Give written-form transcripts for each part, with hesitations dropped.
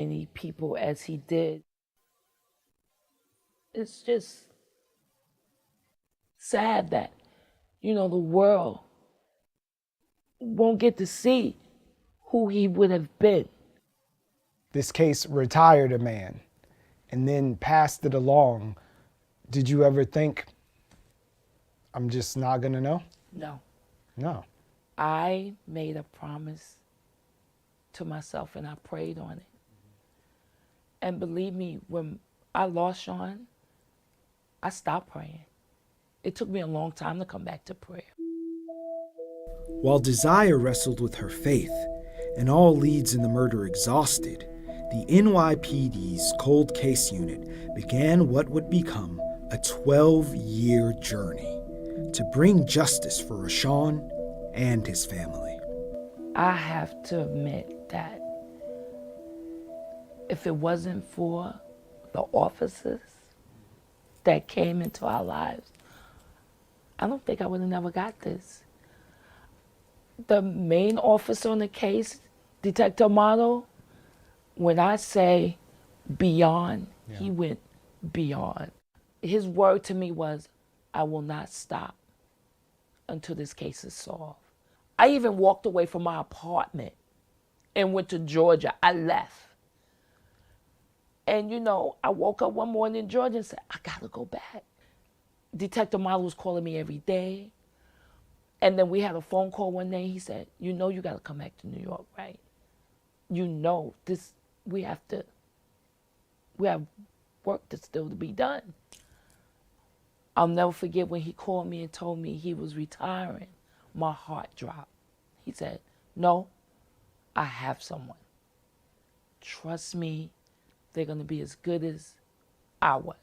many people as he did. It's just sad that, the world won't get to see who he would have been. This case retired a man and then passed it along. Did you ever think, I'm just not gonna know? No. No. I made a promise to myself and I prayed on it. And believe me, when I lost Sean, I stopped praying. It took me a long time to come back to prayer. While Desire wrestled with her faith and all leads in the murder exhausted, the NYPD's Cold Case Unit began what would become a 12-year journey to bring justice for Rashawn and his family. I have to admit that if it wasn't for the officers that came into our lives, I don't think I would have never got this. The main officer on the case, Detective Amato, when I say beyond, he went beyond. His word to me was, I will not stop until this case is solved. I even walked away from my apartment and went to Georgia. I left. And I woke up one morning in Georgia and said, I gotta go back. Detective Amato was calling me every day. And then we had a phone call one day. He said, you gotta come back to New York, right? We have work that's still to be done. I'll never forget when he called me and told me he was retiring. My heart dropped. He said, no, I have someone. Trust me, they're gonna be as good as I was.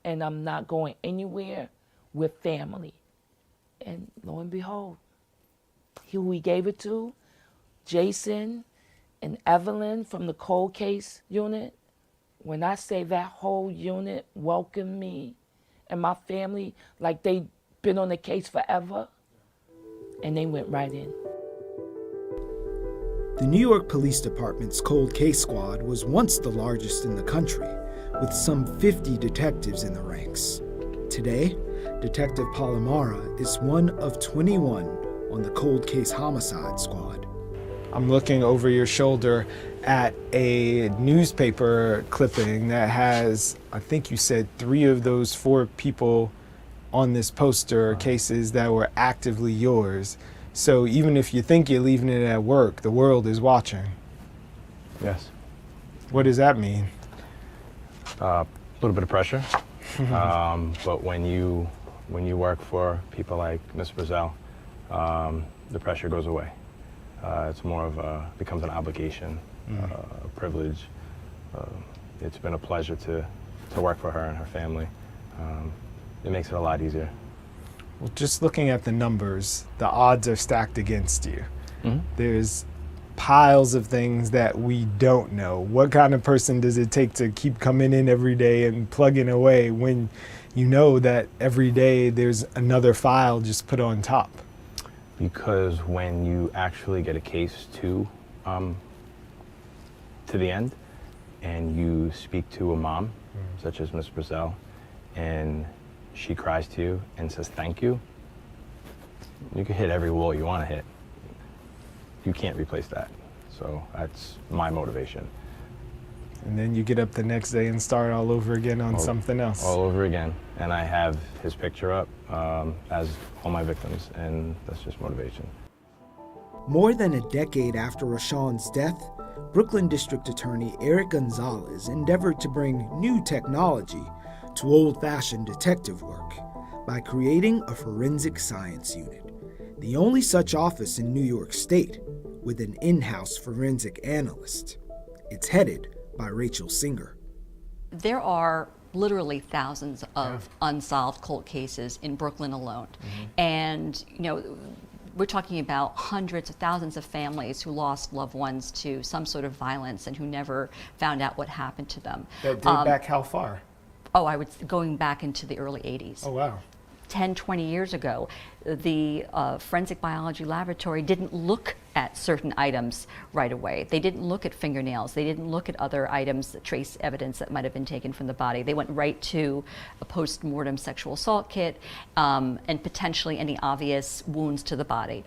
And I'm not going anywhere with family. And lo and behold, who he gave it to, Jason and Evelyn from the Cold Case Unit. When I say that whole unit welcomed me and my family like they'd been on the case forever, and they went right in. The New York Police Department's Cold Case Squad was once the largest in the country, with some 50 detectives in the ranks. Today, Detective Palomara is one of 21 on the Cold Case Homicide Squad. I'm looking over your shoulder at a newspaper clipping that has, I think you said 3 of those 4 people on this poster cases that were actively yours. So even if you think you're leaving it at work, the world is watching. Yes. What does that mean? A little bit of pressure, but when you work for people like Ms. Brazell, the pressure goes away. It's more of becomes an obligation, a privilege. It's been a pleasure to work for her and her family. It makes it a lot easier. Well, just looking at the numbers, the odds are stacked against you. There's piles of things that we don't know. What kind of person does it take to keep coming in every day and plugging away when you know that every day there's another file just put on top? Because when you actually get a case to the end and you speak to a mom, such as Ms. Brazell, and she cries to you and says thank you, you can hit every wall you want to hit. You can't replace that. So that's my motivation. And then you get up the next day and start all over again on something else. All over again. And I have his picture up as all my victims, and that's just motivation. More than a decade after Rashawn's death, Brooklyn District Attorney Eric Gonzalez endeavored to bring new technology to old-fashioned detective work by creating a forensic science unit, the only such office in New York State with an in-house forensic analyst. It's headed by Rachel Singer. There are literally thousands of unsolved cold cases in Brooklyn alone. And, we're talking about hundreds of thousands of families who lost loved ones to some sort of violence and who never found out what happened to them. That date back how far? Oh, I would going back into the early 80s. Oh, wow. 10, 20 years ago, the forensic biology laboratory didn't look at certain items right away. They didn't look at fingernails. They didn't look at other items, trace evidence that might have been taken from the body. They went right to a post-mortem sexual assault kit and potentially any obvious wounds to the body.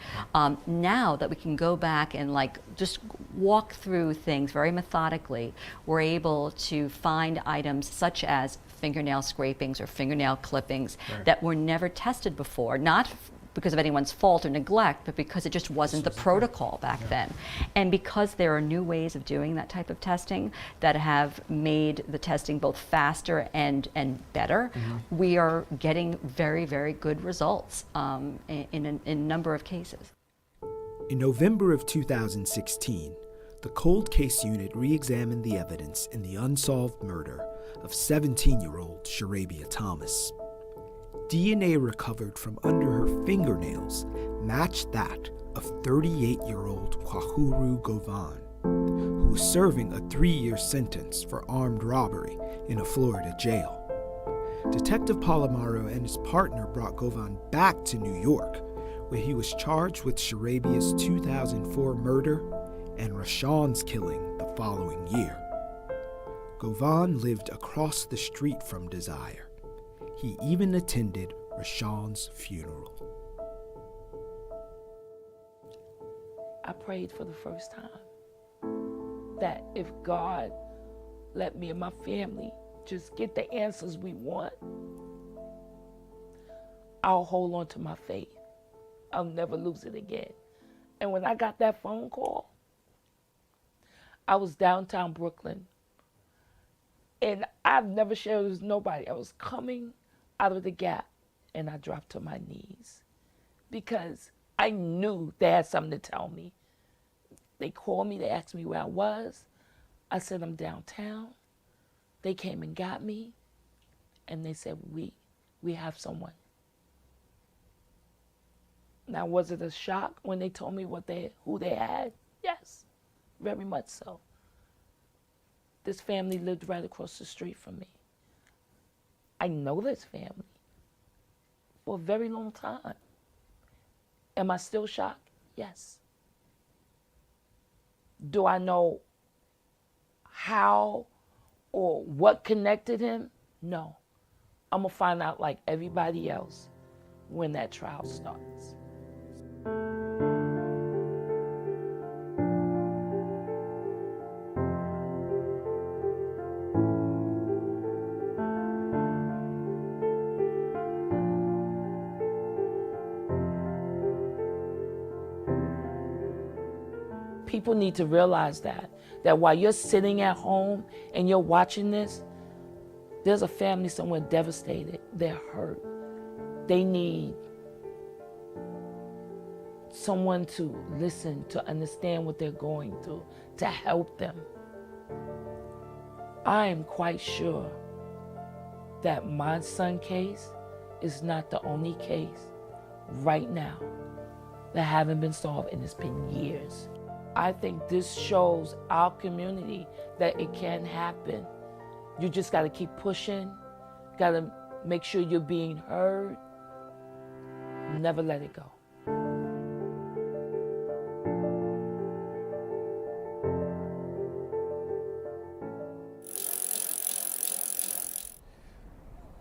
Now that we can go back and just walk through things very methodically, we're able to find items such as fingernail scrapings or fingernail clippings that were never tested before, not because of anyone's fault or neglect, but because it just wasn't the protocol back then. And because there are new ways of doing that type of testing that have made the testing both faster and better, we are getting very, very good results in a number of cases. In November of 2016, the Cold Case Unit re-examined the evidence in the unsolved murder of 17-year-old Sharabia Thomas. DNA recovered from under her fingernails matched that of 38-year-old Kwahuru Govan, who was serving a 3-year sentence for armed robbery in a Florida jail. Detective Palomaro and his partner brought Govan back to New York, where he was charged with Sharabia's 2004 murder and Rashawn's killing the following year. Govan lived across the street from Desire. He even attended Rashawn's funeral. I prayed for the first time that if God let me and my family just get the answers we want, I'll hold on to my faith. I'll never lose it again. And when I got that phone call, I was downtown Brooklyn. And I've never shared with nobody. I was coming out of the Gap and I dropped to my knees because I knew they had something to tell me. They called me, they asked me where I was. I said, I'm downtown. They came and got me and they said, we have someone. Now, was it a shock when they told me who they had? Yes, very much so. This family lived right across the street from me. I know this family for a very long time. Am I still shocked? Yes. Do I know how or what connected him? No. I'm going to find out like everybody else when that trial starts. People need to realize that while you're sitting at home and you're watching this, there's a family somewhere devastated. They're hurt. They need someone to listen, to understand what they're going through, to help them. I am quite sure that my son's case is not the only case right now that haven't been solved, and it's been years. I think this shows our community that it can happen. You just got to keep pushing, got to make sure you're being heard. Never let it go.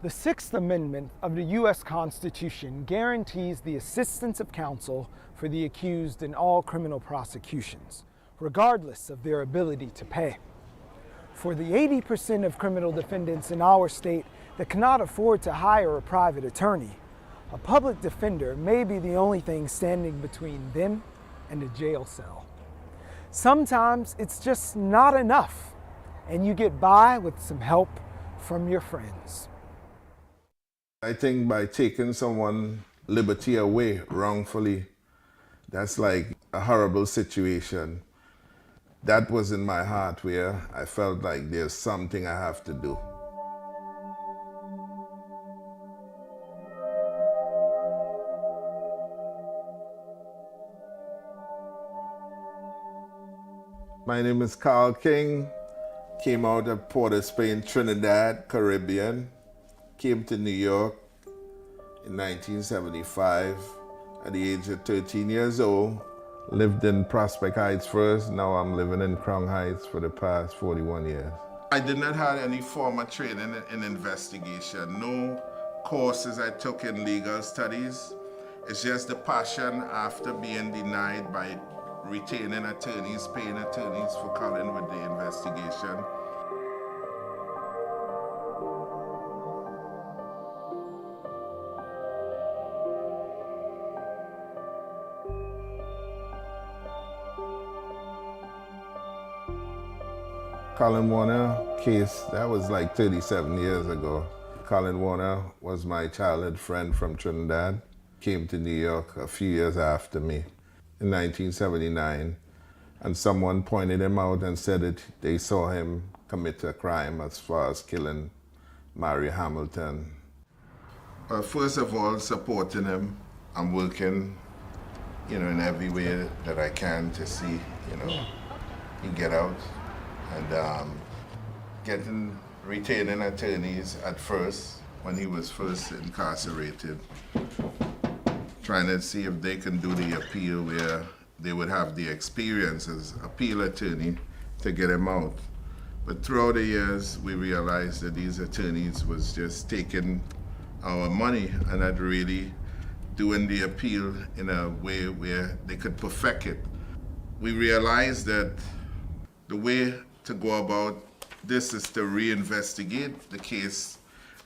The Sixth Amendment of the U.S. Constitution guarantees the assistance of counsel for the accused in all criminal prosecutions, regardless of their ability to pay. For the 80% of criminal defendants in our state that cannot afford to hire a private attorney, a public defender may be the only thing standing between them and a jail cell. Sometimes it's just not enough, and you get by with some help from your friends. I think by taking someone's liberty away wrongfully, that's like a horrible situation. That was in my heart where I felt like there's something I have to do. My name is Carl King, came out of Port of Spain, Trinidad, Caribbean. Came to New York in 1975 at the age of 13 years old. Lived in Prospect Heights first, now I'm living in Crown Heights for the past 41 years. I did not have any formal training in investigation, no courses I took in legal studies. It's just the passion after being denied by retaining attorneys, paying attorneys for calling with the investigation. Colin Warner case, that was like 37 years ago. Colin Warner was my childhood friend from Trinidad. Came to New York a few years after me in 1979. And someone pointed him out and said that they saw him commit a crime as far as killing Mary Hamilton. Well, first of all, supporting him. I'm working, in every way that I can to see, he get out. And retaining attorneys at first, when he was first incarcerated, trying to see if they can do the appeal where they would have the experience as appeal attorney to get him out. But throughout the years, we realized that these attorneys was just taking our money and not really doing the appeal in a way where they could perfect it. We realized that the way to go about this is to reinvestigate the case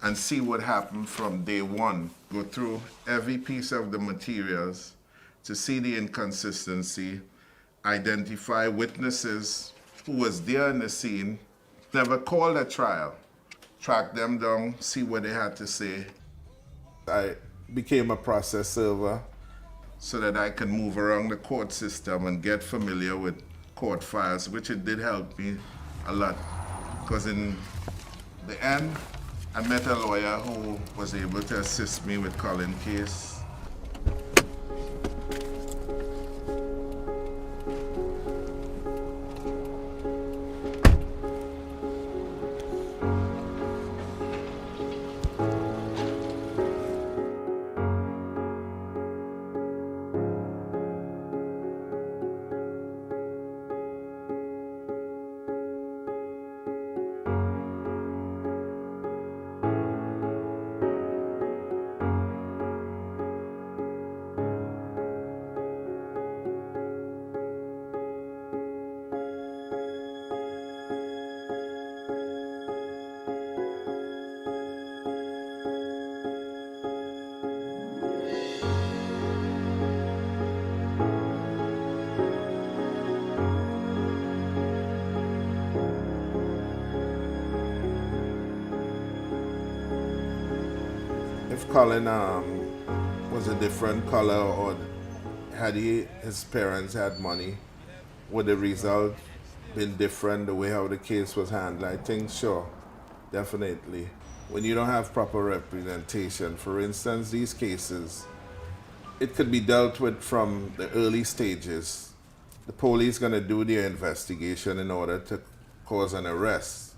and see what happened from day one. Go through every piece of the materials to see the inconsistency, identify witnesses who was there in the scene, never called a trial, track them down, see what they had to say. I became a process server so that I can move around the court system and get familiar with court files, which it did help me a lot. Because in the end, I met a lawyer who was able to assist me with Colin's case. If Colin was a different color, or had his parents had money, would the result been different, the way how the case was handled? I think sure, definitely. When you don't have proper representation, for instance, these cases, it could be dealt with from the early stages. The police gonna do their investigation in order to cause an arrest.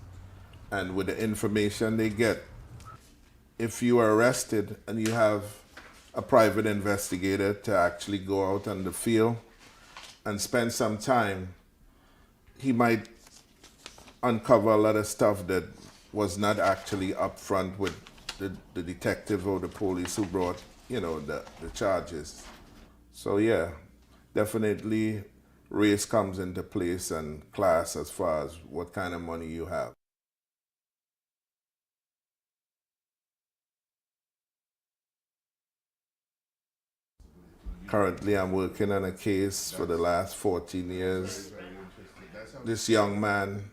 And with the information they get, if you are arrested and you have a private investigator to actually go out on the field and spend some time, he might uncover a lot of stuff that was not actually upfront with the detective or the police who brought, the charges. So yeah, definitely race comes into place and class as far as what kind of money you have. Currently, I'm working on a case for the last 14 years. This young man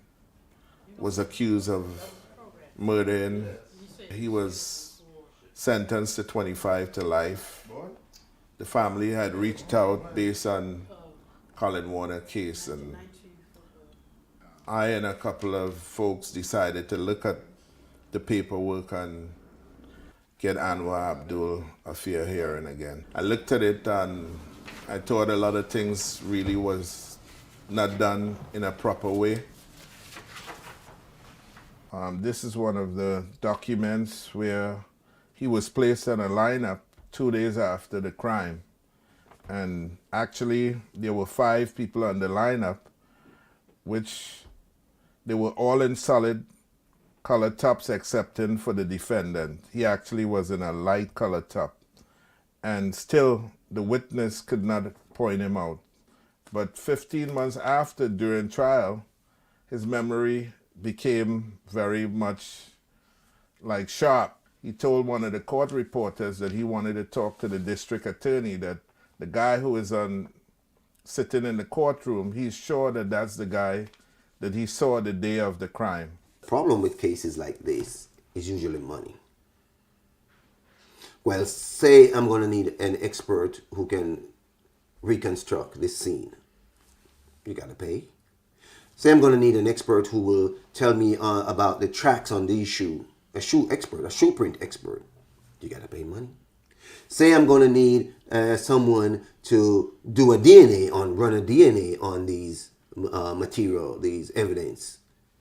was accused of murdering. He was sentenced to 25 to life. The family had reached out based on Colin Warner case, and I and a couple of folks decided to look at the paperwork and get Anwar Abdul a fair hearing again. I looked at it and I thought a lot of things really was not done in a proper way. This is one of the documents where he was placed on a lineup 2 days after the crime. And actually, there were 5 people on the lineup, which they were all in solid color tops excepting for the defendant. He actually was in a light color top. And still, the witness could not point him out. But 15 months after, during trial, his memory became very much like sharp. He told one of the court reporters that he wanted to talk to the district attorney, that the guy who is sitting in the courtroom, he's sure that that's the guy that he saw the day of the crime. The problem with cases like this is usually money. Well, say I'm going to need an expert who can reconstruct this scene. You got to pay. Say I'm going to need an expert who will tell me about the tracks on these shoes. A shoe expert, a shoe print expert. You got to pay money. Say I'm going to need someone to do run a DNA on these material, these evidence.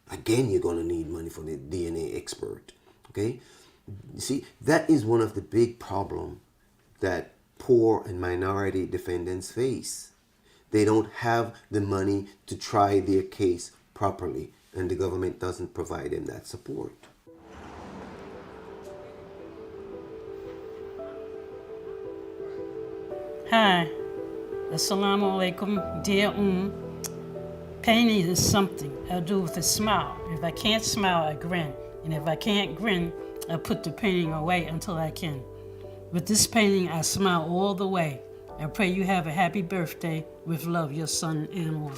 Again, you're going to need money for the DNA expert. Okay? You see, that is one of the big problems that poor and minority defendants face. They don't have the money to try their case properly, and the government doesn't provide them that support. Hi, Assalamu alaikum, dear Painting is something I do with a smile. If I can't smile, I grin. And if I can't grin, I put the painting away until I can. With this painting, I smile all the way. I pray you have a happy birthday. With love, your son, Anwar.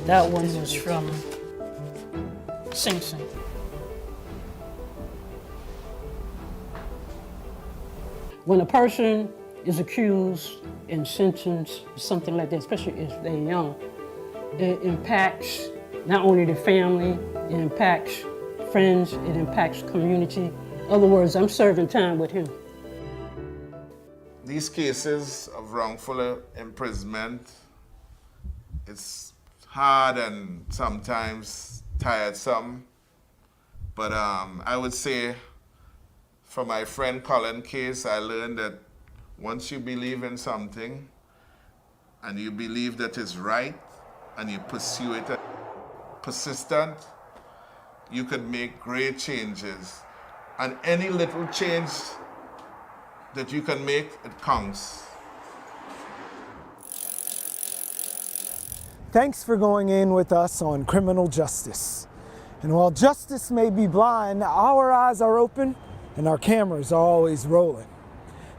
That one was from Sing Sing. When a person is accused and sentenced, something like that, especially if they're young, it impacts not only the family, it impacts friends, it impacts community. In other words, I'm serving time with him. These cases of wrongful imprisonment, it's hard and sometimes tiresome, but I would say for my friend Colin case, I learned that once you believe in something and you believe that it's right and you pursue it persistent, you could make great changes. And any little change that you can make, it counts. Thanks for going in with us on criminal justice. And while justice may be blind, our eyes are open and our cameras are always rolling.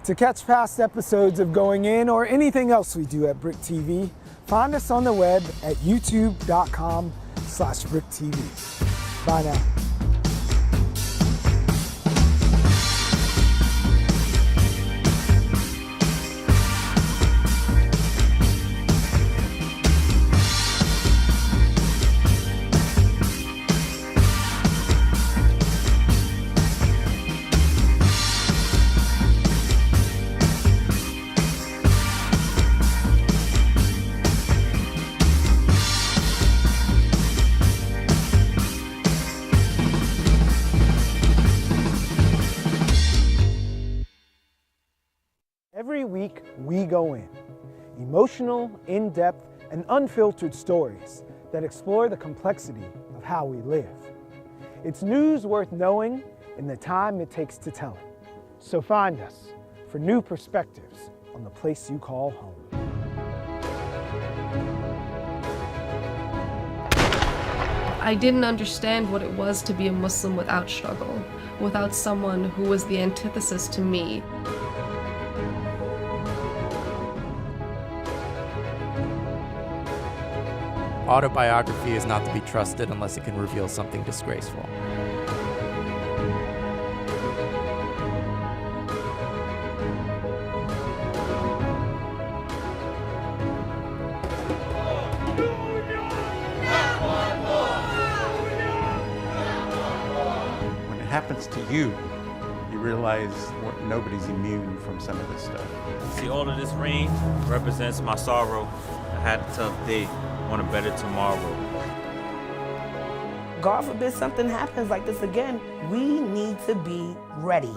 To catch past episodes of Going In or anything else we do at BRIC TV, find us on the web at youtube.com/BRICtv. Bye now. Every week, we go in. Emotional, in-depth, and unfiltered stories that explore the complexity of how we live. It's news worth knowing in the time it takes to tell it. So find us for new perspectives on the place you call home. I didn't understand what it was to be a Muslim without struggle, without someone who was the antithesis to me. Autobiography is not to be trusted unless it can reveal something disgraceful. When it happens to you, you realize nobody's immune from some of this stuff. See, all of this rain represents my sorrow. I had a tough day, want a better tomorrow. God forbid something happens like this again, we need to be ready.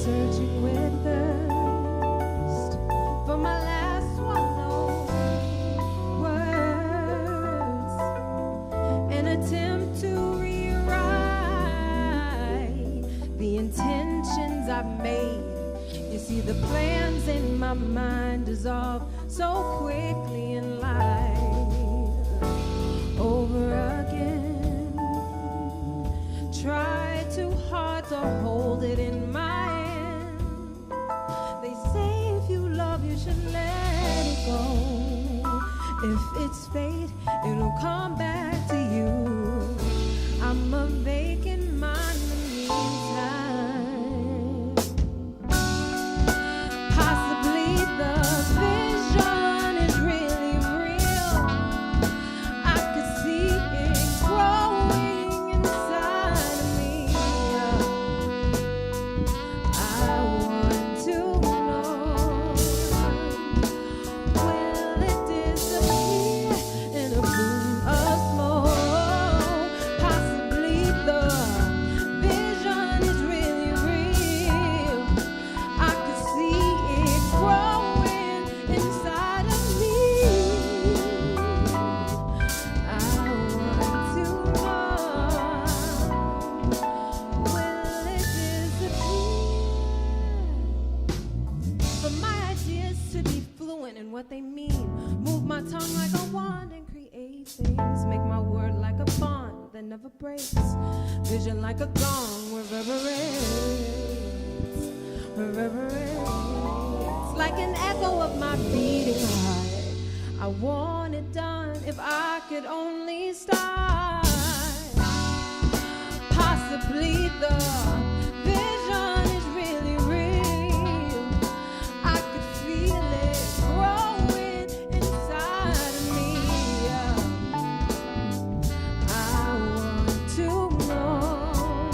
Searching with thirst for my last swallow, words, an attempt to rewrite the intentions I've made. You see, the plans in my mind dissolve so quickly in life. Over again, try too hard to hold it in my hand. They say if you love, you should let it go. If it's fate, it'll come back to you. I'm a vacant mind in the meantime. Possibly the vision is really real. I could see it growing inside of me. I want to know, will it disappear in a boom of smoke? Possibly the vision is really real. I could see it growing inside of me. I want to know, will it disappear? For my ideas to be fluent in what they mean, move my tongue like a wand and create things. Make my word like a bond that never breaks. Vision like a gong reverberates, reverberates like an echo of my beating heart. I want it done if I could only start. Possibly the vision is really real. I could feel it growing inside of me. I want to know,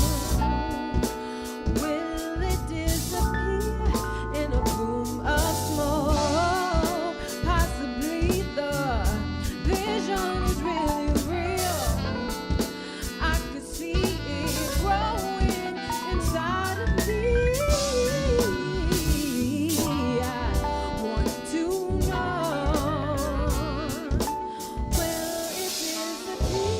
will it disappear in a boom of smoke? Possibly the vision is really real. I could see it growing inside of me. I want to know, will it disappear?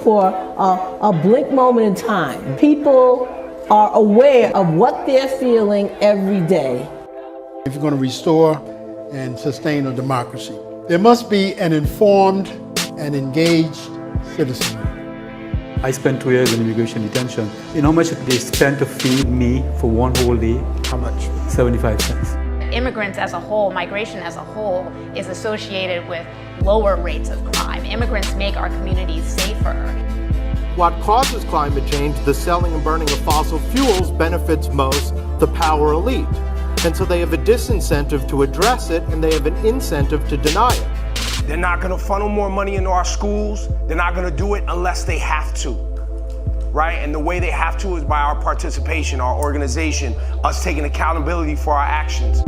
for a blink moment in time. People are aware of what they're feeling every day. If you're going to restore and sustain a democracy, there must be an informed and engaged citizenry. I spent 2 years in immigration detention. You know how much they spent to feed me for one whole day? How much? 75 cents. Immigrants as a whole, migration as a whole, is associated with lower rates of crime. Immigrants make our communities safer. What causes climate change, the selling and burning of fossil fuels, benefits most the power elite. And so they have a disincentive to address it, and they have an incentive to deny it. They're not going to funnel more money into our schools. They're not going to do it unless they have to, right? And the way they have to is by our participation, our organization, us taking accountability for our actions.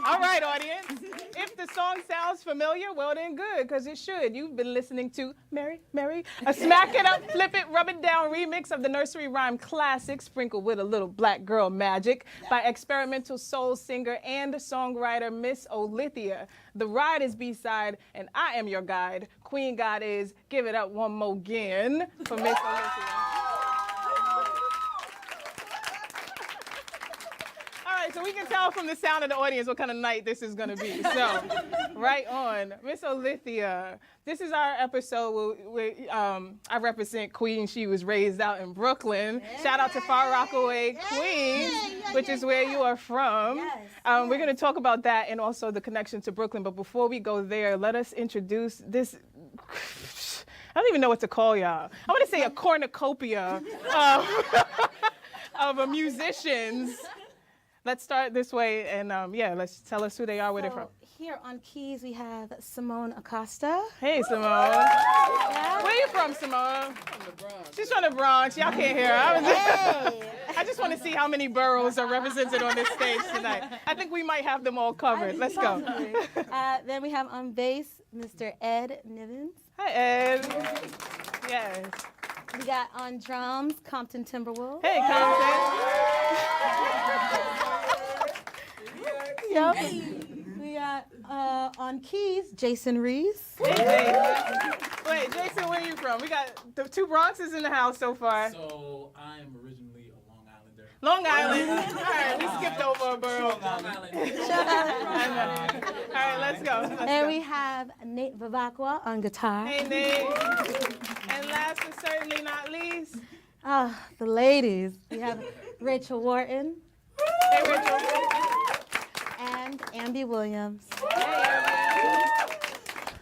All right, audience. If the song sounds familiar, well then good, because it should. You've been listening to Mary, a smack it up, flip it, rub it down remix of the nursery rhyme classic, sprinkled with a little black girl magic by experimental soul singer and songwriter Miss Olithia. The ride is B-side, and I am your guide. Queen God is. Give it up one more again for Miss Olithia. So we can tell from the sound of the audience what kind of night this is going to be. So, right on. Miss Olithia, this is our episode where I represent Queens. She was raised out in Brooklyn. Shout out to Far Rockaway, Queens, which is where you are from. We're going to talk about that and also the connection to Brooklyn. But before we go there, let us introduce this. I don't even know what to call y'all. I want to say a cornucopia of musicians. Let's start this way, and let's tell us who they are, where they're from. Here on keys, we have Simone Acosta. Hey, Simone. Yeah. Where you from, Simone? From the Bronx. She's from the Bronx. Y'all can't hear her. I just want to see how many boroughs are represented on this stage tonight. I think we might have them all covered. Let's go. Then we have on bass, Mr. Ed Nivens. Hi, Ed. Yes. We got on drums, Compton Timberwolves. Hey, Compton. Yep. We got on keys, Jason Reese. Hey, Jason. Wait, Jason, where are you from? We got the two Bronxes in the house so far. So I'm originally a Long Islander. Long Island. All right, we skipped over a borough. Long Island. All right, let's go. And we have Nate Vivacqua on guitar. Hey, Nate. And last but certainly not least, the ladies. We have Rachel Wharton. Hey, Rachel. And Ambi Williams.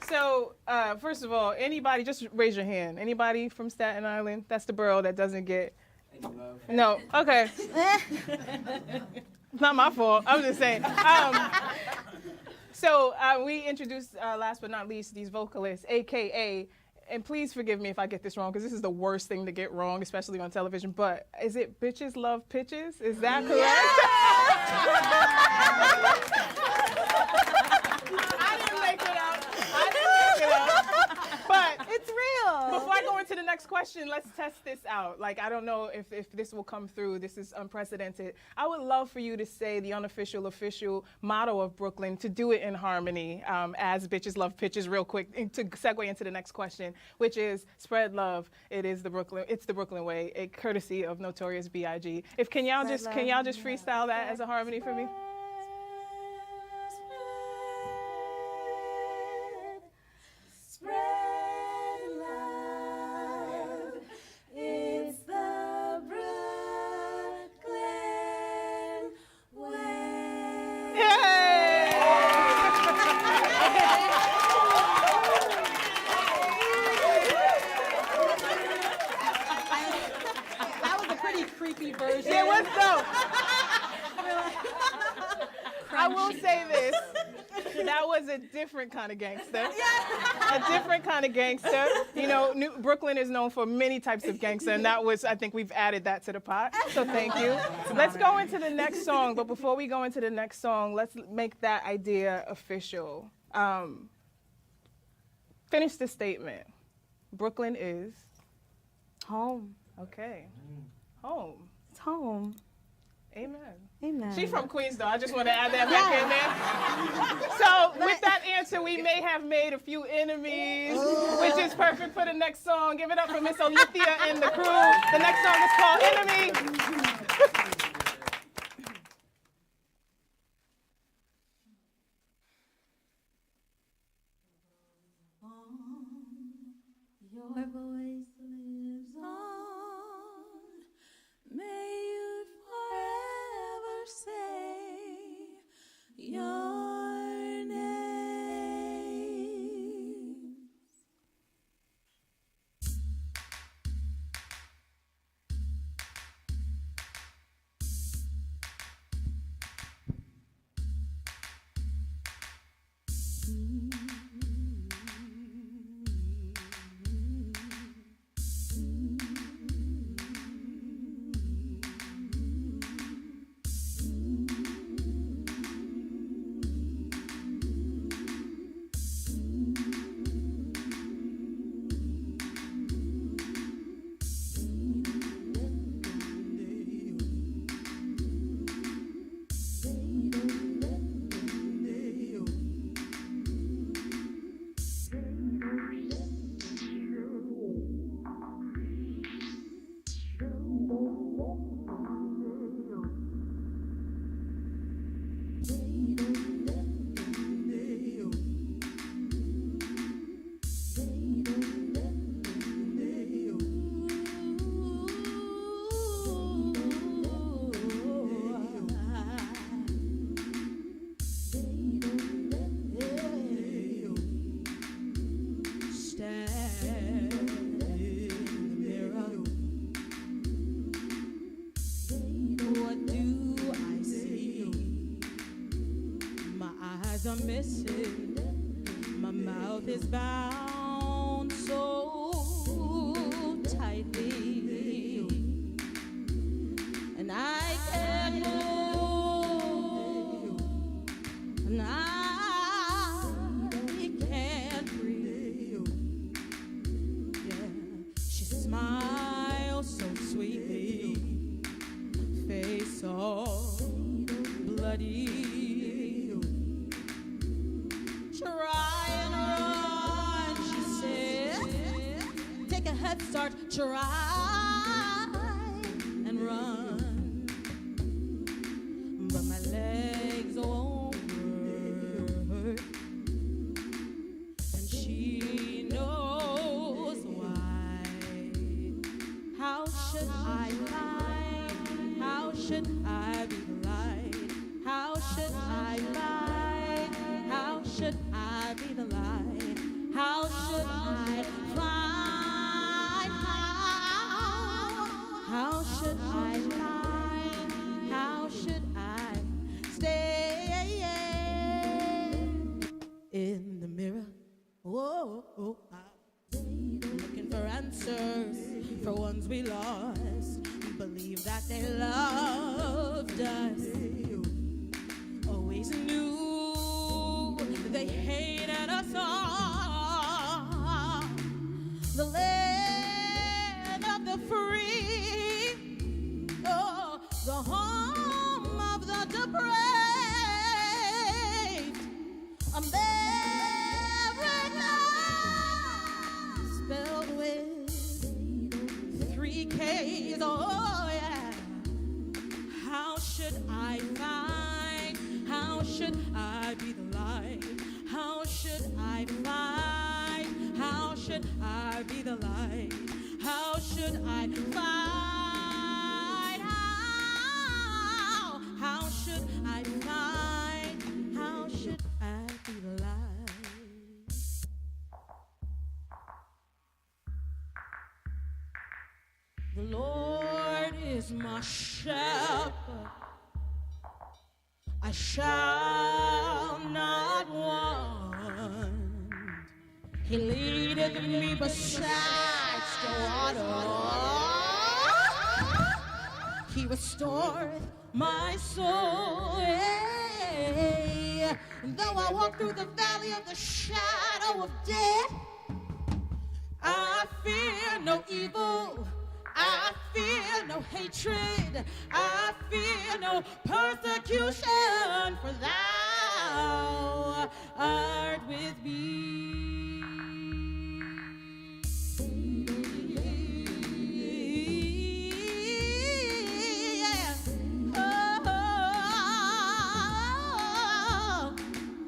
So, first of all, anybody, just raise your hand. Anybody from Staten Island? That's the borough that doesn't get. No. Okay. It's not my fault. I'm just saying. So we introduced, last but not least, these vocalists, AKA. And please forgive me if I get this wrong, because this is the worst thing to get wrong, especially on television. But is it Bitches Love Pitches? Is that correct? I didn't make it up. But it's real. Before I go into the next question, let's test this out. Like, I don't know if this will come through. This is unprecedented. I would love for you to say the unofficial, official motto of Brooklyn, to do it in harmony, as Bitches Love Pitches, real quick, to segue into the next question, which is spread love. It's the Brooklyn way, a courtesy of Notorious B.I.G. Can y'all just freestyle that as a harmony for me? Version. Yeah, what's dope? I will say this. That was a different kind of gangster. A different kind of gangster. You know, Brooklyn is known for many types of gangster, and that was, I think we've added that to the pot. So thank you. Let's go into the next song, but before we go into the next song, let's make that idea official. Finish the statement. Brooklyn is home. Okay. Home. It's home. Amen. Amen. She's from Queens, though. I just want to add that back in there. So with that answer, we may have made a few enemies, which is perfect for the next song. Give it up for Miss Olithia and the crew. The next song is called Enemy. Your voice lives on. May you forever say your name. eyes are missing, my mouth is bound so tightly, and I can't move, and I can't breathe. Yeah, she smiles so sweetly, face all bloody. Try and run, she said. Take a head start, try and run. But my legs won't work, and she knows why. How should I find? How should I be the light? How should I find? How should I be the light? How should I find? How should I find? How should I stay in the mirror? Whoa, I'm looking for answers for ones we lost. Believe that they loved us. Always knew they hated us all. The land of the free, oh, the home of the depraved. America, spelled with 3 K's, oh yeah. How should I find? How should I be the light? How should I find? How should I be the light? How should I find? How should I find? How should I be the light? The Lord is my shepherd, I shall not want. He leadeth me beside the water. He restoreth my soul. And though I walk through the valley of the shadow of death, I fear no evil. I fear no hatred, I fear no persecution, for thou art with me. Yeah. Oh,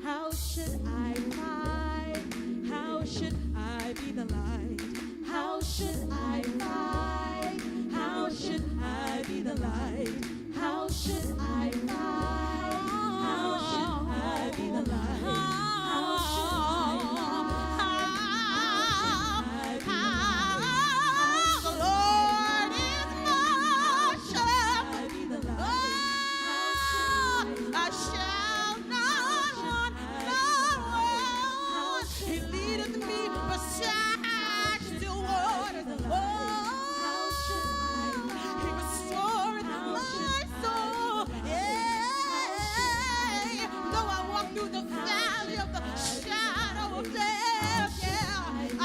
how should I find? How should I be the light? How should I find? How should I be the light? How should I find? How should I be the light? How should I find? The Lord is my shepherd. I shall not want, no. He leadeth me beside still waters. Through the valley of the shadow of death, yeah, I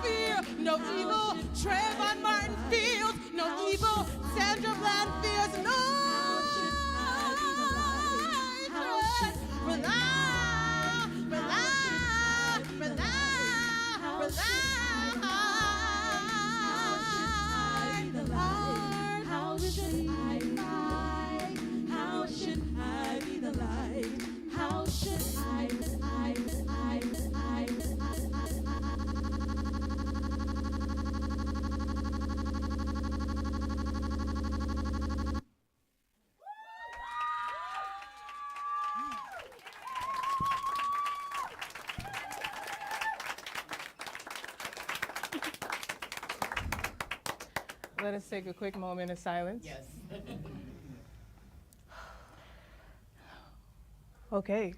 fear no evil. Trayvon Martin feels no evil. Sandra Bland fears no hatred. For thou, for thou, for thou, for thou. How should I find? How should I be the light? How should I Let us take a quick moment of silence. Yes. Okay.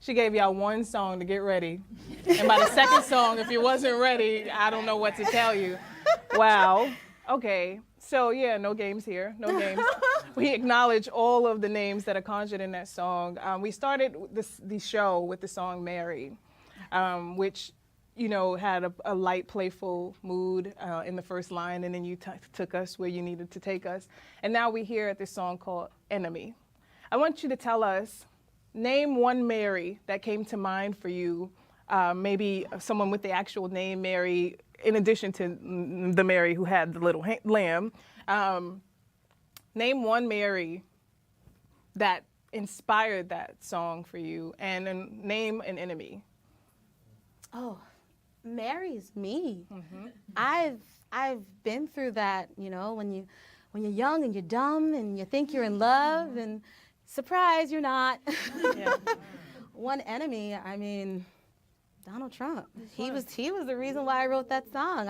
She gave y'all one song to get ready. And by the second song, if you wasn't ready, I don't know what to tell you. Wow. Okay. So yeah, no games here, no games. We acknowledge all of the names that are conjured in that song. We started the show with the song Mary, which, you know, had a light, playful mood in the first line, and then you took us where you needed to take us. And now we're here at this song called Enemy. I want you to tell us, name one Mary that came to mind for you, maybe someone with the actual name Mary, in addition to the Mary who had the little lamb. Name one Mary that inspired that song for you, and then name an enemy. Oh, Mary's me. I've been through that, you know, when you're young and you're dumb and you think you're in love and surprise, you're not. Yeah. One enemy, I mean, Donald Trump. He was the reason why I wrote that song.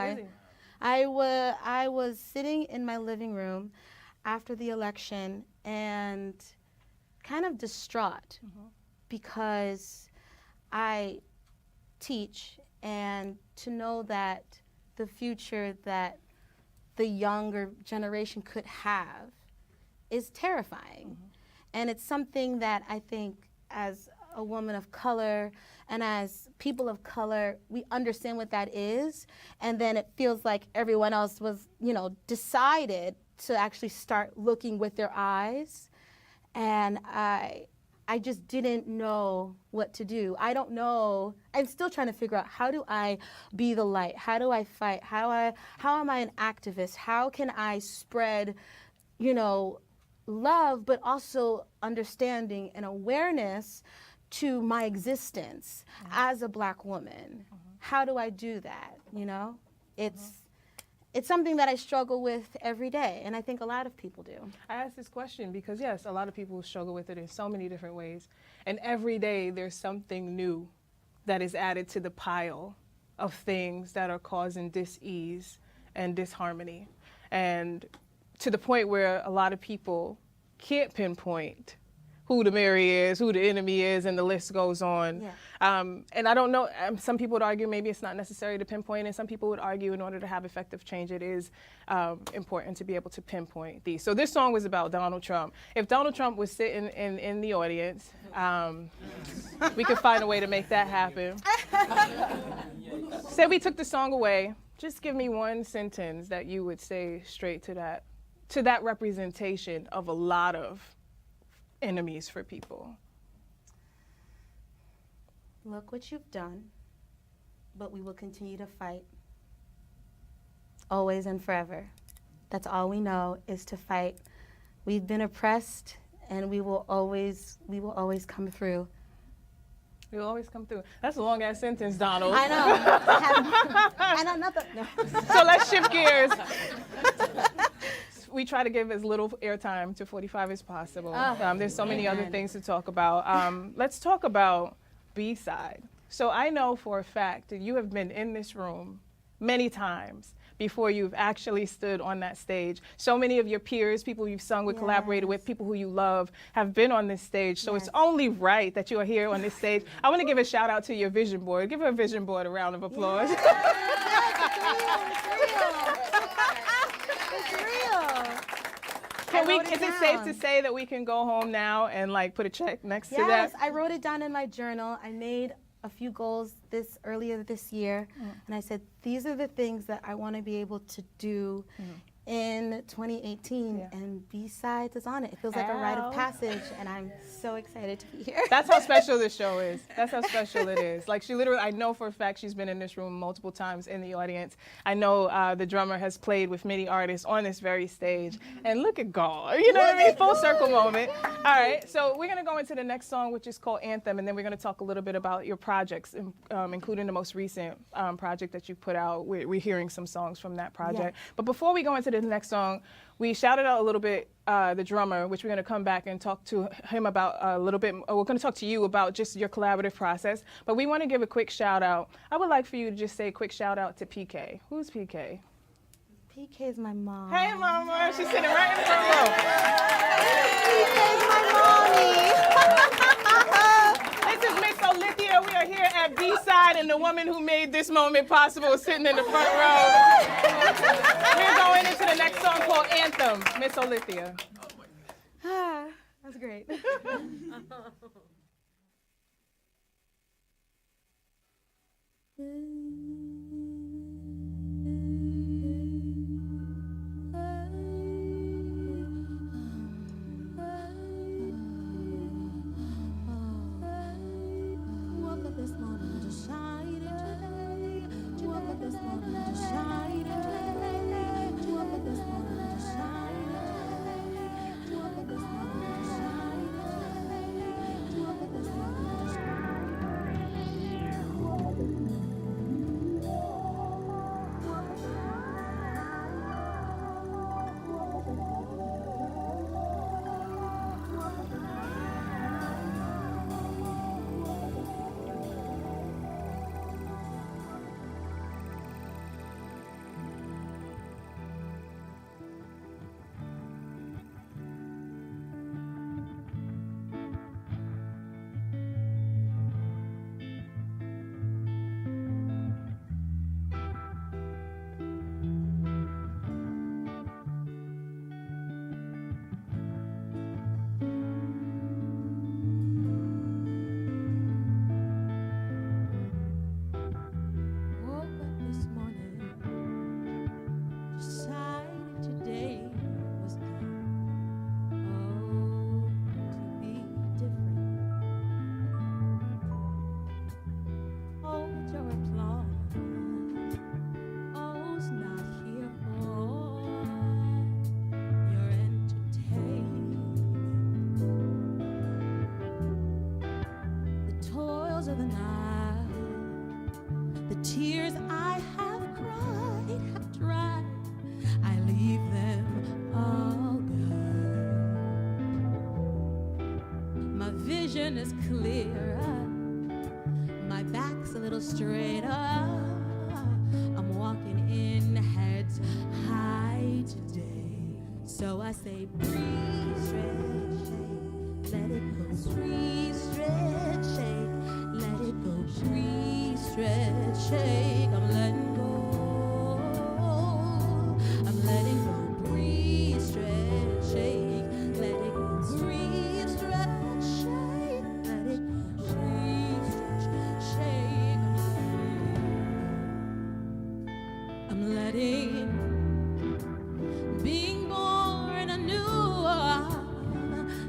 I was sitting in my living room after the election and kind of distraught because I teach, and to know that the future that the younger generation could have is terrifying. And it's something that I think as a woman of color and as people of color, we understand what that is, and then it feels like everyone else was, you know, decided to actually start looking with their eyes, and I just didn't know what to do. I don't know. I'm still trying to figure out, how do I be the light? How do I fight? How am I an activist? How can I spread, you know, love, but also understanding and awareness to my existence as a Black woman? How do I do that, you know? It's something that I struggle with every day, and I think a lot of people do. I ask this question because, yes, a lot of people struggle with it in so many different ways. And every day there's something new that is added to the pile of things that are causing dis-ease and disharmony. And to the point where a lot of people can't pinpoint who the Mary is, who the enemy is, and the list goes on. Yeah. And I don't know, some people would argue maybe it's not necessary to pinpoint, and some people would argue in order to have effective change, it is important to be able to pinpoint these. So this song was about Donald Trump. If Donald Trump was sitting in the audience, we could find a way to make that happen. Say we took the song away, just give me one sentence that you would say straight to that representation of a lot of enemies for people. Look what you've done, but we will continue to fight. Always and forever. That's all we know, is to fight. We've been oppressed, and we will always come through. We will always come through. That's a long ass sentence, Donald. I know. I know nothing. No. So let's shift gears. We try to give as little airtime to 45 as possible. There's so many other things to talk about. Let's talk about B-side. So I know for a fact that you have been in this room many times before you've actually stood on that stage. So many of your peers, people you've sung with, collaborated with, people who you love, have been on this stage. So it's only right that you are here on this stage. I want to give a shout out to your vision board. Give our vision board a round of applause. Is it safe to say that we can go home now and like put a check next to that? Yes, I wrote it down in my journal. I made a few goals earlier this year, and I said, these are the things that I want to be able to do in 2018, and B-Sides is on it. It feels like a rite of passage, and I'm so excited to be here. That's how special this show is. That's how special it is. Like, she literally, I know for a fact she's been in this room multiple times in the audience. I know the drummer has played with many artists on this very stage, and look at God, you know what I mean? Full circle moment. All right, so we're gonna go into the next song, which is called Anthem, and then we're gonna talk a little bit about your projects, including the most recent project that you put out. We're hearing some songs from that project. But before we go into the next song, we shouted out a little bit the drummer, which we're going to come back and talk to him about a little bit. We're going to talk to you about just your collaborative process, but we want to give a quick shout out. I would like for you to just say a quick shout out to PK. Who's PK? PK is my mom. Hey, mama. She's sitting right in the front row. PK is my mommy. This is Miss the woman who made this moment possible sitting in the front row. We're going into the next song called Anthem, Miss Olithia. That's great. Is clearer, my back's a little straighter, I'm walking in heads high today, so I say breathe, stretch, shake, let it go, breathe, stretch, shake, let it go, breathe, stretch, shake, I'm letting go, I'm letting go, breathe, stretch, shake, let it go, breathe, stretch, shake. Being born anew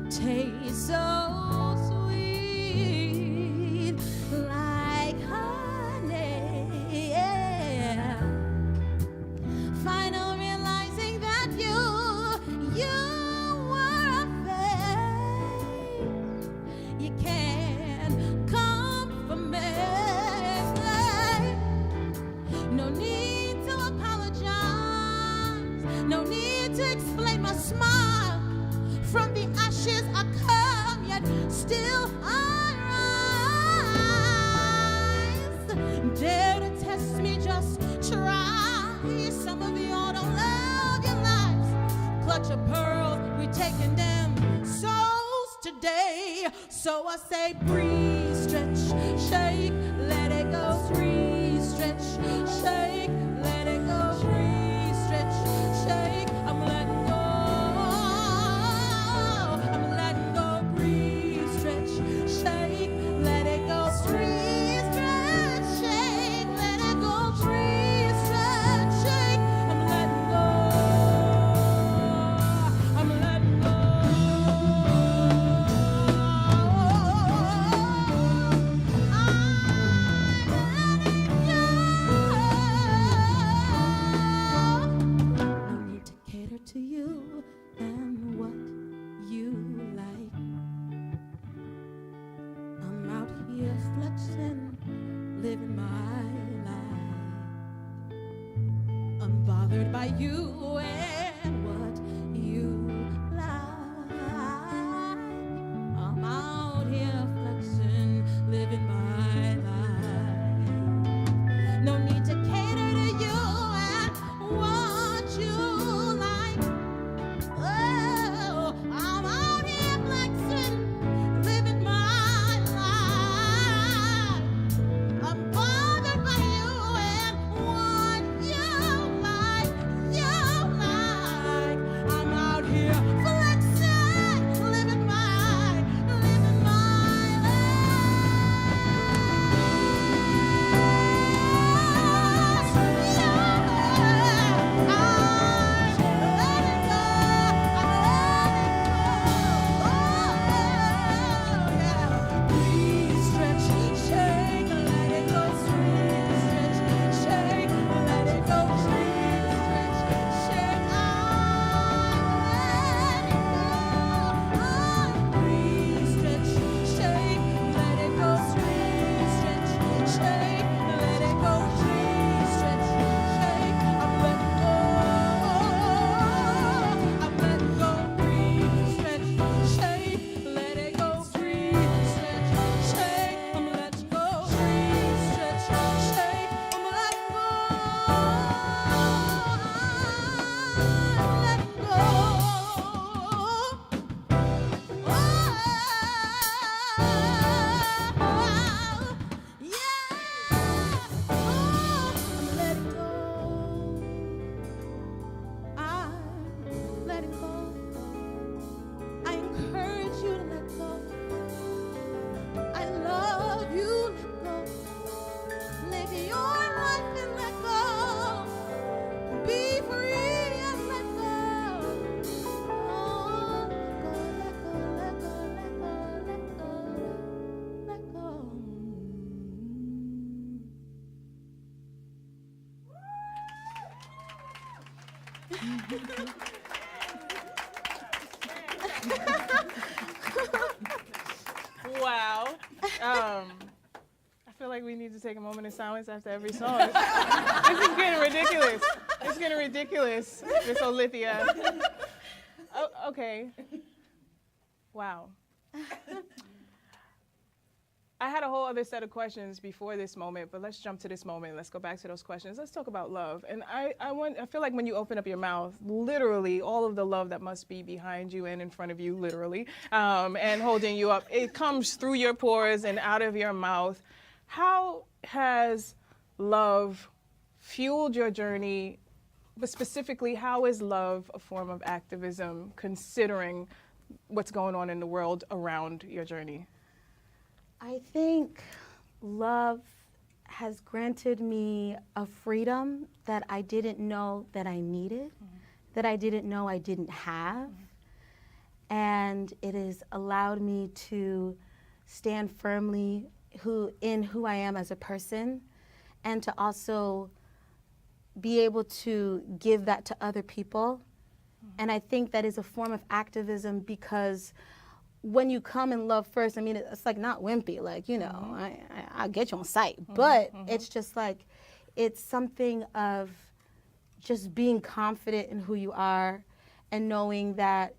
tastes so sweet, like honey. Yeah. Final realizing that you were a fate. You can't come for me. No need to apologize. No need to explain my smile. From the ashes I come, yet still I rise. Dare to test me, just try. Some of y'all don't love your lives. Clutch of pearls, we taking them souls today. So I say breathe, stretch, shake, let it go. Breathe, stretch, shake, let it go. Breathe, stretch, shake, I'm letting go. I'm letting go. Breathe, stretch, shake, let it go. Breathe, stretch, shake, let it go. Breathe, stretch, shake, I'm letting go. I'm letting go. To you and what you like. I'm out here flexing, living my life. I'm bothered by you and what you like. I'm out here flexing, living my life. No need to cater to you and what you like. Oh, I'm out here flexing, living my life. I'm bothered Wow. I feel like we need to take a moment of silence after every song. This is getting ridiculous. It's getting ridiculous, Miss Olithia. Oh, okay. Wow. I had a whole other set of questions before this moment, but let's jump to this moment. Let's go back to those questions. Let's talk about love. And I feel like when you open up your mouth, literally all of the love that must be behind you and in front of you, literally, and holding you up, it comes through your pores and out of your mouth. How has love fueled your journey? But specifically, how is love a form of activism, considering what's going on in the world around your journey? I think love has granted me a freedom that I didn't know that I needed, that I didn't know I didn't have. And it has allowed me to stand firmly in who I am as a person, and to also be able to give that to other people. And I think that is a form of activism, because when you come in love first, I mean, it's like not wimpy, like, you know, I'll get you on sight, but it's just like, it's something of just being confident in who you are and knowing that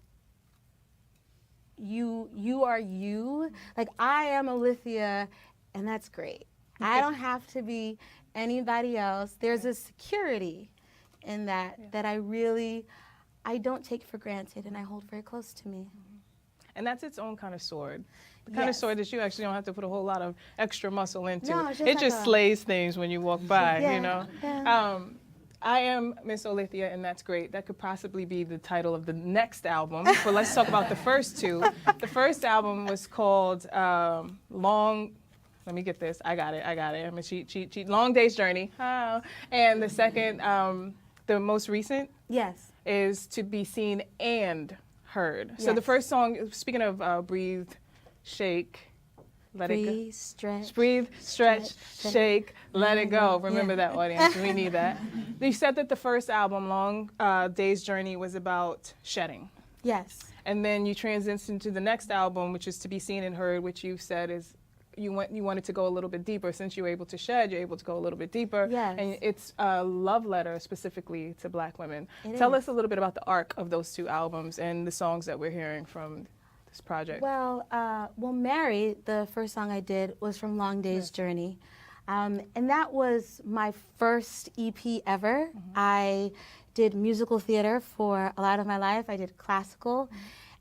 you are you. Like, I am Olithia, and that's great. I don't have to be anybody else. There's a security in that that I don't take for granted, and I hold very close to me. And that's its own kind of sword. The kind of sword that you actually don't have to put a whole lot of extra muscle into. No, it's just it like just slays things when you walk by, you know? Yeah. I am Miss Olithia, and that's great. That could possibly be the title of the next album, but let's talk about the first two. The first album was called let me get this. I got it. I'm a cheat. Long Day's Journey. Oh. And the second, the most recent, is To Be Seen and Heard. So the first song, speaking of breathe, shake, let it go. Breathe, stretch, shake, let it go. Remember that, audience. We need that. You said that the first album, Long Day's Journey, was about shedding. Yes. And then you transitioned to the next album, which is To Be Seen and Heard, which you said is you wanted to go a little bit deeper. Since you were able to shed, you're able to go a little bit deeper. Yes. And it's a love letter specifically to Black women. It Tell is. us a little bit about the arc of those two albums and the songs that we're hearing from this project. Well, Mary, the first song I did, was from Long Day's Journey. And that was my first EP ever. I did musical theater for a lot of my life. I did classical.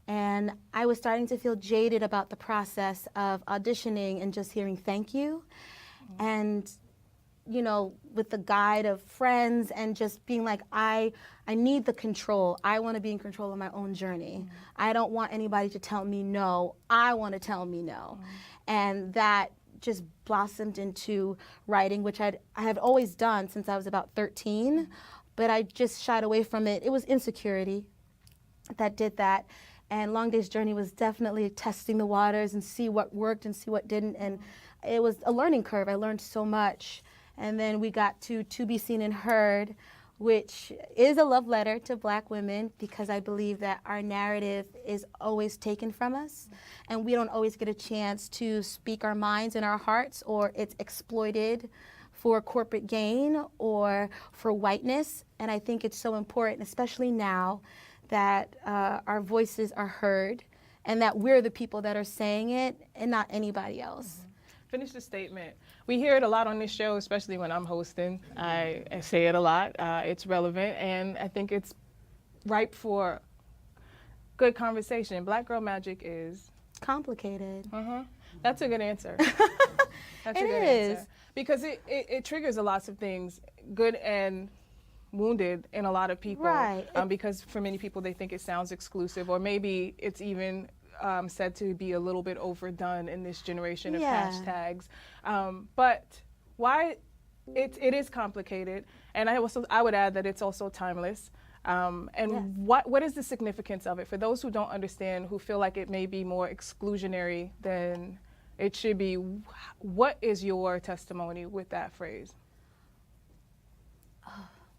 And I was starting to feel jaded about the process of auditioning and just hearing thank you. And, you know, with the guide of friends and just being like, I need the control. I want to be in control of my own journey. I don't want anybody to tell me no. I want to tell me no. And that just blossomed into writing, which I have always done since I was about 13, but I just shied away from it. It was insecurity that did that. And Long Day's Journey was definitely testing the waters and see what worked and see what didn't. And it was a learning curve. I learned so much. And then we got to Be Seen and Heard, which is a love letter to Black women, because I believe that our narrative is always taken from us. And we don't always get a chance to speak our minds and our hearts, or it's exploited for corporate gain or for whiteness. And I think it's so important, especially now, that our voices are heard and that we're the people that are saying it and not anybody else. Finish the statement. We hear it a lot on this show, especially when I'm hosting. I say it a lot. It's relevant, and I think it's ripe for good conversation. Black girl magic is complicated. That's a good answer. That's a good answer. Because it triggers a lot of things, good and wounded in a lot of people. Right. Because for many people they think it sounds exclusive, or maybe it's even said to be a little bit overdone in this generation of hashtags. But why it is complicated, and I would add that it's also timeless. What is the significance of it for those who don't understand, who feel like it may be more exclusionary than it should be? What is your testimony with that phrase?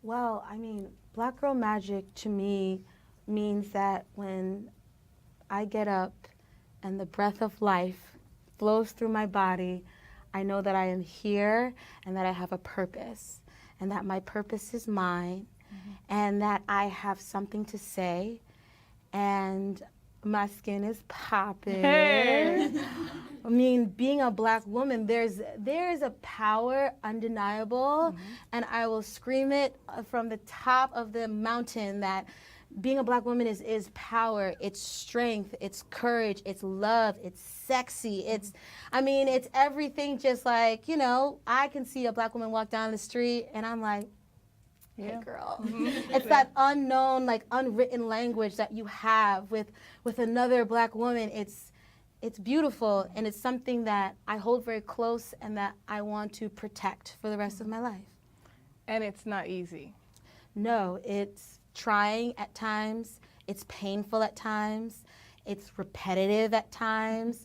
Well, I mean, Black girl magic to me means that when I get up and the breath of life flows through my body, I know that I am here and that I have a purpose, and that my purpose is mine, and that I have something to say, and my skin is popping. Hey. I mean, being a Black woman, there's a power undeniable, and I will scream it from the top of the mountain that being a Black woman is power, it's strength, it's courage, it's love, it's sexy, it's everything. Just like, you know, I can see a Black woman walk down the street and I'm like, hey girl. It's that unknown, like unwritten language that you have with another Black woman. It's beautiful, and it's something that I hold very close and that I want to protect for the rest of my life. And it's not easy. No, it's trying at times, it's painful at times, it's repetitive at times,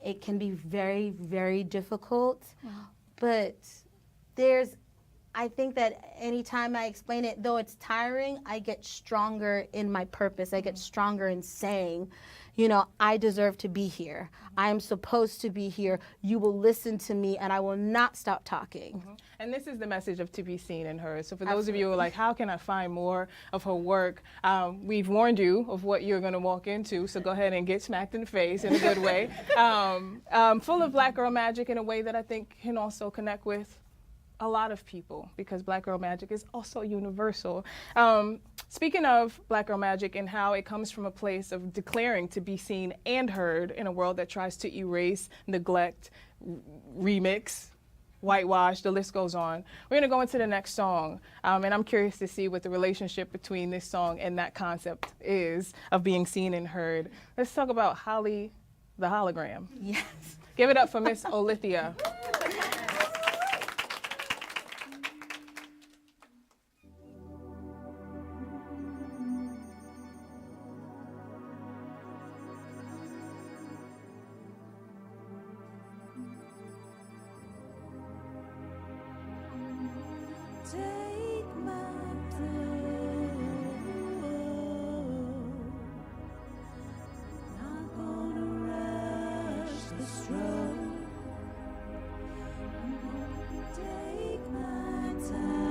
it can be very, very difficult, but I think that anytime I explain it, though it's tiring, I get stronger in my purpose. I get stronger in saying, you know, I deserve to be here. I am supposed to be here. You will listen to me, and I will not stop talking. And this is the message of To Be Seen in Her. So for those of you who are like, how can I find more of her work? We've warned you of what you're going to walk into, so go ahead and get smacked in the face in a good way. Full of Black girl magic in a way that I think can also connect with a lot of people, because Black girl magic is also universal. Speaking of Black girl magic and how it comes from a place of declaring to be seen and heard in a world that tries to erase, neglect, remix, whitewash, the list goes on. We're gonna go into the next song, and I'm curious to see what the relationship between this song and that concept is of being seen and heard. Let's talk about Holly the Hologram. Yes. Give it up for Miss Olithia. Take my not gonna rush the stroke. Take my time.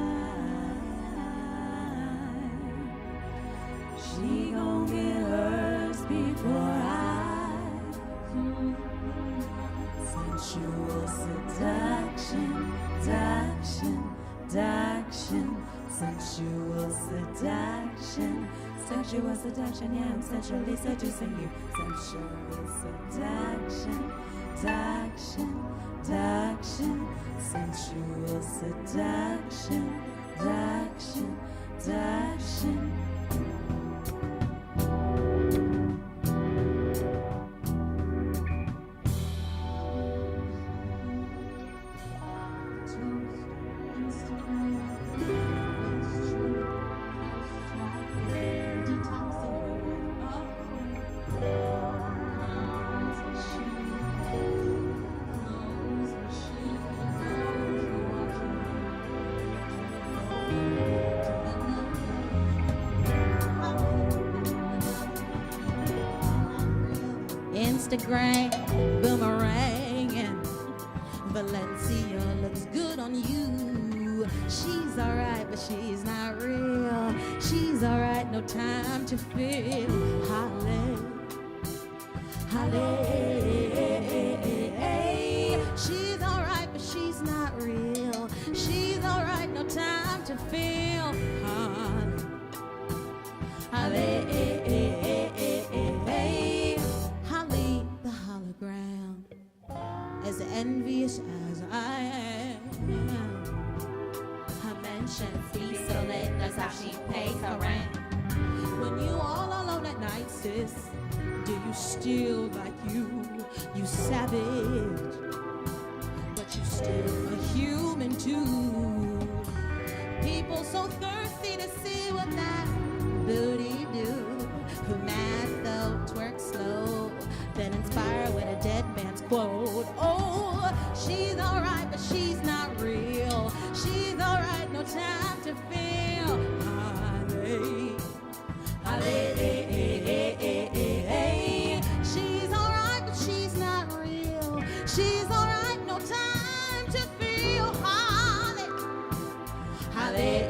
She gon' get hers before I. Sensual seduction, sensual seduction, sensual seduction, yeah, I'm sensually seducing you. Sensual seduction, sensual seduction, Instagram, boomerang, and Valencia looks good on you. She's alright, but she's not real. She's alright, no time to feel. Holly. She's alright, but she's not real. She's alright, no time to feel. Holly, the hologram. As envious as I am, her mansion free, so lit, that's how she pays her rent. When you all alone at night, sis, do you still like you savage, but you still a human too. People so thirsty to see what that booty do. Who mad though, twerk slow, then inspire with a dead man's quote. Oh, she's alright, but she's not real. She's alright, no time to feel. Holly. She's alright, no time to feel Holly. Holly.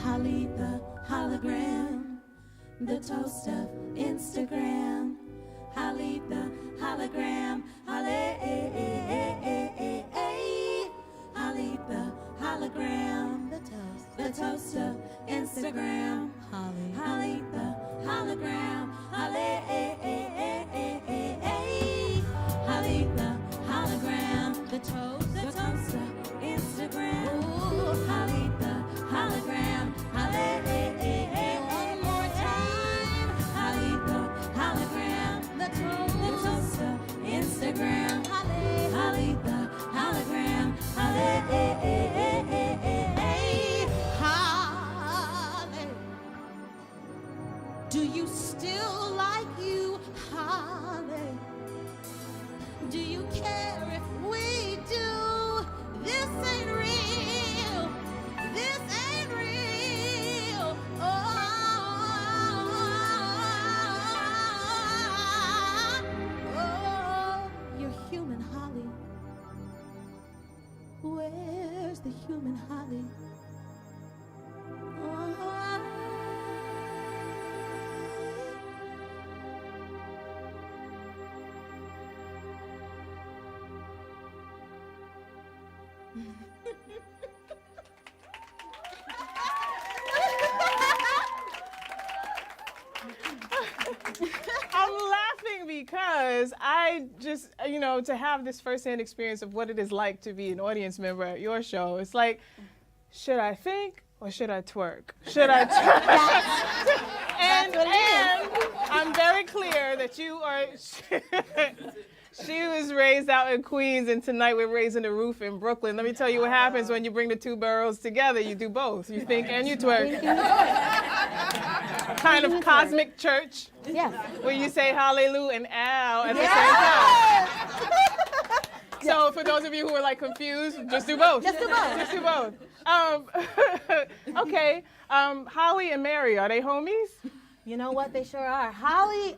Holly the hologram, the toast of Instagram. Holly the hologram, Holly. Holly the hologram, the toast of Instagram. Holly the hologram, Holly. Holly the hologram, the toast of Instagram. Ooh, Holly the hologram, Holly. One more time. Holly the hologram, the toast of Instagram. Holly the hologram, Holly. Holly, do you still like you, Holly? Do you care if we do? This ain't real. This ain't real. Oh, you're human, Holly. Where's the human Holly? I'm laughing because I just, to have this firsthand experience of what it is like to be an audience member at your show, it's like, should I think or should I twerk? Should I twerk? and I'm very clear that you are, she was raised out in Queens, and tonight we're raising the roof in Brooklyn. Let me tell you what happens when you bring the two boroughs together. You do both. You think and you twerk. Kind of cosmic church. Yes. Where you say hallelujah and ow at the same time. So for those of you who are like confused, just do both. Just do both. Just do both. Okay. Holly and Mary, are they homies? You know what? They sure are. Holly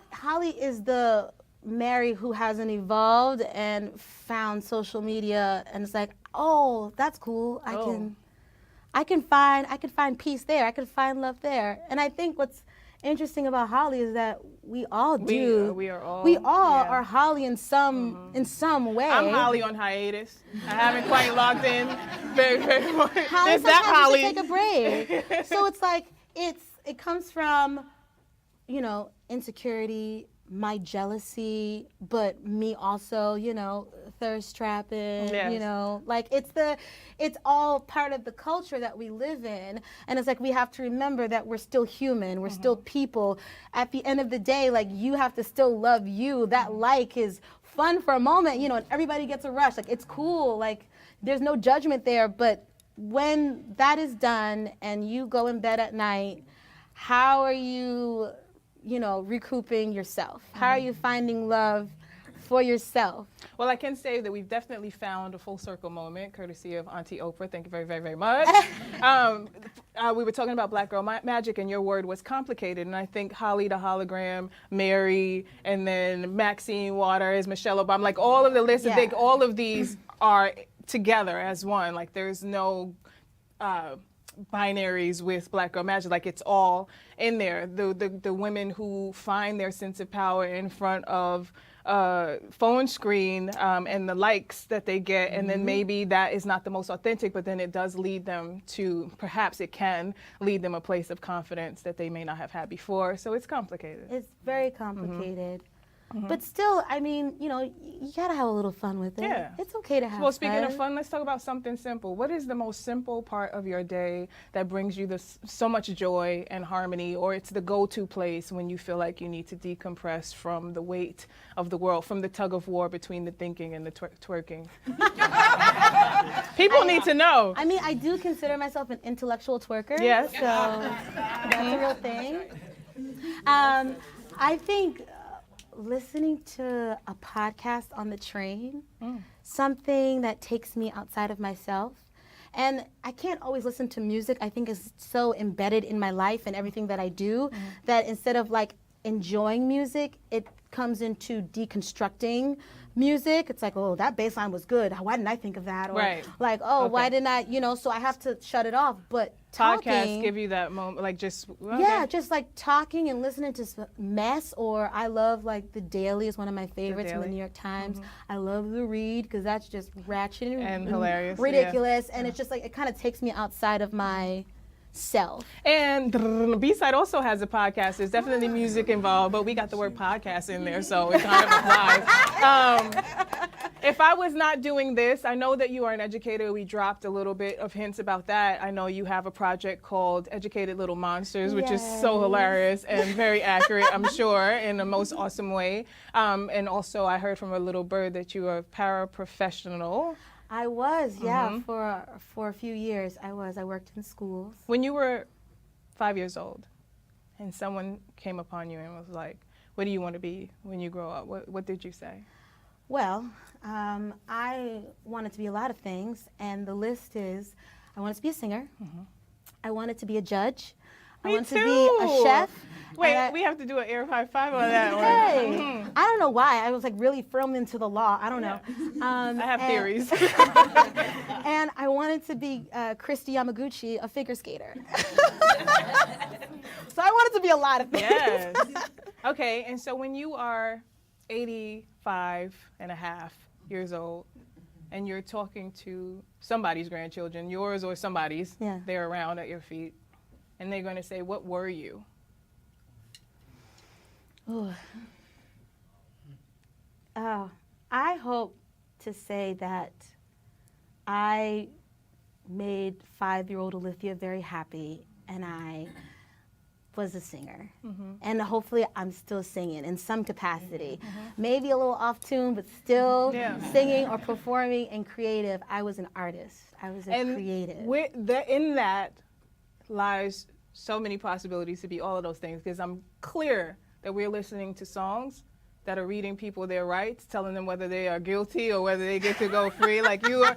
is the Mary who hasn't evolved and found social media, and it's like, oh, that's cool. I can find peace there. I can find love there. And I think what's interesting about Holly is that we all do. We are all. We all are Holly in some way. I'm Holly on hiatus. I haven't quite logged in very much. Holly, There's that Holly. take a break. So it's like it comes from, insecurity, my jealousy, but me also, thirst trapping, Yes. like it's all part of the culture that we live in. And it's like we have to remember that we're still human, we're still people. At the end of the day, like you have to still love you. That like is fun for a moment, and everybody gets a rush. Like it's cool, like there's no judgment there. But when that is done and you go in bed at night, how are you, recouping yourself? How are you finding love for yourself? Well, I can say that we've definitely found a full circle moment, courtesy of Auntie Oprah. Thank you very, very, very much. We were talking about Black Girl Magic, and your word was complicated. And I think Holly the hologram, Mary, and then Maxine Waters, Michelle Obama, like all of the lists, I think all of these are together as one. Like there's no binaries with Black Girl Magic, like it's all in there. The women who find their sense of power in front of phone screen and the likes that they get, and then maybe that is not the most authentic, but then it does lead them to, perhaps it can lead them a place of confidence that they may not have had before. So it's complicated. It's very complicated. But still, I mean, you know, you gotta have a little fun with it. Yeah. It's okay to have Well, speaking fun. of fun, let's talk about something simple. What is the most simple part of your day that brings you so much joy and harmony, or it's the go-to place when you feel like you need to decompress from the weight of the world, from the tug of war between the thinking and the twerking? People need to know. I mean, I do consider myself an intellectual twerker. Yes. So that's a real thing. I think listening to a podcast on the train, something that takes me outside of myself. And I can't always listen to music. I think it's so embedded in my life and everything that I do that instead of like enjoying music, it comes into deconstructing music. It's like, oh, that bass line was good. Why didn't I think of that? Or like, oh, why didn't I, you know, so I have to shut it off. But talking, podcasts give you that moment, like just yeah, just like talking and listening to mess. Or I love like The Daily is one of my favorites from the New York Times. I love The Read because that's just ratchet and hilarious, ridiculous, and it's just like it kind of takes me outside of my self. And B-Side also has a podcast. There's definitely music involved, but we got the word podcast in there, so it kind of applies. If I was not doing this, I know that you are an educator. We dropped a little bit of hints about that. I know you have a project called Educated Little Monsters, which is so hilarious and very accurate, I'm sure, in the most awesome way. And also I heard from a little bird that you are a paraprofessional. I was, yeah, for a few years. I worked in schools. When you were 5 years old and someone came upon you and was like, what do you want to be when you grow up? What did you say? Well, I wanted to be a lot of things, and the list is, I wanted to be a singer, I wanted to be a judge, I wanted to be a chef. Wait, we have to do an air high five on that one. Hey, I don't know why. I was like really thrown into the law. I don't know. I have theories. And I wanted to be Christy Yamaguchi, a figure skater. So I wanted to be a lot of things. Yes. Okay, and so when you are 85 and a half years old and you're talking to somebody's grandchildren, yours or somebody's, they're around at your feet, and they're going to say, what were you? Ooh. I hope to say that I made 5-year-old Alithia very happy, and I was a singer. And hopefully I'm still singing in some capacity. Maybe a little off tune, but still singing or performing and creative. I was an artist. I was a creative. In that lies so many possibilities to be all of those things, because I'm clear that we're listening to songs that are reading people their rights, telling them whether they are guilty or whether they get to go free. Like you are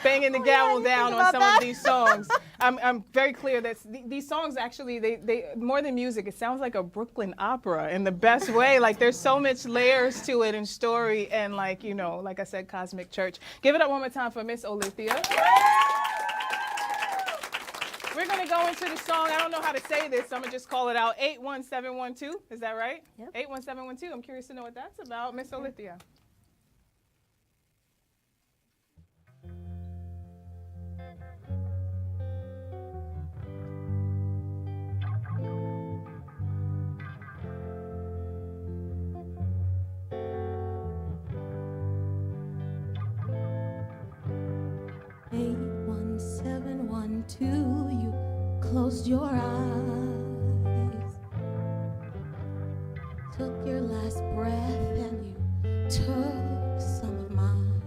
banging the gavel down on some of these songs. I'm very clear that these songs actually, they more than music, it sounds like a Brooklyn opera in the best way. Like there's so much layers to it and story and like, you know, like I said, cosmic church. Give it up one more time for Miss Olithia. We're going to go into the song. I don't know how to say this, so I'm going to just call it out. 81712. Is that right? Yep. 81712. I'm curious to know what that's about. Miss Olithia. You closed your eyes, took your last breath, and you took some of mine.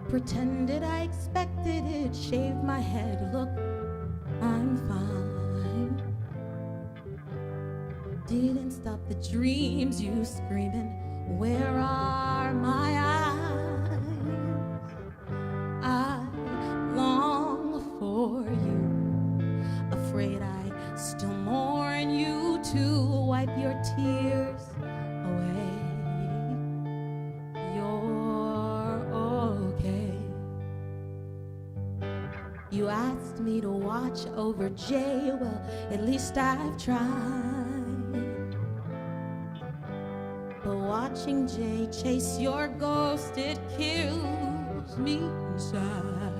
Pretended I expected it, shaved my head, look, I'm fine. Didn't stop the dreams, you screaming, where are my eyes? I long for you, afraid I still mourn you to wipe your tears away. You're okay. You asked me to watch over Jay, well, at least I've tried. But watching Jay chase your ghost, it kills me inside.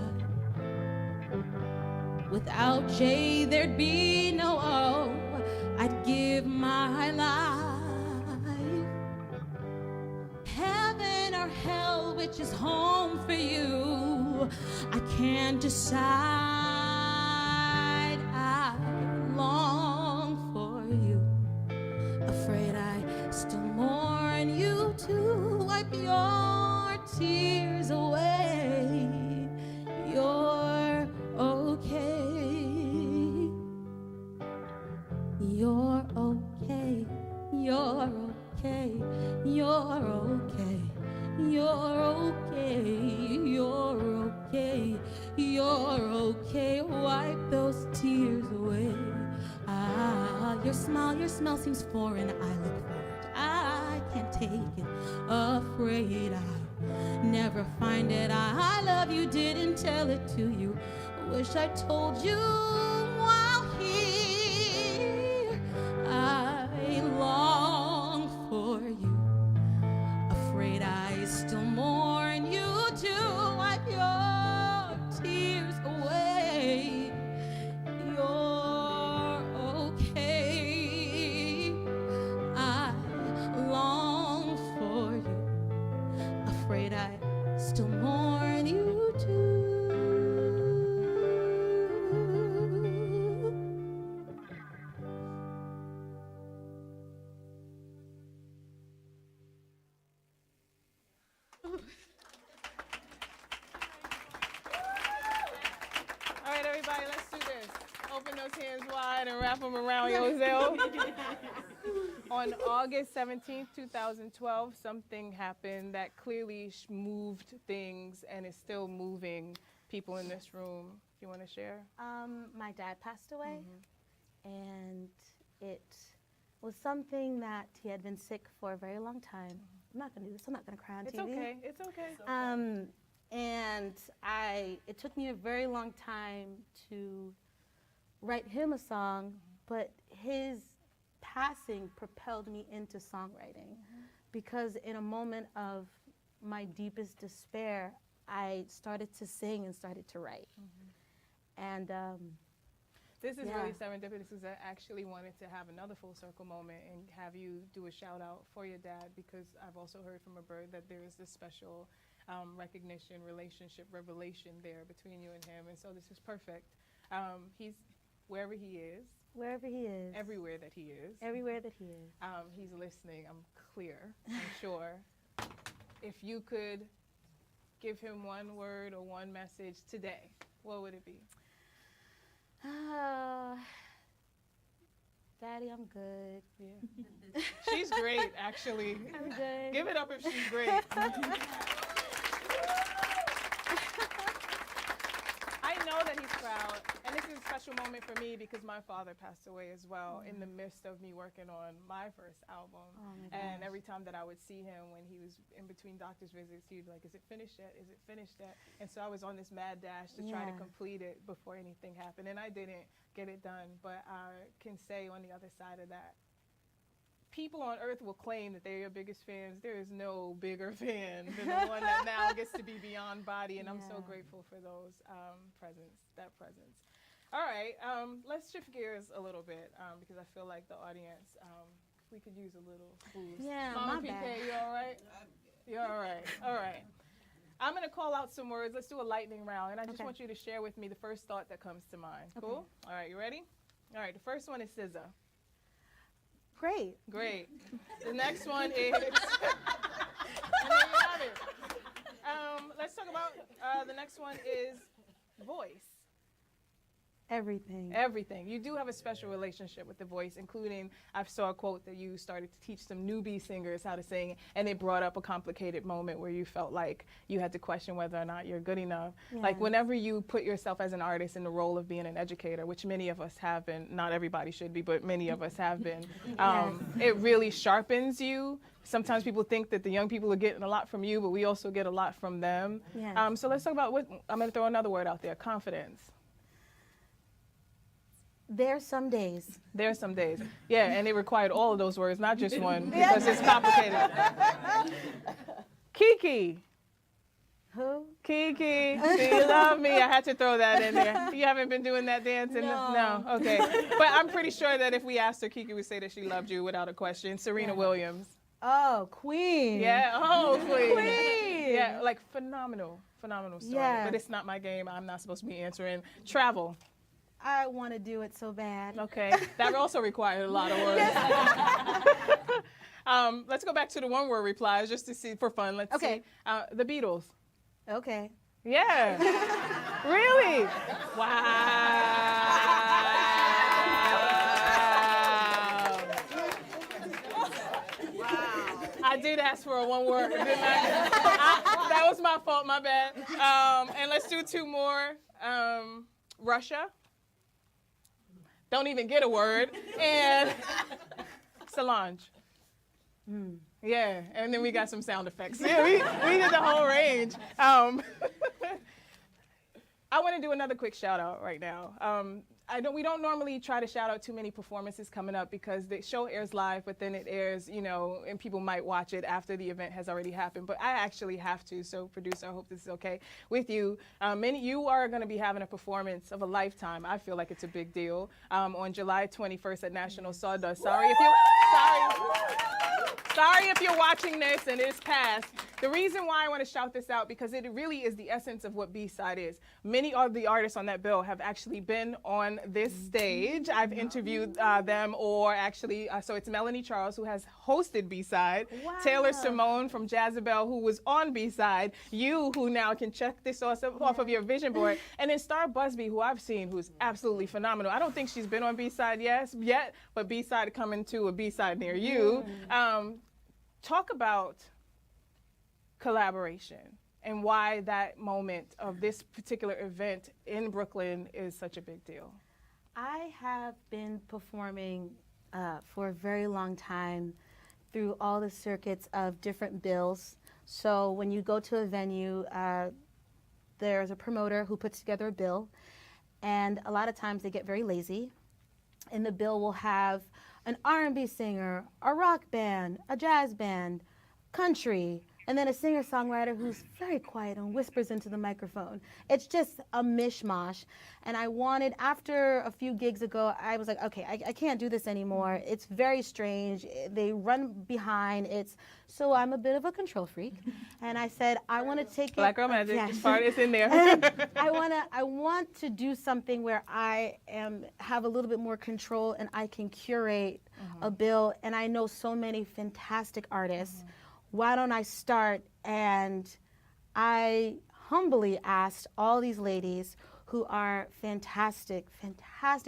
Without Jay, there'd be no O. I I'd give my life. Heaven or hell, which is home for you, I can't decide. I long for you, afraid I still mourn you to wipe your tears away. You're okay. You're okay. You're okay. You're okay. You're okay. You're okay. You're okay. Wipe those tears away. Ah, your smile seems foreign. I look for it. I can't take it. Afraid I never find it. I love you, didn't tell it to you. Wish I told you while here. I long for you. Afraid I still mourn you to wipe your tears away. You're okay. I long for you. Afraid I still mourn you too. All right, everybody, let's do this. Open those hands wide and wrap them around yourself. On August 17th, 2012, something happened that clearly moved things and is still moving people in this room. Do you want to share? My dad passed away, and it was something that he had been sick for a very long time. I'm not gonna do this. I'm not gonna cry on It's TV. okay. It's okay. And it took me a very long time to write him a song, but his passing propelled me into songwriting, because in a moment of my deepest despair, I started to sing and started to write. And this is yeah. really serendipitous, because I actually wanted to have another full circle moment and have you do a shout out for your dad, because I've also heard from a bird that there is this special recognition, relationship, revelation there between you and him. And so this is perfect. He's wherever he is. Wherever he is. Everywhere that he is. Everywhere that he is. He's listening, I'm clear, I'm sure. If you could give him one word or one message today, what would it be? Daddy, I'm good. Yeah. She's great, actually. I'm good. Give it up if she's great. I know that he's proud, and this is a special moment for me because my father passed away as well in the midst of me working on my first album. Oh my And gosh. every time that I would see him when he was in between doctor's visits, he'd be like, is it finished yet? Is it finished yet? And so I was on this mad dash to try to Yeah. complete it before anything happened, and I didn't get it done. But I can say on the other side of that, people on earth will claim that they're your biggest fans. There is no bigger fan than the one that now gets to be beyond body, and I'm so grateful for those that presence. All right, let's shift gears a little bit because I feel like the audience, we could use a little boost. Yeah, Mama my PK, bad. you all right? You're all right. All right. I'm going to call out some words. Let's do a lightning round, and I just want you to share with me the first thought that comes to mind. Okay. Cool? All right, you ready? All right, the first one is SZA. Great. Great. The next one is. And there you have it. Let's talk about the next one is voice. Everything. Everything. You do have a special relationship with the voice, including I saw a quote that you started to teach some newbie singers how to sing, and it brought up a complicated moment where you felt like you had to question whether or not you're good enough. Like Yeah. whenever you put yourself as an artist in the role of being an educator, which many of us have been, not everybody should be, but many of us have been, it really sharpens you. Sometimes people think that the young people are getting a lot from you, but we also get a lot from them. Yes. So let's talk about what, I'm going to throw another word out there, confidence. There's some days. There are some days. Yeah, and it required all of those words, not just one, because it's complicated. Kiki. Who? Kiki, do you love me? I had to throw that in there. You haven't been doing that dance? No. Okay. But I'm pretty sure that if we asked her, Kiki would say that she loved you without a question. Serena Williams. Oh, Queen. Yeah, oh, Queen. Queen. Yeah, like phenomenal story. Yeah. But it's not my game. I'm not supposed to be answering. Travel. I want to do it so bad. Okay. That also required a lot of words. Let's go back to the one-word replies just to see, for fun. Let's see. The Beatles. Okay. Yeah. Really? Wow. I did ask for a one word, didn't I? That was my fault, my bad. And let's do two more. Russia. Don't even get a word. And Solange. Yeah, and then we got some sound effects. Yeah, we did the whole range. I want to do another quick shout out right now. We don't normally try to shout out too many performances coming up because the show airs live, but then it airs, and people might watch it after the event has already happened. But I actually have to, so producer, I hope this is okay with you. You are going to be having a performance of a lifetime. I feel like it's a big deal on July 21st at National Sawdust. Sorry if you're watching this and it's past. The reason why I want to shout this out because it really is the essence of what B-side is. Many of the artists on that bill have actually been on this stage. I've interviewed them, or actually, so it's Melanie Charles, who has hosted B-side, Taylor Simone from Jezebel, who was on B-side, you, who now can check this off of your vision board, and then Star Busby, who I've seen, who's absolutely phenomenal. I don't think she's been on B-side yet, but B-side coming to a B-side near you. Talk about collaboration and why that moment of this particular event in Brooklyn is such a big deal. I have been performing for a very long time through all the circuits of different bills. So when you go to a venue, there's a promoter who puts together a bill, and a lot of times they get very lazy, and the bill will have an R&B singer, a rock band, a jazz band, country, and then a singer-songwriter who's very quiet and whispers into the microphone. It's just a mishmash. And I wanted, after a few gigs ago, I was like, okay, I can't do this anymore. It's very strange. They run behind. So I'm a bit of a control freak. And I said, I want to take Black Girl Magic, yes. part is in there. I want to do something where I have a little bit more control and I can curate a bill. And I know so many fantastic artists. Why don't I start? And I humbly asked all these ladies who are fantastic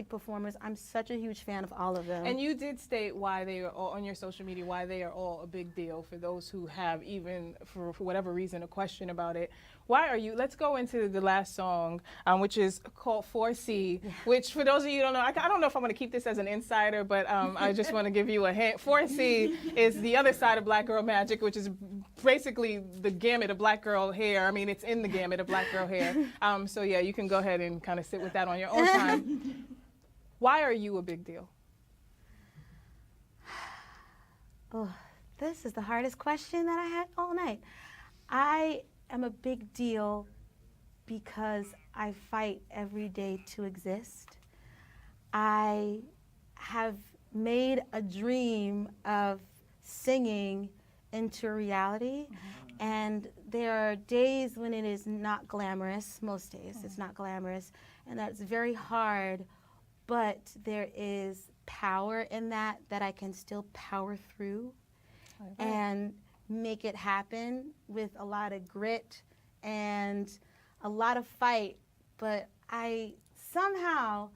performers. I'm such a huge fan of all of them. And you did state why they are all on your social media, why they are all a big deal for those who have, even for whatever reason, a question about it. Why are you, let's go into the last song, which is called 4C, which for those of you who don't know, I don't know if I'm gonna keep this as an insider, but I just wanna give you a hint. 4C is the other side of Black Girl Magic, which is basically the gamut of Black girl hair. I mean, it's in the gamut of Black girl hair. So yeah, you can go ahead and kind of sit with that on your own time. Why are you a big deal? Oh, this is the hardest question that I had all night. I am a big deal because I fight every day to exist. I have made a dream of singing into reality, and there are days when it is not glamorous, most days it's not glamorous, and that's very hard, but there is power in that I can still power through and make it happen with a lot of grit and a lot of fight, but I somehow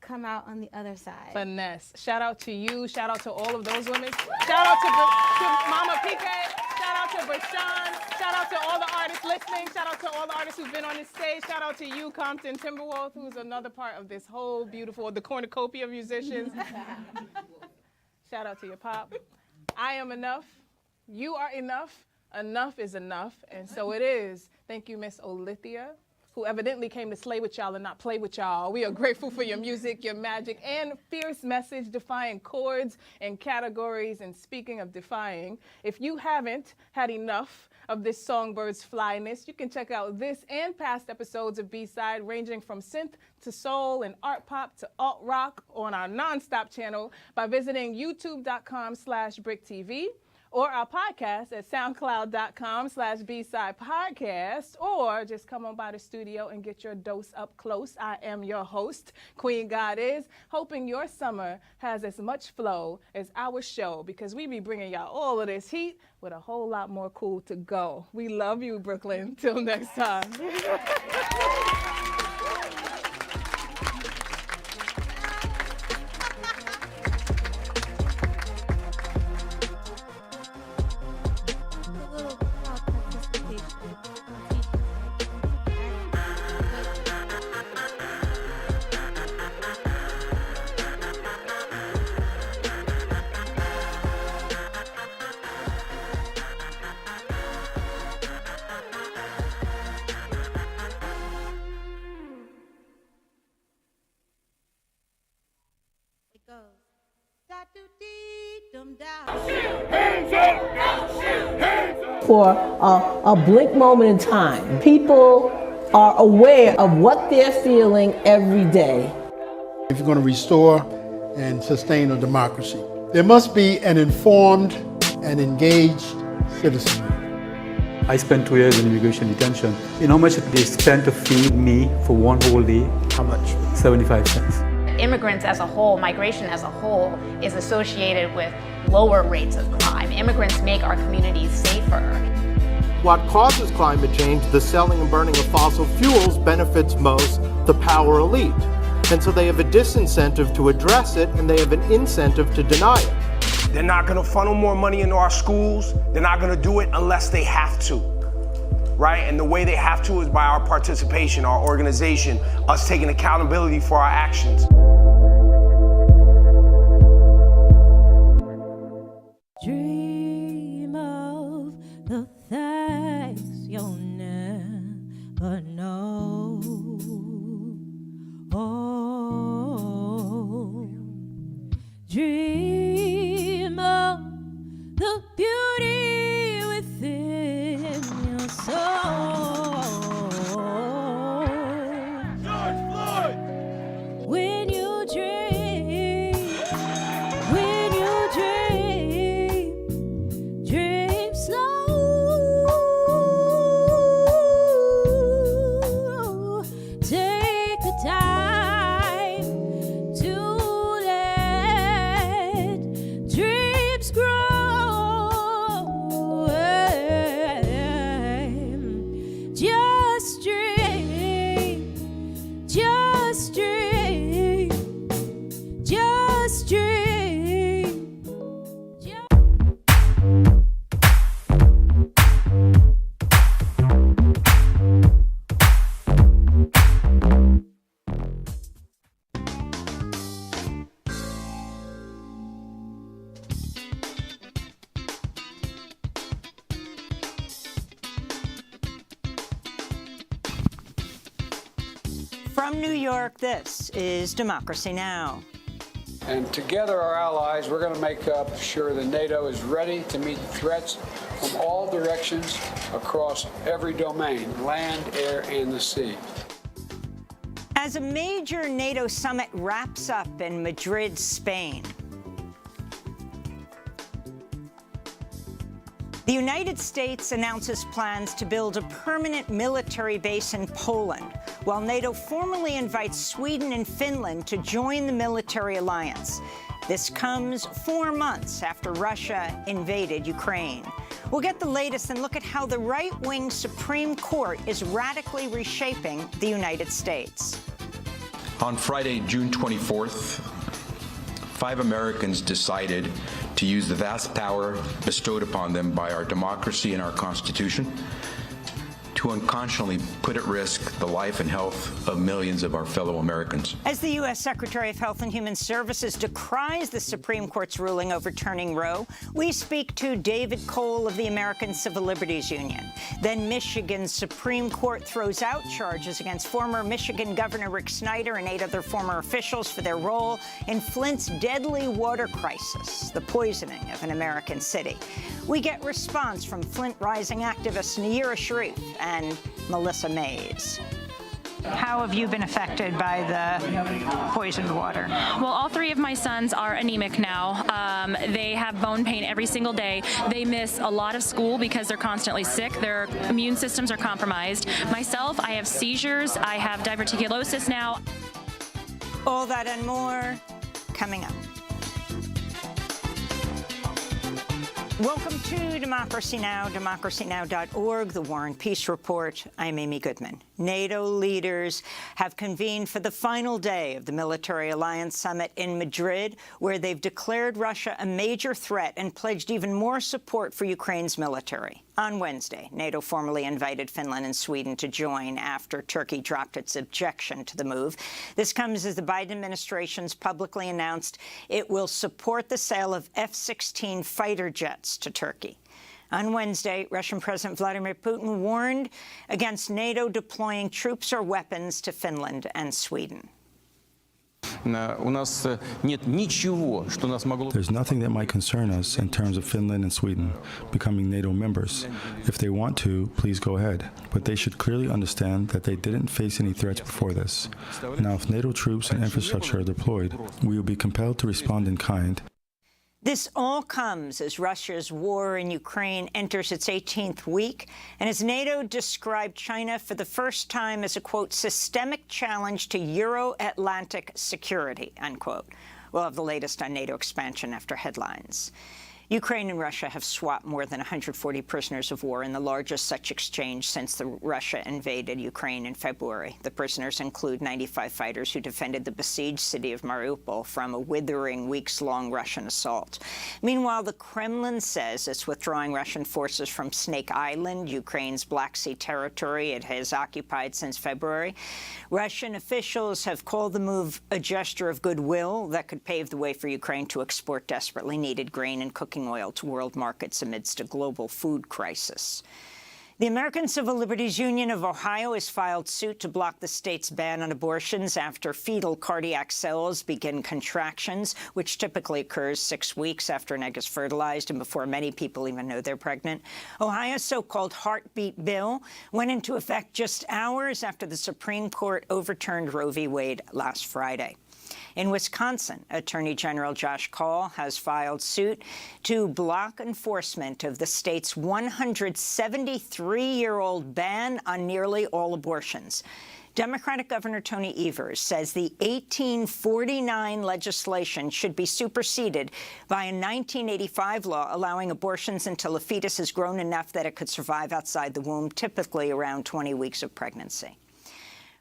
come out on the other side. Finesse. Shout out to you. Shout out to all of those women. Shout out to Mama PK. Shout out to Bashan. Shout out to all the artists listening. Shout out to all the artists who've been on this stage. Shout out to you, Compton Timberwolf, who's another part of this whole beautiful, the cornucopia of musicians. Shout out to your pop. I am enough. You are enough. Enough is enough, and so it is. Thank you, Miss Olithia, who evidently came to slay with y'all and not play with y'all. We are grateful for your music, your magic, and fierce message, defying chords and categories. And speaking of defying, if you haven't had enough of this songbird's flyness. You can check out this and past episodes of B-Side, ranging from synth to soul and art pop to alt rock, on our nonstop channel by visiting youtube.com/BRICtv, or our podcast at soundcloud.com/B-Side podcast, or just come on by the studio and get your dose up close. I am your host, Queen Goddess, hoping your summer has as much flow as our show, because we be bringing y'all all of this heat with a whole lot more cool to go. We love you, Brooklyn. Till next time. For a blink moment in time, people are aware of what they're feeling every day. If you're going to restore and sustain a democracy, there must be an informed and engaged citizenry. I spent 2 years in immigration detention. You know how much they spent to feed me for one whole day? How much? 75 cents. Immigrants as a whole, migration as a whole, is associated with lower rates of crime. Immigrants make our communities safer. What causes climate change, the selling and burning of fossil fuels, benefits most the power elite. And so they have a disincentive to address it, and they have an incentive to deny it. They're not gonna funnel more money into our schools. They're not gonna do it unless they have to, right? And the way they have to is by our participation, our organization, us taking accountability for our actions. Dream of the things you'll never know. Oh, dream of the beauty within your soul. George Floyd! When you dream, dream slow. Take the time to let dreams grow. Just dream, just dream, just dream. From New York, this is Democracy Now! And together, our allies, we're going to make sure that NATO is ready to meet threats from all directions across every domain, land, air, and the sea. As a major NATO summit wraps up in Madrid, Spain, the United States announces plans to build a permanent military base in Poland, while NATO formally invites Sweden and Finland to join the military alliance. This comes 4 months after Russia invaded Ukraine. We'll get the latest and look at how the right-wing Supreme Court is radically reshaping the United States. On Friday, June 24th, 5 Americans decided to use the vast power bestowed upon them by our democracy and our Constitution to unconscionably put at risk the life and health of millions of our fellow Americans. As the U.S. Secretary of Health and Human Services decries the Supreme Court's ruling overturning Roe, we speak to David Cole of the American Civil Liberties Union. Then Michigan's Supreme Court throws out charges against former Michigan Governor Rick Snyder and 8 other former officials for their role in Flint's deadly water crisis, the poisoning of an American city. We get response from Flint Rising activists Nayira Sharif and Melissa Mays. How have you been affected by the poisoned water? Well, all 3 of my sons are anemic now. They have bone pain every single day. They miss a lot of school because they're constantly sick. Their immune systems are compromised. Myself, I have seizures. I have diverticulosis now. All that and more coming up. Welcome to Democracy Now!, democracynow.org, the War and Peace Report. I'm Amy Goodman. NATO leaders have convened for the final day of the Military Alliance Summit in Madrid, where they've declared Russia a major threat and pledged even more support for Ukraine's military. On Wednesday, NATO formally invited Finland and Sweden to join after Turkey dropped its objection to the move. This comes as the Biden administration's publicly announced it will support the sale of F-16 fighter jets to Turkey. On Wednesday, Russian President Vladimir Putin warned against NATO deploying troops or weapons to Finland and Sweden. There's nothing that might concern us in terms of Finland and Sweden becoming NATO members. If they want to, please go ahead. But they should clearly understand that they didn't face any threats before this. Now, if NATO troops and infrastructure are deployed, we will be compelled to respond in kind. This all comes as Russia's war in Ukraine enters its 18th week, and as NATO described China for the first time as a, quote, systemic challenge to Euro-Atlantic security, unquote. We'll have the latest on NATO expansion after headlines. Ukraine and Russia have swapped more than 140 prisoners of war in the largest such exchange since Russia invaded Ukraine in February. The prisoners include 95 fighters who defended the besieged city of Mariupol from a withering weeks-long Russian assault. Meanwhile, the Kremlin says it's withdrawing Russian forces from Snake Island, Ukraine's Black Sea territory it has occupied since February. Russian officials have called the move a gesture of goodwill that could pave the way for Ukraine to export desperately needed grain and cooking oil to world markets amidst a global food crisis. The American Civil Liberties Union of Ohio has filed suit to block the state's ban on abortions after fetal cardiac cells begin contractions, which typically occurs 6 weeks after an egg is fertilized and before many people even know they're pregnant. Ohio's so-called heartbeat bill went into effect just hours after the Supreme Court overturned Roe v. Wade last Friday. In Wisconsin, Attorney General Josh Kaul has filed suit to block enforcement of the state's 173-year-old ban on nearly all abortions. Democratic Governor Tony Evers says the 1849 legislation should be superseded by a 1985 law allowing abortions until a fetus is grown enough that it could survive outside the womb, typically around 20 weeks of pregnancy.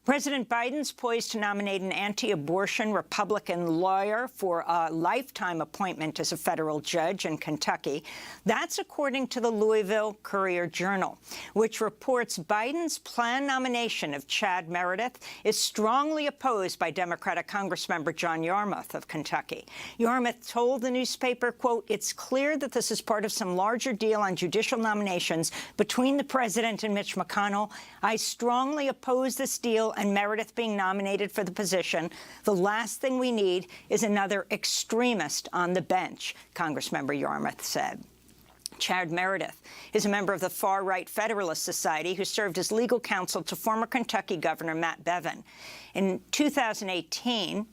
President Biden's poised to nominate an anti-abortion Republican lawyer for a lifetime appointment as a federal judge in Kentucky. That's according to the Louisville Courier-Journal, which reports Biden's planned nomination of Chad Meredith is strongly opposed by Democratic Congressmember John Yarmuth of Kentucky. Yarmuth told the newspaper, quote, "It's clear that this is part of some larger deal on judicial nominations between the president and Mitch McConnell. I strongly oppose this deal and Meredith being nominated for the position. The last thing we need is another extremist on the bench," Congressmember Yarmuth said. Chad Meredith is a member of the far-right Federalist Society who served as legal counsel to former Kentucky Governor Matt Bevin. In 2018,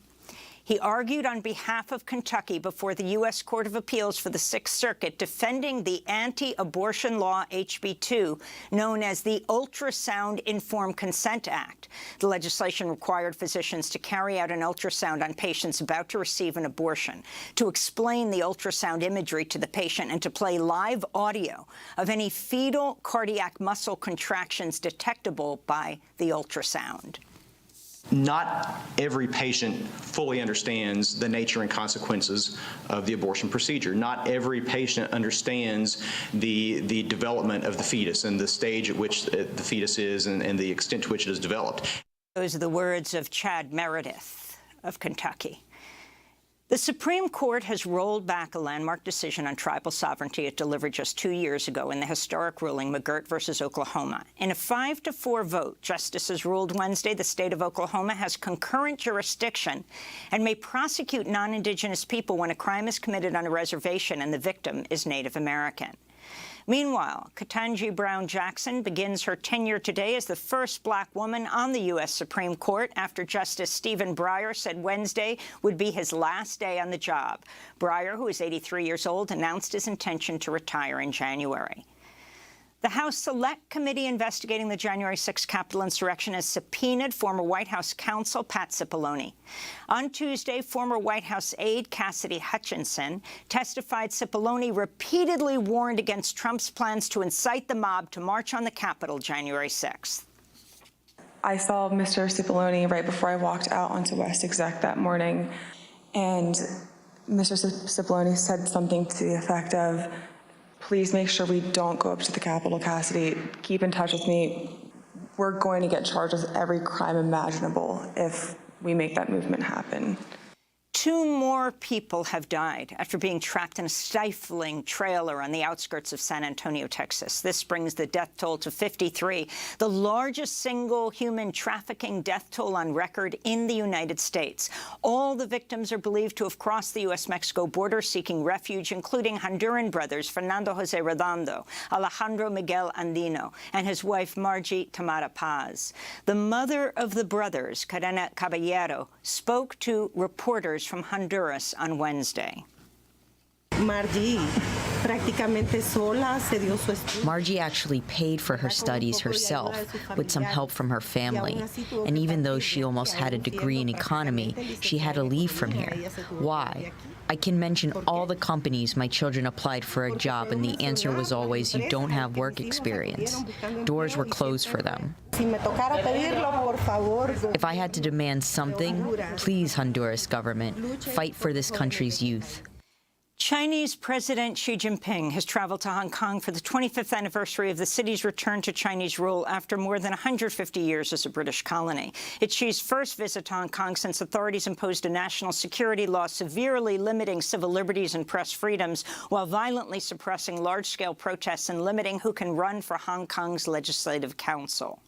he argued on behalf of Kentucky before the U.S. Court of Appeals for the Sixth Circuit, defending the anti-abortion law HB 2, known as the Ultrasound Informed Consent Act. The legislation required physicians to carry out an ultrasound on patients about to receive an abortion, to explain the ultrasound imagery to the patient, and to play live audio of any fetal cardiac muscle contractions detectable by the ultrasound. Not every patient fully understands the nature and consequences of the abortion procedure. Not every patient understands the development of the fetus and the stage at which the fetus is and the extent to which it is developed. Those are the words of Chad Meredith of Kentucky. The Supreme Court has rolled back a landmark decision on tribal sovereignty it delivered just 2 years ago in the historic ruling McGirt versus Oklahoma. In a 5-4 vote, justices ruled Wednesday the state of Oklahoma has concurrent jurisdiction and may prosecute non-Indigenous people when a crime is committed on a reservation and the victim is Native American. Meanwhile, Ketanji Brown Jackson begins her tenure today as the first black woman on the U.S. Supreme Court after Justice Stephen Breyer said Wednesday would be his last day on the job. Breyer, who is 83 years old, announced his intention to retire in January. The House Select Committee investigating the January 6 Capitol insurrection has subpoenaed former White House counsel Pat Cipollone. On Tuesday, former White House aide Cassidy Hutchinson testified Cipollone repeatedly warned against Trump's plans to incite the mob to march on the Capitol January 6th. I saw Mr. Cipollone right before I walked out onto West Exec that morning, and Mr. Cipollone said something to the effect of, "Please make sure we don't go up to the Capitol, Cassidy. Keep in touch with me. We're going to get charged with every crime imaginable if we make that movement happen." 2 more people have died after being trapped in a stifling trailer on the outskirts of San Antonio, Texas. This brings the death toll to 53, the largest single human trafficking death toll on record in the United States. All the victims are believed to have crossed the U.S.-Mexico border seeking refuge, including Honduran brothers Fernando Jose Redondo, Alejandro Miguel Andino, and his wife Margie Tamara Paz. The mother of the brothers, Karena Caballero, spoke to reporters from Honduras on Wednesday. Margie actually paid for her studies herself with some help from her family. And even though she almost had a degree in economy, she had to leave from here. Why? I can mention all the companies my children applied for a job, and the answer was always, you don't have work experience. Doors were closed for them. If I had to demand something, please, Honduras government, fight for this country's youth. Chinese President Xi Jinping has traveled to Hong Kong for the 25th anniversary of the city's return to Chinese rule after more than 150 years as a British colony. It's Xi's first visit to Hong Kong since authorities imposed a national security law severely limiting civil liberties and press freedoms while violently suppressing large-scale protests and limiting who can run for Hong Kong's Legislative Council.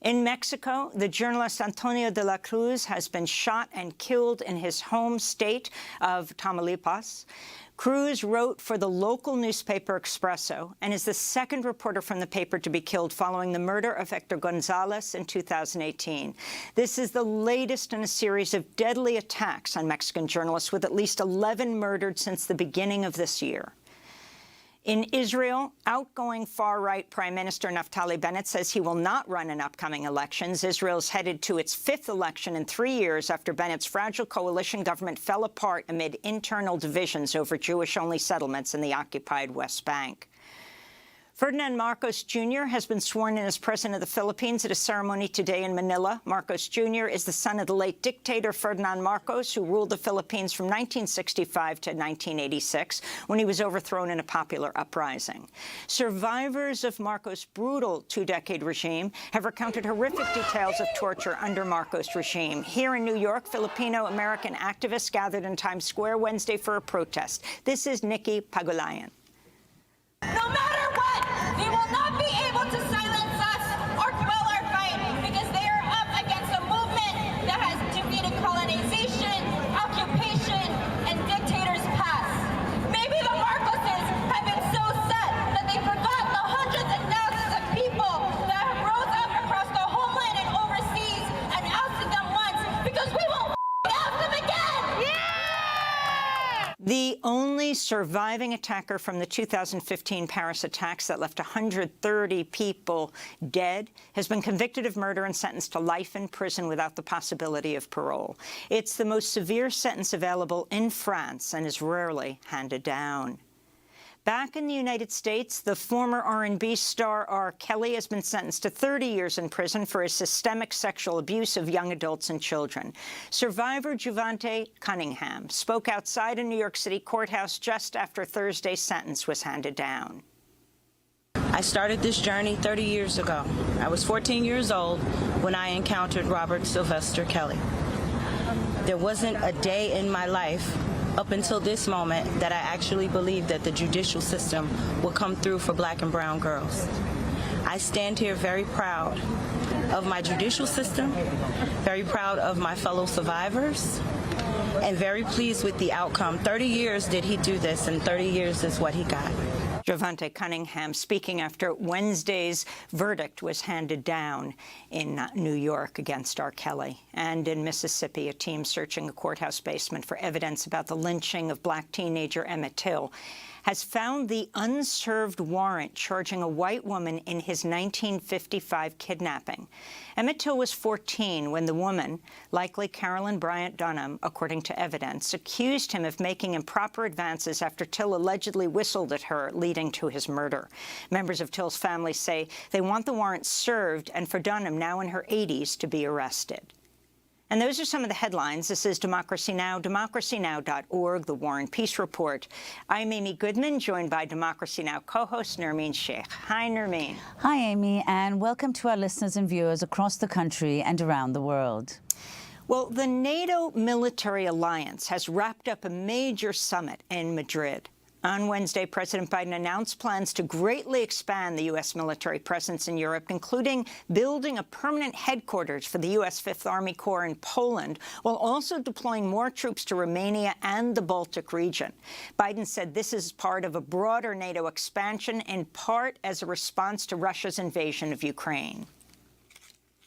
In Mexico, the journalist Antonio de la Cruz has been shot and killed in his home state of Tamaulipas. Cruz wrote for the local newspaper Expresso and is the second reporter from the paper to be killed following the murder of Hector Gonzalez in 2018. This is the latest in a series of deadly attacks on Mexican journalists, with at least 11 murdered since the beginning of this year. In Israel, outgoing far-right Prime Minister Naftali Bennett says he will not run in upcoming elections. Israel's headed to its 5th election in 3 years after Bennett's fragile coalition government fell apart amid internal divisions over Jewish-only settlements in the occupied West Bank. Ferdinand Marcos Jr. has been sworn in as president of the Philippines at a ceremony today in Manila. Marcos Jr. is the son of the late dictator Ferdinand Marcos, who ruled the Philippines from 1965 to 1986, when he was overthrown in a popular uprising. Survivors of Marcos' brutal 2-decade regime have recounted horrific details of torture under Marcos' regime. Here in New York, Filipino-American activists gathered in Times Square Wednesday for a protest. This is Nikki Pagulayan. No matter what, they will not be able to silence us or quell our fight, because they are up against a movement that has defeated colonization, occupation, and dictators past. Maybe the Marcoses have been so set that they forgot the hundreds and thousands of people that have rose up across the homeland and overseas and ousted them once, because we won't oust them again! Yeah! The only surviving attacker from the 2015 Paris attacks that left 130 people dead has been convicted of murder and sentenced to life in prison without the possibility of parole. It's the most severe sentence available in France and is rarely handed down. Back in the United States, the former R&B star R. Kelly has been sentenced to 30 years in prison for his systemic sexual abuse of young adults and children. Survivor Javante Cunningham spoke outside a New York City courthouse just after Thursday's sentence was handed down. I started this journey 30 years ago. I was 14 years old when I encountered Robert Sylvester Kelly. There wasn't a day in my life up until this moment that I actually believed that the judicial system would come through for black and brown girls. I stand here very proud of my judicial system, very proud of my fellow survivors, and very pleased with the outcome. 30 years did he do this, and 30 years is what he got. Javante Cunningham speaking after Wednesday's verdict was handed down in New York against R. Kelly. And in Mississippi, a team searching a courthouse basement for evidence about the lynching of black teenager Emmett Till has found the unserved warrant charging a white woman in his 1955 kidnapping. Emmett Till was 14 when the woman, likely Carolyn Bryant Dunham, according to evidence, accused him of making improper advances after Till allegedly whistled at her, leading to his murder. Members of Till's family say they want the warrant served and for Dunham, now in her 80s, to be arrested. And those are some of the headlines. This is Democracy Now!, democracynow.org, The War and Peace Report. I'm Amy Goodman, joined by Democracy Now! Co-host Nermeen Sheikh. Hi, Nermeen. Hi, Amy, and welcome to our listeners and viewers across the country and around the world. Well, the NATO military alliance has wrapped up a major summit in Madrid. On Wednesday, President Biden announced plans to greatly expand the U.S. military presence in Europe, including building a permanent headquarters for the U.S. Fifth Army Corps in Poland, while also deploying more troops to Romania and the Baltic region. Biden said this is part of a broader NATO expansion, in part as a response to Russia's invasion of Ukraine.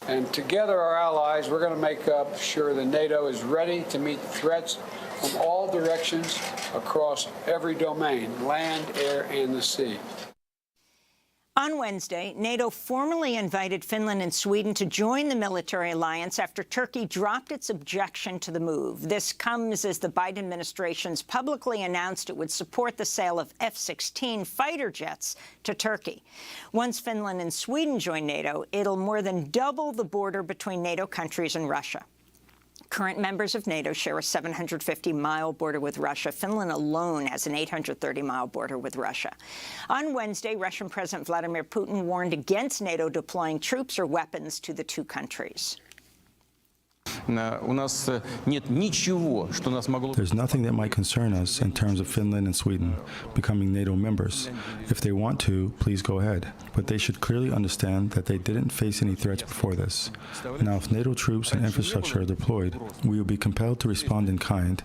And together, our allies, we're going to make sure that NATO is ready to meet threats from all directions across every domain, land, air, and the sea. On Wednesday, NATO formally invited Finland and Sweden to join the military alliance after Turkey dropped its objection to the move. This comes as the Biden administration's publicly announced it would support the sale of F-16 fighter jets to Turkey. Once Finland and Sweden join NATO, it'll more than double the border between NATO countries and Russia. Current members of NATO share a 750-mile border with Russia. Finland alone has an 830-mile border with Russia. On Wednesday, Russian President Vladimir Putin warned against NATO deploying troops or weapons to the two countries. There's nothing that might concern us in terms of Finland and Sweden becoming NATO members. If they want to, please go ahead. But they should clearly understand that they didn't face any threats before this. Now, if NATO troops and infrastructure are deployed, we will be compelled to respond in kind.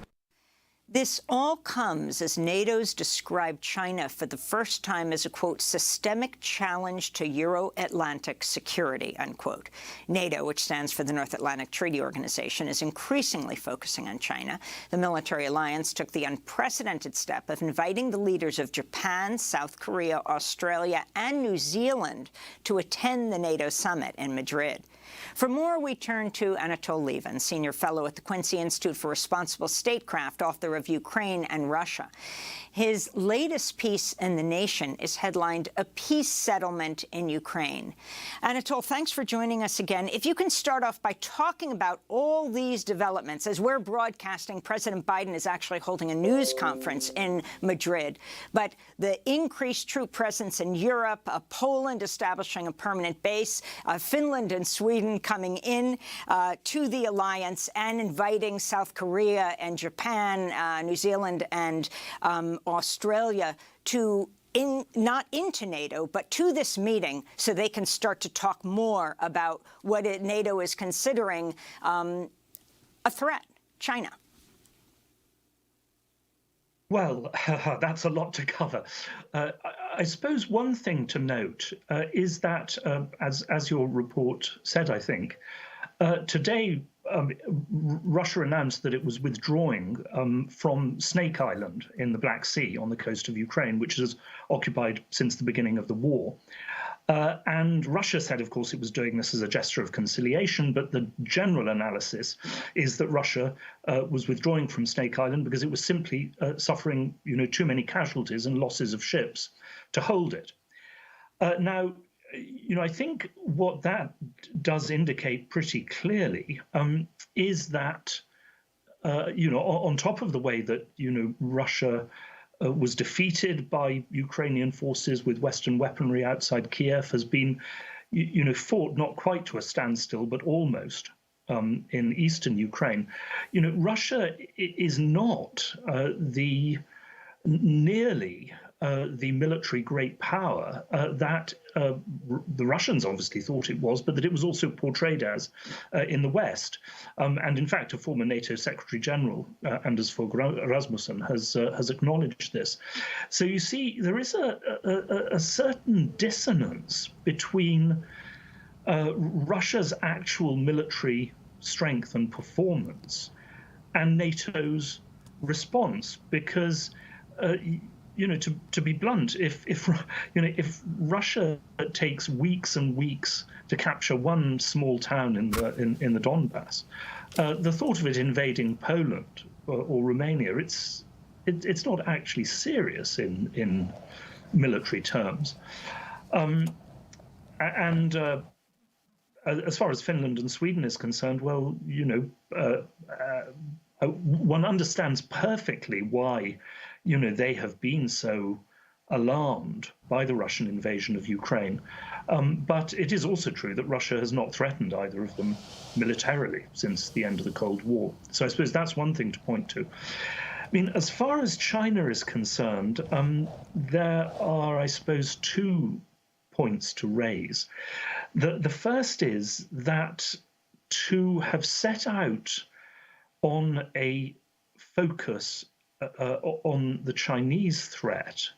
This all comes as NATO's described China for the first time as a, quote, systemic challenge to Euro-Atlantic security, unquote. NATO, which stands for the North Atlantic Treaty Organization, is increasingly focusing on China. The military alliance took the unprecedented step of inviting the leaders of Japan, South Korea, Australia, and New Zealand to attend the NATO summit in Madrid. For more, we turn to Anatol Lieven, senior fellow at the Quincy Institute for Responsible Statecraft, author of Ukraine and Russia. His latest piece in The Nation is headlined, A Peace Settlement in Ukraine. Anatol, thanks for joining us again. If you can start off by talking about all these developments. As we're broadcasting, President Biden is actually holding a news conference in Madrid. But the increased troop presence in Europe, Poland establishing a permanent base, Finland and Sweden coming in to the alliance and inviting South Korea and Japan, New Zealand and Australia to not into NATO, but to this meeting so they can start to talk more about what NATO is considering a threat, China. Well, that's a lot to cover. I suppose one thing to note is that, as your report said, I think, today Russia announced that it was withdrawing from Snake Island in the Black Sea on the coast of Ukraine, which is occupied since the beginning of the war. And Russia said, of course, it was doing this as a gesture of conciliation, but the general analysis is that Russia was withdrawing from Snake Island because it was simply suffering, too many casualties and losses of ships to hold it. Now, I think what that does indicate pretty clearly is that, on top of the way that, Russia was defeated by Ukrainian forces with Western weaponry outside Kiev, has been, fought not quite to a standstill, but almost in eastern Ukraine. Russia is not nearly the military great power that the Russians obviously thought it was, but that it was also portrayed as in the West. And in fact, a former NATO Secretary General, Anders Fogh Rasmussen, has acknowledged this. So you see, there is a certain dissonance between Russia's actual military strength and performance and NATO's response, because to be blunt, if Russia takes weeks and weeks to capture one small town in the Donbass, the thought of it invading Poland or Romania, it's not actually serious in military terms. And as far as Finland and Sweden is concerned, well, one understands perfectly why they have been so alarmed by the Russian invasion of Ukraine. But it is also true that Russia has not threatened either of them militarily since the end of the Cold War. So I suppose that's one thing to point to. I mean, as far as China is concerned, there are, I suppose, 2 points to raise. The first is that to have set out on a focus on the Chinese threat,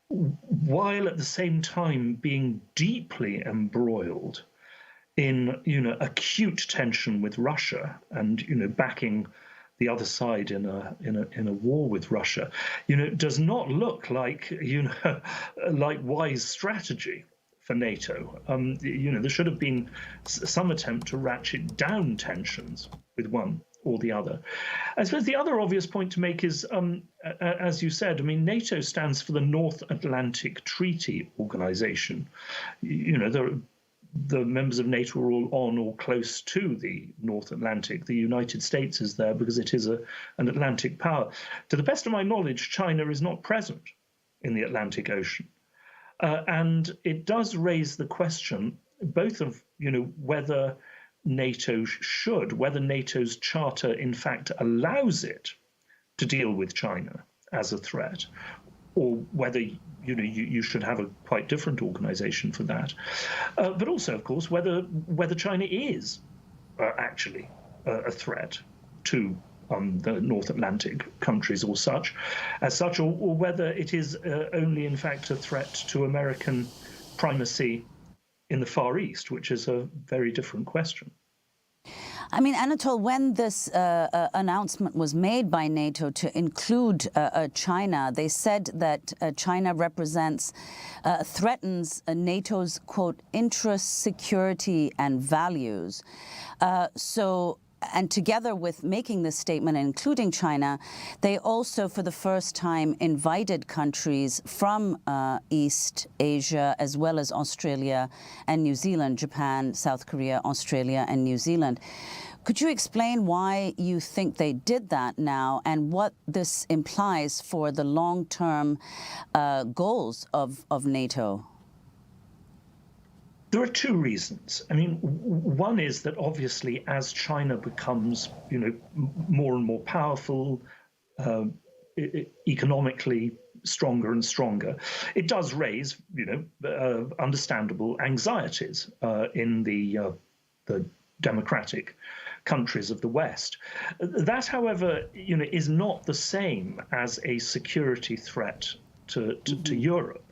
while at the same time being deeply embroiled in, acute tension with Russia and, backing the other side in a war with Russia, does not look like, like wise strategy for NATO. There should have been some attempt to ratchet down tensions with one or the other. I suppose the other obvious point to make is, as you said, I mean, NATO stands for the North Atlantic Treaty Organization. The members of NATO are all on or close to the North Atlantic. The United States is there because it is an Atlantic power. To the best of my knowledge, China is not present in the Atlantic Ocean. And it does raise the question, both of, whether NATO should, whether NATO's charter in fact allows it to deal with China as a threat, or whether you should have a quite different organization for that. But also, of course, whether China is actually a threat to the North Atlantic countries or as such, or whether it is only in fact a threat to American primacy in the Far East, which is a very different question. I mean, Anatol, when this announcement was made by NATO to include China, they said that China threatens NATO's, quote, interests, security and values. And together with making this statement, including China, they also, for the first time, invited countries from East Asia, as well as Australia and New Zealand, Japan, South Korea, Australia, and New Zealand. Could you explain why you think they did that now and what this implies for the long-term goals of NATO? There are 2 reasons. I mean, one is that obviously as China becomes, more and more powerful, economically stronger and stronger, it does raise, understandable anxieties in the democratic countries of the West. That, however, is not the same as a security threat to Europe.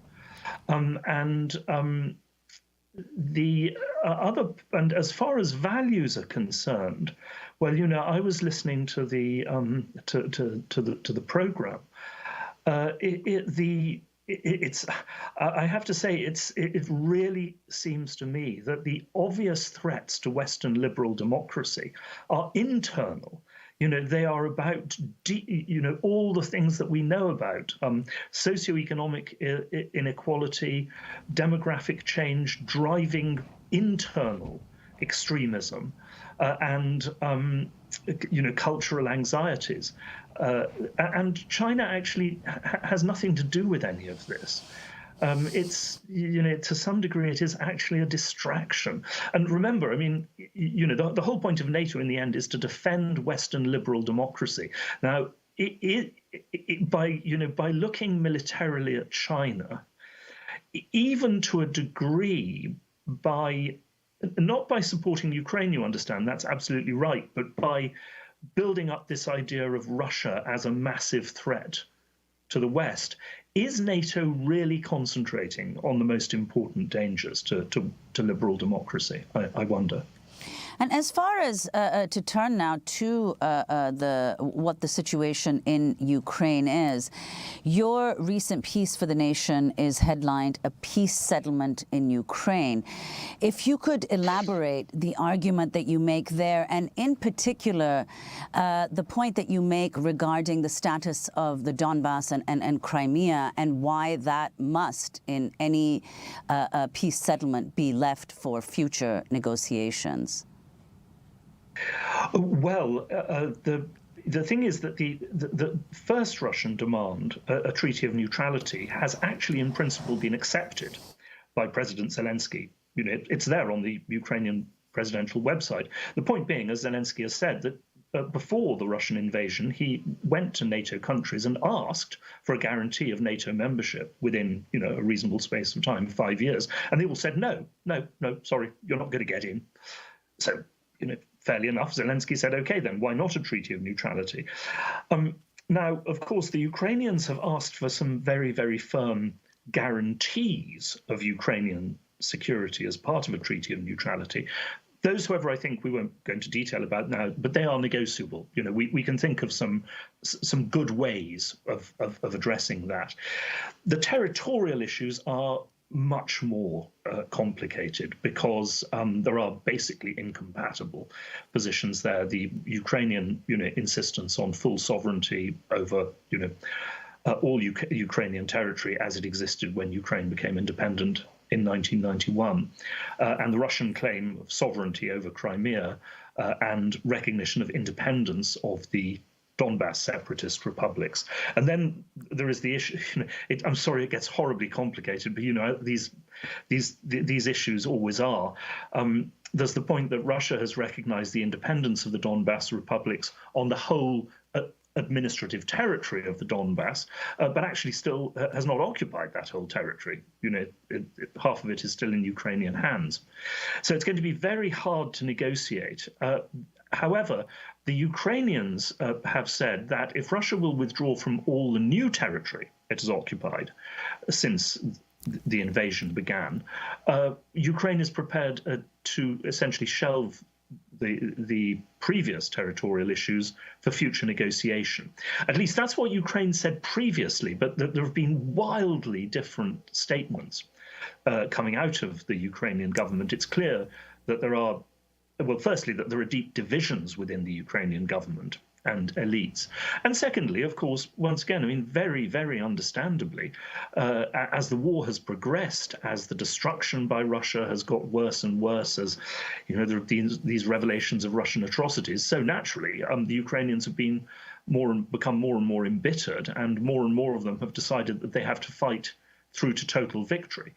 The and as far as values are concerned, Well, you know, I was listening to the to the program. I have to say, it really seems to me that the obvious threats to Western liberal democracy are internal. You know, they are about, you know, all the things that we know about, socioeconomic inequality, demographic change, driving internal extremism, and, you know, cultural anxieties. And China actually has nothing to do with any of this. It's, you know, to some degree, it is actually a distraction. And remember, I mean, you know, the whole point of NATO in the end is to defend Western liberal democracy. Now, by looking militarily at China, even to a degree, not by supporting Ukraine, you understand, that's absolutely right, but by building up this idea of Russia as a massive threat to the West, is NATO really concentrating on the most important dangers to liberal democracy? I wonder. And as far as to turn now to what the situation in Ukraine is, your recent piece for The Nation is headlined "A Peace Settlement in Ukraine." If you could elaborate the argument that you make there, and in particular the point that you make regarding the status of the Donbass and Crimea, and why that must, in any peace settlement, be left for future negotiations. Well, the thing is that the first Russian demand, a treaty of neutrality, has actually in principle been accepted by President Zelensky. You know, it's there on the Ukrainian presidential website. The point being, as Zelensky has said, that before the Russian invasion, he went to NATO countries and asked for a guarantee of NATO membership within, you know, a reasonable space of time, 5 years, and they all said no, sorry, you're not going to get in. So, you know, fairly enough, Zelensky said, OK, then why not a treaty of neutrality? Now, of course, the Ukrainians have asked for some very, very firm guarantees of Ukrainian security as part of a treaty of neutrality. Those, however, I think we won't go into detail about now, but they are negotiable. You know, we can think of some good ways of addressing that. The territorial issues are much more complicated because there are basically incompatible positions there. The Ukrainian, you know, insistence on full sovereignty over, you know, all Ukrainian territory as it existed when Ukraine became independent in 1991, and the Russian claim of sovereignty over Crimea and recognition of independence of the Donbass separatist republics. And then there is the issue, you know, I'm sorry it gets horribly complicated, but, you know, these issues always are. There's the point that Russia has recognized the independence of the Donbass republics on the whole administrative territory of the Donbass, but actually still has not occupied that whole territory. You know, half of it is still in Ukrainian hands. So it's going to be very hard to negotiate. However, the Ukrainians have said that if Russia will withdraw from all the new territory it has occupied since the invasion began, Ukraine is prepared to essentially shelve the previous territorial issues for future negotiation. At least that's what Ukraine said previously, but there have been wildly different statements coming out of the Ukrainian government. It's clear that there are, well, firstly, that there are deep divisions within the Ukrainian government and elites. And secondly, of course, once again, I mean, very, very understandably, as the war has progressed, as the destruction by Russia has got worse and worse, as, you know, there have been these revelations of Russian atrocities, so naturally, the Ukrainians have been become more and more embittered, and more of them have decided that they have to fight through to total victory.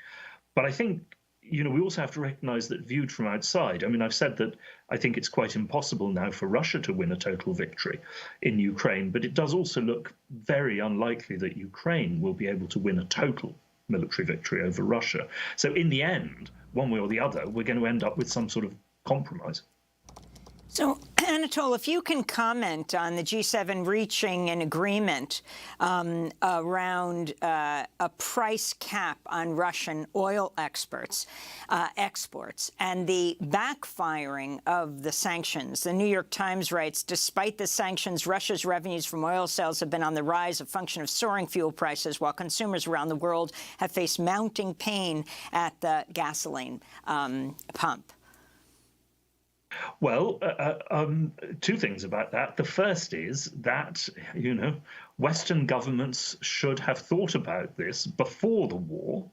But I think, you know, we also have to recognize that viewed from outside, I mean, I've said that I think it's quite impossible now for Russia to win a total victory in Ukraine, but it does also look very unlikely that Ukraine will be able to win a total military victory over Russia. So in the end, one way or the other, we're going to end up with some sort of compromise. So, Anatol, if you can comment on the G7 reaching an agreement around a price cap on Russian oil exports and the backfiring of the sanctions. The New York Times writes, despite the sanctions, Russia's revenues from oil sales have been on the rise, a function of soaring fuel prices, while consumers around the world have faced mounting pain at the gasoline pump. Well, two things about that. The first is that, you know, Western governments should have thought about this before the war,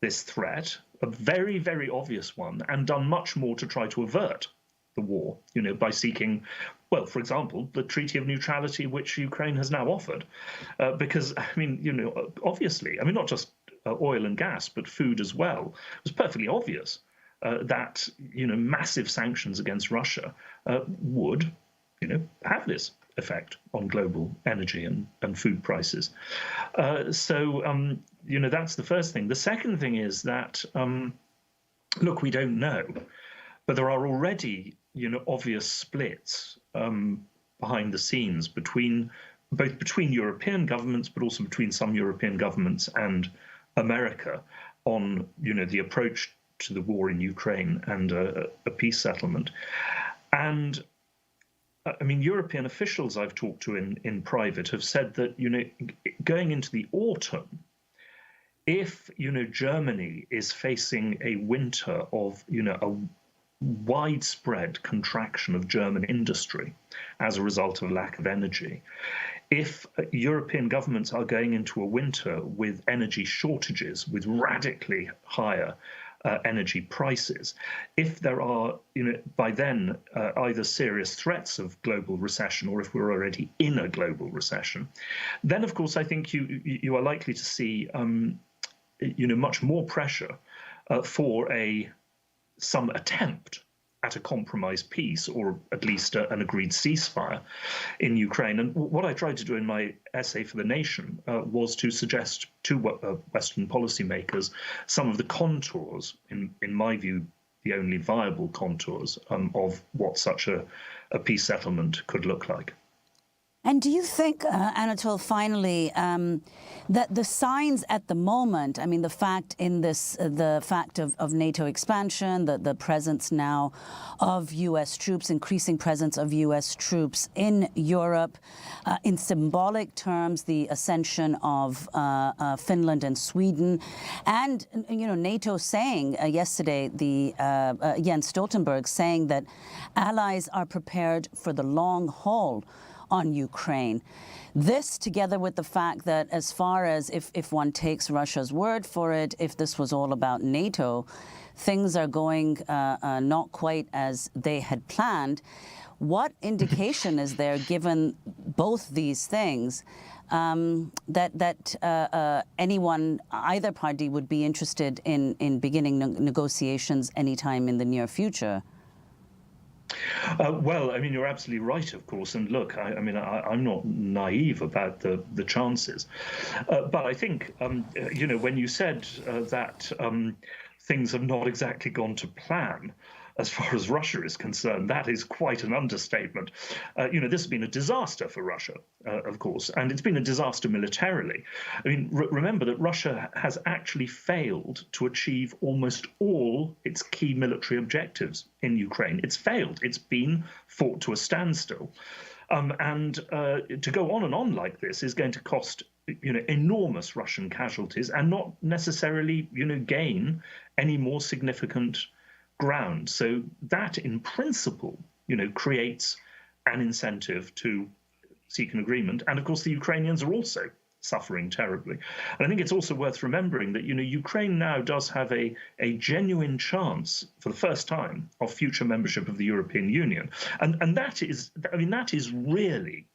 this threat, a very, very obvious one, and done much more to try to avert the war, you know, by seeking, well, for example, the Treaty of Neutrality, which Ukraine has now offered. Because, I mean, you know, obviously, I mean, not just oil and gas, but food as well. It was perfectly obvious that, you know, massive sanctions against Russia would, you know, have this effect on global energy and food prices. You know, that's the first thing. The second thing is that, look, we don't know, but there are already, you know, obvious splits behind the scenes between European governments, but also between some European governments and America on, you know, the approach to the war in Ukraine and a peace settlement. And I mean, European officials I've talked to in private have said that, you know, going into the autumn, if, you know, Germany is facing a winter of, you know, a widespread contraction of German industry as a result of lack of energy, if European governments are going into a winter with energy shortages, with radically higher energy prices, if there are, you know, by then either serious threats of global recession or if we're already in a global recession, then of course I think you are likely to see, you know, much more pressure for some attempt at a compromise peace, or at least an agreed ceasefire in Ukraine. And what I tried to do in my essay for The Nation was to suggest to Western policymakers some of the contours, in my view, the only viable contours of what such a peace settlement could look like. And do you think, Anatol, finally, that the signs at the moment, I mean, the fact of NATO expansion, the presence now of U.S. troops, increasing presence of U.S. troops in Europe, in symbolic terms, the ascension of Finland and Sweden, and, you know, NATO saying yesterday, Jens Stoltenberg saying that allies are prepared for the long haul on Ukraine. This, together with the fact that, as far as if one takes Russia's word for it, if this was all about NATO, things are going not quite as they had planned. What indication is there, given both these things, that anyone, either party, would be interested in beginning negotiations anytime in the near future? Well, I mean, you're absolutely right, of course. And look, I mean, I'm not naive about the chances. But I think, you know, when you said that things have not exactly gone to plan, as far as Russia is concerned, that is quite an understatement. You know, this has been a disaster for Russia, of course, and it's been a disaster militarily. I mean, remember that Russia has actually failed to achieve almost all its key military objectives in Ukraine. It's failed. It's been fought to a standstill. And to go on and on like this is going to cost, you know, enormous Russian casualties and not necessarily, you know, gain any more significant ground. So that, in principle, you know, creates an incentive to seek an agreement. And of course, the Ukrainians are also suffering terribly. And I think it's also worth remembering that, you know, Ukraine now does have a genuine chance for the first time of future membership of the European Union. And that is, I mean, that is really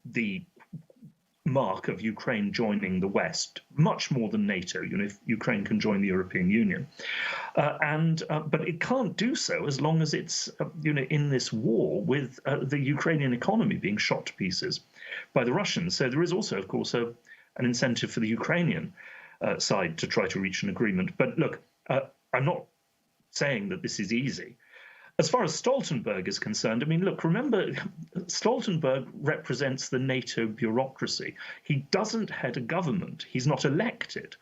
the mark of Ukraine joining the West, much more than NATO, you know, if Ukraine can join the European Union. But it can't do so as long as it's, you know, in this war with the Ukrainian economy being shot to pieces by the Russians. So there is also, of course, an incentive for the Ukrainian side to try to reach an agreement. But look, I'm not saying that this is easy. As far as Stoltenberg is concerned, I mean, look, remember, Stoltenberg represents the NATO bureaucracy. He doesn't head a government. He's not elected.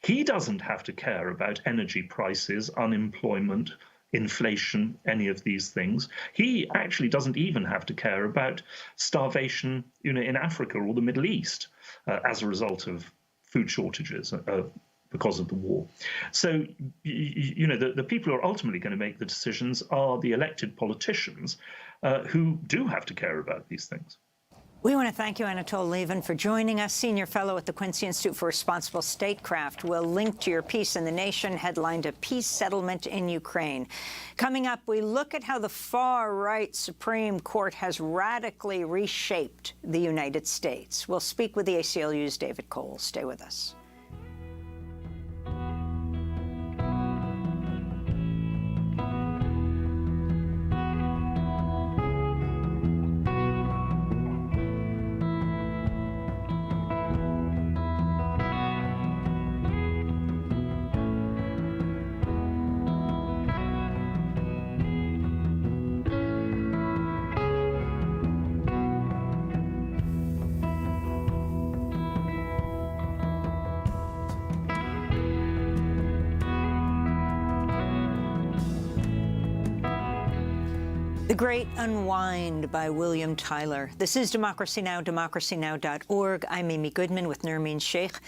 He doesn't have to care about energy prices, unemployment, inflation, any of these things. He actually doesn't even have to care about starvation, in Africa or the Middle East as a result of food shortages because of the war. So, the people who are ultimately going to make the decisions are the elected politicians who do have to care about these things. We want to thank you, Anatole Lieven, for joining us, Senior Fellow at the Quincy Institute for Responsible Statecraft. We'll link to your piece in The Nation, headlined A Peace Settlement in Ukraine. Coming up, we look at how the far-right Supreme Court has radically reshaped the United States. We'll speak with the ACLU's David Cole. Stay with us. The Great Unwind by William Tyler. This is Democracy Now!, democracynow.org. I'm Amy Goodman with Nermeen Sheikh.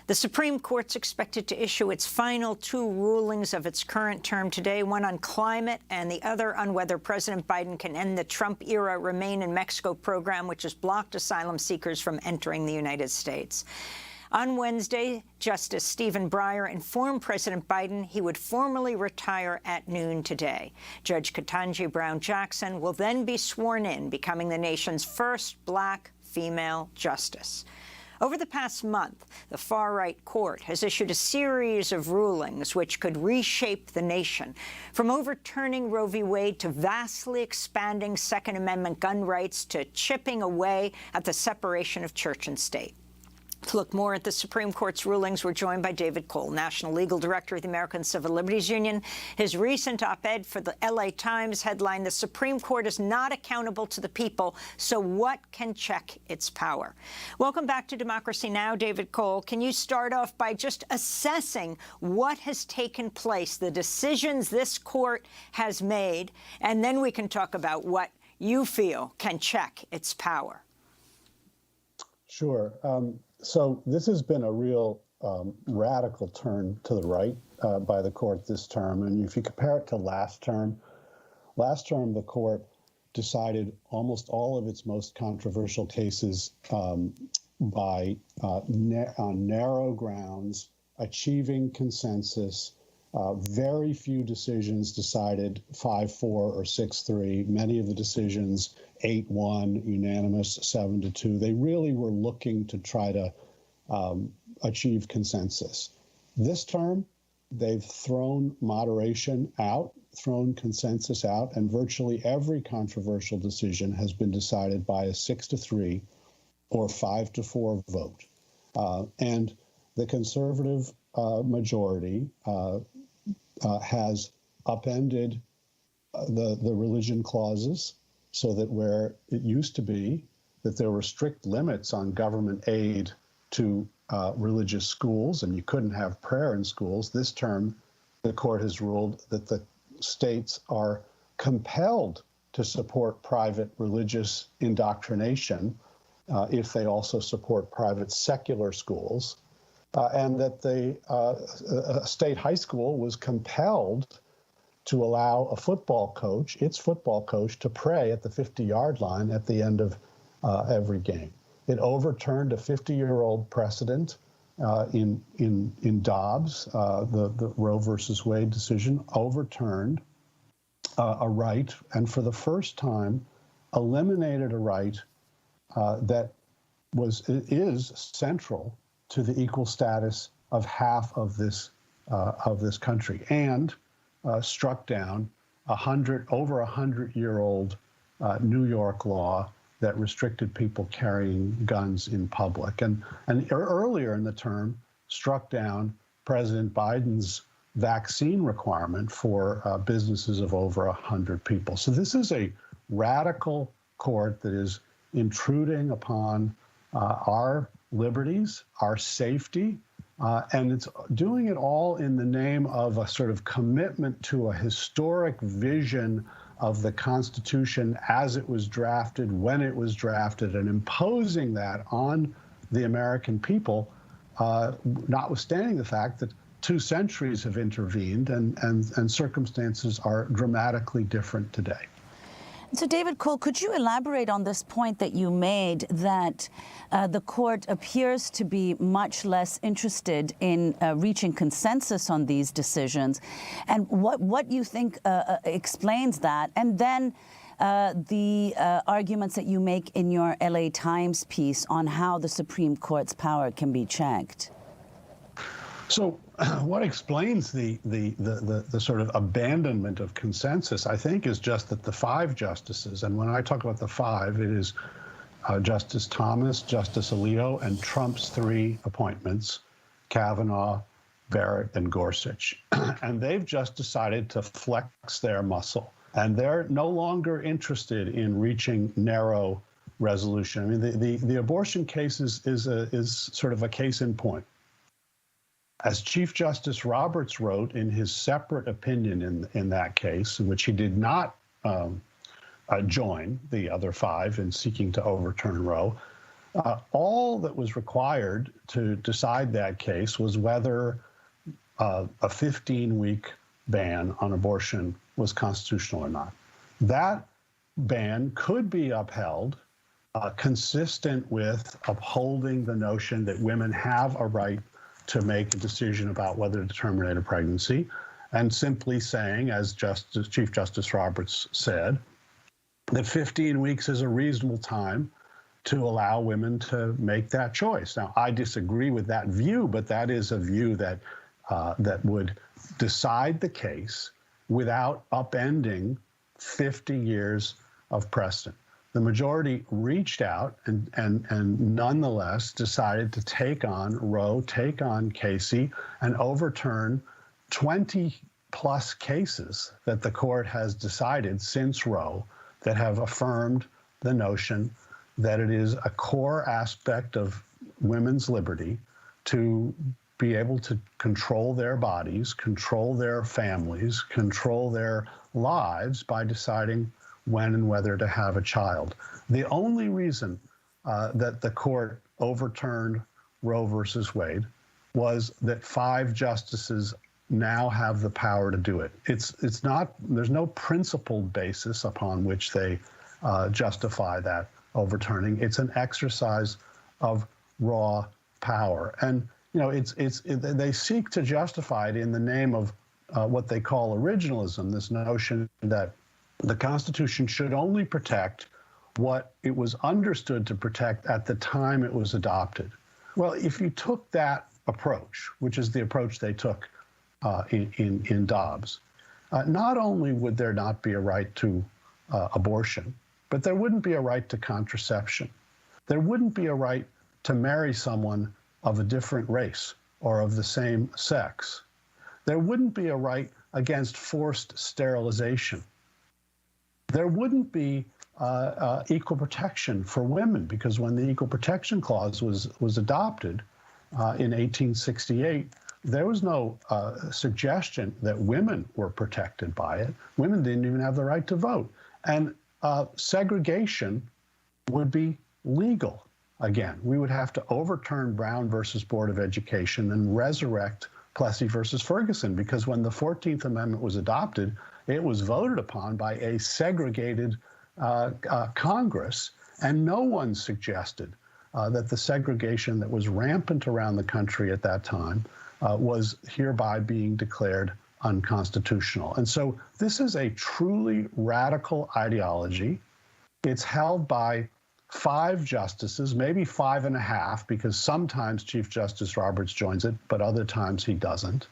The Supreme Court's expected to issue its final two rulings of its current term today, one on climate and the other on whether President Biden can end the Trump-era Remain in Mexico program, which has blocked asylum seekers from entering the United States. On Wednesday, Justice Stephen Breyer informed President Biden he would formally retire at noon today. Judge Ketanji Brown Jackson will then be sworn in, becoming the nation's first black female justice. Over the past month, the far-right court has issued a series of rulings which could reshape the nation, from overturning Roe v. Wade to vastly expanding Second Amendment gun rights to chipping away at the separation of church and state. To look more at the Supreme Court's rulings, we're joined by David Cole, National Legal Director of the American Civil Liberties Union. His recent op-ed for the LA Times headlined, "The Supreme Court is not accountable to the people, so what can check its power?" Welcome back to Democracy Now!, David Cole. Can you start off by just assessing what has taken place, the decisions this court has made, and then we can talk about what you feel can check its power? Sure. So this has been a real radical turn to the right by the court this term. And if you compare it to last term the court decided almost all of its most controversial cases on narrow grounds, achieving consensus. Very few decisions decided 5-4 or 6-3. Many of the decisions 8-1, unanimous, 7-2. They really were looking to try to achieve consensus. This term, they've thrown moderation out, thrown consensus out, and virtually every controversial decision has been decided by a 6-3 or 5-4 vote. And the conservative majority has upended the religion clauses, so that where it used to be that there were strict limits on government aid to religious schools, and you couldn't have prayer in schools, this term the court has ruled that the states are compelled to support private religious indoctrination if they also support private secular schools, and that the state high school was compelled to allow a football coach, its football coach, to pray at the 50-yard line at the end of every game. It overturned a 50-year-old precedent in Dobbs, the Roe versus Wade decision, overturned a right, and for the first time eliminated a right that is central to the equal status of half of this country, and struck down over 100-year-old New York law that restricted people carrying guns in public, and earlier in the term struck down President Biden's vaccine requirement for businesses of over 100 people. So this is a radical court that is intruding upon our liberties, our safety, and it's doing it all in the name of a sort of commitment to a historic vision of the Constitution as it was drafted, when it was drafted, and imposing that on the American people, notwithstanding the fact that 2 centuries have intervened and circumstances are dramatically different today. So, David Cole, could you elaborate on this point that you made, that the court appears to be much less interested in reaching consensus on these decisions, and what you think explains that, and then the arguments that you make in your LA Times piece on how the Supreme Court's power can be checked? So what explains the sort of abandonment of consensus, I think, is just that the 5 justices, and when I talk about the 5, it is Justice Thomas, Justice Alito, and Trump's 3 appointments, Kavanaugh, Barrett, and Gorsuch. And they've just decided to flex their muscle. And they're no longer interested in reaching narrow resolution. I mean, the abortion case is sort of a case in point. As Chief Justice Roberts wrote in his separate opinion in that case, in which he did not join the other 5 in seeking to overturn Roe, all that was required to decide that case was whether a 15-week ban on abortion was constitutional or not. That ban could be upheld consistent with upholding the notion that women have a right to make a decision about whether to terminate a pregnancy, and simply saying, as Chief Justice Roberts said, that 15 weeks is a reasonable time to allow women to make that choice. Now, I disagree with that view, but that is a view that that would decide the case without upending 50 years of precedent. The majority reached out and nonetheless decided to take on Roe, take on Casey, and overturn 20-plus cases that the court has decided since Roe that have affirmed the notion that it is a core aspect of women's liberty to be able to control their bodies, control their families, control their lives by deciding when and whether to have a child. The only reason that the court overturned Roe versus Wade was that 5 justices now have the power to do it. It's not, there's no principled basis upon which they justify that overturning. It's an exercise of raw power. And, you know, they seek to justify it in the name of what they call originalism, this notion that the Constitution should only protect what it was understood to protect at the time it was adopted. Well, if you took that approach, which is the approach they took in Dobbs, not only would there not be a right to abortion, but there wouldn't be a right to contraception. There wouldn't be a right to marry someone of a different race or of the same sex. There wouldn't be a right against forced sterilization. There wouldn't be equal protection for women, because when the Equal Protection Clause was adopted in 1868, there was no suggestion that women were protected by it. Women didn't even have the right to vote. And segregation would be legal. Again, we would have to overturn Brown versus Board of Education and resurrect Plessy versus Ferguson, because when the 14th Amendment was adopted, it was voted upon by a segregated Congress, and no one suggested that the segregation that was rampant around the country at that time was hereby being declared unconstitutional. And so this is a truly radical ideology. It's held by 5 justices, maybe 5.5, because sometimes Chief Justice Roberts joins it, but other times he doesn't.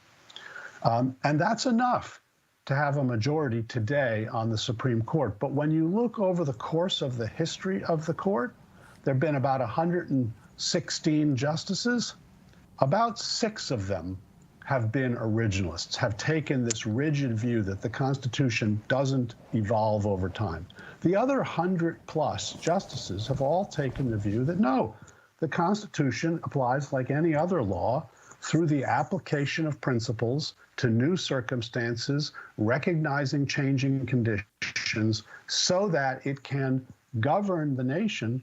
And that's enough to have a majority today on the Supreme Court. But when you look over the course of the history of the court, there have been about 116 justices. About 6 of them have been originalists, have taken this rigid view that the Constitution doesn't evolve over time. The other 100+ justices have all taken the view that no, the Constitution applies like any other law through the application of principles to new circumstances, recognizing changing conditions so that it can govern the nation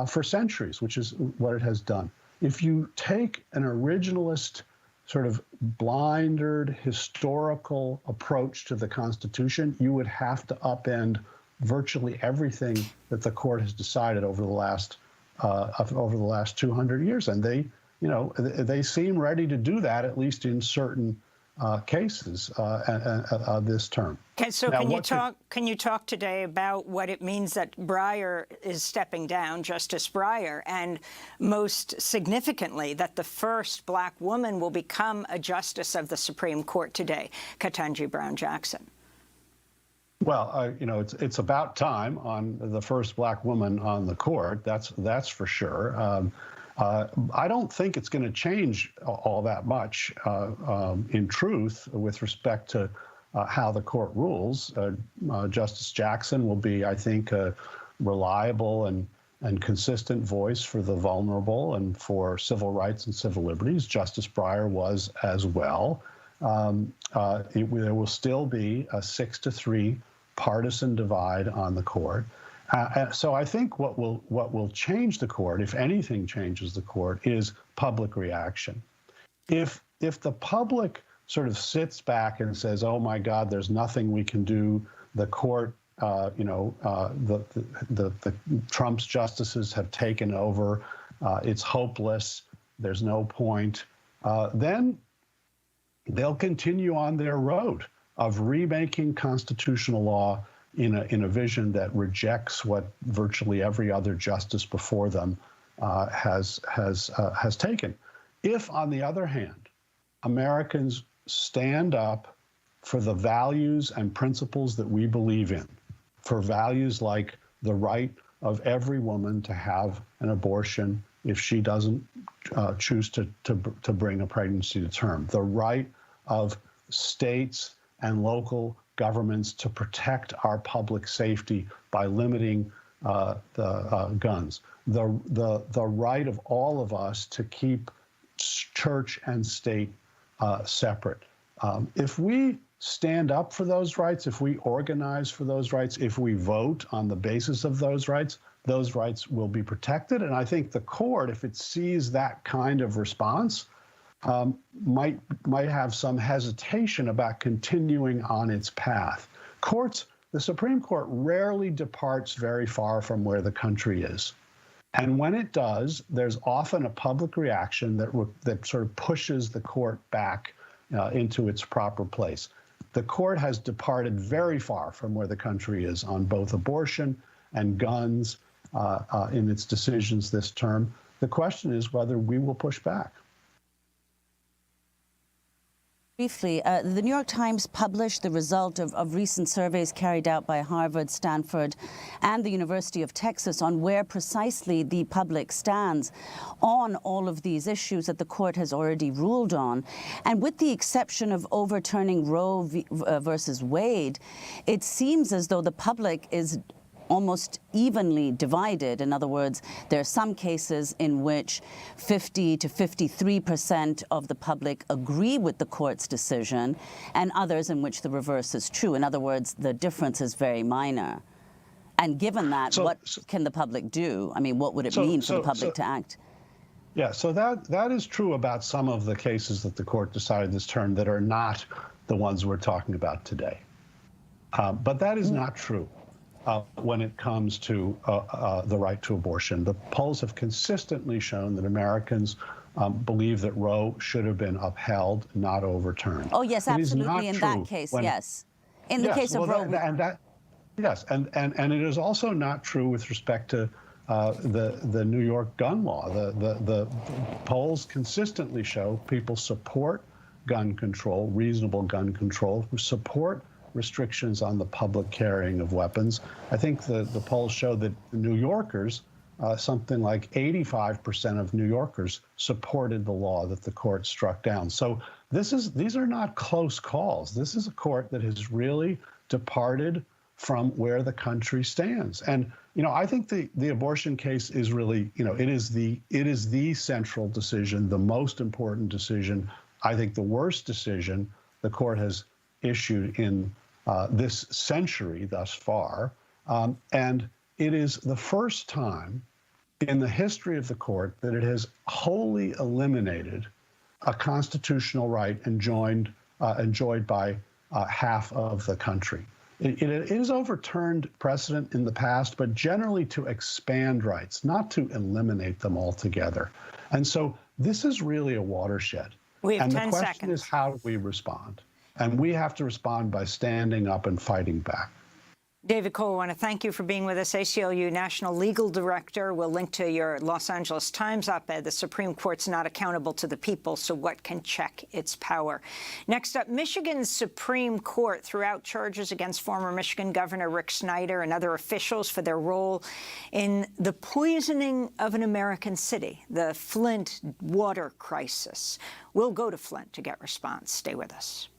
for centuries, which is what it has done. If you take an originalist, sort of blindered historical approach to the Constitution, you would have to upend virtually everything that the court has decided over the last 200 years, and they seem ready to do that, at least in certain cases this term. Okay, so now, can you talk today about what it means that Breyer is stepping down, Justice Breyer, and most significantly that the first black woman will become a justice of the Supreme Court today, Ketanji Brown Jackson? Well, it's about time on the first black woman on the court. That's for sure. I don't think it's going to change all that much, in truth, with respect to how the court rules. Justice Jackson will be, I think, a reliable and consistent voice for the vulnerable and for civil rights and civil liberties. Justice Breyer was as well. There will still be a 6-3 partisan divide on the court. So I think what will change the court, if anything changes the court, is public reaction. If the public sort of sits back and says, "Oh my God, there's nothing we can do," the court, the Trump's justices have taken over, it's hopeless, there's no point, then they'll continue on their road of remaking constitutional law in a vision that rejects what virtually every other justice before them has taken. If, on the other hand, Americans stand up for the values and principles that we believe in, for values like the right of every woman to have an abortion if she doesn't choose to bring a pregnancy to term, the right of states and local governments to protect our public safety by limiting the guns, the right of all of us to keep church and state separate. If we stand up for those rights, if we organize for those rights, if we vote on the basis of those rights will be protected. And I think the court, if it sees that kind of response, might have some hesitation about continuing on its path. The Supreme Court rarely departs very far from where the country is. And when it does, there's often a public reaction that sort of pushes the court back into its proper place. The court has departed very far from where the country is on both abortion and guns in its decisions this term. The question is whether we will push back. Briefly, the New York Times published the result of recent surveys carried out by Harvard, Stanford, and the University of Texas on where precisely the public stands on all of these issues that the court has already ruled on. And with the exception of overturning Roe versus Wade, it seems as though the public is almost evenly divided. In other words, there are some cases in which 50 to 53% of the public agree with the court's decision, and others in which the reverse is true. In other words, the difference is very minor. And given that, what can the public do? I mean, what would it mean for the public to act? Yeah, so that is true about some of the cases that the court decided this term that are not the ones we're talking about today. But that is not true when it comes to the right to abortion. The polls have consistently shown that Americans believe that Roe should have been upheld, not overturned. Oh, yes, absolutely. In that case, yes. In the case of Roe. Yes, and it is also not true with respect to the New York gun law. The polls consistently show people support gun control, reasonable gun control, who support restrictions on the public carrying of weapons. I think the polls show that New Yorkers something like 85% of New Yorkers supported the law that the court struck down. So these are not close calls. This is a court that has really departed from where the country stands. And, I think the abortion case is really, it is the central decision, the most important decision, I think the worst decision the court has issued in this century thus far. And it is the first time in the history of the court that it has wholly eliminated a constitutional right enjoyed by half of the country. It has overturned precedent in the past, but generally to expand rights, not to eliminate them altogether. And so this is really a watershed. We have 10 seconds. And the question seconds. is, how do we respond? And we have to respond by standing up and fighting back. David Cole, I want to thank you for being with us, ACLU National Legal Director. We'll link to your Los Angeles Times op-ed, "The Supreme Court's Not Accountable to the People, so what can check its power?" Next up, Michigan's Supreme Court threw out charges against former Michigan Governor Rick Snyder and other officials for their role in the poisoning of an American city, the Flint water crisis. We'll go to Flint to get response. Stay with us.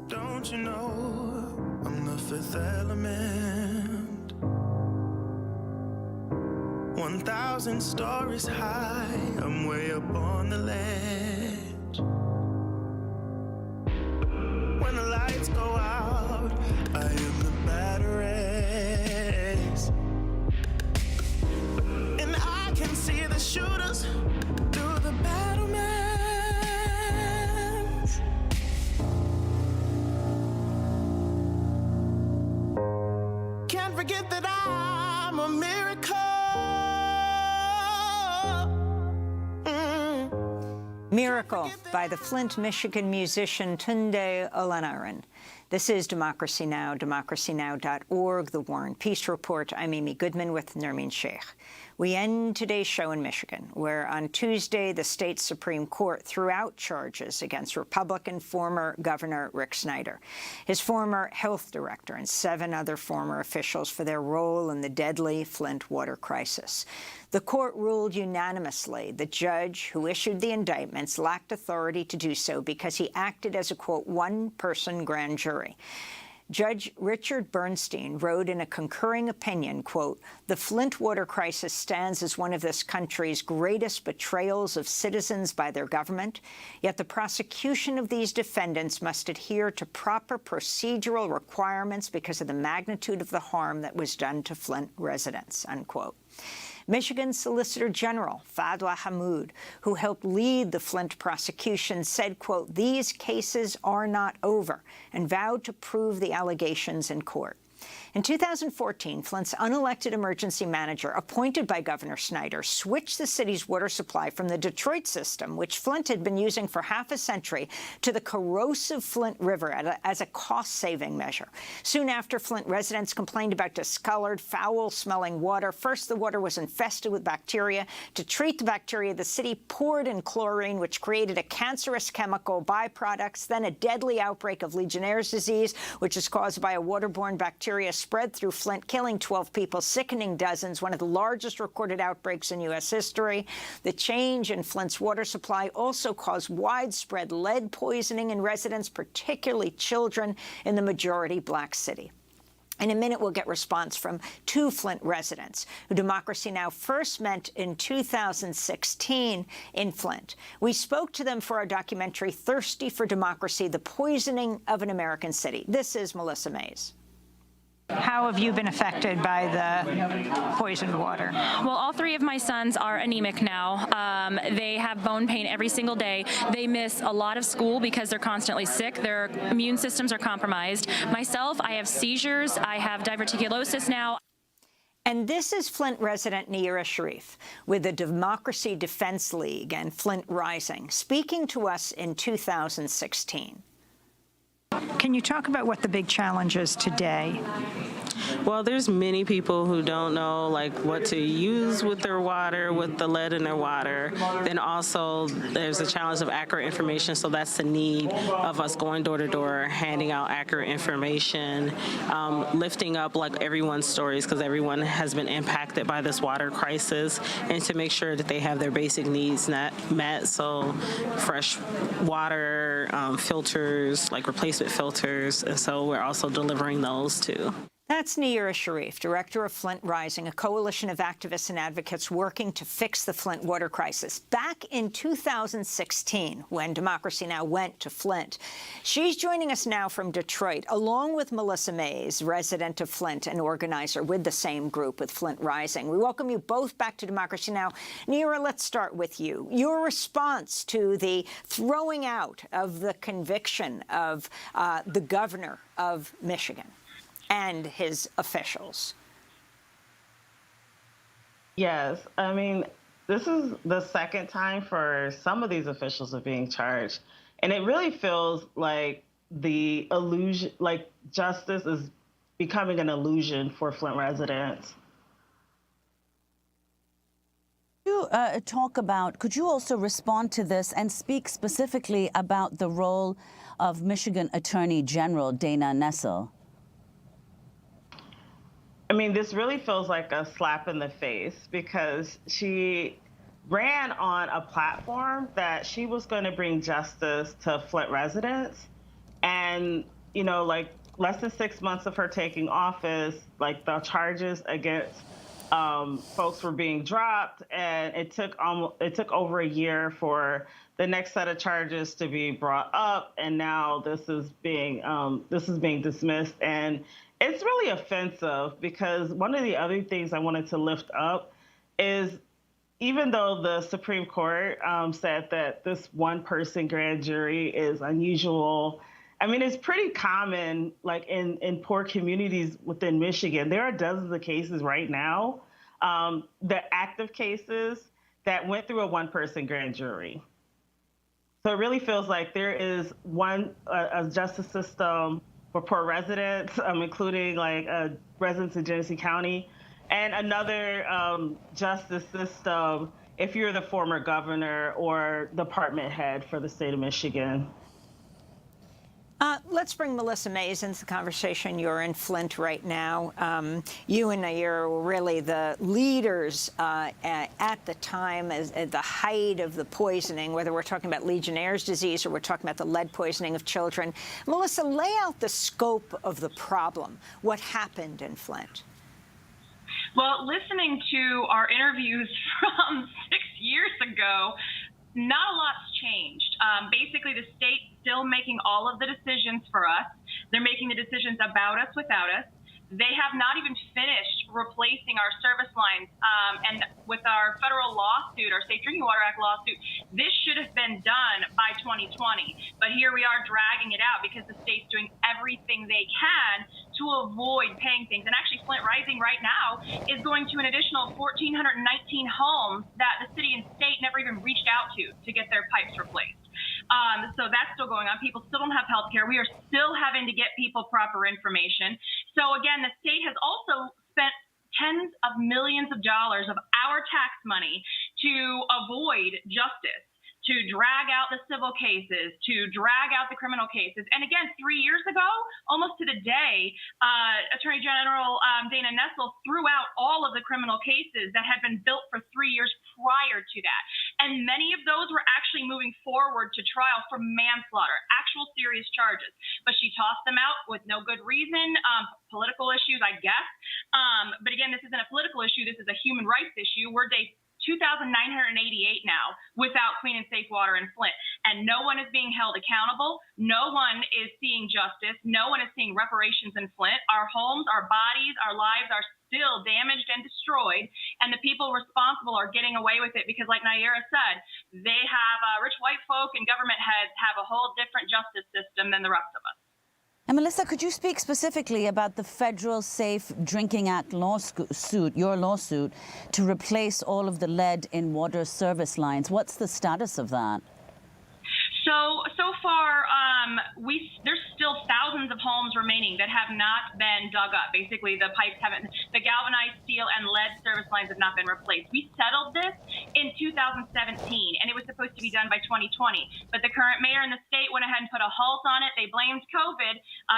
Don't you know I'm the fifth element, 1,000 stories high, I'm way up on the ledge. When the lights go out, I am the batteries, and I can see the shooters through the battlements. Can't forget that I'm a miracle. Miracle by the Flint, Michigan musician Tunde Olanaran. This is Democracy Now!, democracynow.org, The War and Peace Report. I'm Amy Goodman with Nermeen Sheikh. We end today's show in Michigan, where on Tuesday the state Supreme Court threw out charges against Republican former Governor Rick Snyder, his former health director, and 7 other former officials for their role in the deadly Flint water crisis. The court ruled unanimously the judge who issued the indictments lacked authority to do so because he acted as a, quote, one-person grand jury. Judge Richard Bernstein wrote in a concurring opinion, quote, "The Flint water crisis stands as one of this country's greatest betrayals of citizens by their government, yet the prosecution of these defendants must adhere to proper procedural requirements because of the magnitude of the harm that was done to Flint residents," unquote. Michigan Solicitor General Fadwa Hammoud, who helped lead the Flint prosecution, said, quote, "These cases are not over," and vowed to prove the allegations in court. In 2014, Flint's unelected emergency manager, appointed by Governor Snyder, switched the city's water supply from the Detroit system, which Flint had been using for half a century, to the corrosive Flint River as a cost-saving measure. Soon after, Flint residents complained about discolored, foul-smelling water. First, the water was infested with bacteria. To treat the bacteria, the city poured in chlorine, which created a cancerous chemical byproducts, then a deadly outbreak of Legionnaire's disease, which is caused by a waterborne bacteria spread through Flint, killing 12 people, sickening dozens, one of the largest recorded outbreaks in U.S. history. The change in Flint's water supply also caused widespread lead poisoning in residents, particularly children, in the majority black city. In a minute, we'll get response from 2 Flint residents who Democracy Now! First met in 2016 in Flint. We spoke to them for our documentary, Thirsty for Democracy, The Poisoning of an American City. This is Melissa Mays. How have you been affected by the poisoned water? Well, all 3 of my sons are anemic now. They have bone pain every single day. They miss a lot of school because they're constantly sick. Their immune systems are compromised. Myself, I have seizures. I have diverticulosis now. And this is Flint resident Neera Sharif with the Democracy Defense League and Flint Rising, speaking to us in 2016. Can you talk about what the big challenge is today? Well, there's many people who don't know like what to use with their water, with the lead in their water. Then also there's a challenge of accurate information, so that's the need of us going door to door, handing out accurate information, lifting up like everyone's stories, because everyone has been impacted by this water crisis, and to make sure that they have their basic needs met. So fresh water, filters, like replacement filters, and so we're also delivering those too. That's Neera Sharif, director of Flint Rising, a coalition of activists and advocates working to fix the Flint water crisis. Back in 2016, when Democracy Now! Went to Flint. She's joining us now from Detroit, along with Melissa Mays, resident of Flint and organizer with the same group, with Flint Rising. We welcome you both back to Democracy Now! Neera, let's start with you. Your response to the throwing out of the conviction of the governor of Michigan and his officials. Yes, I mean, this is the second time for some of these officials are being charged. And it really feels like the illusion, like justice is becoming an illusion for Flint residents. Could you also respond to this and speak specifically about the role of Michigan Attorney General Dana Nessel? I mean, this really feels like a slap in the face, because she ran on a platform that she was going to bring justice to Flint residents. And, you know, like less than 6 months of her taking office, like the charges against folks were being dropped, and it took over a year for the next set of charges to be brought up, and now this is being dismissed. And it's really offensive, because one of the other things I wanted to lift up is, even though the Supreme Court said that this one-person grand jury is unusual, I mean, it's pretty common, like in poor communities within Michigan. There are dozens of cases right now, the active cases, that went through a one-person grand jury. So it really feels like there is a justice system for poor residents, including like residents in Genesee County, and another justice system if you're the former governor or department head for the state of Michigan. Let's bring Melissa Mays into the conversation. You're in Flint right now. You and Nair were really the leaders at the time, at the height of the poisoning, whether we're talking about Legionnaire's disease or we're talking about the lead poisoning of children. Melissa, lay out the scope of the problem. What happened in Flint? Well, listening to our interviews from 6 years ago, not a lot's changed. Basically, the state's still making all of the decisions for us. They're making the decisions about us, without us. They have not even finished replacing our service lines. And with our federal lawsuit, our Safe Drinking Water Act lawsuit, this should have been done by 2020. But here we are dragging it out because the state's doing everything they can to avoid paying things. And actually, Flint Rising right now is going to an additional 1,419 homes that the city and state never even reached out to get their pipes replaced. So that's still going on. People still don't have health care. We are still having to get people proper information. So again, the state has also spent tens of millions of dollars of our tax money to avoid justice, to drag out the civil cases, to drag out the criminal cases. And again, 3 years ago, almost to the day, Attorney General Dana Nessel threw out all of the criminal cases that had been built for 3 years prior to that. And many of those were actually moving forward to trial for manslaughter, actual serious charges. But she tossed them out with no good reason, political issues, I guess. But again, this isn't a political issue. This is a human rights issue. We're day 2,988 now without clean and safe water in Flint. And no one is being held accountable. No one is seeing justice. No one is seeing reparations in Flint. Our homes, our bodies, our lives are still damaged and destroyed. And the people responsible are getting away with it because, like Naira said, they have rich white folk and government heads have a whole different justice system than the rest of us. And Melissa, could you speak specifically about the Federal Safe Drinking Act lawsuit, your lawsuit, to replace all of the lead in water service lines? What's the status of that? So so far, there's still thousands of homes remaining that have not been dug up. Basically, the pipes haven't, the galvanized steel and lead service lines have not been replaced. We settled this in 2017, and it was supposed to be done by 2020. But the current mayor in the state went ahead and put a halt on it. They blamed COVID,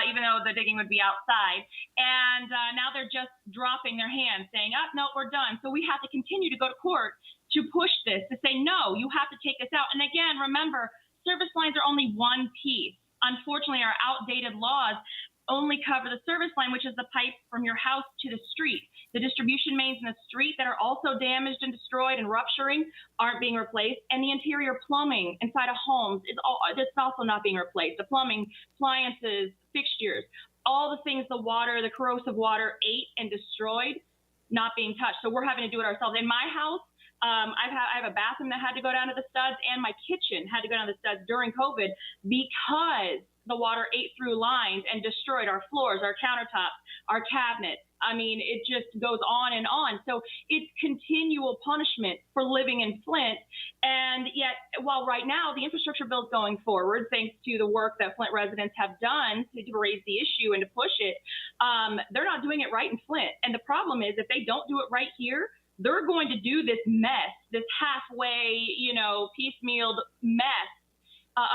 even though the digging would be outside. And now they're just dropping their hands, saying, oh, no, we're done. So we have to continue to go to court to push this, to say, no, you have to take this out. And again, remember, service lines are only one piece. Unfortunately, our outdated laws only cover the service line, which is the pipe from your house to the street. The distribution mains in the street that are also damaged and destroyed and rupturing aren't being replaced. And the interior plumbing inside of homes is also not being replaced. The plumbing, appliances, fixtures, all the things the corrosive water ate and destroyed, not being touched. So we're having to do it ourselves. In my house, I have a bathroom that had to go down to the studs, and my kitchen had to go down to the studs during COVID because the water ate through lines and destroyed our floors, our countertops, our cabinets. I mean, it just goes on and on. So it's continual punishment for living in Flint. And yet, while right now the infrastructure bill is going forward, thanks to the work that Flint residents have done to raise the issue and to push it, they're not doing it right in Flint. And the problem is, if they don't do it right here, they're going to do this mess, this halfway, piecemealed mess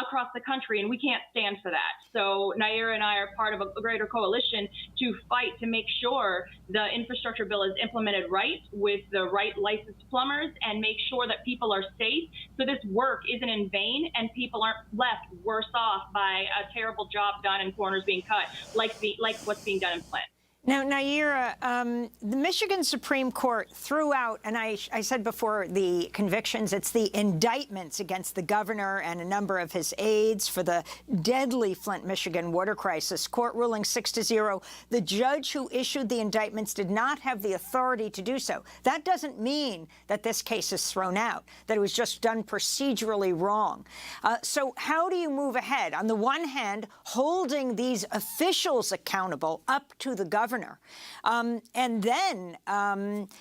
across the country, and we can't stand for that. So Naira and I are part of a greater coalition to fight to make sure the infrastructure bill is implemented right with the right licensed plumbers and make sure that people are safe so this work isn't in vain and people aren't left worse off by a terrible job done and corners being cut like what's being done in Flint. Now, Naira, the Michigan Supreme Court threw out, and I said before the convictions, it's the indictments against the governor and a number of his aides for the deadly Flint, Michigan water crisis. Court ruling 6-0. The judge who issued the indictments did not have the authority to do so. That doesn't mean that this case is thrown out, that it was just done procedurally wrong. So how do you move ahead? On the one hand, holding these officials accountable up to the governor, and then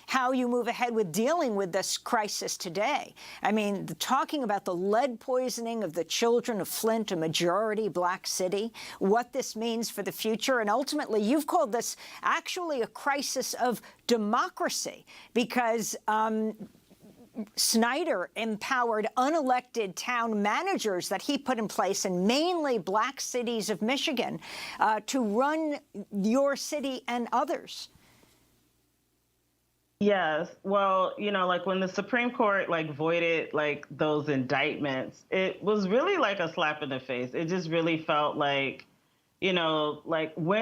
how you move ahead with dealing with this crisis today. I mean, talking about the lead poisoning of the children of Flint, a majority black city, what this means for the future, and ultimately you've called this actually a crisis of democracy because Snyder empowered unelected town managers that he put in place in mainly black cities of Michigan to run your city and others. Yes. Well, like when the Supreme Court voided those indictments, it was really like a slap in the face. It just really felt like, when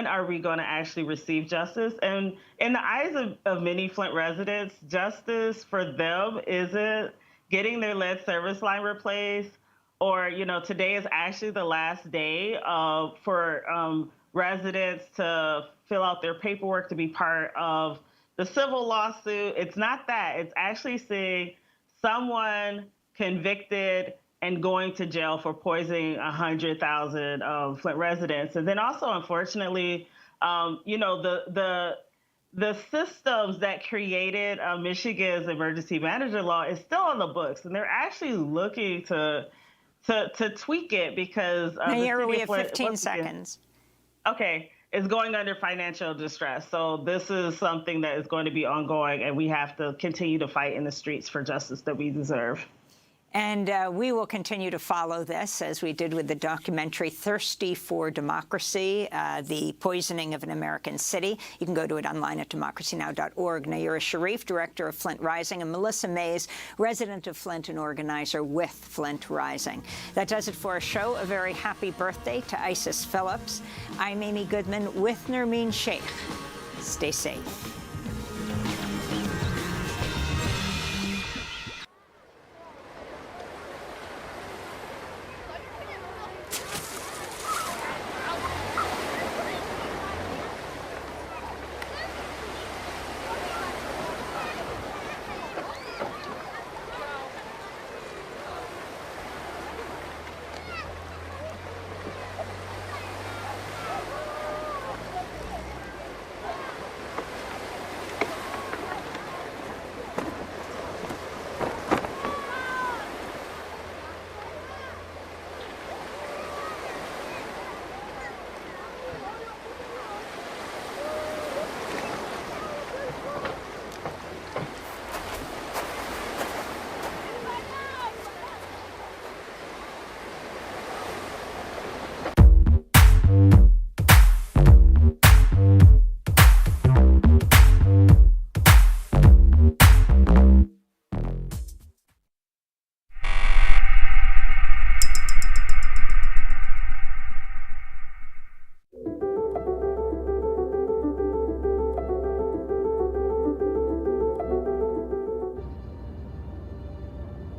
are we going to actually receive justice? And in the eyes of many Flint residents, justice for them isn't getting their lead service line replaced, or, today is actually the last day for residents to fill out their paperwork to be part of the civil lawsuit. It's not that. It's actually seeing someone convicted and going to jail for poisoning 100,000 Flint residents. And then also, unfortunately, the systems that created Michigan's emergency manager law is still on the books, and they're actually looking to tweak it because Mayor, we have 15 seconds. Okay. It's going under financial distress. So this is something that is going to be ongoing, and we have to continue to fight in the streets for justice that we deserve. And we will continue to follow this, as we did with the documentary Thirsty for Democracy, the poisoning of an American city. You can go to it online at democracynow.org. Naira Sharif, director of Flint Rising, and Melissa Mays, resident of Flint and organizer with Flint Rising. That does it for our show. A very happy birthday to Isis Phillips. I'm Amy Goodman with Nermeen Sheikh. Stay safe.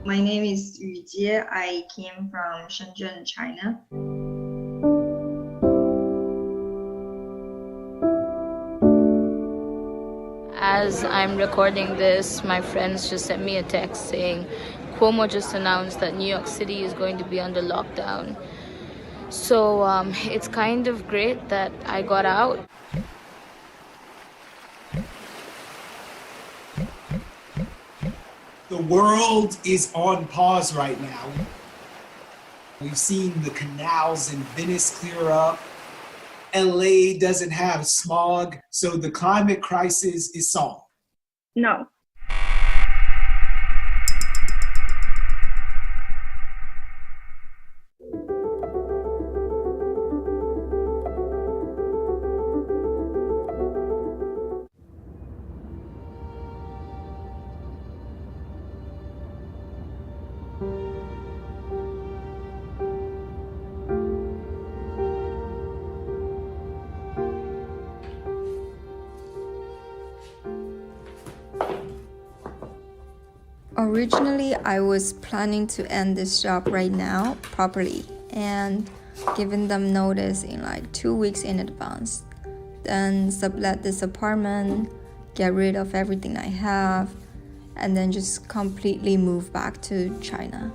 My name is Yu Jie. I came from Shenzhen, China. As I'm recording this, my friends just sent me a text saying Cuomo just announced that New York City is going to be under lockdown. So it's kind of great that I got out. The world is on pause right now. We've seen the canals in Venice clear up. LA doesn't have smog, so the climate crisis is solved. No. Originally, I was planning to end this job right now properly and giving them notice in like 2 weeks in advance. Then sublet this apartment, get rid of everything I have, and then just completely move back to China.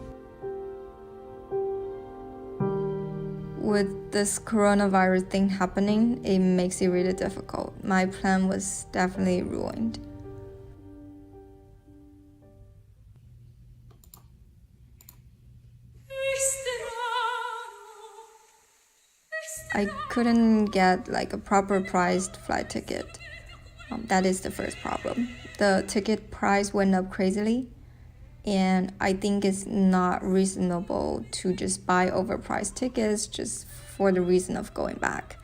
With this coronavirus thing happening, it makes it really difficult. My plan was definitely ruined. I couldn't get like a proper priced flight ticket. That is the first problem. The ticket price went up crazily, and I think it's not reasonable to just buy overpriced tickets just for the reason of going back.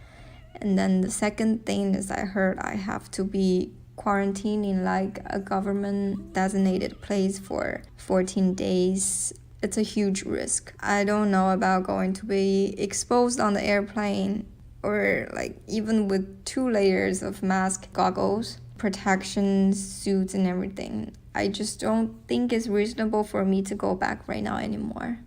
And then the second thing is I heard I have to be quarantined in like a government designated place for 14 days. It's a huge risk. I don't know about going to be exposed on the airplane or like even with 2 layers of mask, goggles, protection suits and everything. I just don't think it's reasonable for me to go back right now anymore.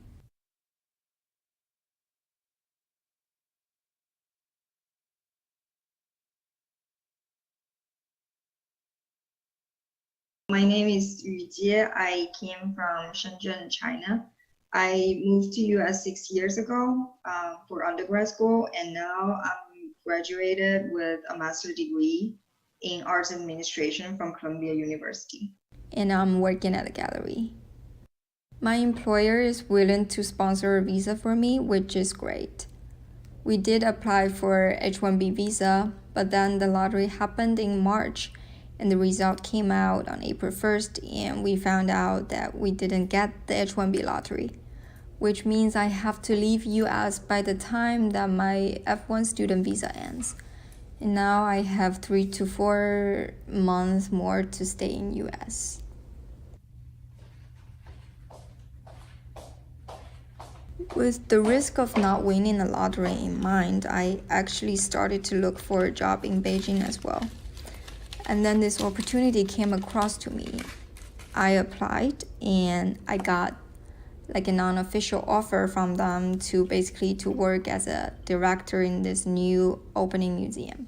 My name is Yu Jie. I came from Shenzhen, China. I moved to US 6 years ago for undergrad school, and now I'm graduated with a master's degree in arts administration from Columbia University. And I'm working at a gallery. My employer is willing to sponsor a visa for me, which is great. We did apply for H-1B visa, but then the lottery happened in March, and the result came out on April 1st, and we found out that we didn't get the H-1B lottery, which means I have to leave US by the time that my F1 student visa ends. And now I have 3 to 4 months more to stay in US. With the risk of not winning the lottery in mind, I actually started to look for a job in Beijing as well. And then this opportunity came across to me. I applied and I got like an unofficial offer from them to basically to work as a director in this new opening museum.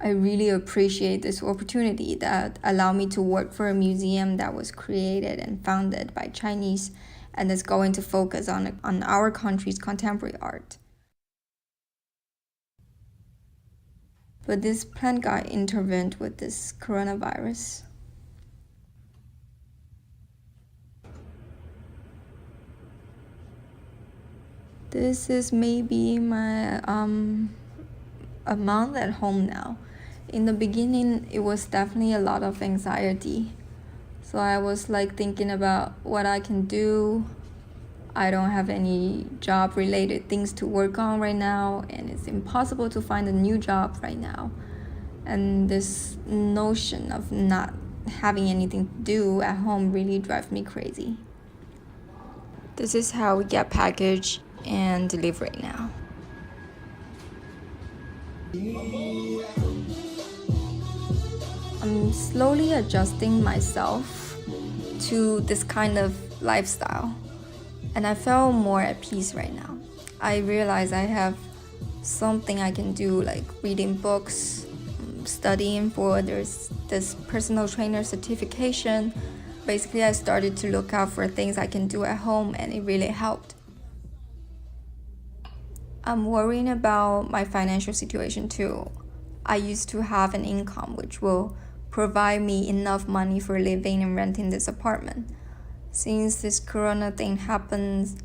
I really appreciate this opportunity that allowed me to work for a museum that was created and founded by Chinese and is going to focus on our country's contemporary art. But this plan got intervened with this coronavirus. This is maybe my a month at home now. In the beginning, it was definitely a lot of anxiety. So I was like thinking about what I can do. I don't have any job related things to work on right now, and it's impossible to find a new job right now. And this notion of not having anything to do at home really drives me crazy. This is how we get packaged. and live right now. I'm slowly adjusting myself to this kind of lifestyle, and I feel more at peace right now. I realize I have something I can do, like reading books, studying for this personal trainer certification. Basically, I started to look out for things I can do at home, and it really helped. I'm worrying about my financial situation too. I used to have an income which will provide me enough money for living and renting this apartment. Since this corona thing happens,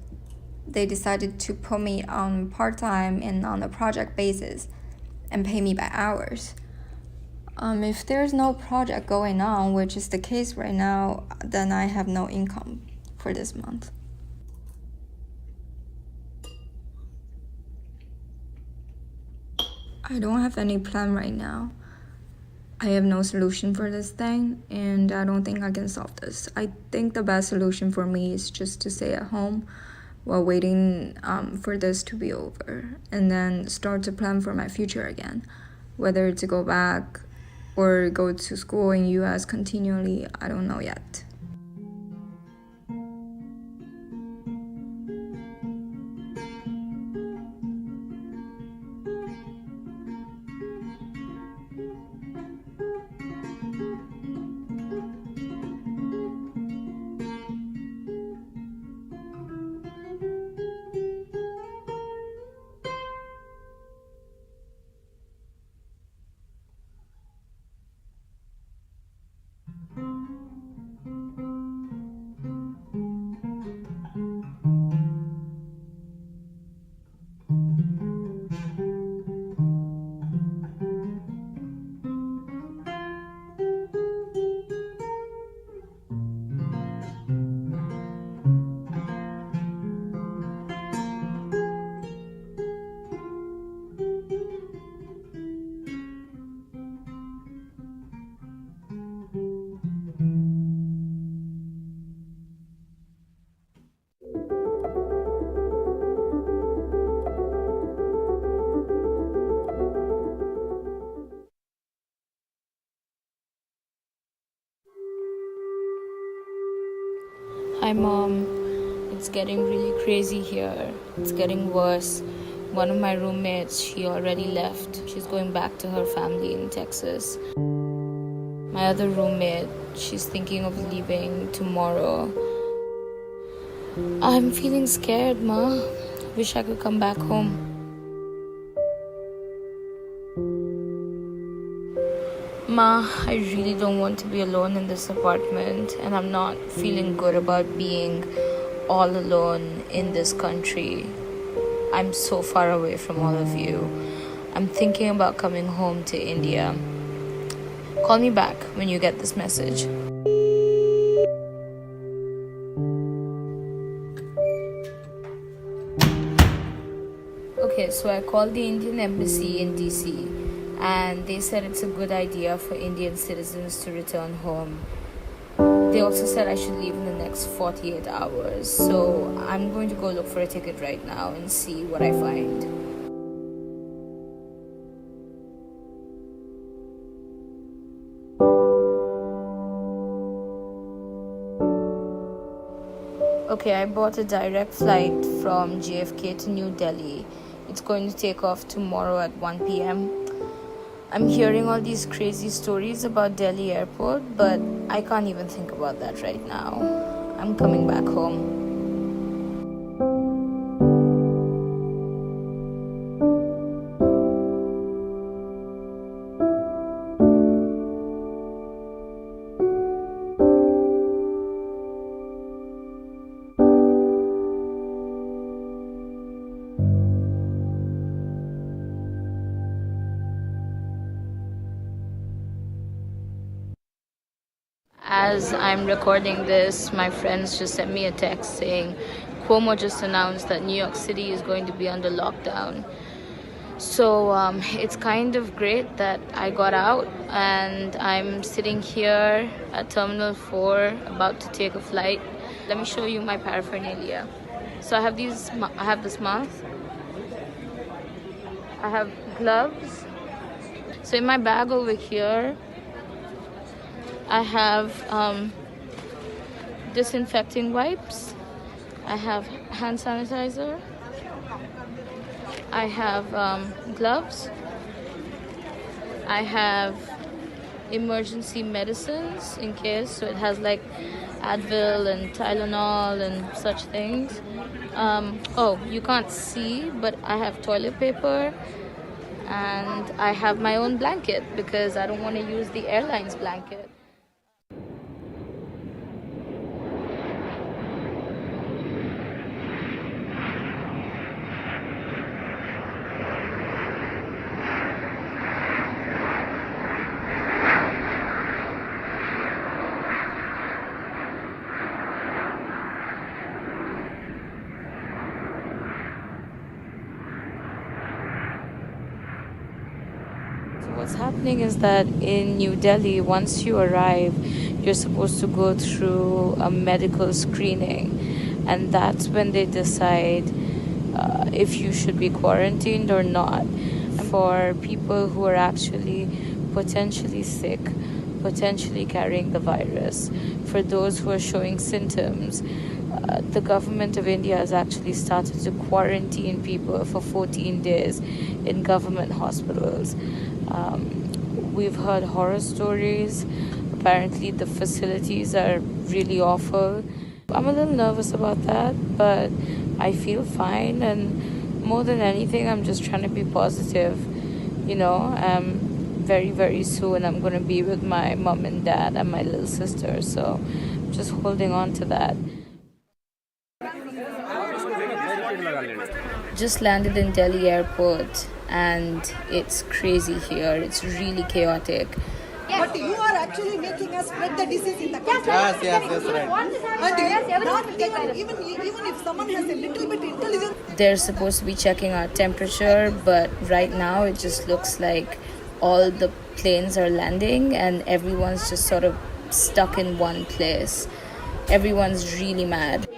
they decided to put me on part-time and on a project basis and pay me by hours. If there's no project going on, which is the case right now, then I have no income for this month. I don't have any plan right now. I have no solution for this thing, and I don't think I can solve this. I think the best solution for me is just to stay at home while waiting for this to be over, and then start to plan for my future again. Whether to go back or go to school in US continually, I don't know yet. Hi Mom, it's getting really crazy here. It's getting worse. One of my roommates, she already left. She's going back to her family in Texas. My other roommate, she's thinking of leaving tomorrow. I'm feeling scared, Ma. Wish I could come back home. Ma, I really don't want to be alone in this apartment, and I'm not feeling good about being all alone in this country. I'm so far away from all of you. I'm thinking about coming home to India. Call me back when you get this message. Okay, so I called the Indian embassy in DC. And they said it's a good idea for Indian citizens to return home. They also said I should leave in the next 48 hours. So I'm going to go look for a ticket right now and see what I find. Okay, I bought a direct flight from JFK to New Delhi. It's going to take off tomorrow at 1 p.m. I'm hearing all these crazy stories about Delhi airport, but I can't even think about that right now. I'm coming back home. As I'm recording this, my friends just sent me a text saying Cuomo just announced that New York City is going to be under lockdown. So it's kind of great that I got out, and I'm sitting here at Terminal 4 about to take a flight. Let me show you my paraphernalia. So I have these. I have this mask. I have gloves. So in my bag over here, I have disinfecting wipes. I have hand sanitizer. I have gloves. I have emergency medicines in case, so it has like Advil and Tylenol and such things. Oh, you can't see, but I have toilet paper, and I have my own blanket because I don't want to use the airline's blanket. What's happening is that in New Delhi, once you arrive, you're supposed to go through a medical screening, and that's when they decide if you should be quarantined or not. For people who are actually potentially sick, potentially carrying the virus, for those who are showing symptoms, the government of India has actually started to quarantine people for 14 days in government hospitals. We've heard horror stories. Apparently the facilities are really awful. I'm a little nervous about that, but I feel fine, and more than anything, I'm just trying to be positive. You know, very, very soon I'm going to be with my mom and dad and my little sister, so I'm just holding on to that. Just landed in Delhi airport, and it's crazy here. It's really chaotic. But you are actually making us spread the disease in the country. Yes, right. And even if someone has a little bit intelligence. They're supposed to be checking our temperature, but right now it just looks like all the planes are landing and everyone's just sort of stuck in one place. Everyone's really mad.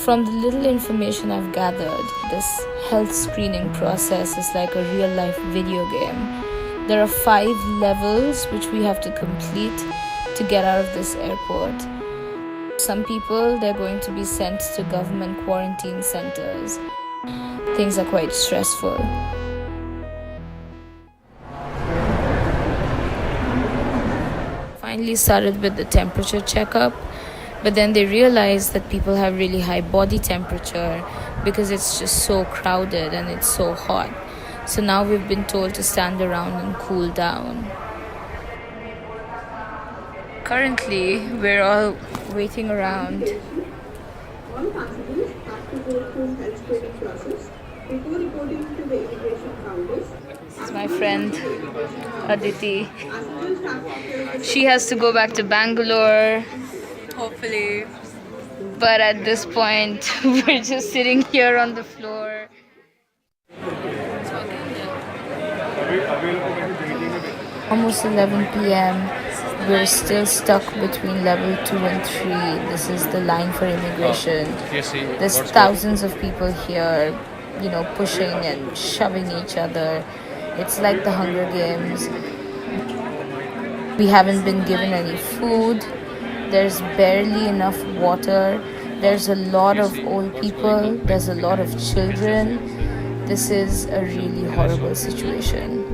From the little information I've gathered, this health screening process is like a real-life video game. There are 5 levels which we have to complete to get out of this airport. Some people, they're going to be sent to government quarantine centers. Things are quite stressful. Finally started with the temperature checkup. But then they realized that people have really high body temperature because it's just so crowded and it's so hot. So now we've been told to stand around and cool down. Currently, we're all waiting around. All passengers have to go through health screening process before reporting to the immigration counters. This is my friend, Aditi. She has to go back to Bangalore. Hopefully. But at this point, we're just sitting here on the floor. Almost 11 p.m. We're still stuck between level 2 and 3. This is the line for immigration. There's thousands of people here, you know, pushing and shoving each other. It's like the Hunger Games. We haven't been given any food. There's barely enough water. There's a lot of old people. There's a lot of children. This is a really horrible situation.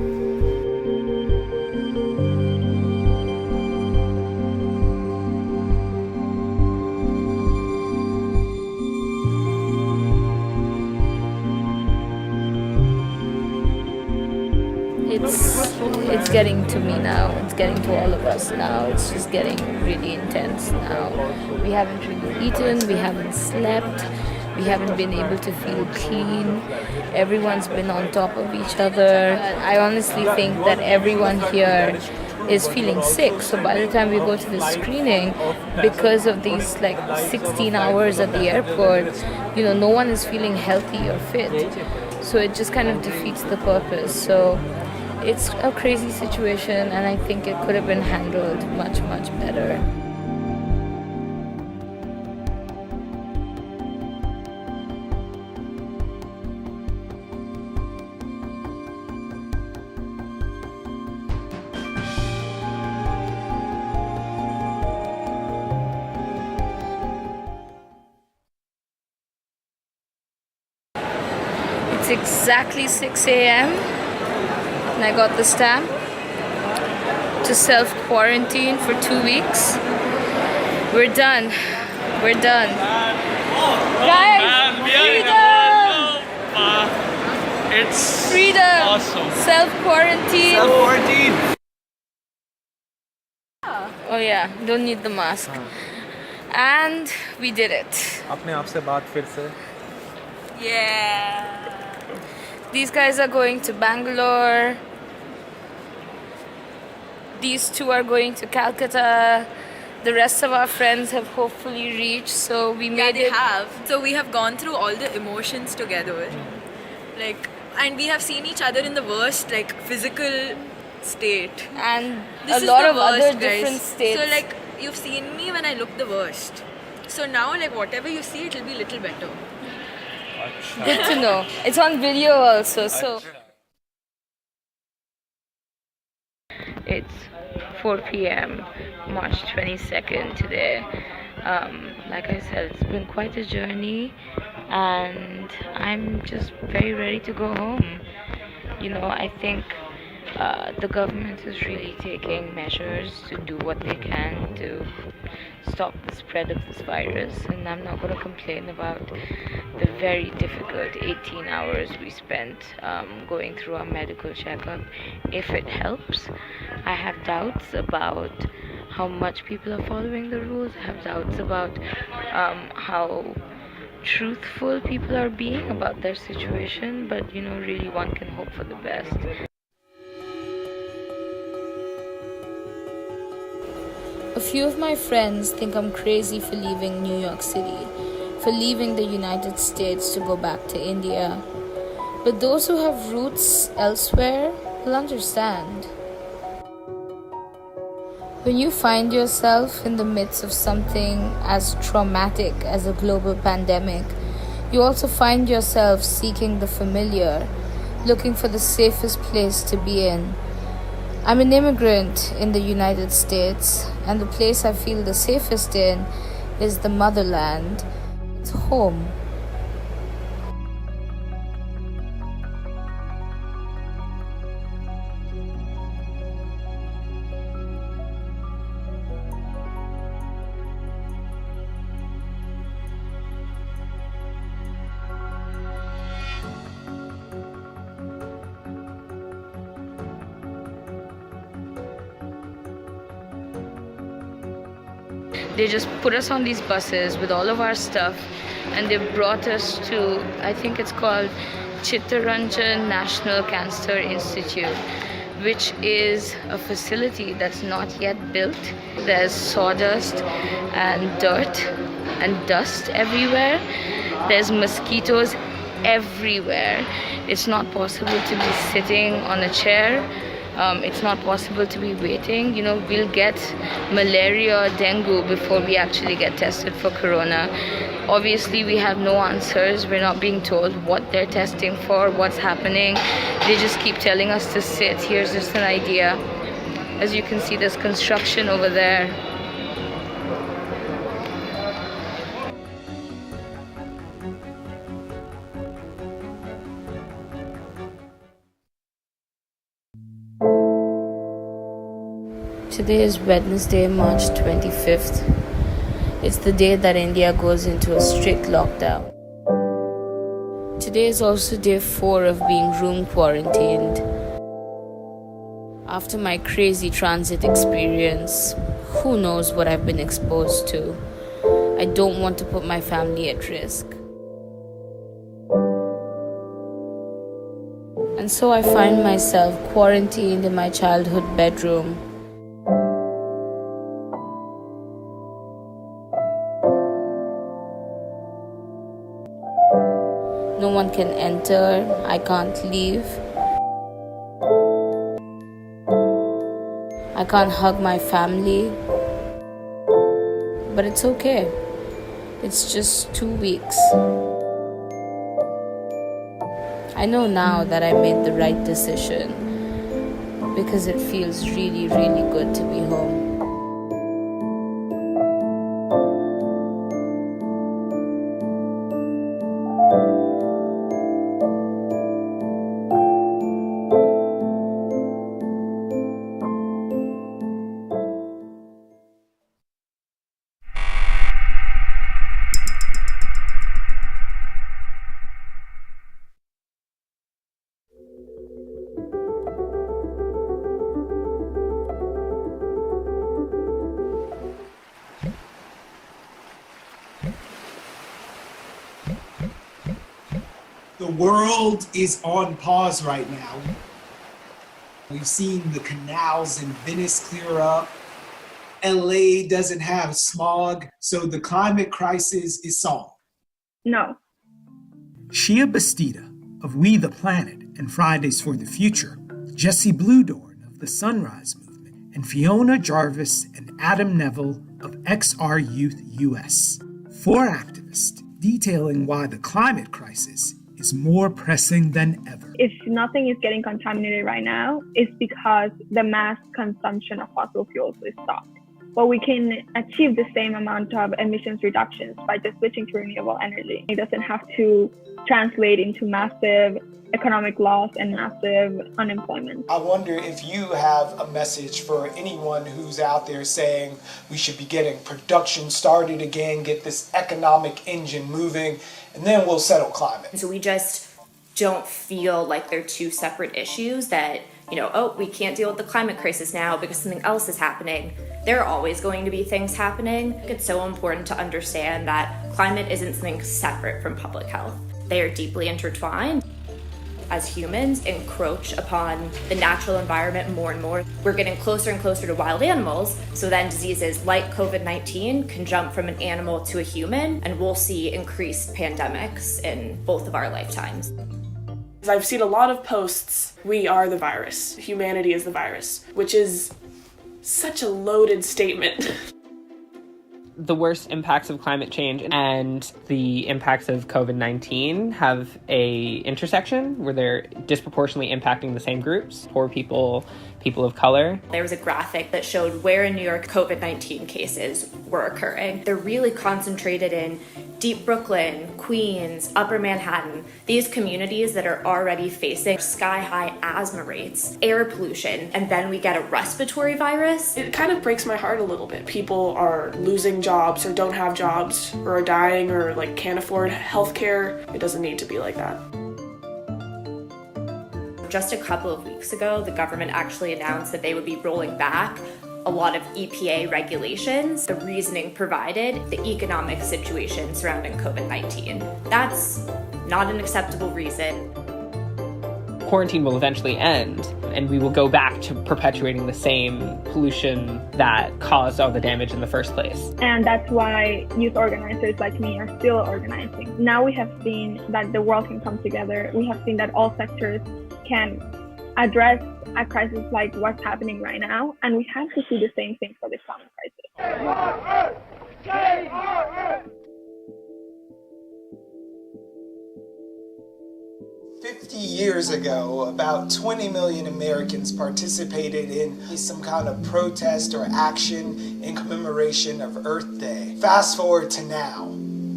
It's getting to me now. It's getting to all of us now. It's just getting really intense now. We haven't really eaten. We haven't slept. We haven't been able to feel clean. Everyone's been on top of each other. I honestly think that everyone here is feeling sick. So by the time we go to the screening, because of these like 16 hours at the airport, you know, no one is feeling healthy or fit. So it just kind of defeats the purpose. So it's a crazy situation, and I think it could have been handled much, much better. It's exactly 6 a.m. and I got the stamp to self-quarantine for 2 weeks. We're done. We're done. Guys, freedom! It's freedom! awesome. Self-quarantine. Self-quarantine. Oh yeah, don't need the mask. And we did it. अपने आप से बात फिर से. Yeah. These guys are going to Bangalore. These two are going to Calcutta. The rest of our friends have hopefully reached, so we made it. So we have gone through all the emotions together. Like, and we have seen each other in the worst, like, physical state. And this a lot is of the other worst, different guys. states. So, like, you've seen me when I look the worst. So now, like, whatever you see, it'll be a little better. Good to know. It's on video also, so. It's 4 p.m. March 22nd today. Like I said, it's been quite a journey, and I'm just very ready to go home. You know, I think the government is really taking measures to do what they can to stop the spread of this virus, and I'm not going to complain about the very difficult 18 hours we spent going through our medical checkup. If it helps, I have doubts about how much people are following the rules. I have doubts about how truthful people are being about their situation, but you know, really one can hope for the best. A few of my friends think I'm crazy for leaving New York City, for leaving the United States to go back to India. But those who have roots elsewhere will understand. When you find yourself in the midst of something as traumatic as a global pandemic, you also find yourself seeking the familiar, looking for the safest place to be in. I'm an immigrant in the United States, and the place I feel the safest in is the motherland. It's home. They just put us on these buses with all of our stuff, and they brought us to, I think it's called Chittaranjan National Cancer Institute, which is a facility that's not yet built. There's sawdust and dirt and dust everywhere. There's mosquitoes everywhere. It's not possible to be sitting on a chair. It's not possible to be waiting. You know, we'll get malaria, dengue before we actually get tested for corona. Obviously, we have no answers. We're not being told what they're testing for, what's happening. They just keep telling us to sit. Here's just an idea. As you can see, there's construction over there. Today is Wednesday, March 25th. It's the day that India goes into a strict lockdown. Today is also day 4 of being room quarantined. After my crazy transit experience, who knows what I've been exposed to. I don't want to put my family at risk. And so I find myself quarantined in my childhood bedroom. No one can enter, I can't leave. I can't hug my family. But it's okay. It's just 2 weeks. I know now that I made the right decision because it feels really, really good to be home. The world is on pause right now. We've seen the canals in Venice clear up. LA doesn't have smog, so the climate crisis is solved. No. Shia Bastida of We the Planet and Fridays for the Future, Jesse Bluedorn of the Sunrise Movement, and Fiona Jarvis and Adam Neville of XR Youth US. 4 activists detailing why the climate crisis is more pressing than ever. If nothing is getting contaminated right now, it's because the mass consumption of fossil fuels is stopped. But we can achieve the same amount of emissions reductions by just switching to renewable energy. It doesn't have to translate into massive economic loss and massive unemployment. I wonder if you have a message for anyone who's out there saying we should be getting production started again, get this economic engine moving, and then we'll settle climate. So we just don't feel like they're two separate issues that, oh, we can't deal with the climate crisis now because something else is happening. There are always going to be things happening. It's so important to understand that climate isn't something separate from public health. They are deeply intertwined. As humans encroach upon the natural environment more and more, we're getting closer and closer to wild animals, so then diseases like COVID-19 can jump from an animal to a human, and we'll see increased pandemics in both of our lifetimes. I've seen a lot of posts, we are the virus, humanity is the virus, which is such a loaded statement. The worst impacts of climate change and the impacts of COVID-19 have a intersection where they're disproportionately impacting the same groups: poor people, people of color. There was a graphic that showed where in New York COVID-19 cases were occurring. They're really concentrated in Deep Brooklyn, Queens, Upper Manhattan, these communities that are already facing sky-high asthma rates, air pollution, and then we get a respiratory virus. It kind of breaks my heart a little bit. People are losing jobs or don't have jobs or are dying or can't afford healthcare. It doesn't need to be like that. Just a couple of weeks ago, the government actually announced that they would be rolling back a lot of EPA regulations. The reasoning provided, the economic situation surrounding COVID-19. That's not an acceptable reason. Quarantine will eventually end, and we will go back to perpetuating the same pollution that caused all the damage in the first place. And that's why youth organizers like me are still organizing. Now we have seen that the world can come together. We have seen that all sectors can address a crisis like what's happening right now, and we have to do the same thing for the climate crisis. 50 years ago, about 20 million Americans participated in some kind of protest or action in commemoration of Earth Day. Fast forward to now,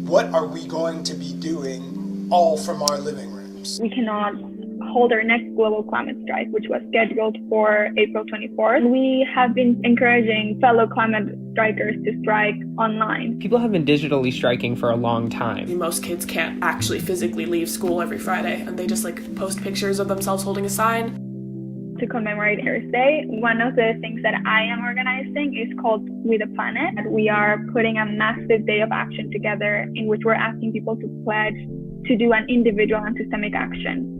what are we going to be doing all from our living rooms? We cannot hold our next global climate strike, which was scheduled for April 24th. We have been encouraging fellow climate strikers to strike online. People have been digitally striking for a long time. Most kids can't actually physically leave school every Friday, and they just post pictures of themselves holding a sign. To commemorate Earth Day, one of the things that I am organizing is called We the Planet. We are putting a massive day of action together in which we're asking people to pledge to do an individual and systemic action.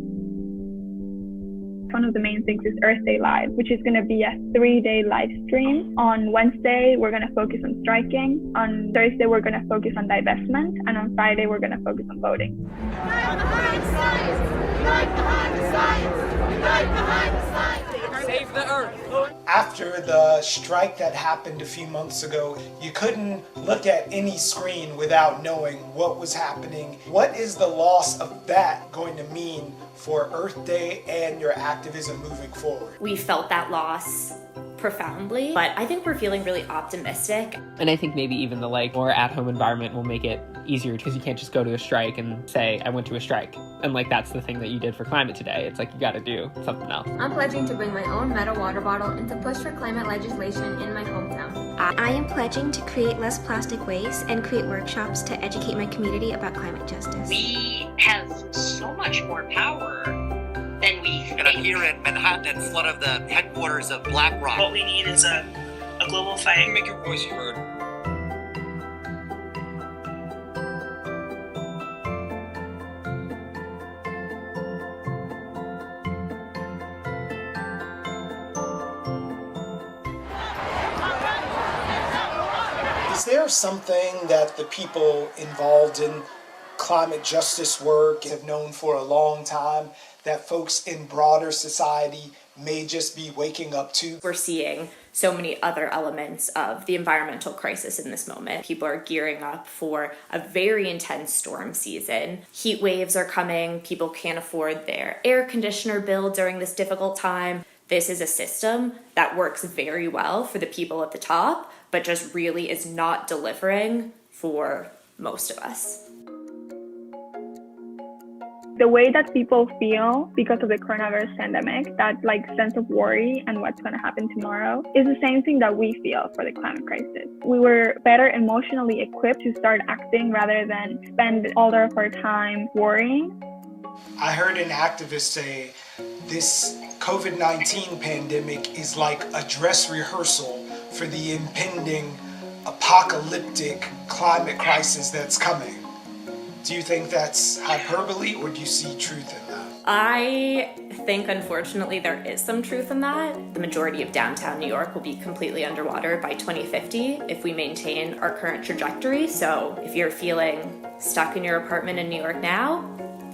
One of the main things is Earth Day Live, which is going to be a 3-day live stream. On Wednesday, we're going to focus on striking. On Thursday, we're going to focus on divestment. And on Friday, we're going to focus on voting. Unite behind science! Unite behind the science! Unite behind the science! Save the Earth! After the strike that happened a few months ago, you couldn't look at any screen without knowing what was happening. What is the loss of that going to mean for Earth Day and your activism moving forward? We felt that loss profoundly, but I think we're feeling really optimistic. And I think maybe even the more at-home environment will make it easier, because you can't just go to a strike and say, I went to a strike. And that's the thing that you did for climate today. It's you gotta do something else. I'm pledging to bring my own metal water bottle and to push for climate legislation in my hometown. I am pledging to create less plastic waste and create workshops to educate my community about climate justice. We have so much more power than we think. And I'm here in Manhattan in front of the headquarters of BlackRock. What we need is a global fight. Make your voice heard. there something that the people involved in climate justice work have known for a long time that folks in broader society may just be waking up to? We're seeing so many other elements of the environmental crisis in this moment. People are gearing up for a very intense storm season. Heat waves are coming. People can't afford their air conditioner bill during this difficult time. This is a system that works very well for the people at the top, but just really is not delivering for most of us. The way that people feel because of the coronavirus pandemic, that like sense of worry and what's going to happen tomorrow, is the same thing that we feel for the climate crisis. We were better emotionally equipped to start acting rather than spend all of our time worrying. I heard an activist say this COVID-19 pandemic is like a dress rehearsal for the impending apocalyptic climate crisis that's coming. Do you think that's hyperbole, or do you see truth in that? I think, unfortunately, there is some truth in that. The majority of downtown New York will be completely underwater by 2050 if we maintain our current trajectory. So if you're feeling stuck in your apartment in New York now,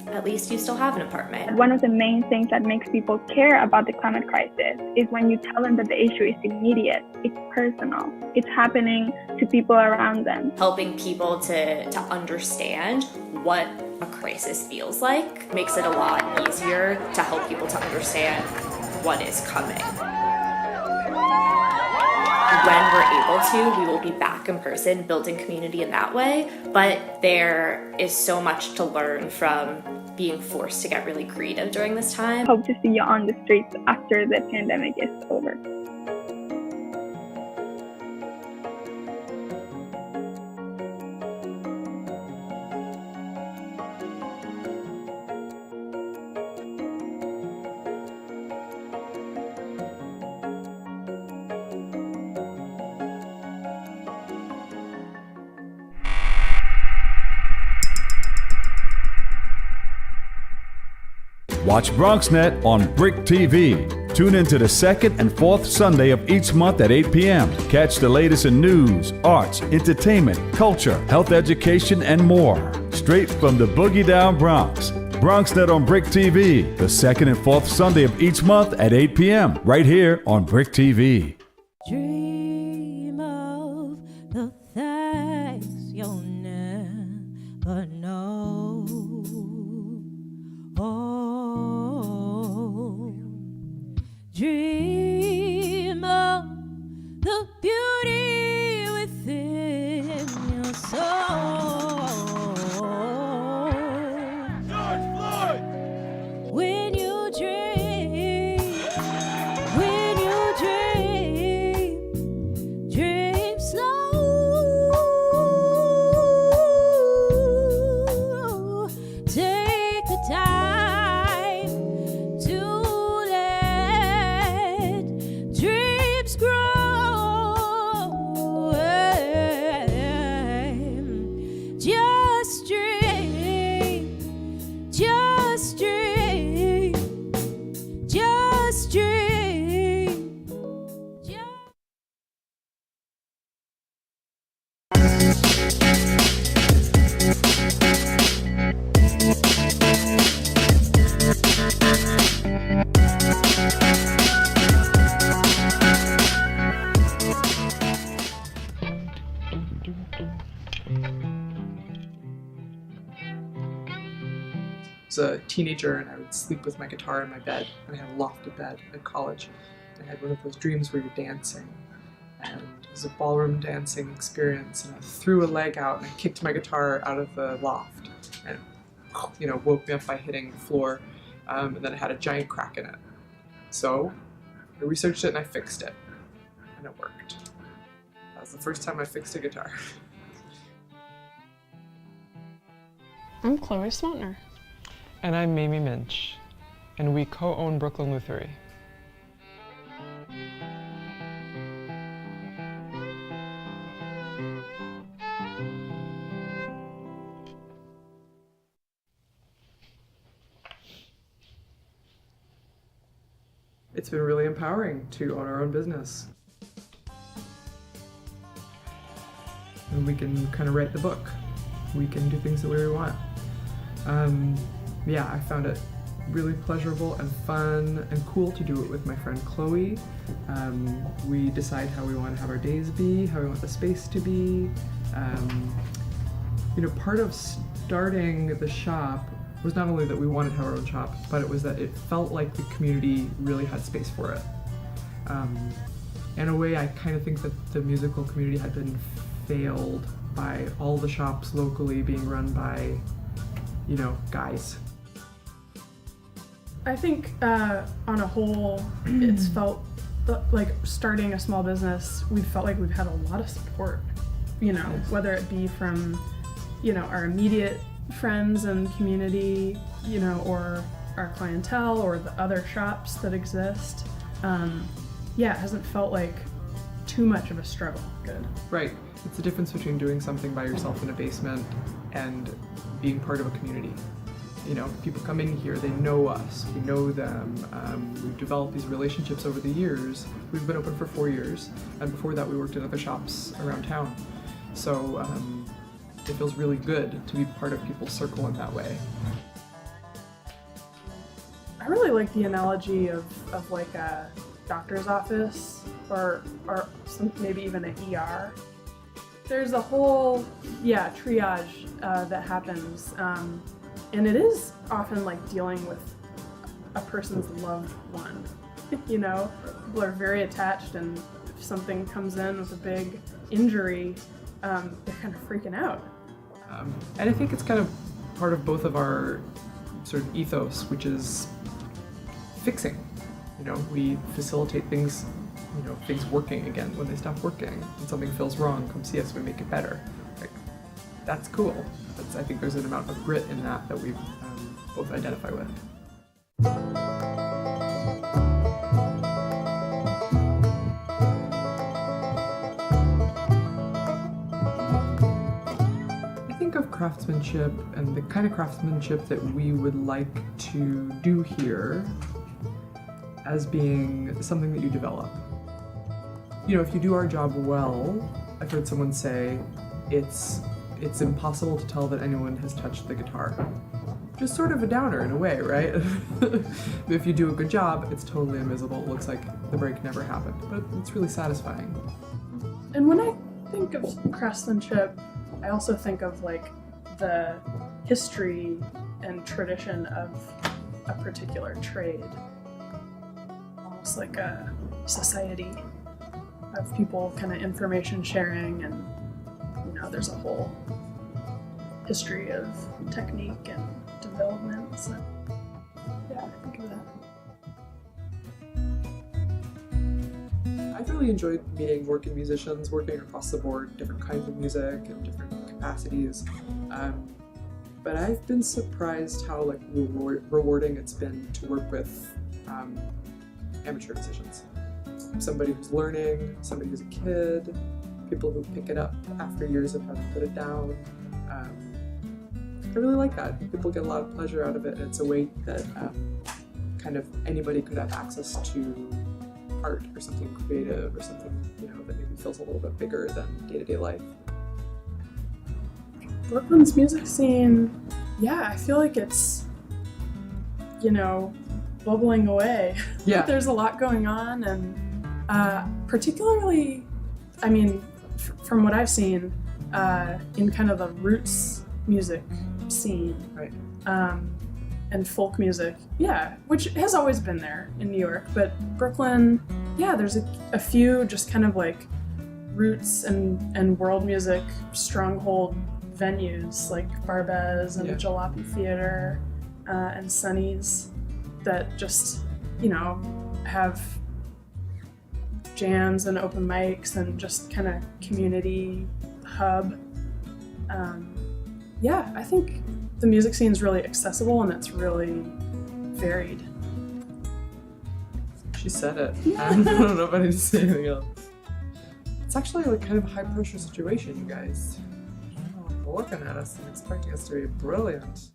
at least you still have an apartment. One of the main things that makes people care about the climate crisis is when you tell them that the issue is immediate, it's personal, it's happening to people around them. Helping people to understand what a crisis feels like makes it a lot easier to help people to understand what is coming. When we're able to, we will be back in person, building community in that way, but there is so much to learn from being forced to get really creative during this time. Hope to see you on the streets after the pandemic is over. Watch BronxNet on BRIC TV. Tune into the second and fourth Sunday of each month at 8 p.m. Catch the latest in news, arts, entertainment, culture, health education, and more. Straight from the Boogie Down Bronx. BronxNet on BRIC TV. The second and fourth Sunday of each month at 8 p.m. Right here on BRIC TV. Dream of the things you'll never know. Oh, dream of the beauty within your soul. George Floyd! When you dream, dream slow. Take the time to let dreams grow. Just dream, just dream, just dream. I was a teenager and I would sleep with my guitar in my bed. I had a lofted bed at college. I had one of those dreams where you're dancing, and it was a ballroom dancing experience, and I threw a leg out and I kicked my guitar out of the loft and woke me up by hitting the floor, and then it had a giant crack in it. So I researched it and I fixed it, and it worked. That was the first time I fixed a guitar. I'm Chloe Smontner. And I'm Mamie Minch, and we co-own Brooklyn Luthery. It's been really empowering to own our own business. and we can kind of write the book. We can do things the way we want. Yeah, I found it really pleasurable and fun and cool to do it with my friend Chloe. We decide how we want to have our days be, how we want the space to be. You know, part of starting the shop was not only that we wanted to have our own shop, but it was that it felt like the community really had space for it. In a way, I kind of think that the musical community had been failed by all the shops locally being run by, you know, guys. I think on a whole, it's felt like starting a small business, we felt like we've had a lot of support, you know, whether it be from, you know, our immediate friends and community, you know, or our clientele or the other shops that exist. Yeah, it hasn't felt like too much of a struggle. Good. Right. It's the difference between doing something by yourself in a basement and being part of a community. You know, people come in here, they know us, we know them, we've developed these relationships over the years. We've been open for 4 years, and before that we worked in other shops around town. So it feels really good to be part of people's circle in that way. I really like the analogy of like a doctor's office or maybe even an ER. There's a whole, triage that happens. And it is often like dealing with a person's loved one. You know, people are very attached, and if something comes in with a big injury, they're kind of freaking out. And I think it's kind of part of both of our sort of ethos, which is fixing. You know, we facilitate things, you know, things working again when they stop working. When something feels wrong, come see us, we make it better. Like, that's cool. I think there's an amount of grit in that we both identify with. I think of craftsmanship and the kind of craftsmanship that we would like to do here as being something that you develop. You know, if you do our job well, I've heard someone say, it's impossible to tell that anyone has touched the guitar. Just sort of a downer in a way, right? If you do a good job, it's totally invisible. It looks like the break never happened, but it's really satisfying. And when I think of craftsmanship, I also think of like the history and tradition of a particular trade. Almost like a society of people kind of information sharing, and you know, there's a whole history of technique and development. So yeah, I think of that. I've really enjoyed meeting working musicians, working across the board, different kinds of music and different capacities. But I've been surprised how like rewarding it's been to work with amateur musicians. Somebody who's learning, somebody who's a kid, people who pick it up after years of having put it down. I really like that. People get a lot of pleasure out of it, and it's a way that kind of anybody could have access to art or something creative or something, you know, that maybe feels a little bit bigger than day-to-day life. Brooklyn's music scene, yeah, I feel like it's, you know, bubbling away. Yeah. There's a lot going on, and particularly, I mean, from what I've seen, in kind of the roots music scene, right, and folk music, yeah, which has always been there in New York, but Brooklyn, yeah, there's a few just kind of like roots and world music stronghold venues like Barbez and Jalopy Theater and Sunny's that just, you know, have jams and open mics and just kind of community hub. Yeah, I think the music scene is really accessible and it's really varied. She said it. I don't know if I need to say anything else. It's actually like kind of a high pressure situation, you guys. You're looking at us and expecting us to be brilliant.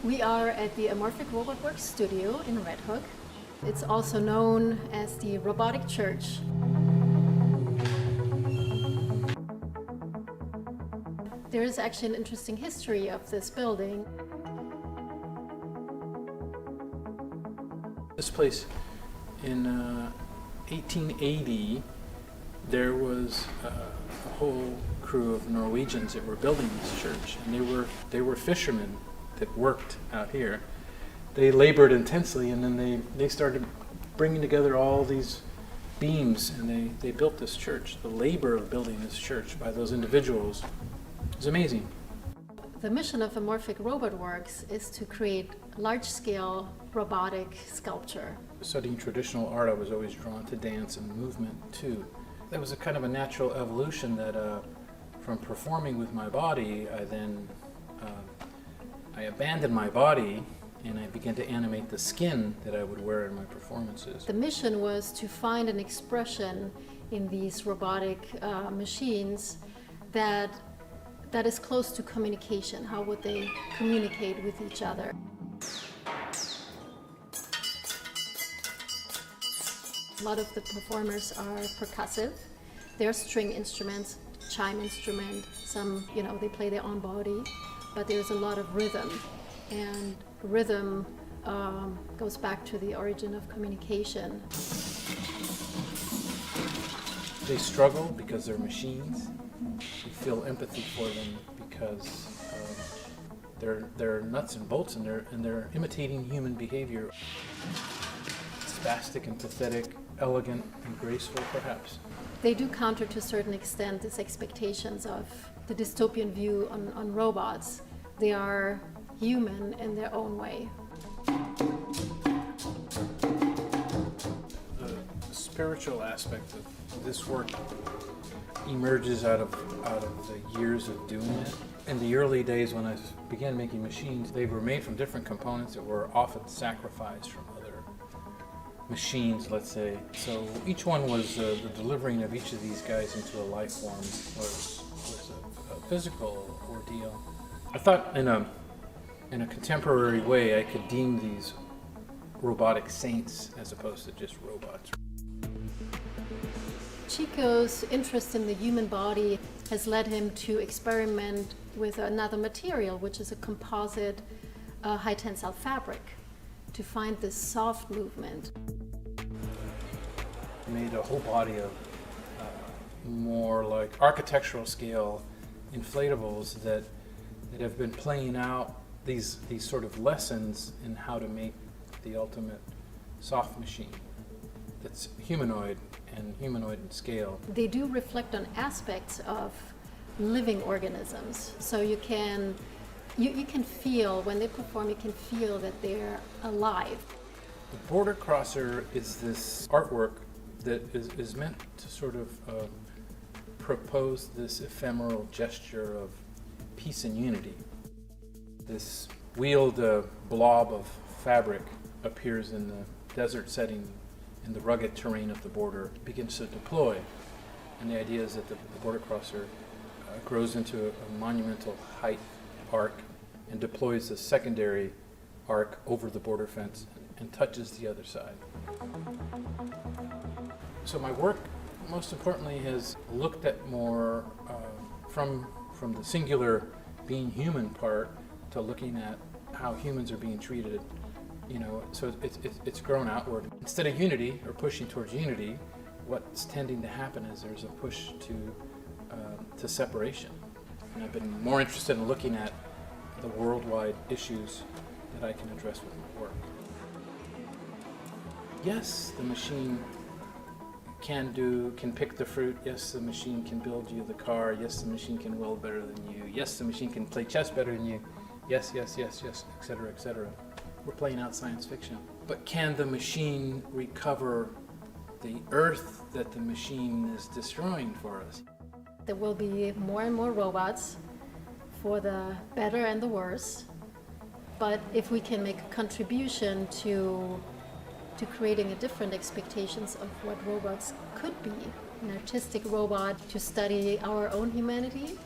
We are at the Amorphic Robot Works studio in Red Hook. It's also known as the Robotic Church. There is actually an interesting history of this building. This place, in 1880, there was a whole crew of Norwegians that were building this church, and they were fishermen that worked out here. They labored intensely, and then they started bringing together all these beams, and they built this church. The labor of building this church by those individuals is amazing. The mission of Amorphic Robot Works is to create large-scale robotic sculpture. Studying traditional art, I was always drawn to dance and movement too. That was a kind of a natural evolution that from performing with my body, I abandoned my body and I began to animate the skin that I would wear in my performances. The mission was to find an expression in these robotic machines that is close to communication. How would they communicate with each other? A lot of the performers are percussive. They're string instruments, chime instrument, some, they play their own body, but there's a lot of rhythm. And rhythm goes back to the origin of communication. They struggle because they're machines. You feel empathy for them because they're nuts and bolts, and they're imitating human behavior. Spastic and pathetic, elegant and graceful, perhaps. They do counter to a certain extent these expectations of the dystopian view on robots. They are human in their own way. The spiritual aspect of this work emerges out of the years of doing it. In the early days when I began making machines, they were made from different components that were often sacrificed from other machines, let's say. So each one was the delivering of each of these guys into a life form was a physical ordeal. I thought in a contemporary way I could deem these robotic saints as opposed to just robots. Chico's interest in the human body has led him to experiment with another material, which is a composite high tensile fabric, to find this soft movement. Made a whole body of more like architectural scale inflatables that have been playing out these sort of lessons in how to make the ultimate soft machine that's humanoid and humanoid in scale. They do reflect on aspects of living organisms, so you can feel, when they perform, you can feel that they're alive. The border crosser is this artwork that is meant to sort of propose this ephemeral gesture of peace and unity. This wheeled blob of fabric appears in the desert setting, in the rugged terrain of the border, begins to deploy. And the idea is that the border crosser grows into a monumental height arc and deploys a secondary arc over the border fence and touches the other side. So my work, most importantly, has looked at more from the singular being human part to looking at how humans are being treated. So it's grown outward. Instead of unity or pushing towards unity, what's tending to happen is there's a push to separation. And I've been more interested in looking at the worldwide issues that I can address with my work. Yes, the machine can pick the fruit. Yes, the machine can build you the car. Yes, the machine can weld better than you. Yes, the machine can play chess better than you. Yes, etc., etc. We're playing out science fiction. But can the machine recover the earth that the machine is destroying for us? There will be more and more robots, for the better and the worse. But if we can make a contribution to creating a different expectations of what robots could be, an artistic robot to study our own humanity,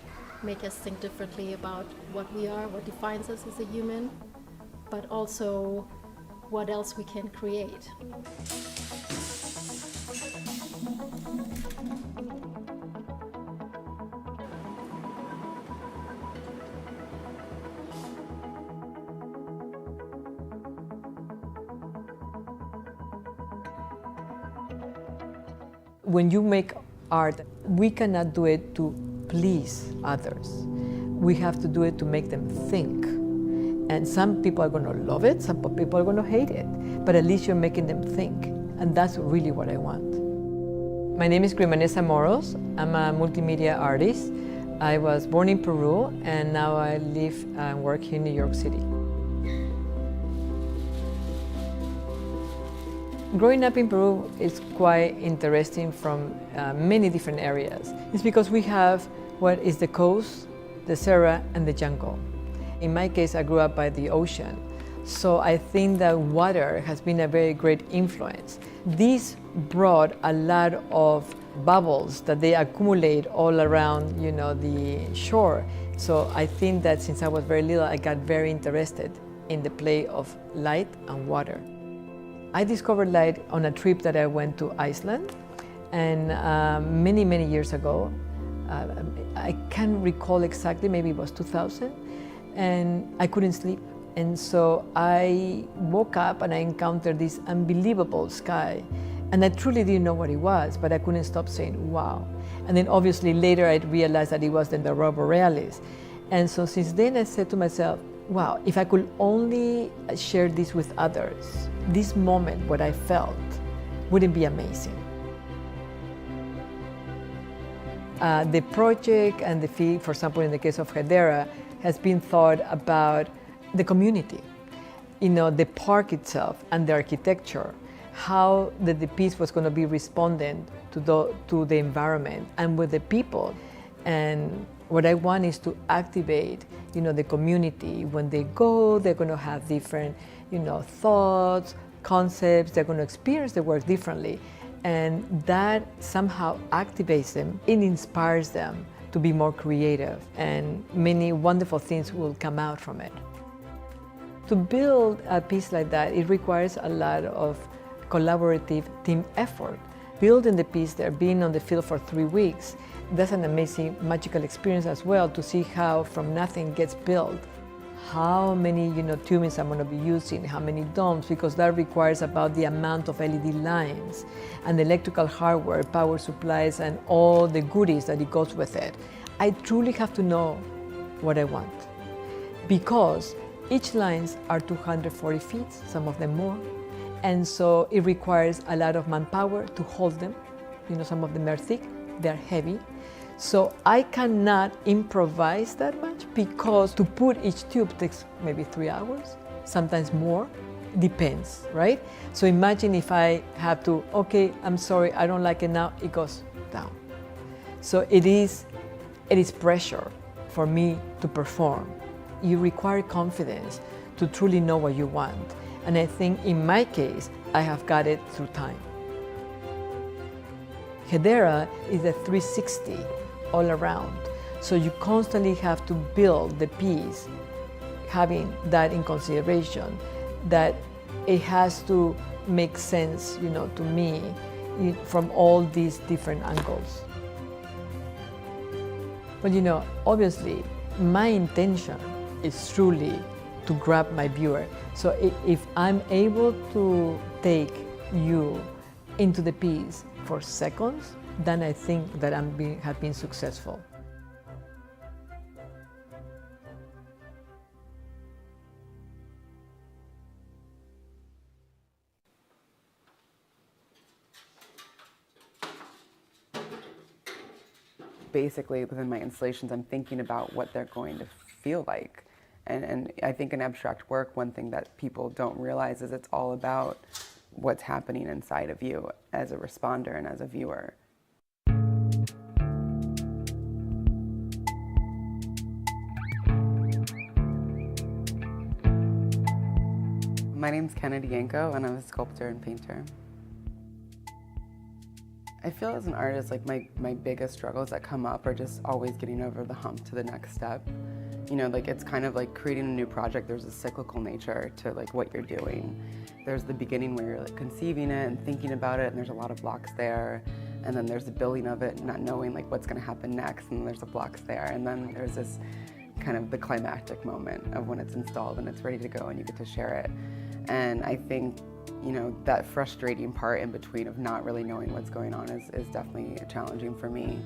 make us think differently about what we are, what defines us as a human, but also what else we can create. When you make art, we cannot do it to please others. We have to do it to make them think. And some people are going to love it, some people are going to hate it, but at least you're making them think. And that's really what I want. My name is Grimanesa Moros. I'm a multimedia artist. I was born in Peru, and now I live and work here in New York City. Growing up in Peru is quite interesting from many different areas. It's because we have what is the coast, the Serra, and the jungle. In my case, I grew up by the ocean, so I think that water has been a very great influence. This brought a lot of bubbles that they accumulate all around, the shore. So I think that since I was very little, I got very interested in the play of light and water. I discovered light on a trip that I went to Iceland, and many, many years ago. I can't recall exactly, maybe it was 2000, and I couldn't sleep. And so I woke up and I encountered this unbelievable sky, and I truly didn't know what it was, but I couldn't stop saying, wow. And then obviously later I realized that it was the aurora borealis. And so since then I said to myself, wow, if I could only share this with others, this moment, what I felt, wouldn't be amazing. The project and the fee, for example, in the case of Hedera, has been thought about the community, the park itself and the architecture, how the piece was going to be responding to the environment and with the people. And what I want is to activate, the community. When they go, they're going to have different, thoughts, concepts. They're going to experience the work differently. And that somehow activates them. It inspires them to be more creative, and many wonderful things will come out from it. To build a piece like that, it requires a lot of collaborative team effort. Building the piece there, being on the field for 3 weeks, that's an amazing, magical experience as well, to see how from nothing gets built. How many tubings I'm going to be using, how many domes, because that requires about the amount of LED lines and electrical hardware, power supplies, and all the goodies that it goes with it. I truly have to know what I want, because each lines are 240 feet, some of them more, and so it requires a lot of manpower to hold them. Some of them are thick, they're heavy. So I cannot improvise that much, because to put each tube takes maybe 3 hours, sometimes more, depends, right? So imagine if I have to, okay, I'm sorry, I don't like it now, it goes down. So it is pressure for me to perform. You require confidence to truly know what you want. And I think in my case, I have got it through time. Hedera is a 360 all around. So you constantly have to build the piece, having that in consideration, that it has to make sense, to me, from all these different angles. But obviously, my intention is truly to grab my viewer. So if I'm able to take you into the piece for seconds, then I think that have been successful. Basically, within my installations, I'm thinking about what they're going to feel like. And I think in abstract work, one thing that people don't realize is it's all about what's happening inside of you as a responder and as a viewer. My name's Kennedy Yanko, and I'm a sculptor and painter. I feel as an artist, like my biggest struggles that come up are just always getting over the hump to the next step. You know, like it's kind of like creating a new project. There's a cyclical nature to like what you're doing. There's the beginning where you're like conceiving it and thinking about it, and there's a lot of blocks there. And then there's the building of it, not knowing like what's going to happen next, and there's the blocks there. And then there's this kind of the climactic moment of when it's installed and it's ready to go and you get to share it. And I think, you know, that frustrating part in between of not really knowing what's going on is definitely challenging for me.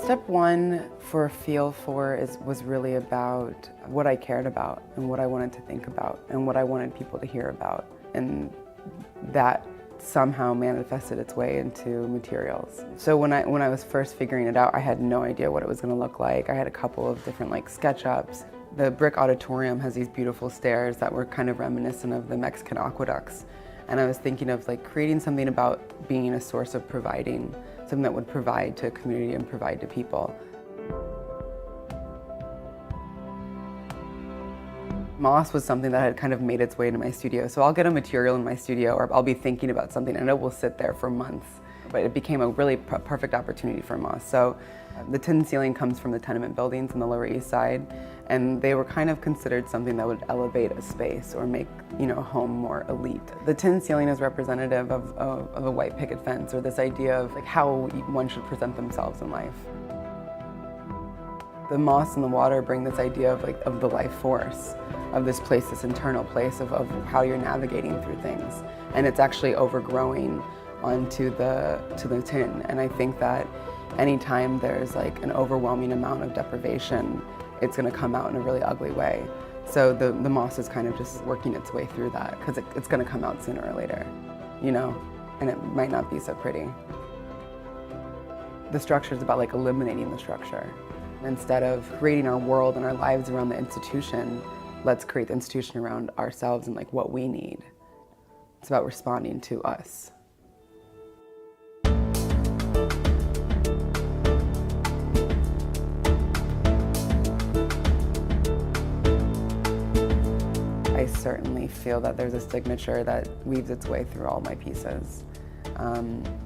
Step one for Feel For was really about what I cared about and what I wanted to think about and what I wanted people to hear about. And that somehow manifested its way into materials. So when I was first figuring it out, I had no idea what it was going to look like. I had a couple of different like SketchUps. The BRIC auditorium has these beautiful stairs that were kind of reminiscent of the Mexican aqueducts. And I was thinking of like creating something about being a source of providing, something that would provide to a community and provide to people. Moss was something that had kind of made its way into my studio. So I'll get a material in my studio, or I'll be thinking about something and it will sit there for months. But it became a really perfect opportunity for moss. So the tin ceiling comes from the tenement buildings on the Lower East Side, and they were kind of considered something that would elevate a space or make, you know, a home more elite. The tin ceiling is representative of a white picket fence, or this idea of like how one should present themselves in life. The moss and the water bring this idea of the life force, of this place, this internal place of how you're navigating through things. And it's actually overgrowing onto the tin. And I think that anytime there's like an overwhelming amount of deprivation, it's gonna come out in a really ugly way. So the moss is kind of just working its way through that, because it's gonna come out sooner or later, you know? And it might not be so pretty. The structure is about like eliminating the structure. Instead of creating our world and our lives around the institution, let's create the institution around ourselves and like what we need. It's about responding to us. I certainly feel that there's a signature that weaves its way through all my pieces.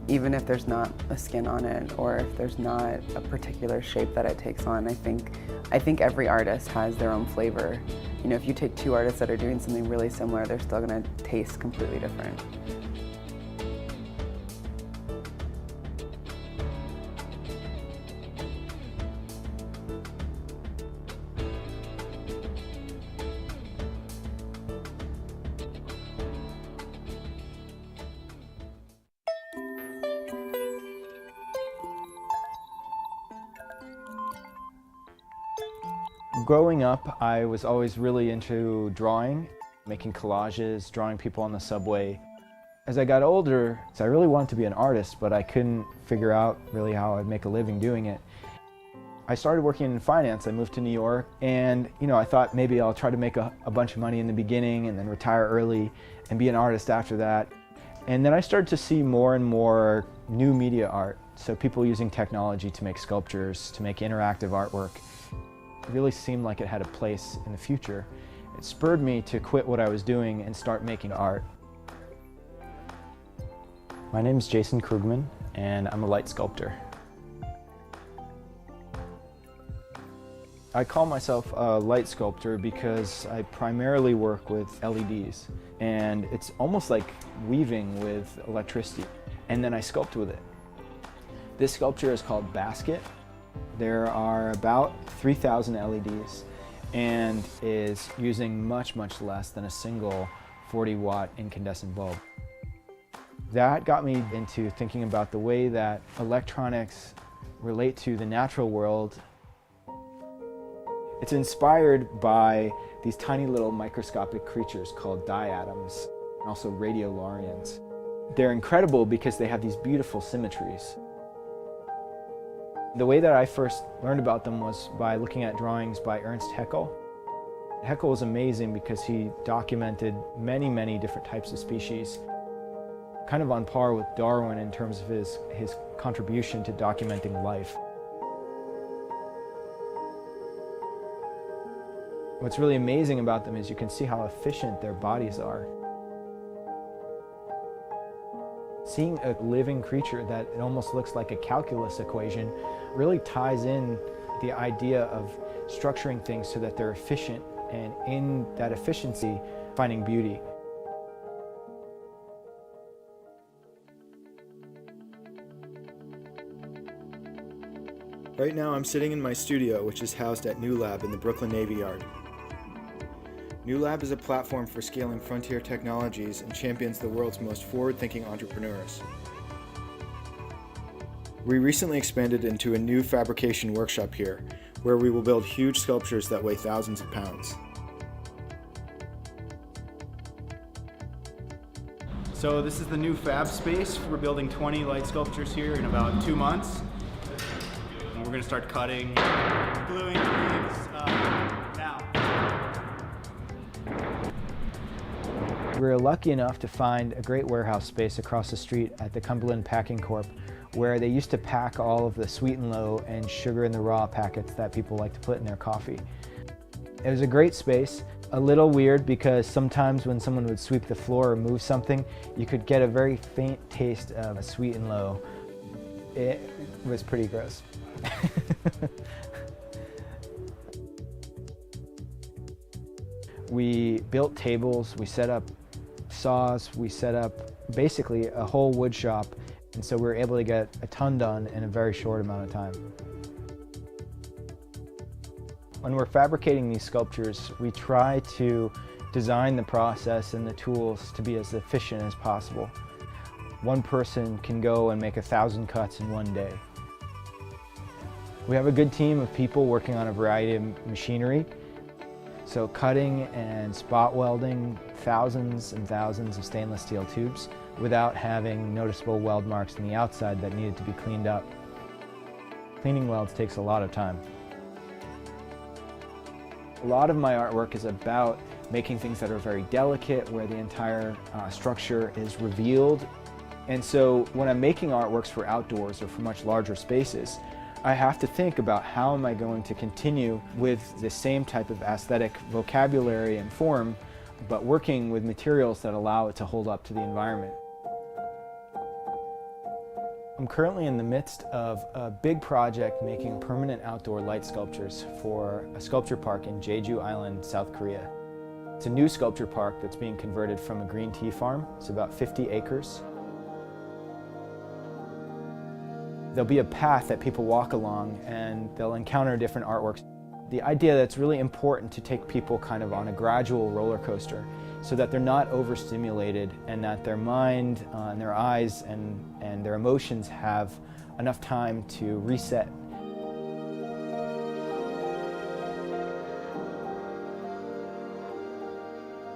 Even if there's not a skin on it, or if there's not a particular shape that it takes on, I think every artist has their own flavor. You know, if you take two artists that are doing something really similar, they're still gonna taste completely different. Growing up, I was always really into drawing, making collages, drawing people on the subway. As I got older, I really wanted to be an artist, but I couldn't figure out really how I'd make a living doing it. I started working in finance. I moved to New York, and I thought maybe I'll try to make a bunch of money in the beginning and then retire early and be an artist after that. And then I started to see more and more new media art. So people using technology to make sculptures, to make interactive artwork. It really seemed like it had a place in the future. It spurred me to quit what I was doing and start making art. My name is Jason Krugman, and I'm a light sculptor. I call myself a light sculptor because I primarily work with LEDs, and it's almost like weaving with electricity, and then I sculpt with it. This sculpture is called Basket. There are about 3,000 LEDs and is using much, much less than a single 40-watt incandescent bulb. That got me into thinking about the way that electronics relate to the natural world. It's inspired by these tiny little microscopic creatures called diatoms, and also radiolarians. They're incredible because they have these beautiful symmetries. The way that I first learned about them was by looking at drawings by Ernst Haeckel. Haeckel was amazing because he documented many, many different types of species, kind of on par with Darwin in terms of his contribution to documenting life. What's really amazing about them is you can see how efficient their bodies are. Seeing a living creature that it almost looks like a calculus equation really ties in the idea of structuring things so that they're efficient, and in that efficiency, finding beauty. Right now I'm sitting in my studio, which is housed at New Lab in the Brooklyn Navy Yard. New Lab is a platform for scaling frontier technologies and champions the world's most forward-thinking entrepreneurs. We recently expanded into a new fabrication workshop here, where we will build huge sculptures that weigh thousands of pounds. So this is the new fab space. We're building 20 light sculptures here in about 2 months. And we're going to start cutting, gluing things now. We were lucky enough to find a great warehouse space across the street at the Cumberland Packing Corp, where they used to pack all of the sweet and low and sugar in the raw packets that people like to put in their coffee. It was a great space, a little weird because sometimes when someone would sweep the floor or move something, you could get a very faint taste of a sweet and low. It was pretty gross. We built tables, we set up saws, we set up basically a whole wood shop, and so we were able to get a ton done in a very short amount of time. When we're fabricating these sculptures, we try to design the process and the tools to be as efficient as possible. One person can go and make 1,000 cuts in one day. We have a good team of people working on a variety of machinery. So cutting and spot welding thousands and thousands of stainless steel tubes without having noticeable weld marks on the outside that needed to be cleaned up. Cleaning welds takes a lot of time. A lot of my artwork is about making things that are very delicate, where the entire structure is revealed. And so when I'm making artworks for outdoors or for much larger spaces, I have to think about how am I going to continue with the same type of aesthetic vocabulary and form, but working with materials that allow it to hold up to the environment. I'm currently in the midst of a big project making permanent outdoor light sculptures for a sculpture park in Jeju Island, South Korea. It's a new sculpture park that's being converted from a green tea farm. It's about 50 acres. There'll be a path that people walk along and they'll encounter different artworks. The idea that it's really important to take people kind of on a gradual roller coaster so that they're not overstimulated and that their mind and their eyes and their emotions have enough time to reset.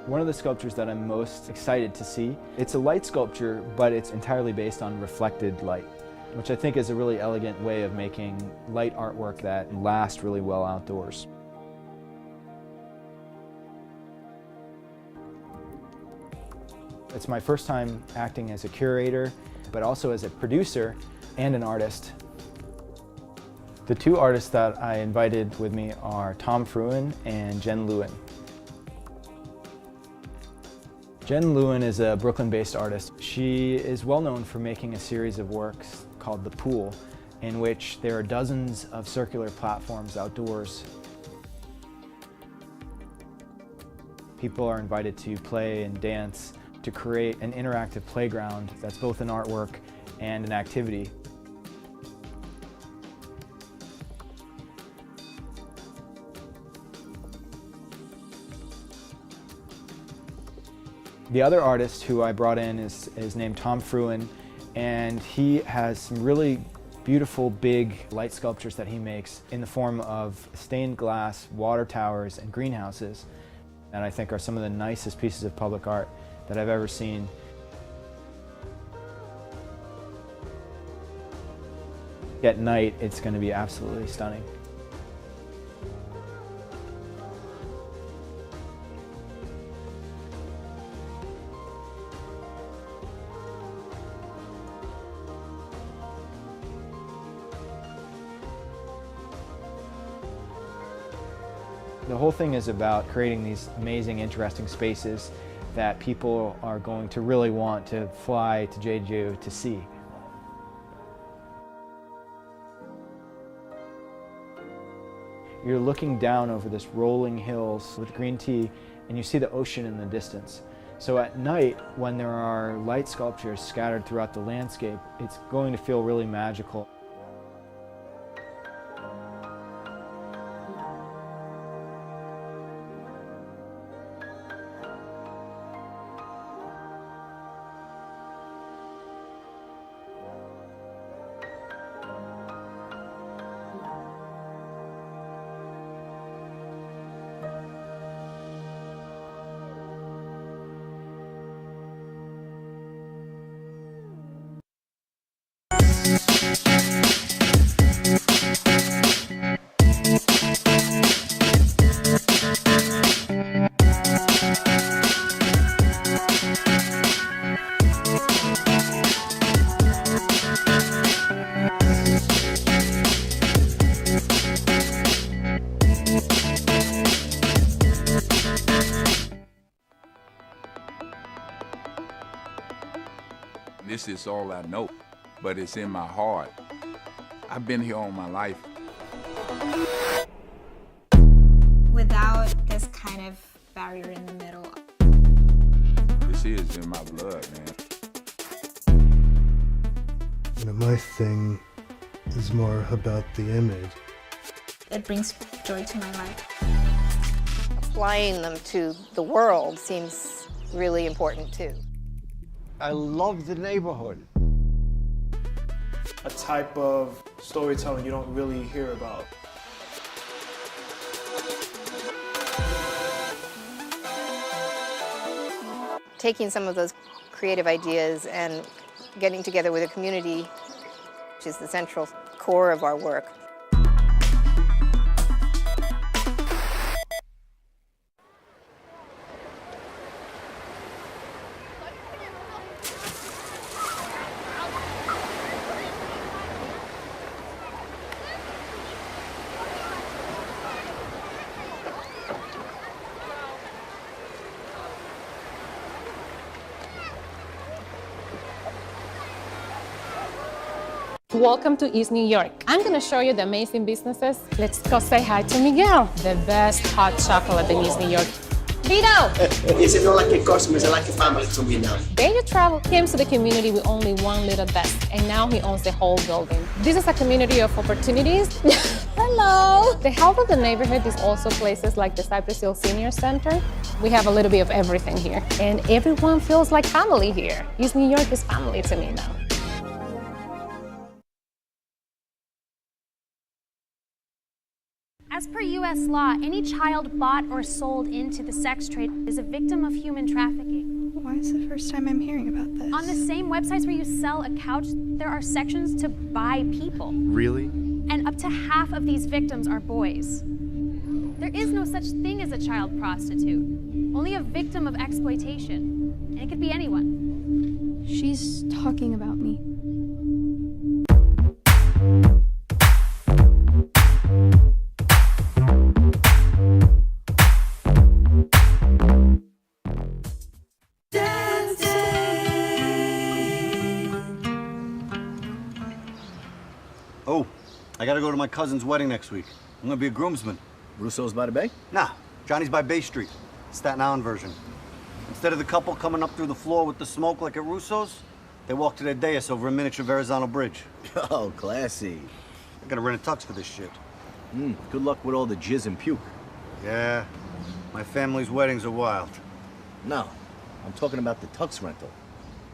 One of the sculptures that I'm most excited to see, it's a light sculpture, but it's entirely based on reflected light, which I think is a really elegant way of making light artwork that lasts really well outdoors. It's my first time acting as a curator, but also as a producer and an artist. The two artists that I invited with me are Tom Fruin and Jen Lewin. Jen Lewin is a Brooklyn-based artist. She is well known for making a series of works called The Pool, in which there are dozens of circular platforms outdoors. People are invited to play and dance to create an interactive playground that's both an artwork and an activity. The other artist who I brought in is named Tom Fruin, and he has some really beautiful big light sculptures that he makes in the form of stained glass water towers and greenhouses, and I think are some of the nicest pieces of public art that I've ever seen. At night, it's going to be absolutely stunning. The The whole thing is about creating these amazing, interesting spaces that people are going to really want to fly to Jeju to see. You're looking down over this rolling hills with green tea, and you see the ocean in the distance. So at night, when there are light sculptures scattered throughout the landscape, it's going to feel really magical. This is all I know, but it's in my heart. I've been here all my life. Without this kind of barrier in the middle. This is in my blood, man. You know, my thing is more about the image. It brings joy to my life. Applying them to the world seems really important too. I love the neighborhood. A type of storytelling you don't really hear about. Taking some of those creative ideas and getting together with a community, which is the central core of our work. Welcome to East New York. I'm going to show you the amazing businesses. Let's go say hi to Miguel, the best hot chocolate in East New York. Vito! Is it not like a customer, is it like a family to me now? Day Travel came to the community with only one little desk, and now he owns the whole building. This is a community of opportunities. Hello! The health of the neighborhood is also places like the Cypress Hill Senior Center. We have a little bit of everything here, and everyone feels like family here. East New York is family to me now. As per U.S. law, any child bought or sold into the sex trade is a victim of human trafficking. Why is the first time I'm hearing about this? On the same websites where you sell a couch, there are sections to buy people. Really? And up to half of these victims are boys. There is no such thing as a child prostitute, only a victim of exploitation. And it could be anyone. She's talking about me. Oh, I gotta go to my cousin's wedding next week. I'm gonna be a groomsman. Russo's by the bay? Nah, Johnny's by Bay Street. Staten Island version. Instead of the couple coming up through the floor with the smoke like at Russo's, they walk to their dais over a miniature Verrazano Bridge. Oh, classy. I gotta rent a tux for this shit. Good luck with all the jizz and puke. Yeah, my family's weddings are wild. No, I'm talking about the tux rental.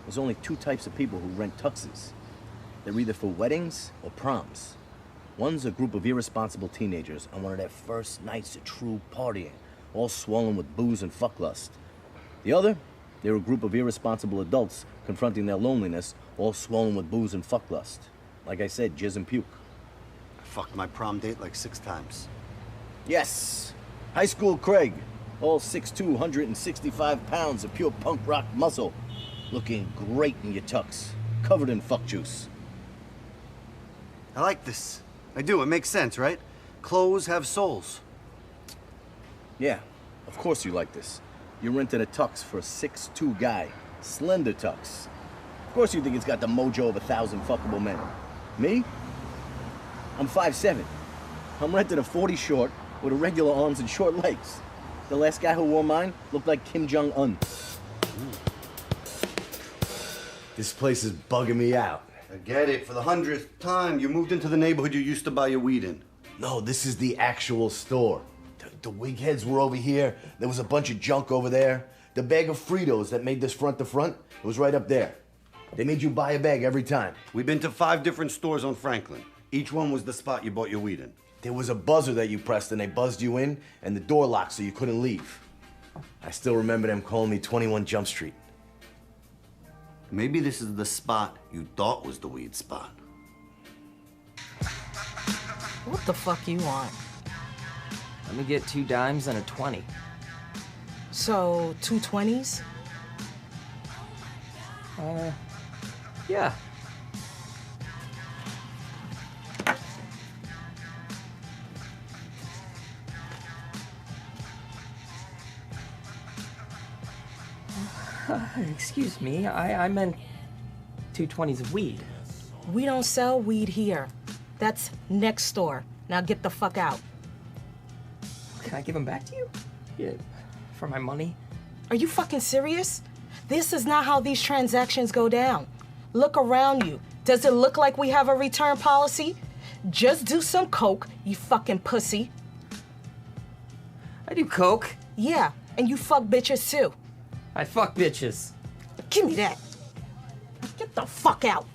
There's only two types of people who rent tuxes. They're either for weddings or proms. One's a group of irresponsible teenagers on one of their first nights of true partying, all swollen with booze and fucklust. The other, they're a group of irresponsible adults confronting their loneliness, all swollen with booze and fucklust. Like I said, jizz and puke. I fucked my prom date like 6 times. Yes, high school Craig, all 6'2", 165 pounds of pure punk rock muscle, looking great in your tux, covered in fuck juice. I like this. I do, it makes sense, right? Clothes have souls. Yeah, of course you like this. You rented a tux for a 6'2" guy. Slender tux. Of course you think it's got the mojo of 1,000 fuckable men. Me? I'm 5'7". I'm renting a 40 short with irregular arms and short legs. The last guy who wore mine looked like Kim Jong-un. This place is bugging me out. I get it. For the 100th time, you moved into the neighborhood you used to buy your weed in. No, this is the actual store. The wig heads were over here. There was a bunch of junk over there. The bag of Fritos that made this front to front, it was right up there. They made you buy a bag every time. We've been to 5 different stores on Franklin. Each one was the spot you bought your weed in. There was a buzzer that you pressed and they buzzed you in, and the door locked so you couldn't leave. I still remember them calling me 21 Jump Street. Maybe this is the spot you thought was the weed spot. What the fuck you want? Let me get 2 dimes and a 20. So, 2 20s? Yeah. Excuse me, I meant 2 20s of weed. We don't sell weed here. That's next door. Now get the fuck out. Can I give them back to you? Yeah, for my money? Are you fucking serious? This is not how these transactions go down. Look around you. Does it look like we have a return policy? Just do some coke, you fucking pussy. I do coke. Yeah, and you fuck bitches too. I fuck bitches. Give me that. Get the fuck out.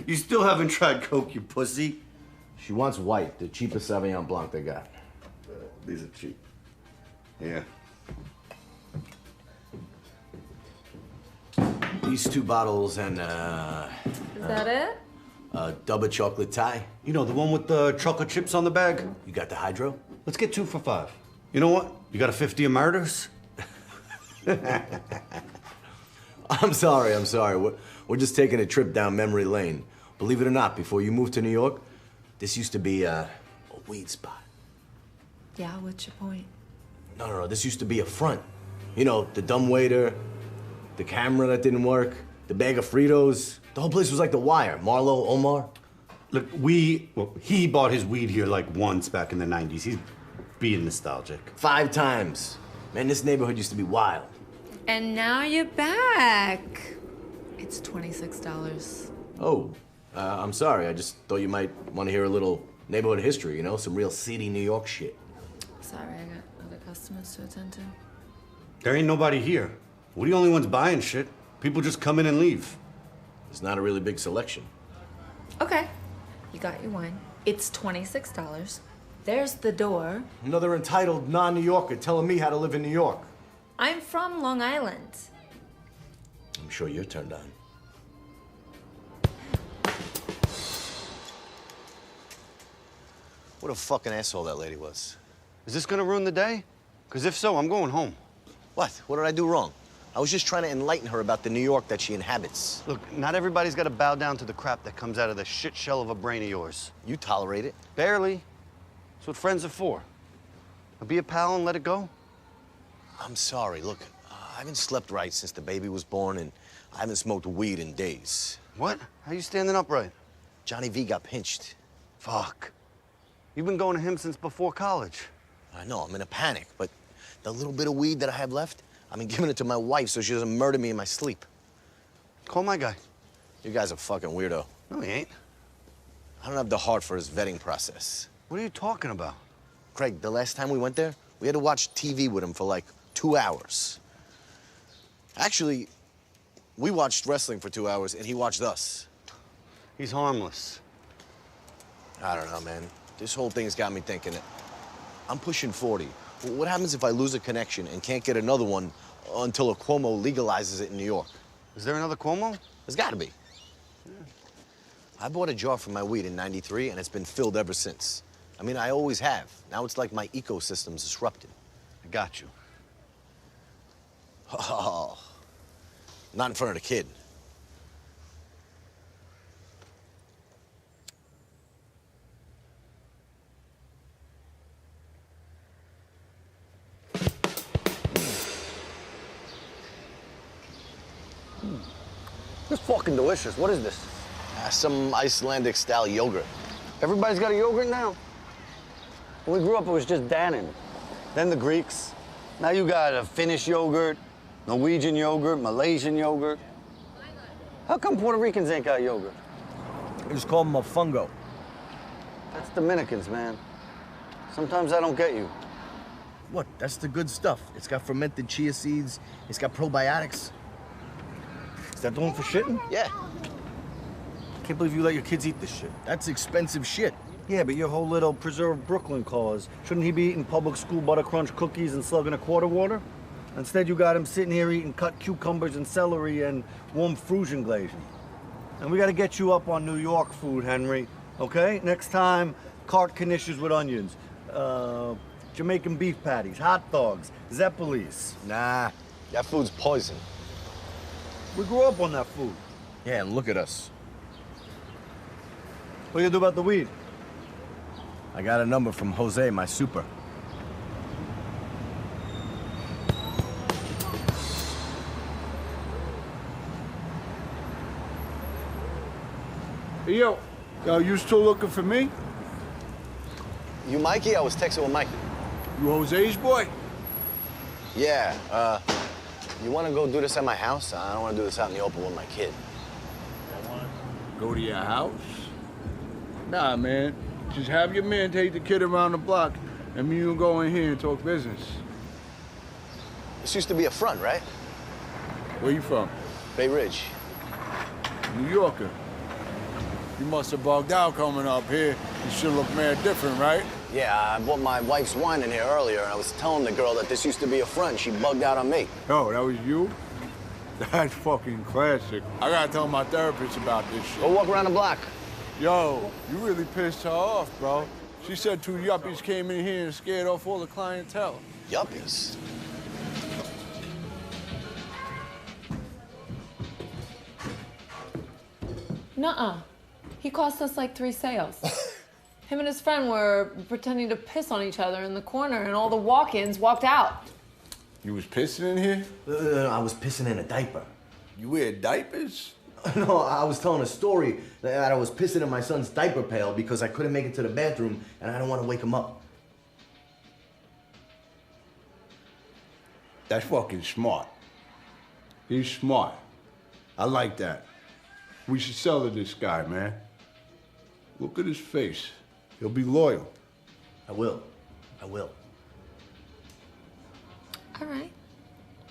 You still haven't tried coke, you pussy. She wants white, the cheapest Sauvignon Blanc they got. These are cheap. Yeah. These 2 bottles and, Is that it? double chocolate Thai. You know, the one with the chocolate chips on the bag? You got the hydro? Let's get 2 for $5. You know what? You got a 50 of murders? I'm sorry. We're just taking a trip down memory lane. Believe it or not, before you moved to New York, this used to be a weed spot. Yeah, what's your point? No, this used to be a front. You know, the dumb waiter, the camera that didn't work, the bag of Fritos. The whole place was like The Wire. Marlo, Omar. Look, he bought his weed here like once back in the 90s. He's being nostalgic. 5 times. Man, this neighborhood used to be wild. And now you're back. It's $26. Oh, I'm sorry. I just thought you might want to hear a little neighborhood history, you know? Some real seedy New York shit. Sorry, I got other customers to attend to. There ain't nobody here. We're the only ones buying shit. People just come in and leave. It's not a really big selection. Okay, you got your wine. It's $26. There's the door. Another entitled non-New Yorker telling me how to live in New York. I'm from Long Island. I'm sure you're turned on. What a fucking asshole that lady was. Is this gonna ruin the day? Because if so, I'm going home. What? What did I do wrong? I was just trying to enlighten her about the New York that she inhabits. Look, not everybody's got to bow down to the crap that comes out of the shit shell of a brain of yours. You tolerate it. Barely. That's what friends are for. Now be a pal and let it go. I'm sorry. Look, I haven't slept right since the baby was born, and I haven't smoked weed in days. What? How you standing upright? Johnny V got pinched. Fuck. You've been going to him since before college. I know, I'm in a panic, but the little bit of weed that I have left, I've been giving it to my wife so she doesn't murder me in my sleep. Call my guy. You guy's a fucking weirdo. No, he ain't. I don't have the heart for his vetting process. What are you talking about? Craig, the last time we went there, we had to watch TV with him for like 2 hours. Actually, we watched wrestling for 2 hours and he watched us. He's harmless. I don't know, man. This whole thing's got me thinking. I'm pushing 40. What happens if I lose a connection and can't get another one until a Cuomo legalizes it in New York? Is there another Cuomo? There's got to be. Yeah. I bought a jar for my weed in '93, and it's been filled ever since. I mean, I always have. Now it's like my ecosystem's disrupted. I got you. Oh, not in front of the kid. It's fucking delicious. What is this? Some Icelandic-style yogurt. Everybody's got a yogurt now? When we grew up, it was just Dannon. Then the Greeks. Now you got a Finnish yogurt, Norwegian yogurt, Malaysian yogurt. How come Puerto Ricans ain't got yogurt? It's called mofongo. That's Dominicans, man. Sometimes I don't get you. What? That's the good stuff. It's got fermented chia seeds. It's got probiotics. Is that the one for shitting? Yeah. Can't believe you let your kids eat this shit. That's expensive shit. Yeah, but your whole little preserved Brooklyn cause, shouldn't he be eating public school butter crunch cookies and slugging a quart of water? Instead, you got him sitting here eating cut cucumbers and celery and warm Frisian glazing. And we got to get you up on New York food, Henry, okay? Next time, cart knishes with onions, Jamaican beef patties, hot dogs, Zeppelis. Nah, that food's poison. We grew up on that food. Yeah, and look at us. What do you do about the weed? I got a number from Jose, my super. Hey, yo, you still looking for me? You Mikey? I was texting with Mikey. You Jose's boy? Yeah, you want to go do this at my house? I don't want to do this out in the open with my kid. Go to your house? Nah, man. Just have your man take the kid around the block, and me and you go in here and talk business. This used to be a front, right? Where you from? Bay Ridge. New Yorker. You must have bugged out coming up here. You should look mad different, right? Yeah, I bought my wife's wine in here earlier, and I was telling the girl that this used to be a front. She bugged out on me. Oh, that was you? That's fucking classic. I gotta tell my therapist about this shit. Go walk around the block. Yo, you really pissed her off, bro. She said 2 yuppies came in here and scared off all the clientele. Yuppies? Nuh-uh. He cost us like 3 sales. Him and his friend were pretending to piss on each other in the corner, and all the walk-ins walked out. You was pissing in here? I was pissing in a diaper. You wear diapers? No, I was telling a story that I was pissing in my son's diaper pail because I couldn't make it to the bathroom, and I don't want to wake him up. That's fucking smart. He's smart. I like that. We should sell to this guy, man. Look at his face. He'll be loyal. I will. I will. All right.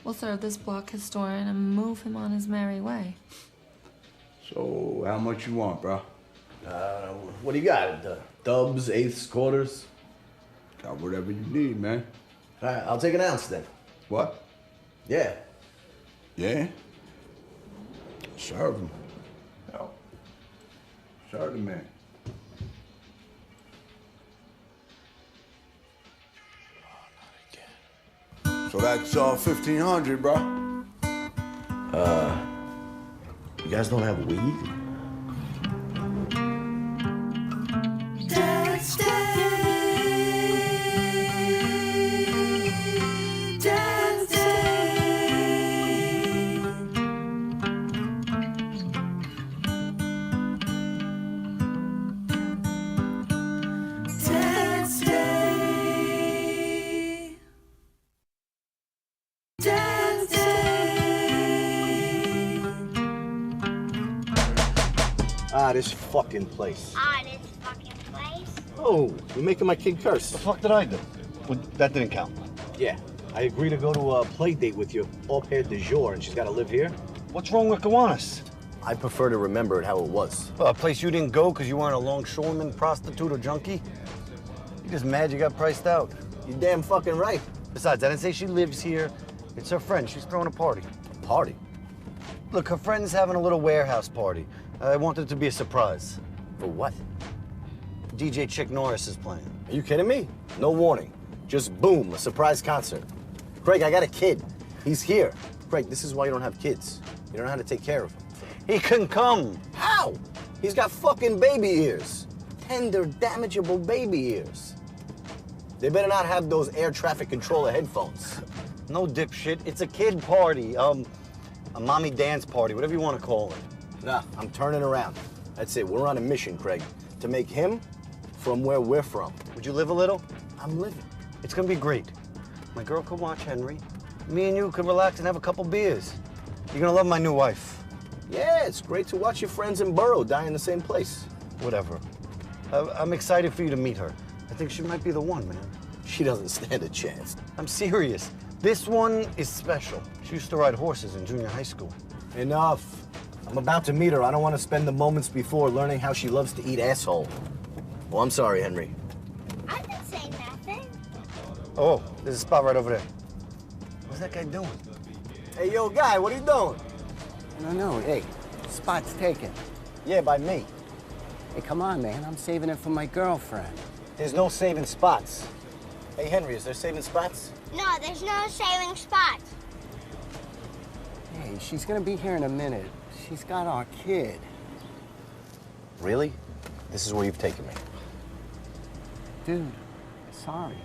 We'll serve this block historian and move him on his merry way. So, how much you want, bro? What do you got? Dubs, eighths, quarters? Got whatever you need, man. All right, I'll take an ounce then. What? Yeah. Yeah? Serve him. Yo. Serve the man. So that's 1,500, bro. You guys don't have weed? Dance Day. Dance Day. Dance Day. Dance Day. Ah, this fucking place. This fucking place? Oh, you're making my kid curse. The fuck did I do? Well, that didn't count. Yeah, I agreed to go to a play date with your au pair du jour, and she's got to live here. What's wrong with Gowanus? I prefer to remember it how it was. Well, a place you didn't go because you weren't a longshoreman, prostitute, or junkie? You're just mad you got priced out. You're damn fucking right. Besides, I didn't say she lives here. It's her friend. She's throwing a party. A party? Look, her friend's having a little warehouse party. I wanted it to be a surprise. For what? DJ Chick Norris is playing. Are you kidding me? No warning. Just boom, a surprise concert. Craig, I got a kid. He's here. Craig, this is why you don't have kids. You don't know how to take care of him. He can come. How? He's got fucking baby ears. Tender, damageable baby ears. They better not have those air traffic controller headphones. No dipshit. It's a kid party. a mommy dance party, whatever you want to call it. Nah, I'm turning around. That's it. We're on a mission, Craig, to make him from where we're from. Would you live a little? I'm living. It's gonna be great. My girl could watch Henry. Me and you could relax and have a couple beers. You're gonna love my new wife. Yeah, it's great to watch your friends in Borough die in the same place. Whatever. I'm excited for you to meet her. I think she might be the one, man. She doesn't stand a chance. I'm serious. This one is special. She used to ride horses in junior high school. Enough. I'm about to meet her. I don't want to spend the moments before learning how she loves to eat asshole. Well, I'm sorry, Henry. I didn't say nothing. Oh, there's a spot right over there. What's that guy doing? Hey, yo, guy, what are you doing? No, hey, spot's taken. Yeah, by me. Hey, come on, man, I'm saving it for my girlfriend. There's no saving spots. Hey, Henry, is there saving spots? No, there's no saving spots. Hey, she's gonna be here in a minute. She's got our kid. Really? This is where you've taken me. Dude, sorry.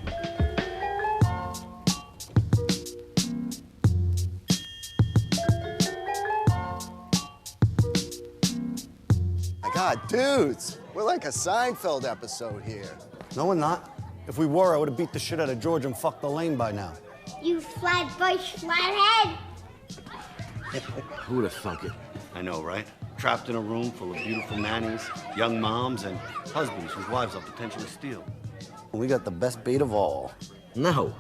My God, dudes, we're like a Seinfeld episode here. No, we're not. If we were, I would have beat the shit out of George and fucked the lane by now. You flatbush flathead. Who would have thunk it? I know, right? Trapped in a room full of beautiful nannies, young moms, and husbands whose wives I'll potentially steal. We got the best bait of all. No,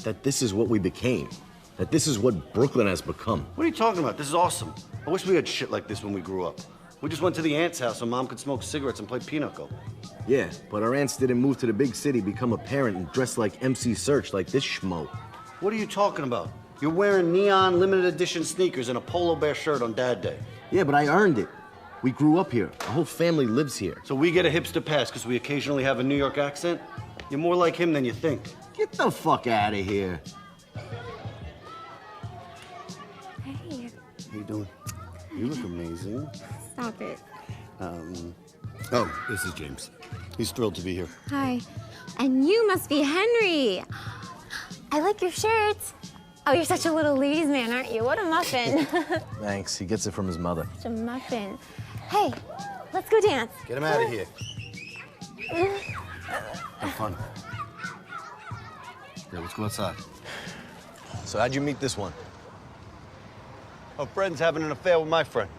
that this is what we became. That this is what Brooklyn has become. What are you talking about? This is awesome. I wish we had shit like this when we grew up. We just went to the aunt's house so Mom could smoke cigarettes and play pinochle. Yeah, but our aunts didn't move to the big city, become a parent, and dress like MC Search like this schmo. What are you talking about? You're wearing neon limited edition sneakers and a polo bear shirt on Dad Day. Yeah, but I earned it. We grew up here. Our whole family lives here. So we get a hipster pass because we occasionally have a New York accent? You're more like him than you think. Get the fuck out of here. Hey, How you doing? You look amazing. stop it. Oh, this is James. He's thrilled to be here. Hi. And you must be Henry. I like your shirt. Oh, you're such a little ladies' man, aren't you? What a muffin. Thanks. He gets it from his mother. Such a muffin. Hey, let's go dance. Get him out of here. Have fun. Yeah, let's go outside. So how'd you meet this one? A friend's having an affair with my friend.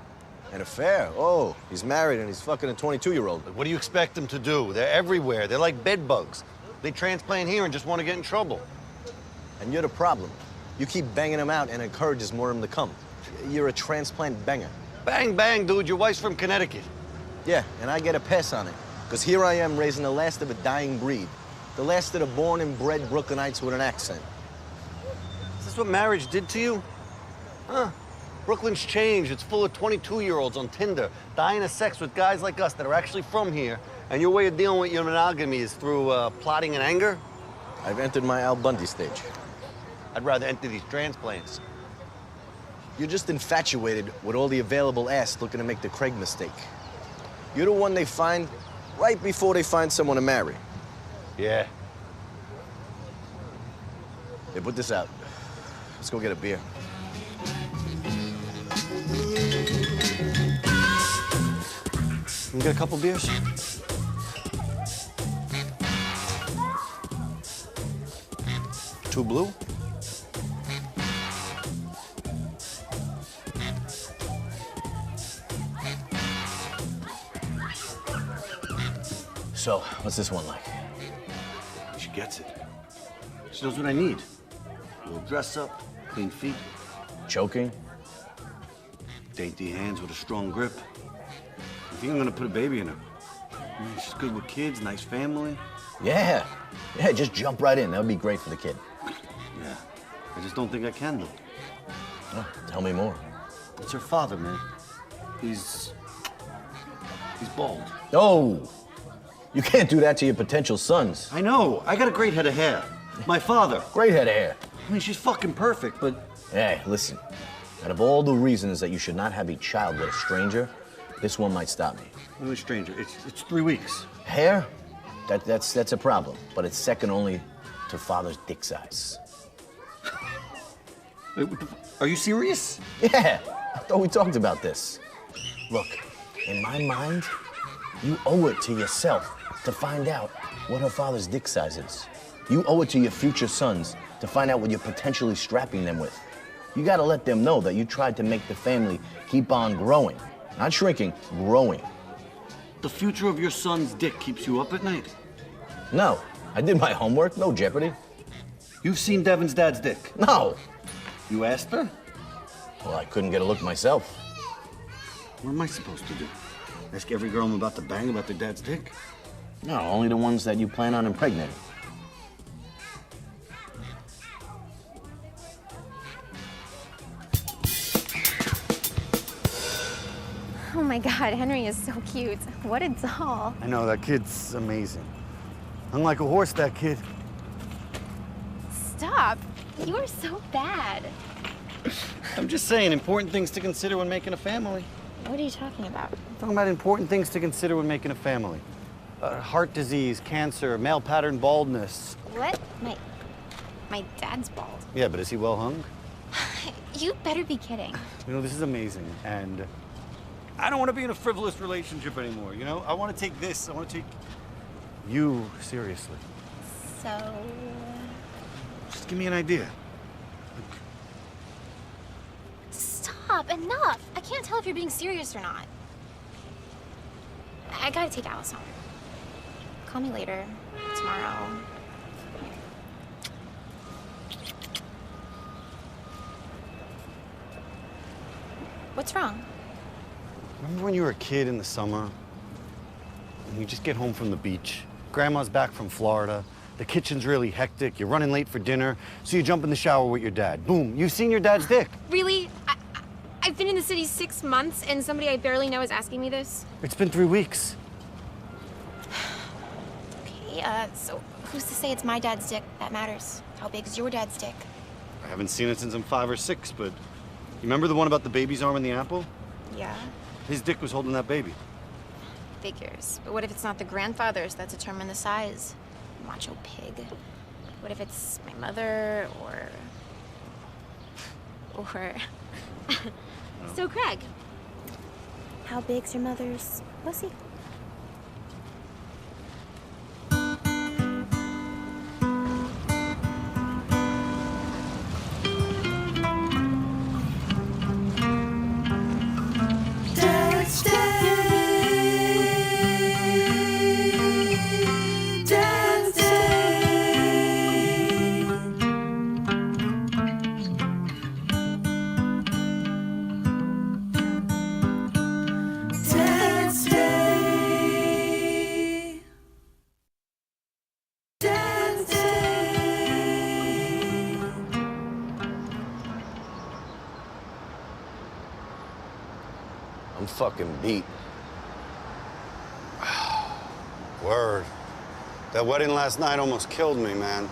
An affair? Oh, he's married and he's fucking a 22-year-old. What do you expect them to do? They're everywhere. They're like bed bugs. They transplant here and just want to get in trouble. And you're the problem. You keep banging him out and encourages more of them to come. You're a transplant banger. Bang, bang, dude. Your wife's from Connecticut. Yeah, and I get a pass on it. Because here I am raising the last of a dying breed. The last of the born and bred Brooklynites with an accent. Is this what marriage did to you? Huh? Brooklyn's changed. It's full of 22-year-olds on Tinder, dying of sex with guys like us that are actually from here. And your way of dealing with your monogamy is through plotting and anger? I've entered my Al Bundy stage. I'd rather enter these transplants. You're just infatuated with all the available ass looking to make the Craig mistake. You're the one they find right before they find someone to marry. Yeah. Hey, put this out. Let's go get a beer. Can we get a couple beers? Two blue? So, what's this one like? She gets it. She knows what I need. A little dress up, clean feet. Choking? Dainty hands with a strong grip. I think I'm gonna put a baby in her. I mean, she's good with kids, nice family. Yeah. Yeah, just jump right in. That would be great for the kid. Yeah. I just don't think I can, though. Oh, tell me more. It's her father, man. He's bald. Oh! You can't do that to your potential sons. I know. I got a great head of hair. My father. Great head of hair. I mean, she's fucking perfect, but... Hey, listen. Out of all the reasons that you should not have a child with a stranger, this one might stop me. Who's a stranger? It's 3 weeks. Hair? That's a problem, but it's second only to father's dick size. Are you serious? Yeah, I thought we talked about this. Look, in my mind, you owe it to yourself to find out what her father's dick size is. You owe it to your future sons to find out what you're potentially strapping them with. You gotta let them know that you tried to make the family keep on growing. Not shrinking, growing. The future of your son's dick keeps you up at night? No, I did my homework, no jeopardy. You've seen Devin's dad's dick? No. You asked her? Well, I couldn't get a look myself. What am I supposed to do? Ask every girl I'm about to bang about their dad's dick? No, only the ones that you plan on impregnating. Oh my God, Henry is so cute. What a doll. I know, that kid's amazing. Hung like a horse, that kid. Stop. You are so bad. I'm just saying, important things to consider when making a family. What are you talking about? I'm talking about important things to consider when making a family. Heart disease, cancer, male pattern baldness. What? My dad's bald. Yeah, but is he well hung? You better be kidding. You know, this is amazing, and I don't want to be in a frivolous relationship anymore, you know? I want to take this, I want to take you seriously. So... Just give me an idea. Stop, enough. I can't tell if you're being serious or not. I gotta take Alice home. Call me later, tomorrow. What's wrong? Remember when you were a kid in the summer? And you just get home from the beach. Grandma's back from Florida. The kitchen's really hectic. You're running late for dinner. So you jump in the shower with your dad. Boom, you've seen your dad's dick. Really? I've been in the city 6 months and somebody I barely know is asking me this? It's been 3 weeks. Okay, so who's to say it's my dad's dick that matters? How big is your dad's dick? I haven't seen it since I'm 5 or 6, but you remember the one about the baby's arm in the apple? Yeah. His dick was holding that baby. Figures. But what if it's not the grandfathers that determine the size? Macho pig. What if it's my mother or... So, Craig, how big's your mother's pussy? Dad's Day. Dad's Day. Dad's Day. Dad's Day. I'm fucking beat. Word. That wedding last night almost killed me, man.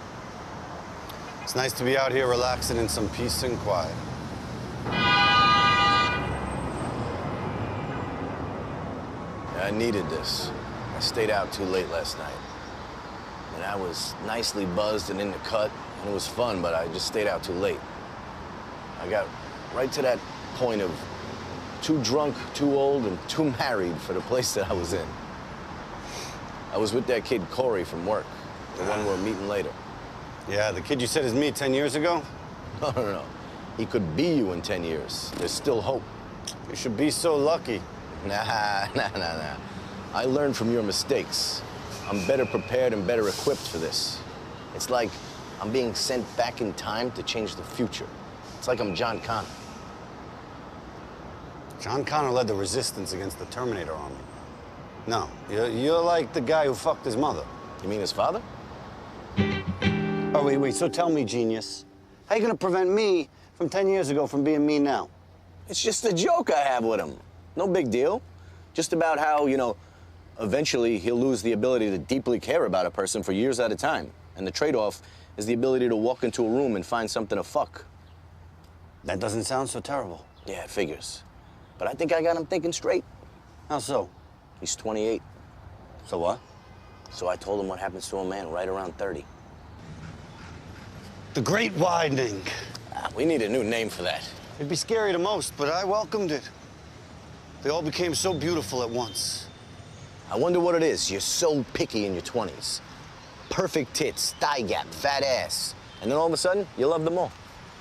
It's nice to be out here relaxing in some peace and quiet. I needed this. I stayed out too late last night. And I was nicely buzzed and in the cut, and it was fun, but I just stayed out too late. I got right to that point of too drunk, too old, and too married for the place that I was in. I was with that kid Corey from work, the one we're meeting later. Yeah, the kid you said is me 10 years ago? No. He could be you in 10 years. There's still hope. You should be so lucky. Nah. I learned from your mistakes. I'm better prepared and better equipped for this. It's like I'm being sent back in time to change the future. It's like I'm John Connor. John Connor led the resistance against the Terminator army. No, you're like the guy who fucked his mother. You mean his father? Oh, wait, so tell me, genius, how you gonna prevent me from 10 years ago from being me now? It's just a joke I have with him. No big deal. Just about how, eventually he'll lose the ability to deeply care about a person for years at a time. And the trade-off is the ability to walk into a room and find something to fuck. That doesn't sound so terrible. Yeah, it figures. But I think I got him thinking straight. How so? He's 28. So what? So I told him what happens to a man right around 30. The great widening. We need a new name for that. It'd be scary to most, but I welcomed it. They all became so beautiful at once. I wonder what it is. You're so picky in your 20s. Perfect tits, thigh gap, fat ass. And then all of a sudden, you love them all.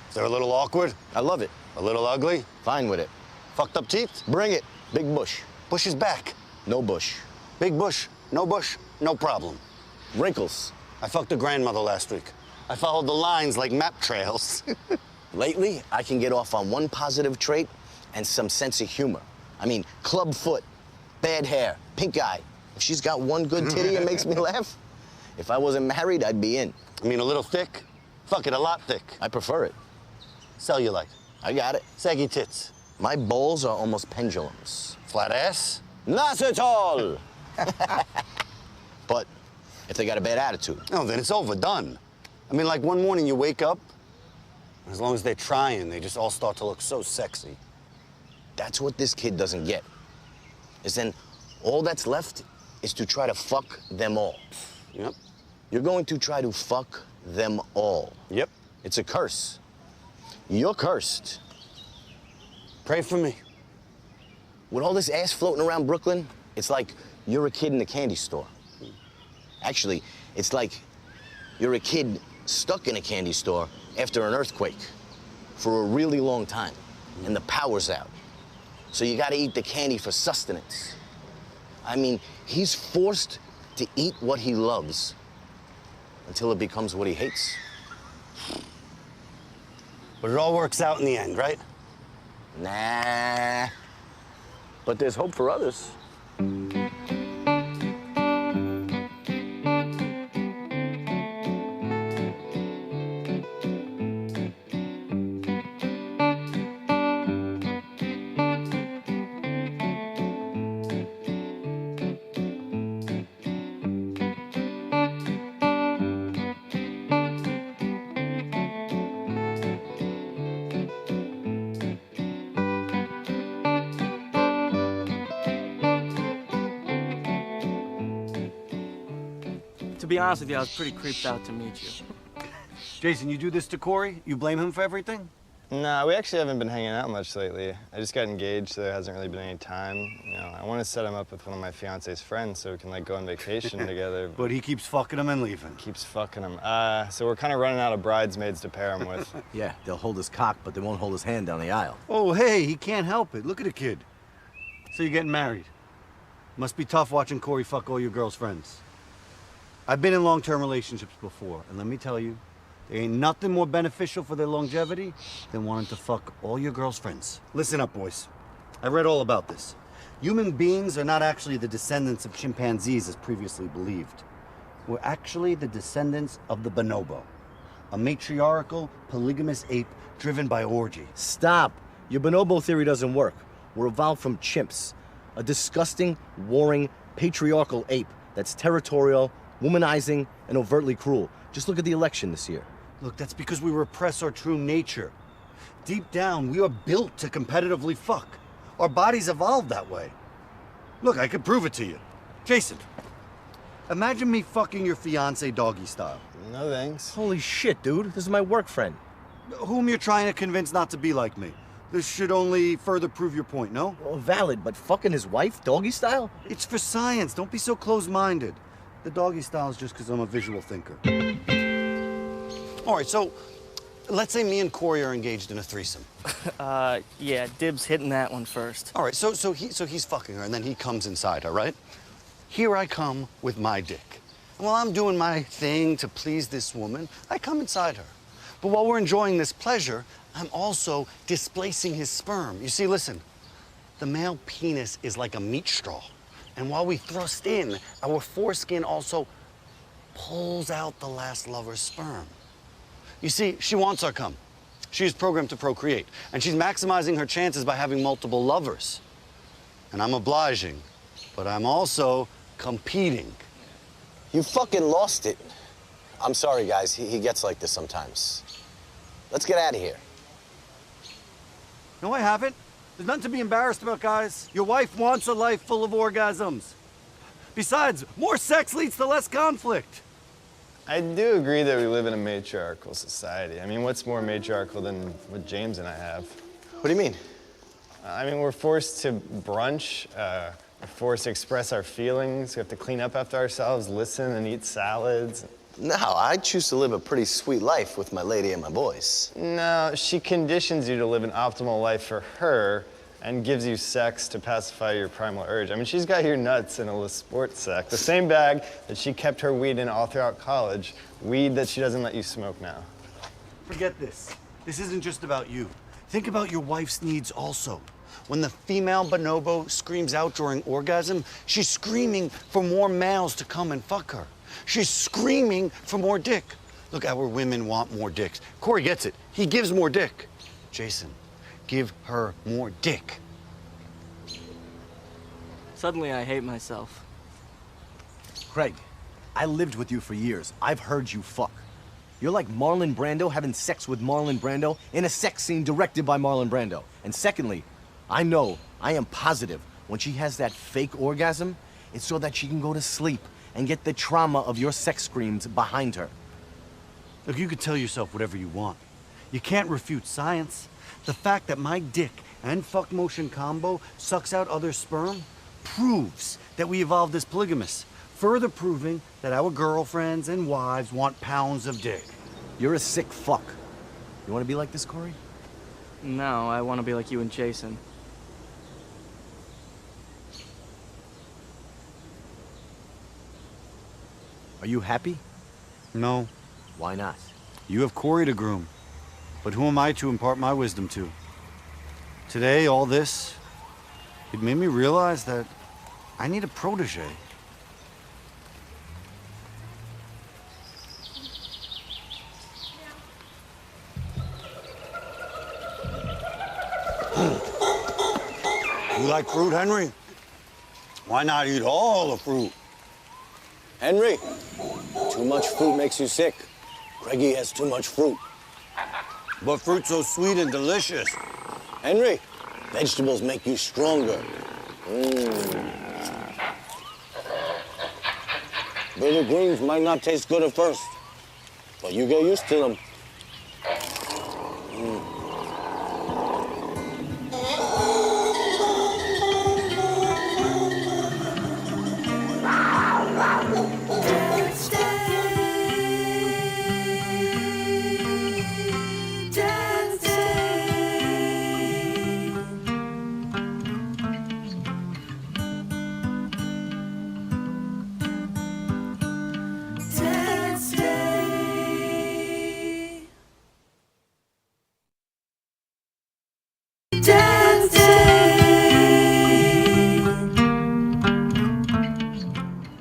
Is there a little awkward? I love it. A little ugly? Fine with it. Fucked up teeth? Bring it. Big bush. Bush is back. No bush. Big bush, no problem. Wrinkles. I fucked a grandmother last week. I followed the lines like map trails. Lately, I can get off on one positive trait and some sense of humor. I mean, club foot, bad hair, pink eye. If she's got one good titty, it makes me laugh. If I wasn't married, I'd be in. I mean, a little thick? Fuck it, a lot thick. I prefer it. Cellulite. I got it. Saggy tits. My balls are almost pendulums. Flat ass? Not at all. But if they got a bad attitude. No, then it's overdone. I mean, like one morning you wake up, and as long as they're trying, they just all start to look so sexy. That's what this kid doesn't get. Is then all that's left is to try to fuck them all. Yep. You're going to try to fuck them all. Yep. It's a curse. You're cursed. Pray for me. With all this ass floating around Brooklyn, it's like you're a kid in a candy store. Actually, it's like you're a kid stuck in a candy store after an earthquake for a really long time, and the power's out. So you gotta eat the candy for sustenance. I mean, he's forced to eat what he loves until it becomes what he hates. But it all works out in the end, right? Nah. But there's hope for others. To be honest with you, I was pretty creeped out to meet you. Jason, you do this to Corey? You blame him for everything? Nah, we actually haven't been hanging out much lately. I just got engaged, so there hasn't really been any time. You know, I want to set him up with one of my fiance's friends so we can, like, go on vacation together. But he keeps fucking him and leaving. Keeps fucking him. So we're kind of running out of bridesmaids to pair him with. Yeah, they'll hold his cock, but they won't hold his hand down the aisle. Oh, hey, he can't help it. Look at the kid. So you're getting married. Must be tough watching Corey fuck all your girl's friends. I've been in long-term relationships before, and let me tell you, there ain't nothing more beneficial for their longevity than wanting to fuck all your girl's friends. Listen up, boys. I read all about this. Human beings are not actually the descendants of chimpanzees as previously believed. We're actually the descendants of the bonobo, a matriarchal, polygamous ape driven by orgy. Stop. Your bonobo theory doesn't work. We're evolved from chimps, a disgusting, warring, patriarchal ape that's territorial, womanizing, and overtly cruel. Just look at the election this year. Look, that's because we repress our true nature. Deep down, we are built to competitively fuck. Our bodies evolved that way. Look, I could prove it to you. Jason, imagine me fucking your fiance doggy style. No thanks. Holy shit, dude. This is my work friend. Whom you're trying to convince not to be like me. This should only further prove your point, no? Well, valid, but fucking his wife, doggy style? It's for science. Don't be so close-minded. The doggy style is just because I'm a visual thinker. All right, so let's say me and Corey are engaged in a threesome. Yeah, Dib's hitting that one first. All right, so he's fucking her, and then he comes inside her, right? Here I come with my dick. And while I'm doing my thing to please this woman, I come inside her. But while we're enjoying this pleasure, I'm also displacing his sperm. You see, listen, the male penis is like a meat straw. And while we thrust in, our foreskin also pulls out the last lover's sperm. You see, she wants our cum. She's programmed to procreate, and she's maximizing her chances by having multiple lovers. And I'm obliging, but I'm also competing. You fucking lost it. I'm sorry, guys. He gets like this sometimes. Let's get out of here. No, I haven't. There's nothing to be embarrassed about, guys. Your wife wants a life full of orgasms. Besides, more sex leads to less conflict. I do agree that we live in a matriarchal society. I mean, what's more matriarchal than what James and I have? What do you mean? I mean, we're forced to brunch, we're forced to express our feelings, we have to clean up after ourselves, listen and eat salads. No, I choose to live a pretty sweet life with my lady and my boys. No, she conditions you to live an optimal life for her and gives you sex to pacify your primal urge. I mean, she's got your nuts in a sports sack. The same bag that she kept her weed in all throughout college, weed that she doesn't let you smoke now. Forget this. This isn't just about you. Think about your wife's needs also. When the female bonobo screams out during orgasm, she's screaming for more males to come and fuck her. She's screaming for more dick. Look, our women want more dicks. Corey gets it. He gives more dick. Jason, give her more dick. Suddenly I hate myself. Craig, I lived with you for years. I've heard you fuck. You're like Marlon Brando having sex with Marlon Brando in a sex scene directed by Marlon Brando. And secondly, I am positive, when she has that fake orgasm, it's so that she can go to sleep and get the trauma of your sex screams behind her. Look, you could tell yourself whatever you want. You can't refute science. The fact that my dick and fuck motion combo sucks out other sperm proves that we evolved as polygamists, further proving that our girlfriends and wives want pounds of dick. You're a sick fuck. You want to be like this, Corey? No, I want to be like you and Jason. Are you happy? No. Why not? You have Corey to groom, but who am I to impart my wisdom to? Today, all this, it made me realize that I need a protege. You like fruit, Henry? Why not eat all the fruit? Henry, too much fruit makes you sick. Craigie has too much fruit. But fruit's so sweet and delicious. Henry, vegetables make you stronger. Bitter greens might not taste good at first, but you get used to them.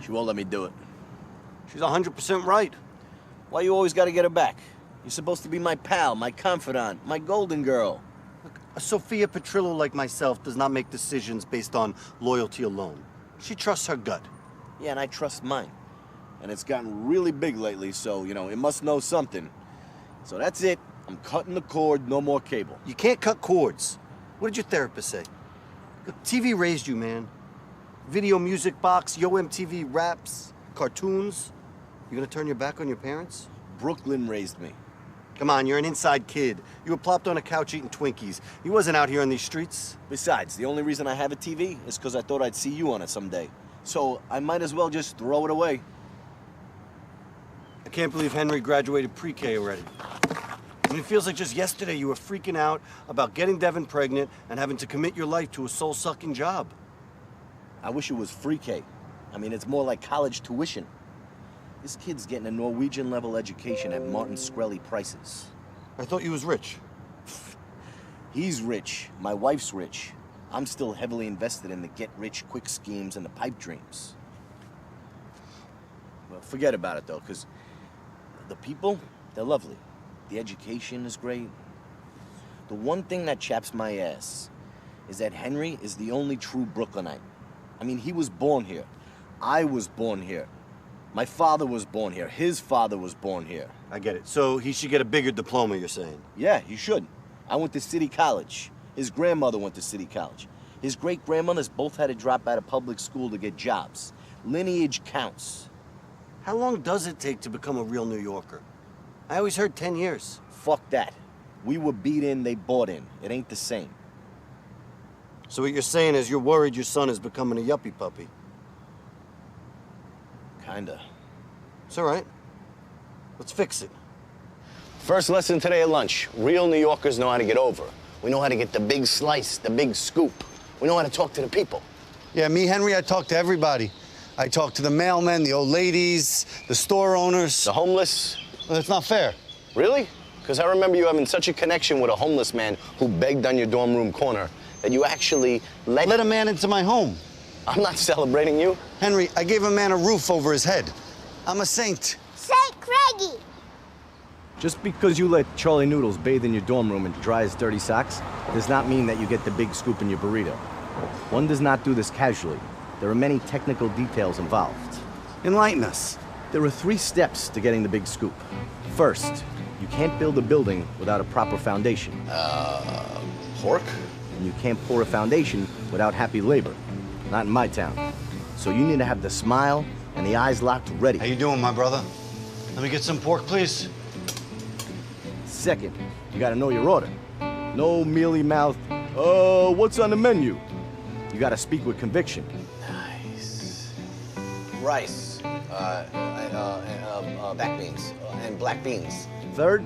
She won't let me do it. She's 100% right. Why you always gotta get her back? You're supposed to be my pal, my confidant, my golden girl. Look, a Sophia Petrillo like myself does not make decisions based on loyalty alone. She trusts her gut. Yeah, and I trust mine. And it's gotten really big lately, so, it must know something. So that's it. I'm cutting the cord, no more cable. You can't cut cords. What did your therapist say? Look, TV raised you, man. Video music box, Yo MTV raps, cartoons. You gonna turn your back on your parents? Brooklyn raised me. Come on, you're an inside kid. You were plopped on a couch eating Twinkies. You wasn't out here on these streets. Besides, the only reason I have a TV is because I thought I'd see you on it someday. So I might as well just throw it away. I can't believe Henry graduated pre-K already. I mean, it feels like just yesterday you were freaking out about getting Devin pregnant and having to commit your life to a soul-sucking job. I wish it was free K. I mean, it's more like college tuition. This kid's getting a Norwegian-level education at Martin Shkreli prices. I thought you was rich. He's rich. My wife's rich. I'm still heavily invested in the get-rich-quick schemes and the pipe dreams. Well, forget about it, though, because the people, they're lovely. The education is great. The one thing that chaps my ass is that Henry is the only true Brooklynite. I mean, he was born here. I was born here. My father was born here. His father was born here. I get it. So he should get a bigger diploma, you're saying? Yeah, he should. I went to City College. His grandmother went to City College. His great-grandmothers both had to drop out of public school to get jobs. Lineage counts. How long does it take to become a real New Yorker? I always heard 10 years. Fuck that. We were beat in, they bought in. It ain't the same. So what you're saying is you're worried your son is becoming a yuppie puppy? Kinda. It's all right. Let's fix it. First lesson today at lunch. Real New Yorkers know how to get over. We know how to get the big slice, the big scoop. We know how to talk to the people. Yeah, me, Henry, I talk to everybody. I talk to the mailmen, the old ladies, the store owners. The homeless. Well, that's not fair. Really? Because I remember you having such a connection with a homeless man who begged on your dorm room corner that you actually let a man into my home. I'm not celebrating you. Henry, I gave a man a roof over his head. I'm a saint. Saint Craigie. Just because you let Charlie Noodles bathe in your dorm room and dry his dirty socks does not mean that you get the big scoop in your burrito. One does not do this casually. There are many technical details involved. Enlighten us. There are 3 steps to getting the big scoop. First, you can't build a building without a proper foundation. Pork? And you can't pour a foundation without happy labor. Not in my town. So you need to have the smile and the eyes locked ready. How you doing, my brother? Let me get some pork, please. Second, you gotta know your order. No mealy-mouthed, what's on the menu? You gotta speak with conviction. Nice. Rice, back beans, and black beans. Third,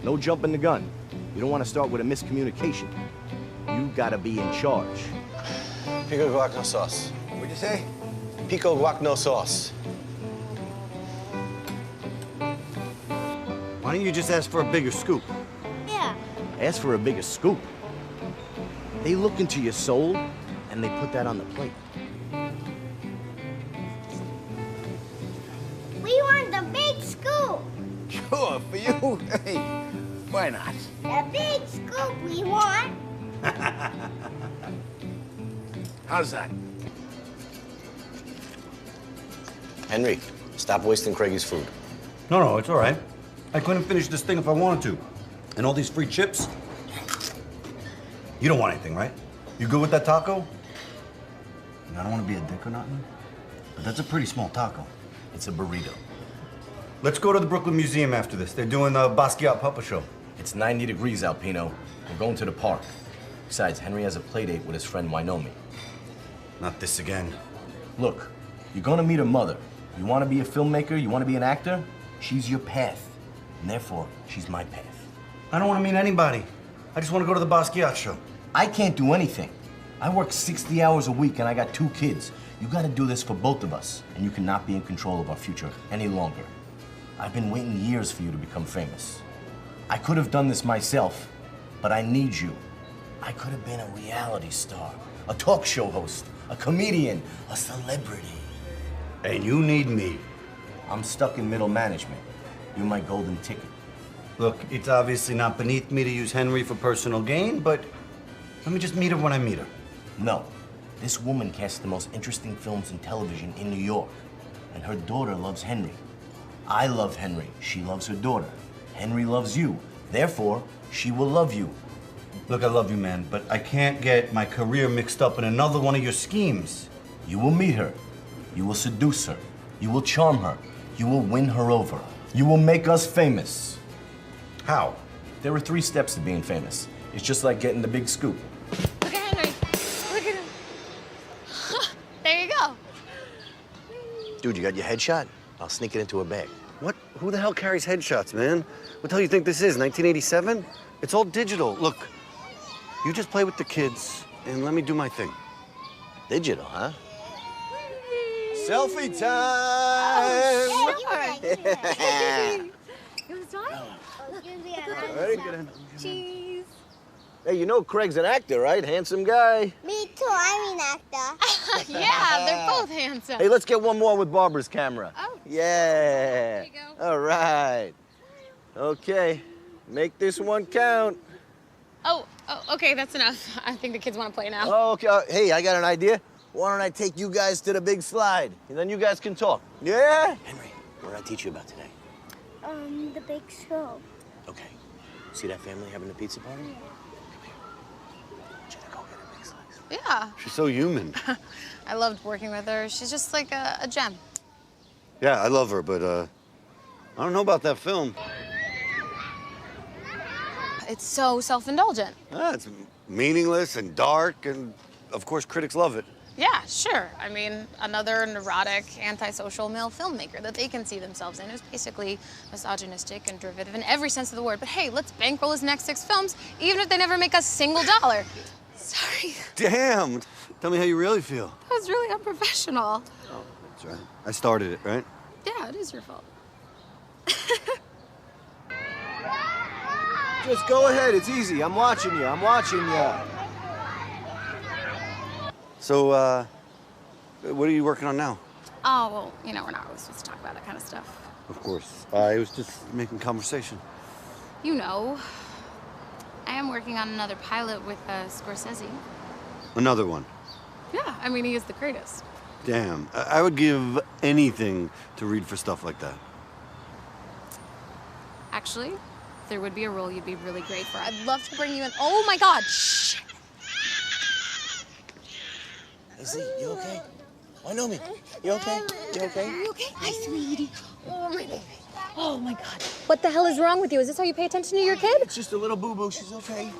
no jumping the gun. You don't want to start with a miscommunication. You gotta be in charge. Pico guac no sauce. What'd you say? Pico guac no sauce. Why don't you just ask for a bigger scoop? Yeah. Ask for a bigger scoop. They look into your soul, and they put that on the plate. We want the big scoop. Sure, for you. Hey, why not? The big scoop we want. How's that? Henry, stop wasting Craigie's food. No, it's all right. I couldn't finish this thing if I wanted to. And all these free chips? You don't want anything, right? You good with that taco? I don't want to be a dick or nothing, but that's a pretty small taco. It's a burrito. Let's go to the Brooklyn Museum after this. They're doing the Basquiat Puppet Show. It's 90 degrees out, Pino. We're going to the park. Besides, Henry has a play date with his friend Wynomi. Not this again. Look, you're gonna meet her mother. You want to be a filmmaker? You want to be an actor? She's your path. And therefore, she's my path. I don't want to meet anybody. I just want to go to the Basquiat show. I can't do anything. I work 60 hours a week and I got 2 kids. You gotta do this for both of us, and you cannot be in control of our future any longer. I've been waiting years for you to become famous. I could have done this myself, but I need you. I could have been a reality star, a talk show host, a comedian, a celebrity. And you need me. I'm stuck in middle management. You're my golden ticket. Look, it's obviously not beneath me to use Henry for personal gain, but let me just meet her when I meet her. No. This woman casts the most interesting films in television in New York, and her daughter loves Henry. I love Henry. She loves her daughter. Henry loves you. Therefore, she will love you. Look, I love you, man, but I can't get my career mixed up in another one of your schemes. You will meet her. You will seduce her. You will charm her. You will win her over. You will make us famous. How? There are 3 steps to being famous. It's just like getting the big scoop. Look at Henry. Look at him. There you go. Dude, you got your headshot? I'll sneak it into a bag. What? Who the hell carries headshots, man? What the hell you think this is, 1987? It's all digital. Look, you just play with the kids and let me do my thing. Digital, huh? Selfie time! You want to smile? Very good. Cheese. Hey, you know Craig's an actor, right? Handsome guy. Me too, I'm an actor. Yeah, they're both handsome. Hey, let's get one more with Barbara's camera. Oh. Yeah. There you go. All right. Okay. Make this one count. Oh, okay, that's enough. I think the kids want to play now. Oh, okay. Hey, I got an idea. Why don't I take you guys to the big slide? And then you guys can talk. Yeah? Henry, what did I teach you about today? The big scoop. Okay. See that family having a pizza party? Yeah. Come here. I want you to go get a big slice. Yeah. She's so human. I loved working with her. She's just like a gem. Yeah, I love her, but I don't know about that film. It's so self-indulgent. It's meaningless and dark, and of course critics love it. Yeah, sure. I mean, another neurotic, antisocial male filmmaker that they can see themselves in who's basically misogynistic and derivative in every sense of the word. But hey, let's bankroll his next 6 films, even if they never make a single dollar. Sorry. Damn! Tell me how you really feel. That was really unprofessional. Oh, that's right. I started it, right? Yeah, it is your fault. Just go ahead. It's easy. I'm watching you. I'm watching you. So, what are you working on now? Oh, well, you know, we're not really supposed to talk about that kind of stuff. Of course. I was just making conversation. You know, I am working on another pilot with Scorsese. Another one. Yeah, I mean, he is the greatest. Damn. I would give anything to read for stuff like that. Actually, there would be a role you'd be really great for. I'd love to bring you in. Oh my God! Shh. Izzy, you okay? I know me. You okay? You okay? Are you okay? Hi, sweetie. Oh, my baby. Oh my God. What the hell is wrong with you? Is this how you pay attention to your kid? It's just a little boo-boo. She's okay.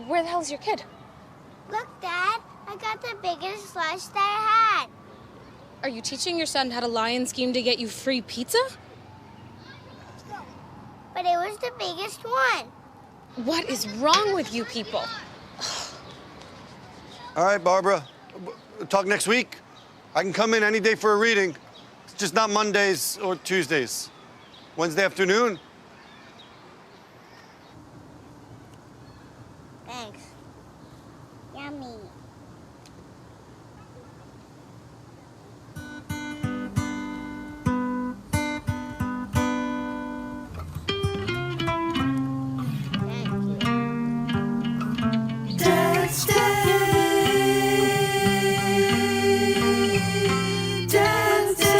Where the hell is your kid? Look, Dad. I got the biggest lunch that I had. Are you teaching your son how to lie and scheme to get you free pizza? But it was the biggest one. What is wrong with you people? All right, Barbara. Talk next week. I can come in any day for a reading. It's just not Mondays or Tuesdays. Wednesday afternoon? Thanks. Yummy. Dance Day. Dance Day.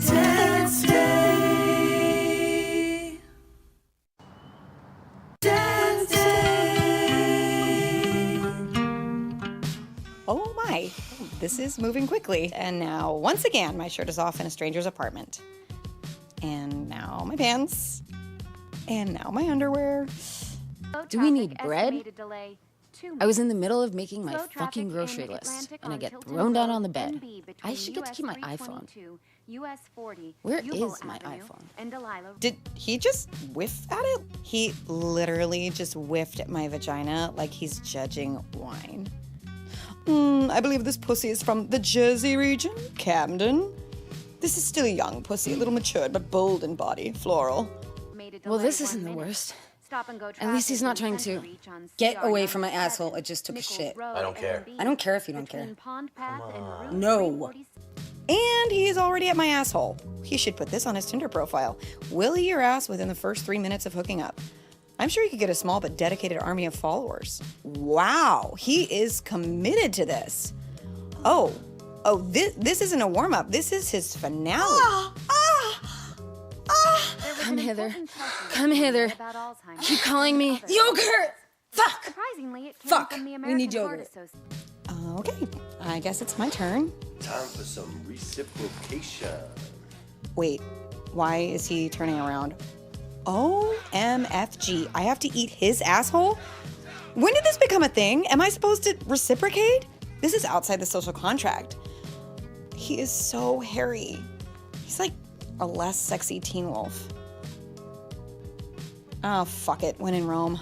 Dance Day. Dance Day. Oh my, this is moving quickly. And now, once again, my shirt is off in a stranger's apartment. And now my pants. And now my underwear. Do we need bread? I was in the middle of making my fucking grocery list, and I get thrown down on the bed. I should get to keep my iPhone. Where is my iPhone? Did he just whiff at it? He literally just whiffed at my vagina like he's judging wine. I believe this pussy is from the Jersey region, Camden. This is still a young pussy, a little matured, but bold in body, floral. Well, this isn't the worst. At least he's not trying to. Get away from my asshole, I just took a shit. I don't care. I don't care if you don't care. No. And he is already at my asshole. He should put this on his Tinder profile. Will he your ass within the first 3 minutes of hooking up? I'm sure he could get a small but dedicated army of followers. Wow, he is committed to this. Oh, this isn't a warm-up. This is his finale. Come hither. Come hither. Keep calling me. Yogurt! Fuck! Surprisingly, it came Fuck! from the We American need Heart yogurt. Association. Okay, I guess it's my turn. Time for some reciprocation. Wait, why is he turning around? OMFG, I have to eat his asshole? When did this become a thing? Am I supposed to reciprocate? This is outside the social contract. He is so hairy. He's like a less sexy Teen Wolf. Oh, fuck it, when in Rome.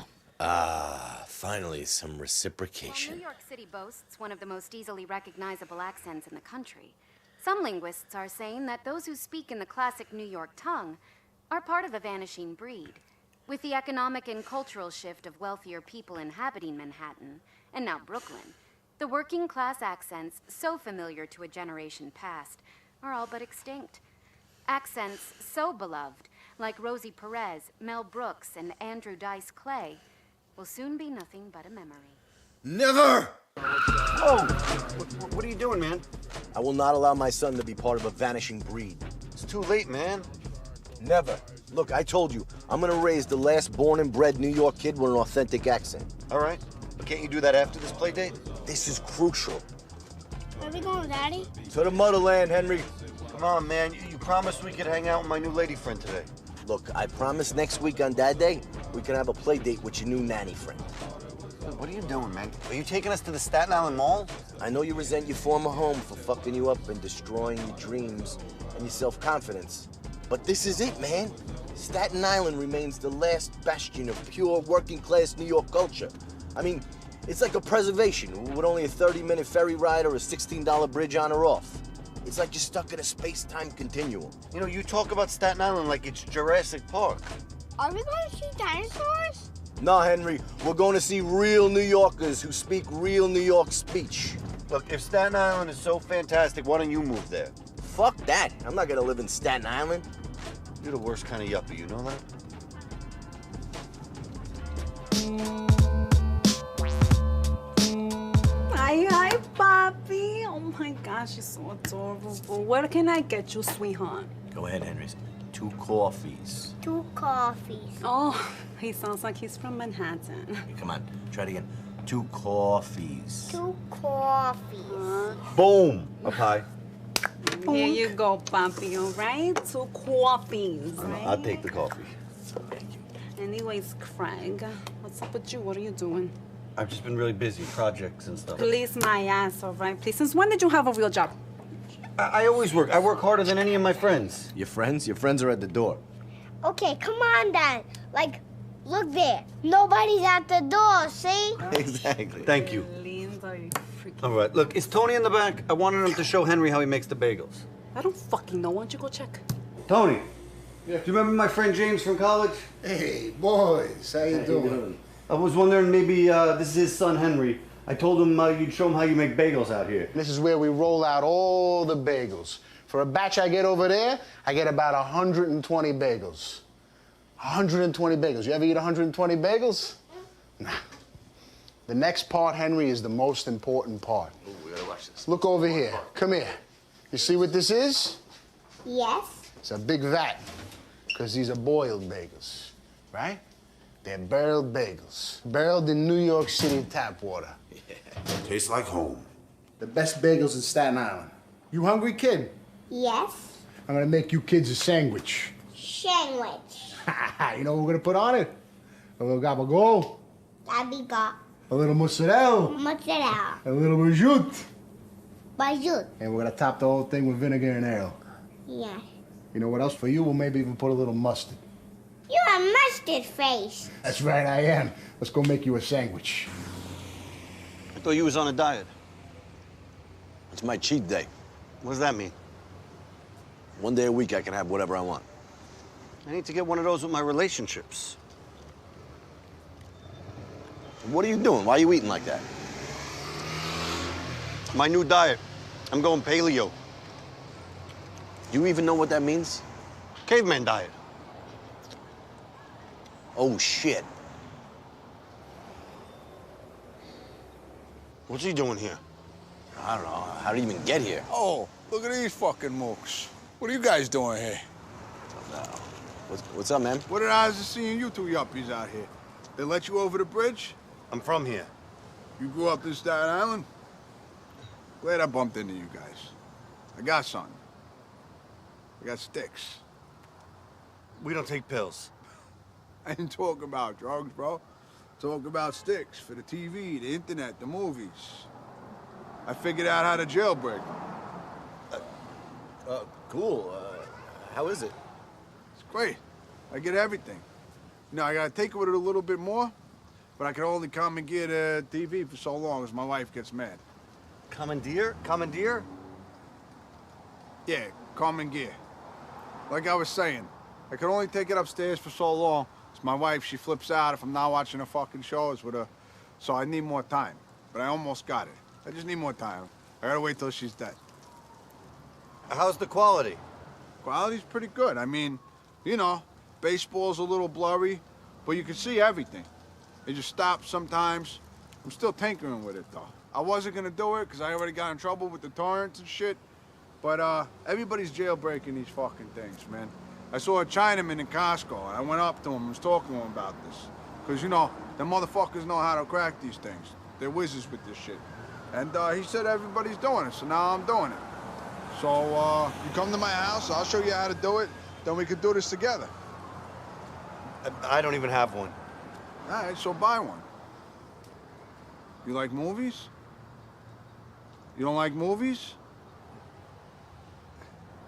Finally, some reciprocation. New York City boasts one of the most easily recognizable accents in the country. Some linguists are saying that those who speak in the classic New York tongue are part of a vanishing breed. With the economic and cultural shift of wealthier people inhabiting Manhattan, and now Brooklyn, the working class accents, so familiar to a generation past, are all but extinct. Accents so beloved, like Rosie Perez, Mel Brooks, and Andrew Dice Clay, will soon be nothing but a memory. Never! Oh! What are you doing, man? I will not allow my son to be part of a vanishing breed. It's too late, man. Never. Look, I told you, I'm gonna raise the last born and bred New York kid with an authentic accent. All right, but can't you do that after this play date? This is crucial. Where are we going, Daddy? To the motherland, Henry. Come on, man. You promised we could hang out with my new lady friend today. Look, I promise next week on Dad Day, we can have a play date with your new nanny friend. What are you doing, man? Are you taking us to the Staten Island Mall? I know you resent your former home for fucking you up and destroying your dreams and your self-confidence. But this is it, man. Staten Island remains the last bastion of pure working-class New York culture. I mean, it's like a preservation with only a 30-minute ferry ride or a $16 bridge on or off. It's like you're stuck in a space-time continuum. You know, you talk about Staten Island like it's Jurassic Park. Are we going to see dinosaurs? No, Henry, we're going to see real New Yorkers who speak real New York speech. Look, if Staten Island is so fantastic, why don't you move there? Fuck that. I'm not gonna live in Staten Island. You're the worst kind of yuppie, you know that? Hi, Papi. Oh my gosh, you're so adorable. What can I get you, sweetheart? Go ahead, Henry. 2 coffees. 2 coffees. Oh, he sounds like he's from Manhattan. Hey, come on, try it again. 2 coffees. 2 coffees. Boom! Up high. Here you go, Papi, all right? 2 coffees, right? I'll take the coffee. Anyways, Craig, what's up with you? What are you doing? I've just been really busy, projects and stuff. Please, my ass, all right? Please, since when did you have a real job? I always work. I work harder than any of my friends. Your friends? Your friends are at the door. Okay, come on, then. Like, look there. Nobody's at the door, see? Exactly. Thank you. Linda, you freaking... All right, look, is Tony in the back? I wanted him to show Henry how he makes the bagels. I don't fucking know. Why don't you go check? Tony, do you remember my friend James from college? Hey, boys, how you doing? I was wondering maybe this is his son Henry. I told him you'd show him how you make bagels out here. This is where we roll out all the bagels. For a batch I get over there, I get about 120 bagels. 120 bagels. You ever eat 120 bagels? Nah. The next part, Henry, is the most important part. Ooh, we gotta watch this. Look over here. Come here. You see what this is? Yes. It's a big vat, because these are boiled bagels, right? They're barreled bagels, barreled in New York City tap water. Yeah. Tastes like home. The best bagels in Staten Island. You hungry, kid? Yes. I'm gonna make you kids a sandwich. Sandwich. You know what we're gonna put on it? A little gabagool. Gabiga. A little mozzarella. Mozzarella. A little prosciutto. Bajut. And we're gonna top the whole thing with vinegar and ale. Yeah. You know what else for you? We'll maybe even put a little mustard. You're a mustard face. That's right, I am. Let's go make you a sandwich. I thought you was on a diet. It's my cheat day. What does that mean? 1 day a week I can have whatever I want. I need to get one of those with my relationships. What are you doing? Why are you eating like that? My new diet. I'm going paleo. Do you even know what that means? Caveman diet. Oh, shit. What's he doing here? I don't know. How did he even get here? Oh, look at these fucking mooks. What are you guys doing here? What's up, man? What did I was seeing you 2 yuppies out here? They let you over the bridge? I'm from here. You grew up in Staten Island? Glad I bumped into you guys. I got something. I got sticks. We don't take pills. I didn't talk about drugs, bro. Talk about sticks for the TV, the internet, the movies. I figured out how to jailbreak. Cool. How is it? It's great. I get everything. You know, I gotta take it with it a little bit more, but I can only commandeer the TV for so long as my wife gets mad. Commandeer? Commandeer? Yeah, commandeer. Like I was saying, I can only take it upstairs for so long. It's my wife, she flips out if I'm not watching her fucking shows with her. So I need more time. But I almost got it. I just need more time. I gotta wait till she's dead. How's the quality? Quality's pretty good. I mean, you know, baseball's a little blurry, but you can see everything. It just stops sometimes. I'm still tinkering with it, though. I wasn't gonna do it because I already got in trouble with the torrents and shit. But everybody's jailbreaking these fucking things, man. I saw a Chinaman in Costco, and I went up to him and was talking to him about this. Because, you know, the motherfuckers know how to crack these things. They're wizards with this shit. And he said everybody's doing it, so now I'm doing it. So, you come to my house, I'll show you how to do it, then we could do this together. I don't even have one. All right, so buy one. You like movies? You don't like movies?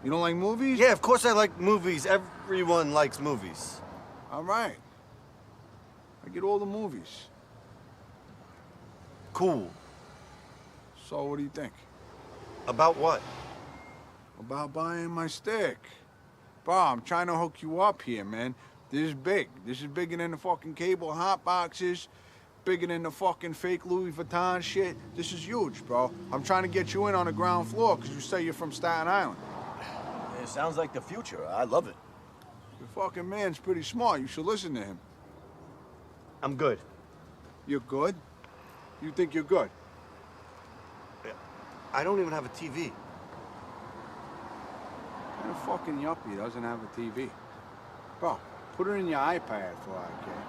You don't like movies? Yeah, of course I like movies. Everyone likes movies. All right. I get all the movies. Cool. So what do you think? About what? About buying my stick. Bro, I'm trying to hook you up here, man. This is big. This is bigger than the fucking cable hot boxes, bigger than the fucking fake Louis Vuitton shit. This is huge, bro. I'm trying to get you in on the ground floor because you say you're from Staten Island. It sounds like the future. I love it. The fucking man's pretty smart. You should listen to him. I'm good. You're good? You think you're good? I don't even have a TV. What kind of fucking yuppie doesn't have a TV? Bro, put it in your iPad for all I care.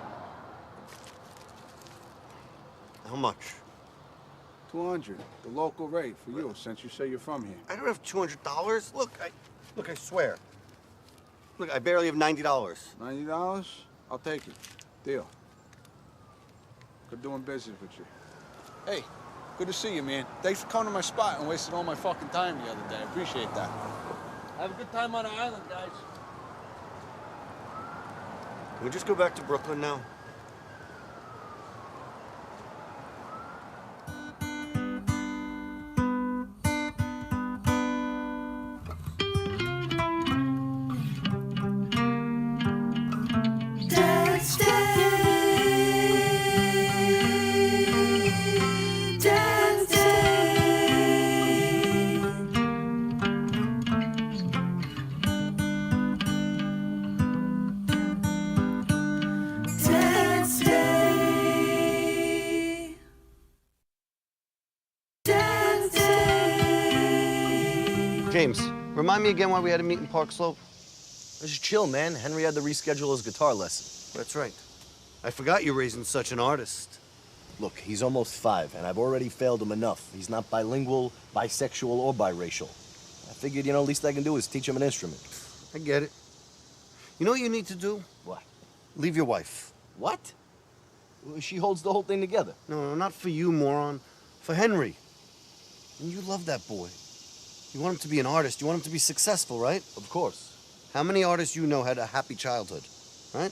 How much? 200, the local rate for you, since you say you're from here. I don't have $200. Look, I swear. Look, I barely have $90. $90? I'll take it. Deal. Good doing business with you. Hey, good to see you, man. Thanks for coming to my spot and wasting all my fucking time the other day. I appreciate that. Have a good time on the island, guys. Can we just go back to Brooklyn now? James, remind me again why we had to meet in Park Slope. Just chill, man. Henry had to reschedule his guitar lesson. That's right. I forgot you're raising such an artist. Look, he's almost 5, and I've already failed him enough. He's not bilingual, bisexual, or biracial. I figured, you know, least I can do is teach him an instrument. I get it. You know what you need to do? What? Leave your wife. What? She holds the whole thing together. No, not for you, moron. For Henry. And you love that boy. You want him to be an artist. You want him to be successful, right? Of course. How many artists you know had a happy childhood, right?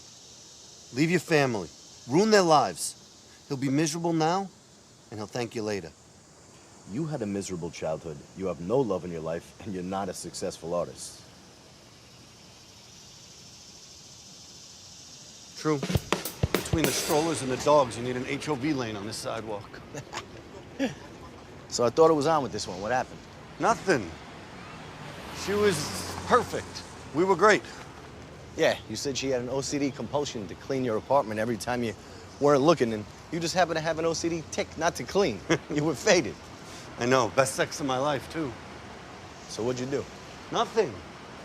Leave your family. Ruin their lives. He'll be miserable now, and he'll thank you later. You had a miserable childhood. You have no love in your life, and you're not a successful artist. True. Between the strollers and the dogs, you need an HOV lane on this sidewalk. So I thought it was on with this one. What happened? Nothing. She was perfect. We were great. Yeah, you said she had an OCD compulsion to clean your apartment every time you weren't looking, and you just happen to have an OCD tick not to clean. You were faded. I know. Best sex of my life, too. So what'd you do? Nothing.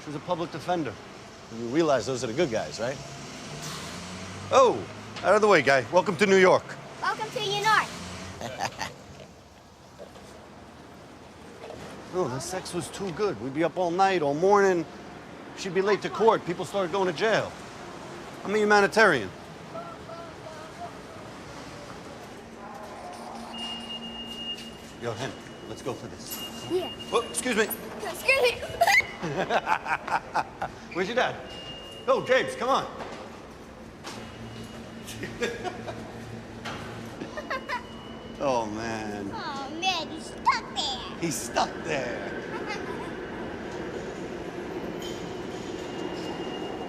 She was a public defender. You realize those are the good guys, right? Oh, out of the way, guy. Welcome to New York. Welcome to New York. No, the sex was too good. We'd be up all night, all morning. She'd be late to court. People started going to jail. I'm a humanitarian. Yo, Hen, let's go for this. Yeah. Oh, excuse me. Excuse me. Where's your dad? Oh, James, come on. Oh, man. Oh, man, he's stuck there. He's stuck there.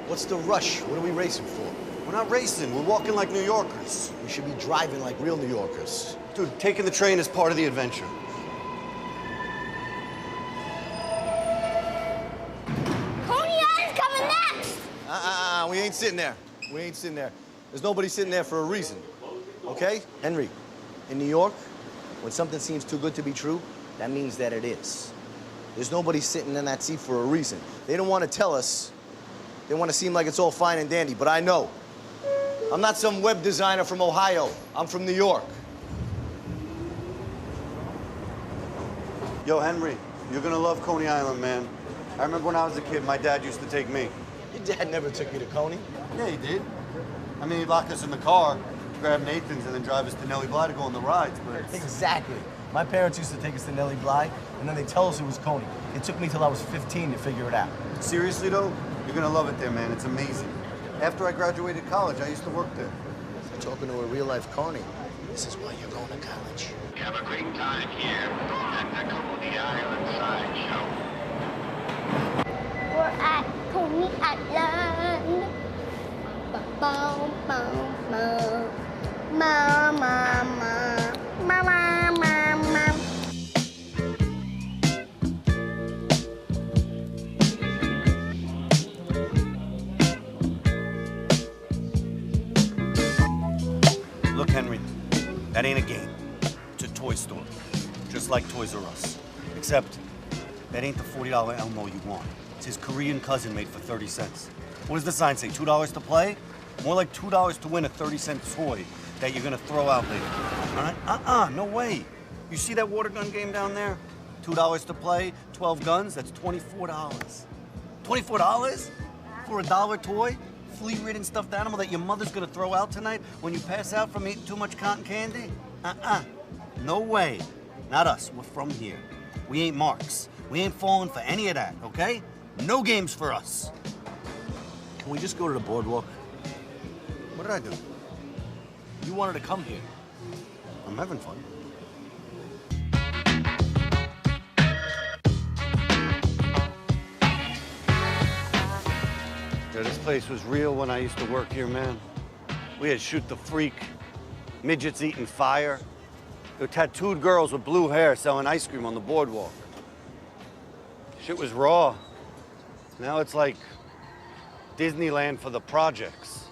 What's the rush? What are we racing for? We're not racing. We're walking like New Yorkers. We should be driving like real New Yorkers. Dude, taking the train is part of the adventure. Coney Island's coming next. We ain't sitting there. We ain't sitting there. There's nobody sitting there for a reason. Okay? Henry, in New York, when something seems too good to be true, that means that it is. There's nobody sitting in that seat for a reason. They don't want to tell us They want to seem like it's all fine and dandy, but I know. I'm not some web designer from Ohio. I'm from New York. Yo, Henry, you're gonna love Coney Island, man. I remember when I was a kid, my dad used to take me. Your dad never took you to Coney. Yeah, he did. I mean, he'd lock us in the car, grab Nathan's, and then drive us to Nellie Bly to go on the rides, but... Exactly. My parents used to take us to Nellie Bly, and then they tell us it was Coney. It took me till I was 15 to figure it out. Seriously, though, you're gonna love it there, man. It's amazing. After I graduated college, I used to work there. You're talking to a real-life Coney. This is why you're going to college. Have a great time here at the Coney Island Sideshow. We're at Coney Island. Bow, bow, bow. Ma, ma, ma. Ma, ma, ma, ma. Look, Henry, that ain't a game. It's a toy store, just like Toys R Us. Except, that ain't the $40 Elmo you want. It's his Korean cousin made for 30 cents. What does the sign say, $2 to play? More like $2 to win a 30-cent toy that you're gonna throw out later, all right? No way. You see that water gun game down there? $2 to play, 12 guns, that's $24. $24 for a $1 toy? Flea-ridden stuffed animal that your mother's gonna throw out tonight when you pass out from eating too much cotton candy? No way. Not us. We're from here. We ain't marks. We ain't falling for any of that, okay? No games for us. Can we just go to the boardwalk? What did I do? You wanted to come here. I'm having fun. Yeah, this place was real when I used to work here, man. We had Shoot the Freak, midgets eating fire. There were tattooed girls with blue hair selling ice cream on the boardwalk. Shit was raw. Now it's like Disneyland for the projects.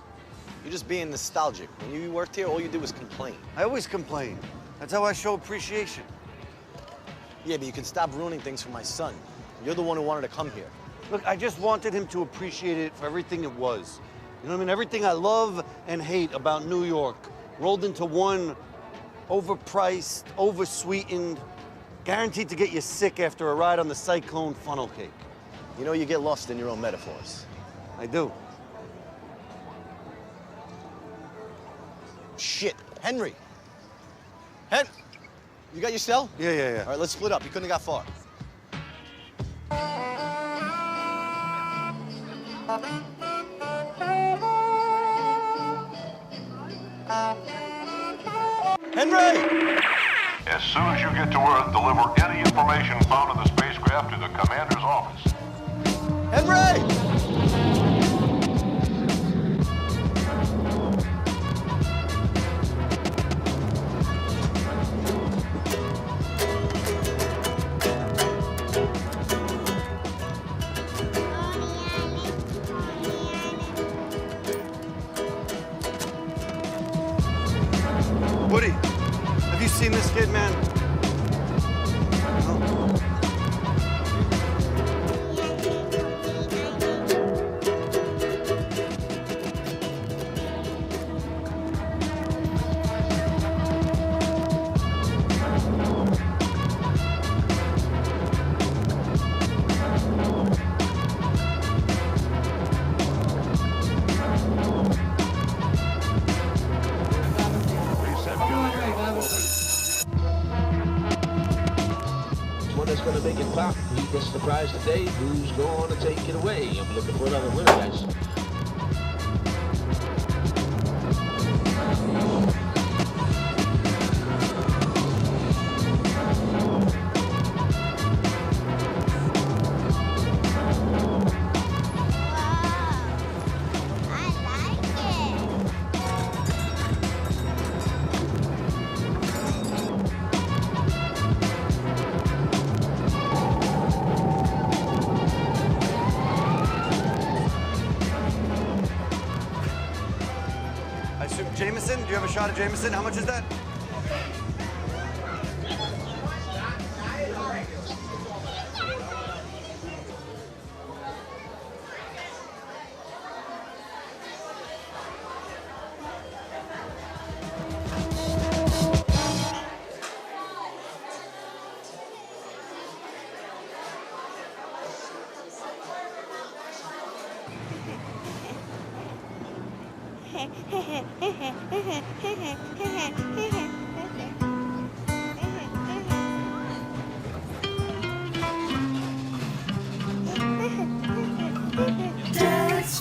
You're just being nostalgic. When you worked here, all you did was complain. I always complain. That's how I show appreciation. Yeah, but you can stop ruining things for my son. You're the one who wanted to come here. Look, I just wanted him to appreciate it for everything it was. You know what I mean? Everything I love and hate about New York rolled into one overpriced, oversweetened, guaranteed to get you sick after a ride on the Cyclone funnel cake. You know, you get lost in your own metaphors. I do. Shit. Henry. You got your cell? Yeah. All right, let's split up. You couldn't have got far. Henry! As soon as you get to Earth, deliver any information found in the spacecraft to the commander's office. Henry! Woody, have you seen this kid, man? No. One that's gonna make it pop. He gets the prize today. Who's gonna take it away? I'm looking for another winner, guys. Jameson? Do you have a shot of Jameson? How much is that? Dance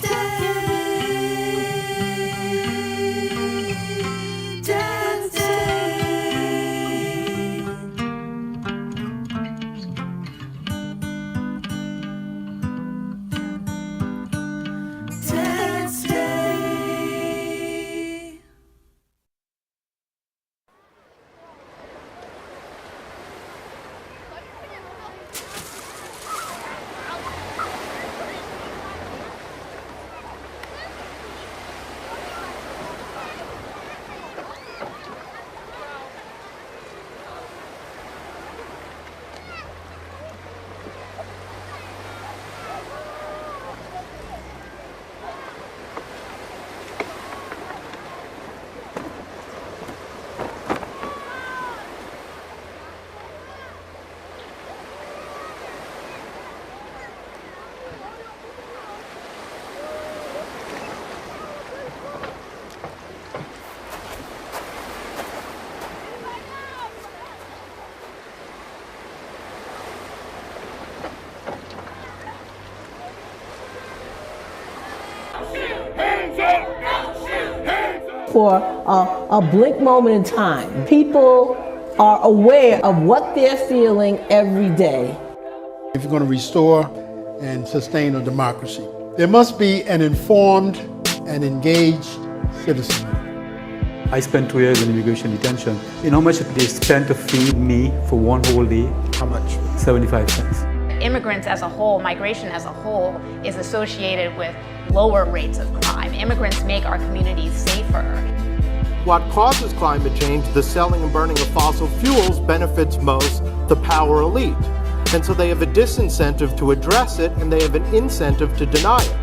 Day. Dance Day. Dance Day. For a blink moment in time, people are aware of what they're feeling every day. If you're going to restore and sustain a democracy, there must be an informed and engaged citizenry. I spent 2 years in immigration detention. You know how much they spent to feed me for one whole day? How much? 75 cents. Immigrants as a whole, migration as a whole, is associated with lower rates of crime. Immigrants make our communities safer. What causes climate change, the selling and burning of fossil fuels, benefits most the power elite. And so they have a disincentive to address it, and they have an incentive to deny it.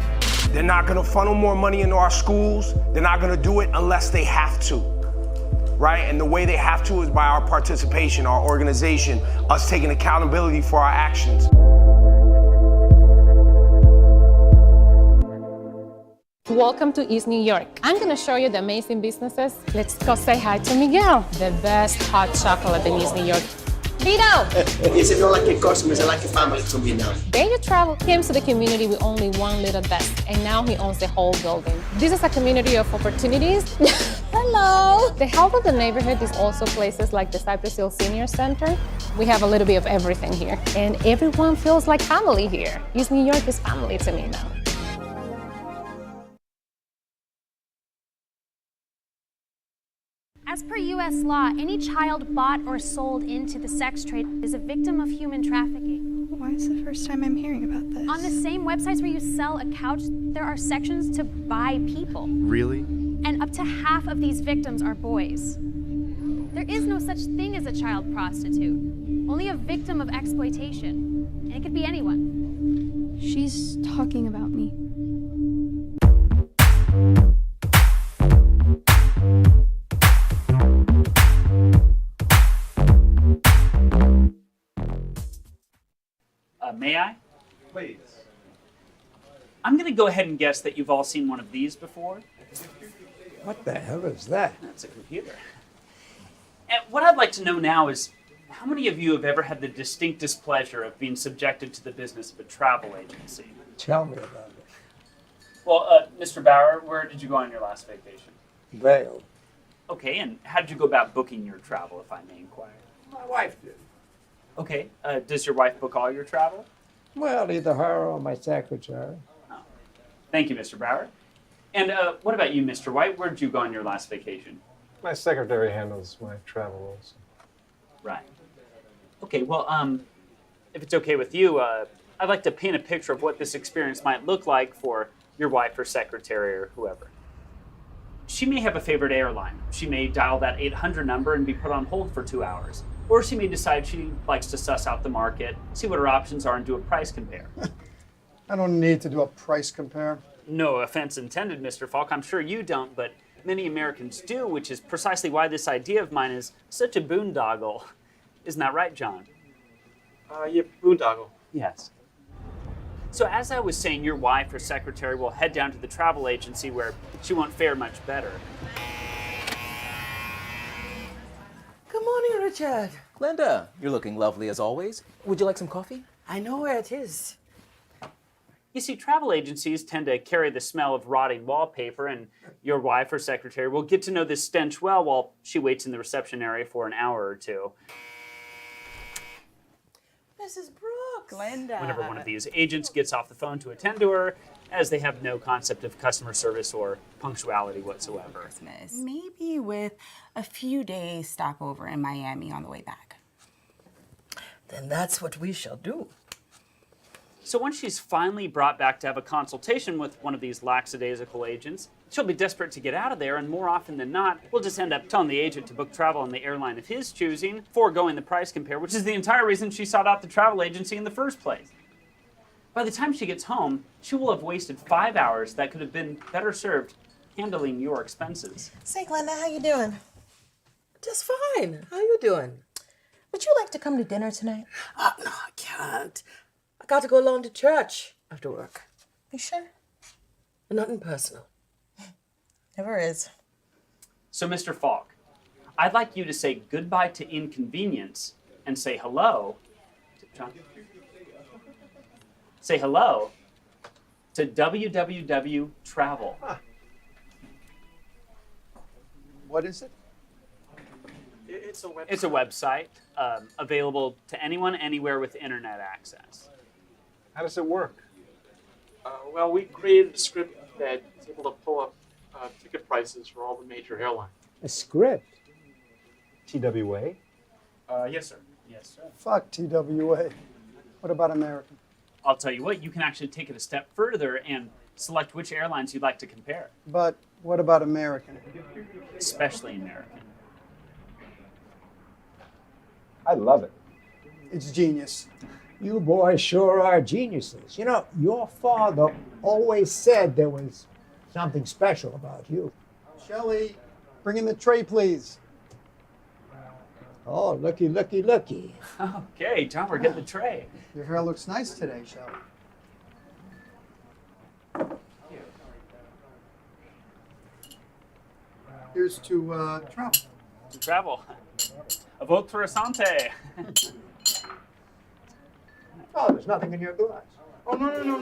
They're not gonna funnel more money into our schools. They're not gonna do it unless they have to, right? And the way they have to is by our participation, our organization, us taking accountability for our actions. Welcome to East New York. I'm gonna show you the amazing businesses. Let's go say hi to Miguel, the best hot chocolate in East New York. Vito! It's not like a customer, it's like a family to me now. Data Travel came to the community with only one little desk, and now he owns the whole building. This is a community of opportunities. Hello! The health of the neighborhood is also places like the Cypress Hill Senior Center. We have a little bit of everything here, and everyone feels like family here. East New York is family to me now. As per U.S. law, any child bought or sold into the sex trade is a victim of human trafficking. Why is the first time I'm hearing about this? On the same websites where you sell a couch, there are sections to buy people. Really? And up to half of these victims are boys. There is no such thing as a child prostitute, only a victim of exploitation. And it could be anyone. She's talking about me. May I? Please. I'm going to go ahead and guess that you've all seen one of these before. What the hell is that? That's a computer. And what I'd like to know now is, how many of you have ever had the distinct displeasure of being subjected to the business of a travel agency? Tell me about it. Well, Mr. Bauer, where did you go on your last vacation? Vail. Okay, and how did you go about booking your travel, if I may inquire? My wife did. Okay, does your wife book all your travel? Well, either her or my secretary. Oh. Thank you, Mr. Bauer. And what about you, Mr. White? Where did you go on your last vacation? My secretary handles my travel also. Right. Okay, well, if it's okay with you, I'd like to paint a picture of what this experience might look like for your wife or secretary or whoever. She may have a favorite airline. She may dial that 800 number and be put on hold for 2 hours. Or she may decide she likes to suss out the market, see what her options are, and do a price compare. I don't need to do a price compare. No offense intended, Mr. Falk. I'm sure you don't, but many Americans do, which is precisely why this idea of mine is such a boondoggle. Isn't that right, John? Yeah, boondoggle. Yes. So as I was saying, your wife or secretary will head down to the travel agency where she won't fare much better. Good morning, Richard. Glenda, you're looking lovely as always. Would you like some coffee? I know where it is. You see, travel agencies tend to carry the smell of rotting wallpaper, and your wife or secretary will get to know this stench well while she waits in the reception area for an hour or two. Mrs. Brooks. Glenda. Whenever one of these agents gets off the phone to attend to her, as they have no concept of customer service or punctuality whatsoever. Maybe with a few days stopover in Miami on the way back. Then that's what we shall do. So once she's finally brought back to have a consultation with one of these lackadaisical agents, she'll be desperate to get out of there, and more often than not, we'll just end up telling the agent to book travel on the airline of his choosing, foregoing the price compare, which is the entire reason she sought out the travel agency in the first place. By the time she gets home, she will have wasted 5 hours that could have been better served handling your expenses. Say, Glenda, how you doing? Just fine. How you doing? Would you like to come to dinner tonight? Oh, no, I can't. I got to go along to church after work. You sure? Nothing personal. Never is. So, Mr. Falk, I'd like you to say goodbye to inconvenience and say hello to John. Say hello to www travel. What is it? It's a website. It's a website available to anyone, anywhere with internet access. How does it work? Well, we created a script that is able to pull up ticket prices for all the major airlines. A script? TWA? Yes, sir. Yes, sir. Fuck TWA. What about American? I'll tell you what, you can actually take it a step further and select which airlines you'd like to compare. But what about American? Especially American. I love it. It's genius. You boys sure are geniuses. You know, your father always said there was something special about you. Shelley, bring in the tray, please. Oh, looky, looky, looky. Okay, John, we're getting the tray. Your hair looks nice today, Shelley. Here's to travel. To travel. A vote for Asante. Oh, there's nothing in your glass. Oh, no.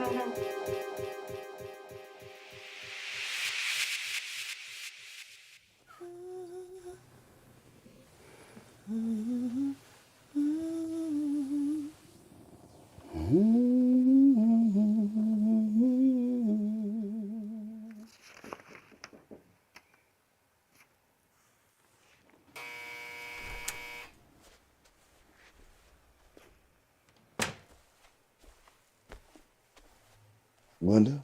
Wanda,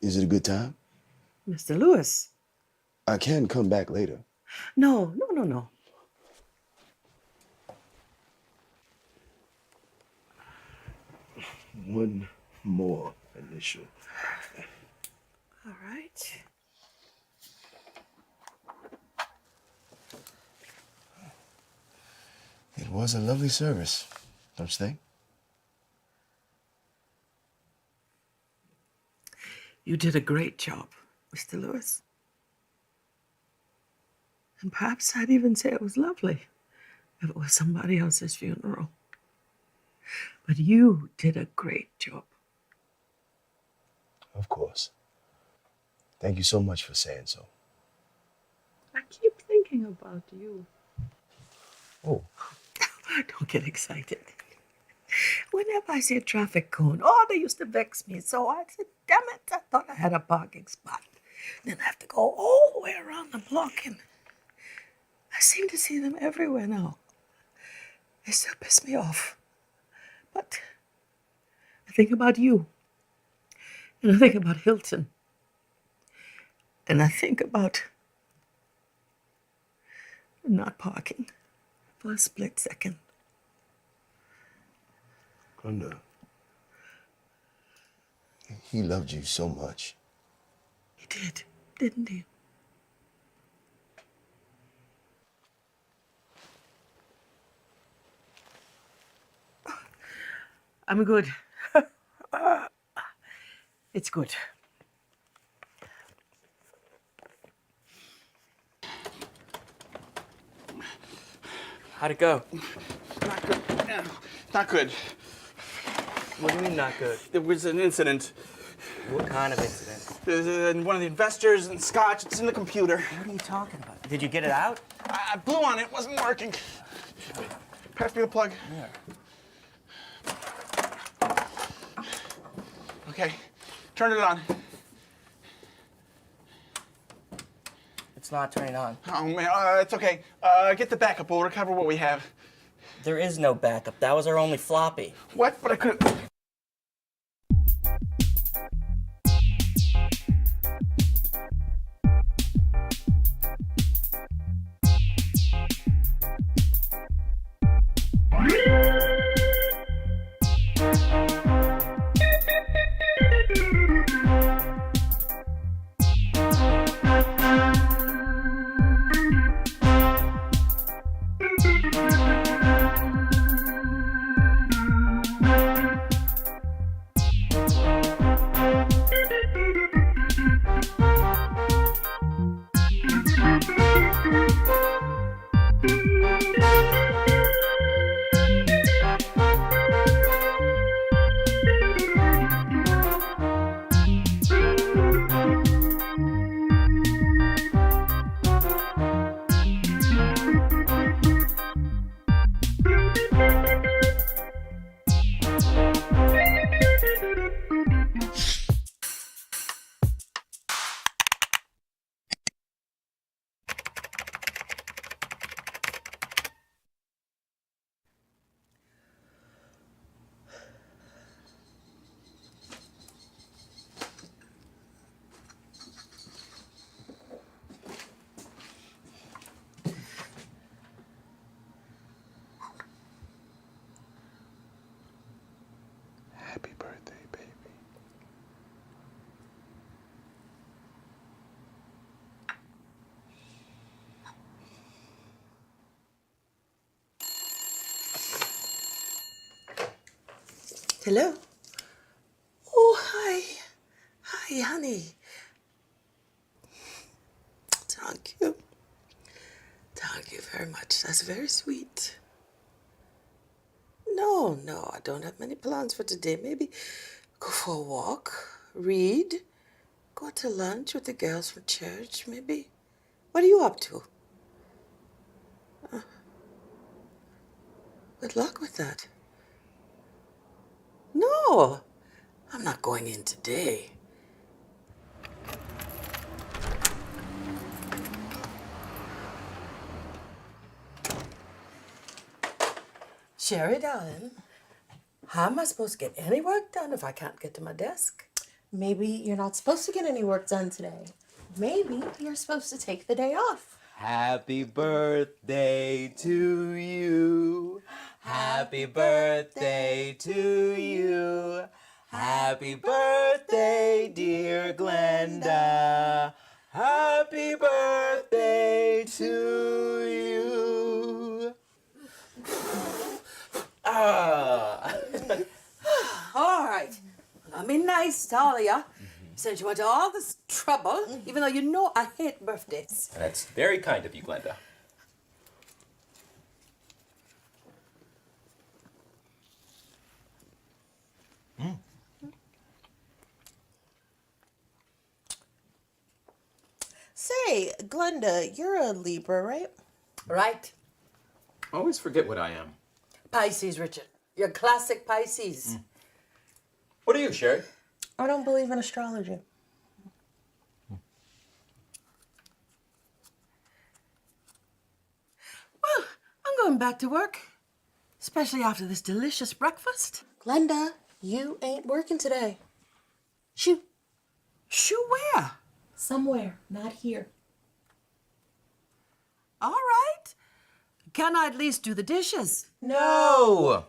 is it a good time? Mr. Lewis. I can come back later. No. One more initial. All right. It was a lovely service, don't you think? You did a great job, Mr. Lewis. And perhaps I'd even say it was lovely if it was somebody else's funeral. But you did a great job. Of course. Thank you so much for saying so. I keep thinking about you. Oh. Don't get excited. Whenever I see a traffic cone, they used to vex me. So I said, damn it, I thought I had a parking spot. Then I have to go all the way around the block, and I seem to see them everywhere now. They still piss me off. But I think about you. And I think about Hilton. And I think about not parking for a split second. Glenda, he loved you so much. He did, didn't he? I'm good. It's good. How'd it go? Not good. Not good. What do you mean not good? There was an incident. What kind of incident? One of the investors and Scotch. It's in the computer. What are you talking about? Did you get it out? I blew on it. Wasn't working. Pass me the plug. Yeah. Okay. Turn it on. It's not turning on. Oh, man. It's okay. Get the backup. We'll recover what we have. There is no backup. That was our only floppy. What? But I couldn't... Happy birthday, baby. Hello? Oh, hi. Hi, honey. Thank you. Thank you very much. That's very sweet. No, I don't have many plans for today. Maybe go for a walk, read, go to lunch with the girls from church, maybe. What are you up to? Good luck with that. No, I'm not going in today. Sherry, darling, how am I supposed to get any work done if I can't get to my desk? Maybe you're not supposed to get any work done today. Maybe you're supposed to take the day off. Happy birthday to you. Happy birthday to you. Happy birthday, dear Glenda. Happy birthday to you. All right. I mean, nice to all of you. Since you went to all this trouble, even though you know I hate birthdays. That's very kind of you, Glenda. Say, Glenda, you're a Libra, right? Right. I always forget what I am. Pisces, Richard. You're classic Pisces. What are you, Sherry? I don't believe in astrology. Well, I'm going back to work. Especially after this delicious breakfast. Glenda, you ain't working today. Shoo. Shoo where? Somewhere, not here. All right. Can I at least do the dishes? No!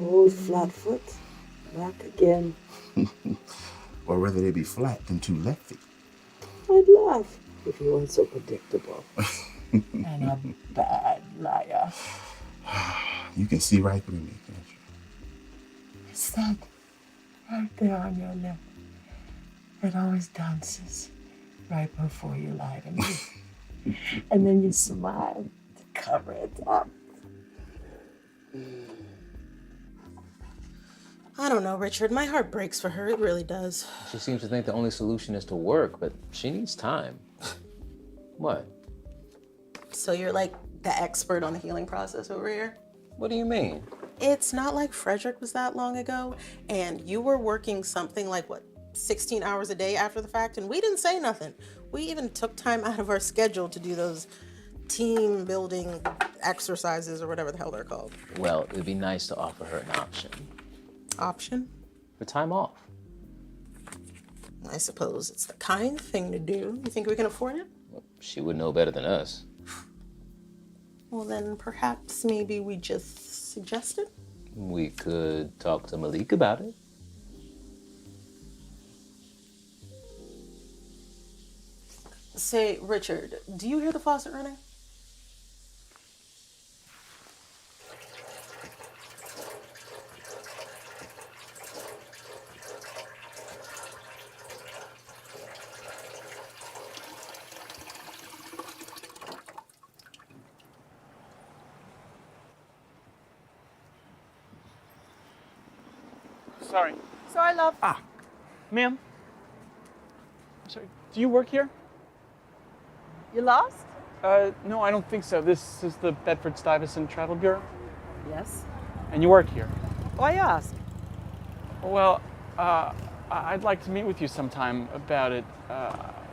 Old Flatfoot, back again. Or rather, they be flat than too lefty. I'd laugh if you weren't so predictable. And a bad liar. You can see right through me, can't you? It's that right there on your lip. It always dances right before you lie to me. And then you smile to cover it up. I don't know, Richard. My heart breaks for her. It really does. She seems to think the only solution is to work, but she needs time. What? So you're like the expert on the healing process over here? What do you mean? It's not like Frederick was that long ago, and you were working something like, what, 16 hours a day after the fact, and we didn't say nothing. We even took time out of our schedule to do those team building exercises or whatever the hell they're called. Well, it would be nice to offer her an option. Option? For time off. I suppose it's the kind thing to do. You think we can afford it? She would know better than us. Well, then perhaps maybe we just suggest it? We could talk to Malik about it. Say, Richard, do you hear the faucet running? Sorry. Sorry, love. Ma'am? Sorry, do you work here? You lost? No, I don't think so. This is the Bedford-Stuyvesant Travel Bureau, Yes. and you work here. Why ask? Well, I'd like to meet with you sometime about it.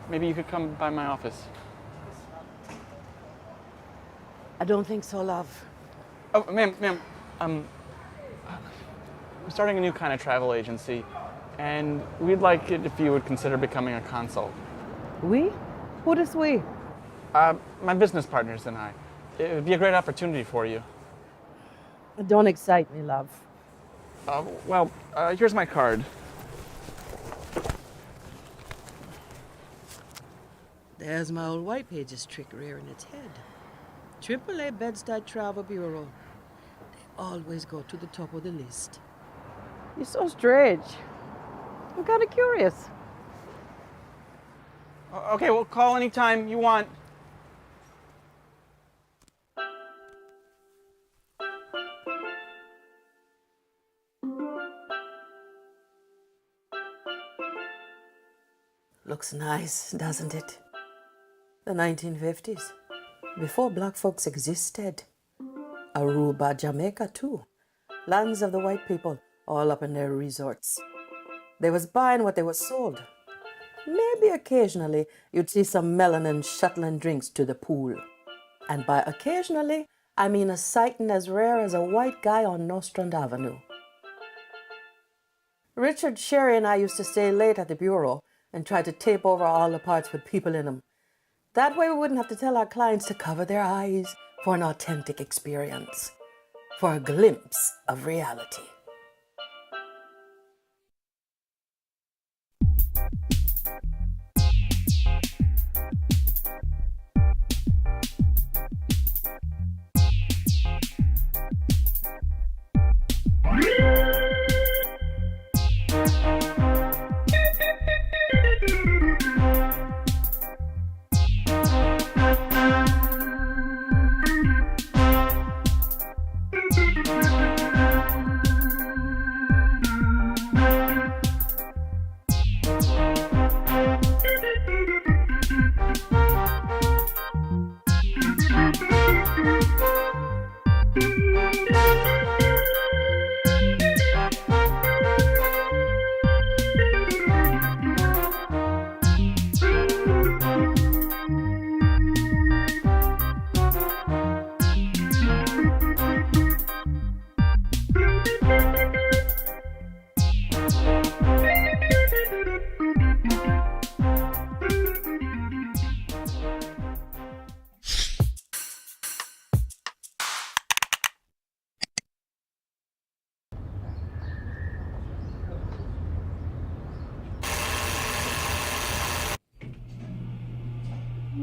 Maybe you could come by my office. I don't think so, love. Oh, ma'am, I'm starting a new kind of travel agency, and we'd like it if you would consider becoming a consult. We? Who is we? My business partners and I. It would be a great opportunity for you. Don't excite me, love. Well, here's my card. There's my old white pages trick rearing its head. AAA Bed-Stuy Travel Bureau. They always go to the top of the list. You're so strange. I'm kind of curious. Okay, well, call anytime you want. Looks nice, doesn't it? The 1950s, before black folks existed. Aruba, Jamaica too. Lands of the white people, all up in their resorts. They was buying what they was sold. Maybe occasionally you'd see some melanin shuttling drinks to the pool. And by occasionally, I mean a sighting as rare as a white guy on Nostrand Avenue. Richard, Sherry, and I used to stay late at the bureau and try to tape over all the parts with people in them. That way we wouldn't have to tell our clients to cover their eyes for an authentic experience, for a glimpse of reality.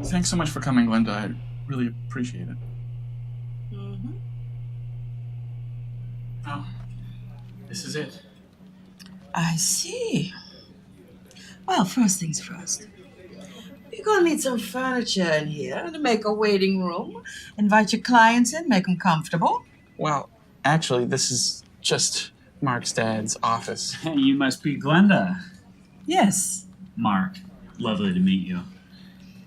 Thanks so much for coming, Glenda. I really appreciate it. Oh, this is it. I see. Well, first things first. You're gonna need some furniture in here to make a waiting room. Invite your clients in, make them comfortable. Well, actually, this is just Mark's dad's office. You must be Glenda. Yes. Mark, lovely to meet you.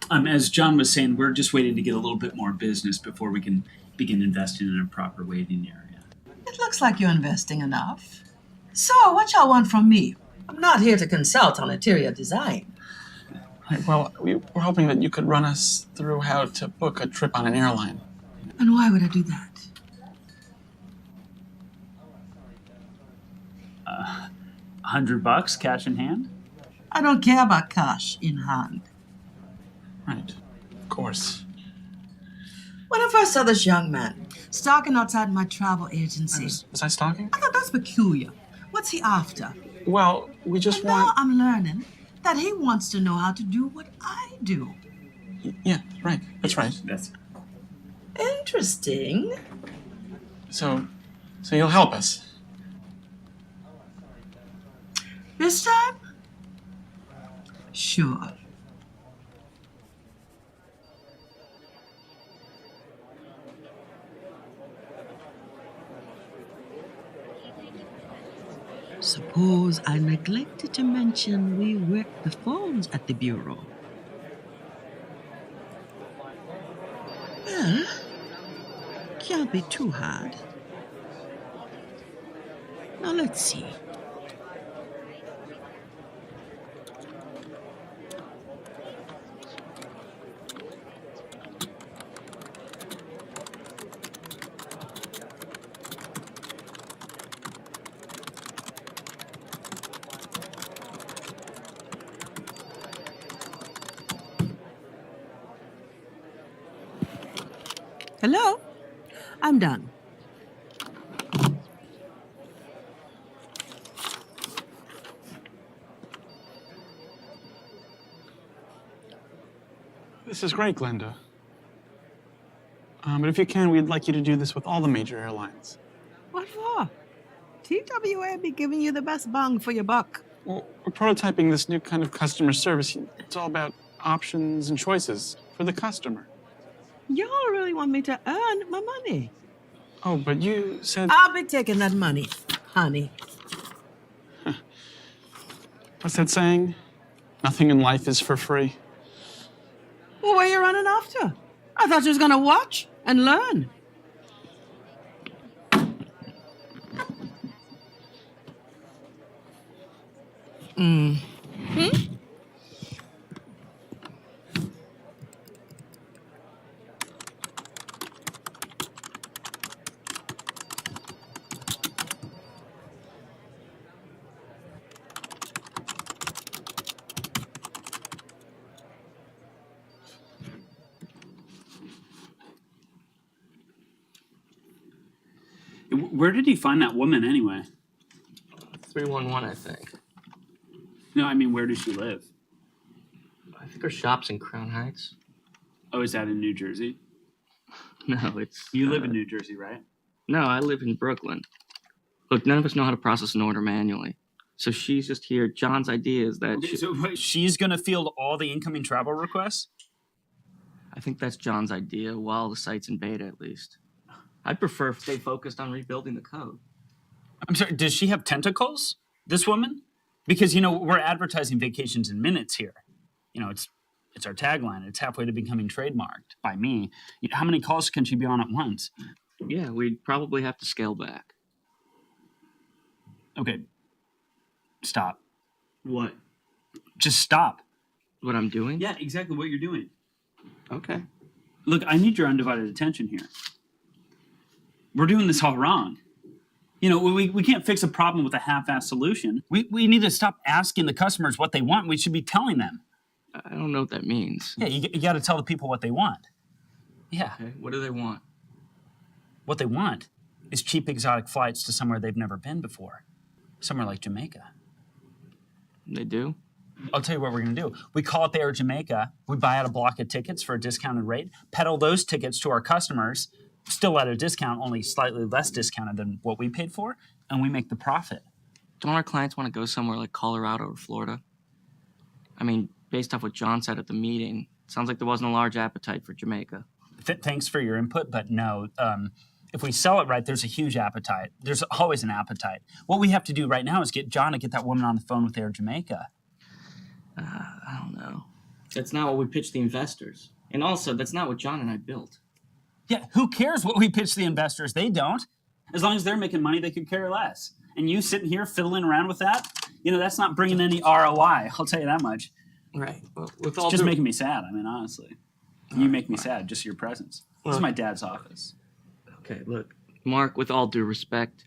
As John was saying, we're just waiting to get a little bit more business before we can begin investing in a proper waiting area. It looks like you're investing enough. So, what y'all want from me? I'm not here to consult on interior design. Right, well, we were hoping that you could run us through how to book a trip on an airline. And why would I do that? $100 cash in hand? I don't care about cash in hand. Right, of course. When I first saw this young man stalking outside my travel agency, Was I stalking? I thought that's peculiar. What's he after? Well, we just And now I'm learning that he wants to know how to do what I do. Yeah, right. That's right. That's Interesting. So you'll help us. This time? Sure. Suppose I neglected to mention we work the phones at the bureau. Well, can't be too hard. Now let's see. Hello? I'm done. This is great, Glenda. But if you can, we'd like you to do this with all the major airlines. What for? TWA be giving you the best bang for your buck. Well, we're prototyping this new kind of customer service. It's all about options and choices for the customer. Y'all really want me to earn my money. Oh, but you said... I'll be taking that money, honey. What's that saying? Nothing in life is for free. Well, where you running after? I thought you was gonna watch and learn. Where did he find that woman anyway? 311, I think. No, I mean, where does she live? I think her shop's in Crown Heights. Oh, is that in New Jersey? No, it's... You live in New Jersey, right? No, I live in Brooklyn. Look, none of us know how to process an order manually. So she's just here. John's idea is that... Okay, so wait, she's going to field all the incoming travel requests? I think that's John's idea, while the site's in beta, at least. I'd prefer if they focused on rebuilding the code. I'm sorry, does she have tentacles, this woman? Because, you know, we're advertising vacations in minutes here. You know, it's our tagline. It's halfway to becoming trademarked by me. You know, how many calls can she be on at once? Yeah, we'd probably have to scale back. Okay. Stop. What? Just stop. What I'm doing? Yeah, exactly what you're doing. Okay. Look, I need your undivided attention here. We're doing this all wrong. You know, we can't fix a problem with a half-assed solution. We need to stop asking the customers what they want. We should be telling them. I don't know what that means. Yeah, you got to tell the people what they want. Yeah. Okay, what do they want? What they want is cheap exotic flights to somewhere they've never been before. Somewhere like Jamaica. They do? I'll tell you what we're going to do. We call up Air Jamaica. We buy out a block of tickets for a discounted rate, peddle those tickets to our customers, still at a discount, only slightly less discounted than what we paid for, and we make the profit. Don't our clients want to go somewhere like Colorado or Florida? I mean, based off what John said at the meeting, it sounds like there wasn't a large appetite for Jamaica. Thanks for your input, but no. If we sell it right, there's a huge appetite. There's always an appetite. What we have to do right now is get John to get that woman on the phone with Air Jamaica. I don't know. That's not what we pitched the investors. And also, that's not what John and I built. Yeah, who cares what we pitch the investors? They don't. As long as they're making money, they could care less. And you sitting here fiddling around with that, that's not bringing any ROI. I'll tell you that much. Right. Well, It's just making me sad. I mean, honestly. You make me sad, just your presence. This is my dad's office. Okay, look, Mark, with all due respect,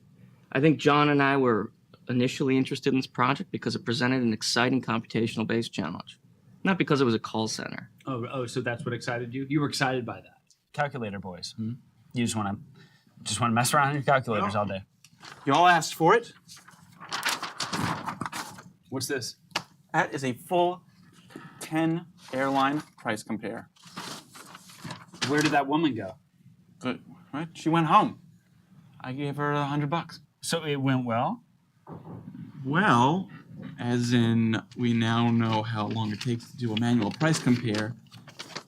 I think John and I were initially interested in this project because it presented an exciting computational-based challenge, not because it was a call center. Oh, so that's what excited you? You were excited by that. Calculator boys. You just want to mess around on your calculators all day. You all asked for it. What's this? That is a full 10 airline price compare. Where did that woman go? Right? She went home. I gave her $100. So it went well? Well, as in we now know how long it takes to do a manual price compare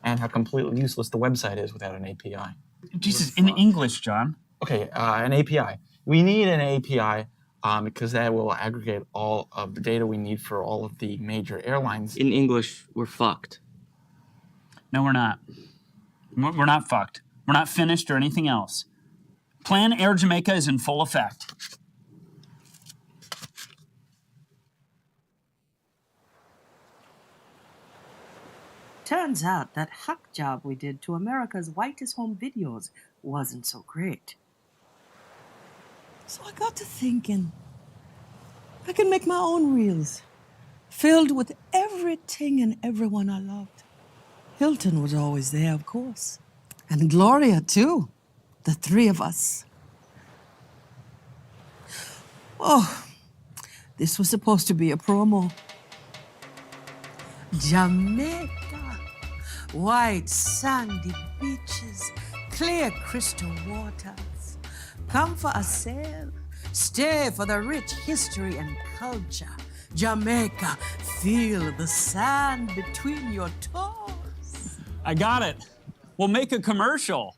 and how completely useless the website is without an API. Jesus, in English, John. Okay, an API. We need an API because that will aggregate all of the data we need for all of the major airlines. In English, we're fucked. No, we're not. We're not fucked. We're not finished or anything else. Plan Air Jamaica is in full effect. Turns out that hack job we did to America's whitest home videos wasn't so great. So I got to thinking, I can make my own reels, filled with everything and everyone I loved. Hilton was always there, of course. And Gloria, too. The three of us. Oh, this was supposed to be a promo. Jamaica. White sandy beaches, clear crystal waters. Come for a sail, stay for the rich history and culture. Jamaica, feel the sand between your toes. I got it. We'll make a commercial.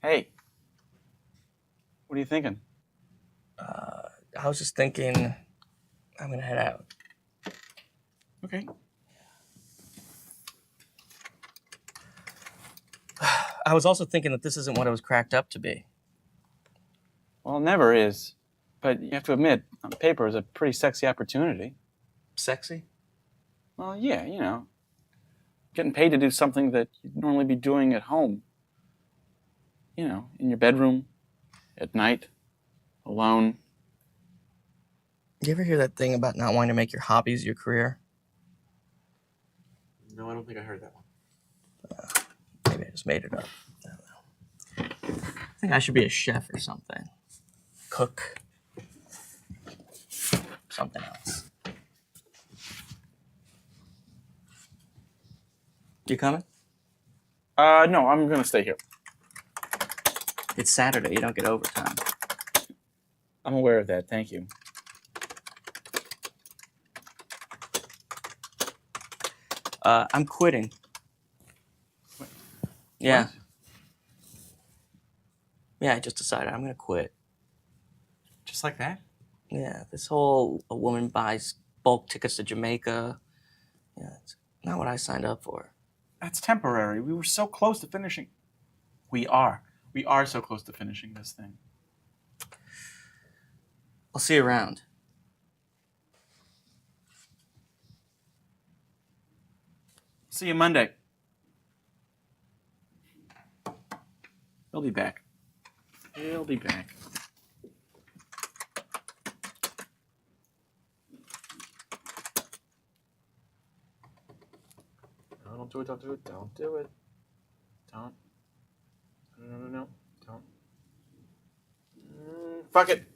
Hey, what are you thinking? I was just thinking I'm gonna head out. Okay. I was also thinking that this isn't what it was cracked up to be. Well, it never is. But you have to admit, on paper, it's a pretty sexy opportunity. Sexy? Well, yeah, getting paid to do something that you'd normally be doing at home. In your bedroom, at night, alone. You ever hear that thing about not wanting to make your hobbies your career? No, I don't think I heard that one. Maybe I just made it up. I don't know. I think I should be a chef or something. Cook. Something else. You coming? No, I'm gonna stay here. It's Saturday. You don't get overtime. I'm aware of that. Thank you. I'm quitting. Yeah. What? Yeah, I just decided I'm gonna quit. Just like that? Yeah, this whole a woman buys bulk tickets to Jamaica. Yeah, it's not what I signed up for. That's temporary. We were so close to finishing. We are. We are so close to finishing this thing. I'll see you around. See you Monday. He'll be back. He'll be back. No, don't do it, don't do it, don't do it. Don't. No, don't. Fuck it.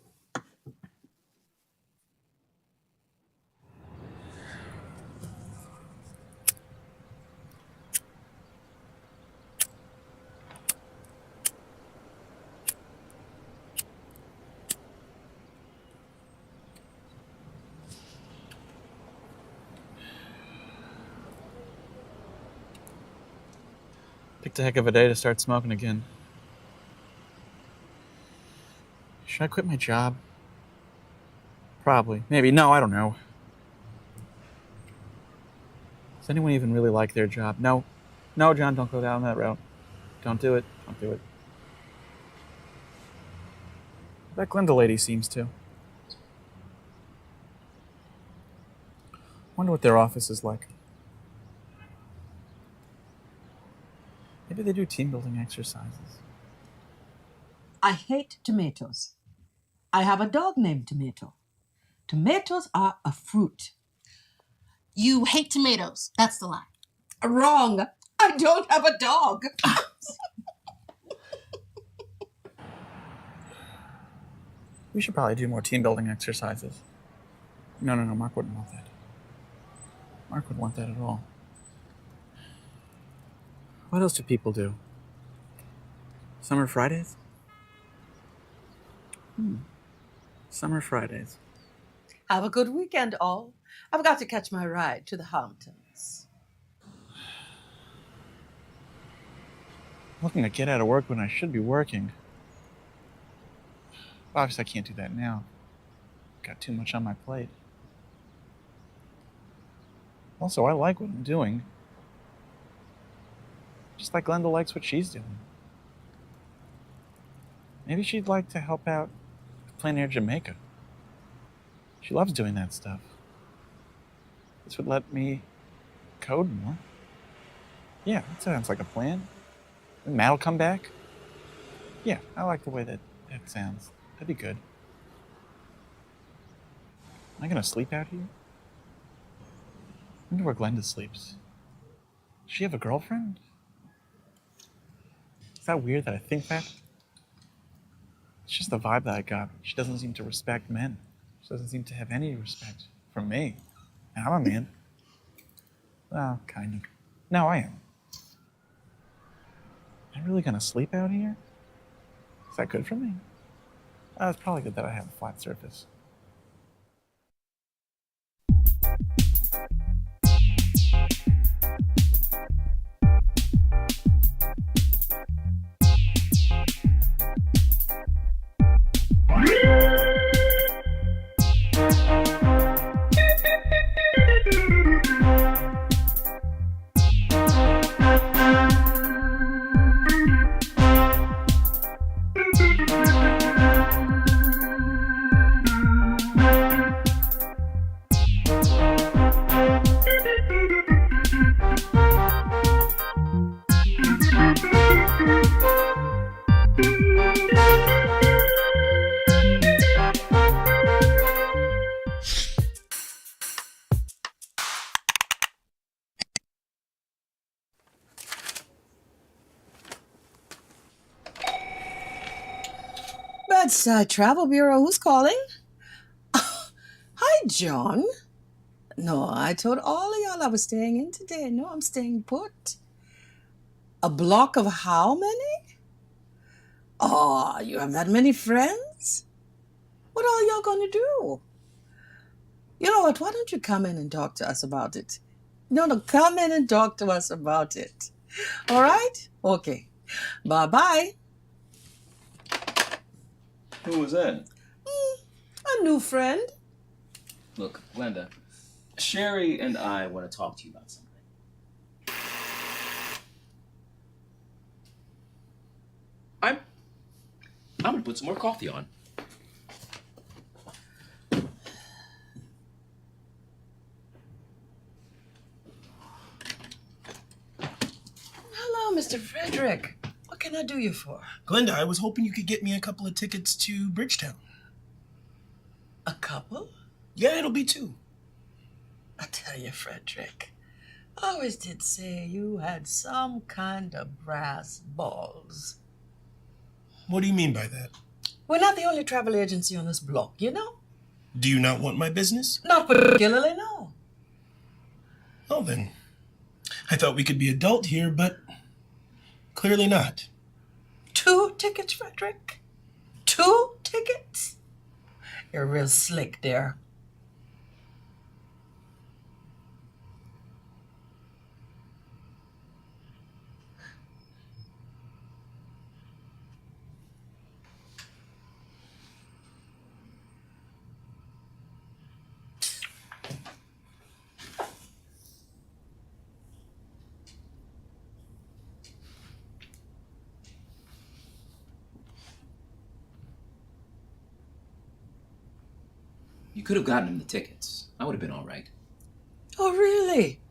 Picked a heck of a day to start smoking again. Should I quit my job? Probably. Maybe. No, I don't know. Does anyone even really like their job? No. No, John, don't go down that route. Don't do it. Don't do it. That Glenda lady seems to. Wonder what their office is like. Maybe they do team building exercises. I hate tomatoes. I have a dog named Tomato. Tomatoes are a fruit. You hate tomatoes. That's the lie. Wrong. I don't have a dog. We should probably do more team building exercises. No, Mark wouldn't want that. Mark would want that at all. What else do people do? Summer Fridays? Summer Fridays. Have a good weekend, all. I've got to catch my ride to the Hamptons. I'm looking to get out of work when I should be working. Obviously, I can't do that now. Got too much on my plate. Also, I like what I'm doing. Just like Glenda likes what she's doing. Maybe she'd like to help out Plein Air Jamaica. She loves doing that stuff. This would let me code more. Yeah, that sounds like a plan. And Matt'll come back. Yeah, I like the way that sounds. That'd be good. Am I gonna sleep out here? I wonder where Glenda sleeps. Does she have a girlfriend? Is that weird that I think that? It's just the vibe that I got. She doesn't seem to respect men. She doesn't seem to have any respect for me. And I'm a man. Well, kind of. No, I am. Am I really gonna sleep out here? Is that good for me? It's probably good that I have a flat surface. Bedside Travel Bureau, who's calling? Hi, John. No, I told all of y'all I was staying in today. No, I'm staying put. A block of how many? Oh, you have that many friends? What are y'all gonna do? You know what? Why don't you come in and talk to us about it? No, come in and talk to us about it. All right? Okay. Bye-bye. Who was that? A new friend. Look, Glenda, Sherry and I want to talk to you about something. I'm gonna put some more coffee on. Hello, Mr. Frederick. What can I do you for? Glenda, I was hoping you could get me a couple of tickets to Bridgetown. A couple? Yeah, it'll be 2. I tell you, Frederick, I always did say you had some kind of brass balls. What do you mean by that? We're not the only travel agency on this block, you know? Do you not want my business? Not particularly, no. Well then, I thought we could be adult here, but clearly not. 2 tickets, Frederick? 2 tickets? You're real slick there. You could have gotten him the tickets. I would have been all right. Oh, really?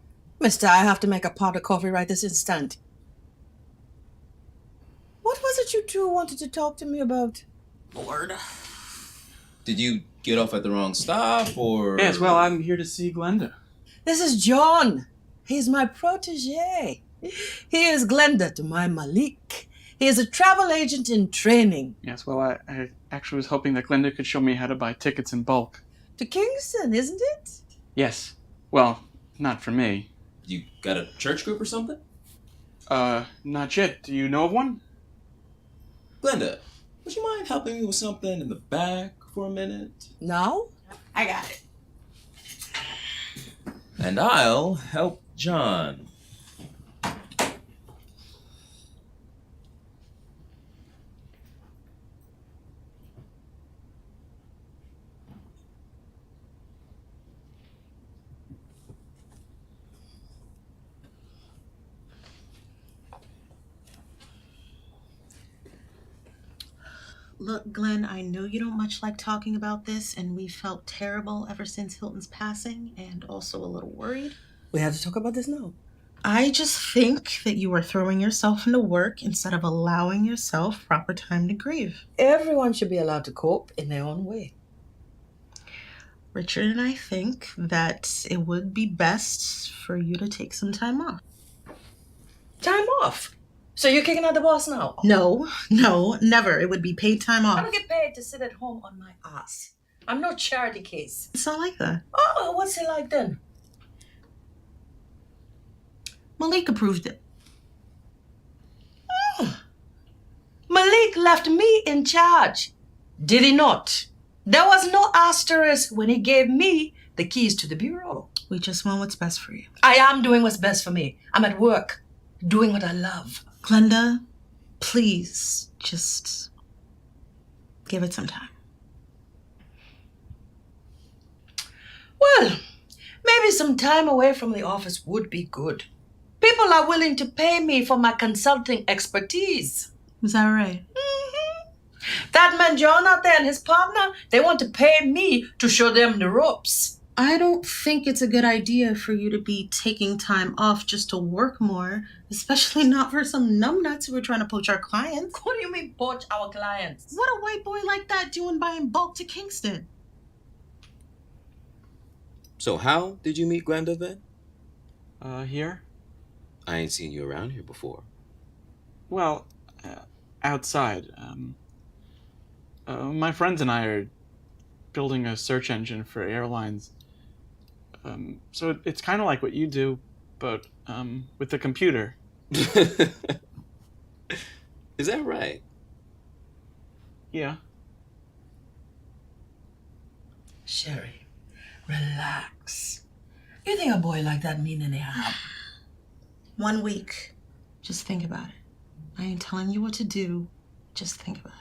Mister, I have to make a pot of coffee right this instant. What was it you two wanted to talk to me about? Lord. Did you get off at the wrong stop, or...? Yes, well, I'm here to see Glenda. This is John. He's my protege. He is Glenda to my Malik. He is a travel agent in training. Yes, well, I actually was hoping that Glenda could show me how to buy tickets in bulk. To Kingston, isn't it? Yes. Well, not for me. You got a church group or something? Not yet. Do you know of one? Glenda, would you mind helping me with something in the back for a minute? Now? I got it. And I'll help John. Look, Glenn, I know you don't much like talking about this, and we felt terrible ever since Hilton's passing, and also a little worried. We have to talk about this now. I just think that you are throwing yourself into work instead of allowing yourself proper time to grieve. Everyone should be allowed to cope in their own way. Richard and I think that it would be best for you to take some time off. Time off? So you're kicking out the boss now? No, never. It would be paid time off. I don't get paid to sit at home on my ass. I'm no charity case. It's not like that. Oh, what's it like then? Malik approved it. Malik left me in charge. Did he not? There was no asterisk when he gave me the keys to the bureau. We just want what's best for you. I am doing what's best for me. I'm at work, doing what I love. Glenda, please, just give it some time. Well, maybe some time away from the office would be good. People are willing to pay me for my consulting expertise. Is that right? Mm-hmm. That man John out there and his partner, they want to pay me to show them the ropes. I don't think it's a good idea for you to be taking time off just to work more, especially not for some numbnuts who are trying to poach our clients. What do you mean poach our clients? What a white boy like that doing buying bulk to Kingston? So how did you meet Glenda then? Here? I ain't seen you around here before. Well, outside. My friends and I are building a search engine for airlines. So it's kind of like what you do, but with the computer. Is that right? Yeah. Sherry, relax. You think a boy like that mean any harm? 1 week. Just think about it. I ain't telling you what to do. Just think about it.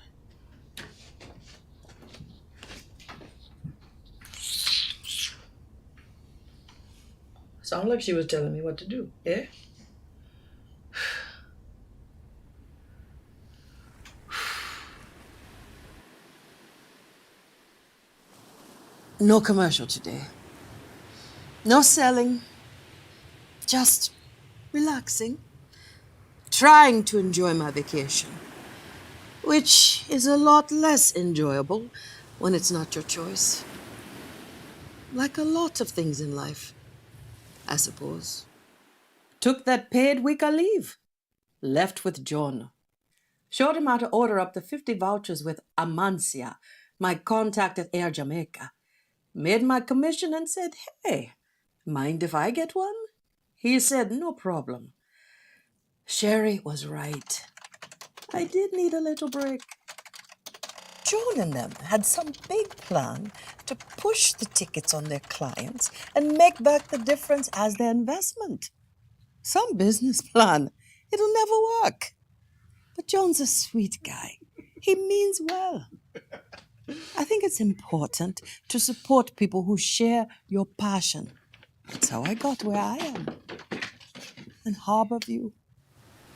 Sound like she was telling me what to do, yeah? No commercial today. No selling. Just relaxing. Trying to enjoy my vacation. Which is a lot less enjoyable when it's not your choice. Like a lot of things in life, I suppose. Took that paid week of leave. Left with John. Showed him how to order up to 50 vouchers with Amancia, my contact at Air Jamaica. Made my commission and said, hey, mind if I get one? He said, no problem. Sherry was right. I did need a little break. Joan and them had some big plan to push the tickets on their clients and make back the difference as their investment. Some business plan. It'll never work. But Joan's a sweet guy. He means well. I think it's important to support people who share your passion. That's how I got where I am. And Harborview.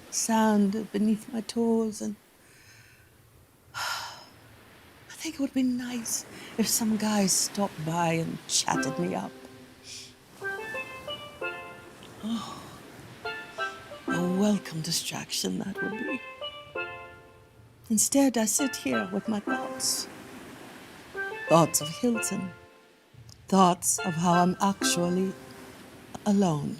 Sand beneath my toes and... I think it would be nice if some guys stopped by and chatted me up. Oh, a welcome distraction that would be. Instead, I sit here with my thoughts. Thoughts of Hilton. Thoughts of how I'm actually alone.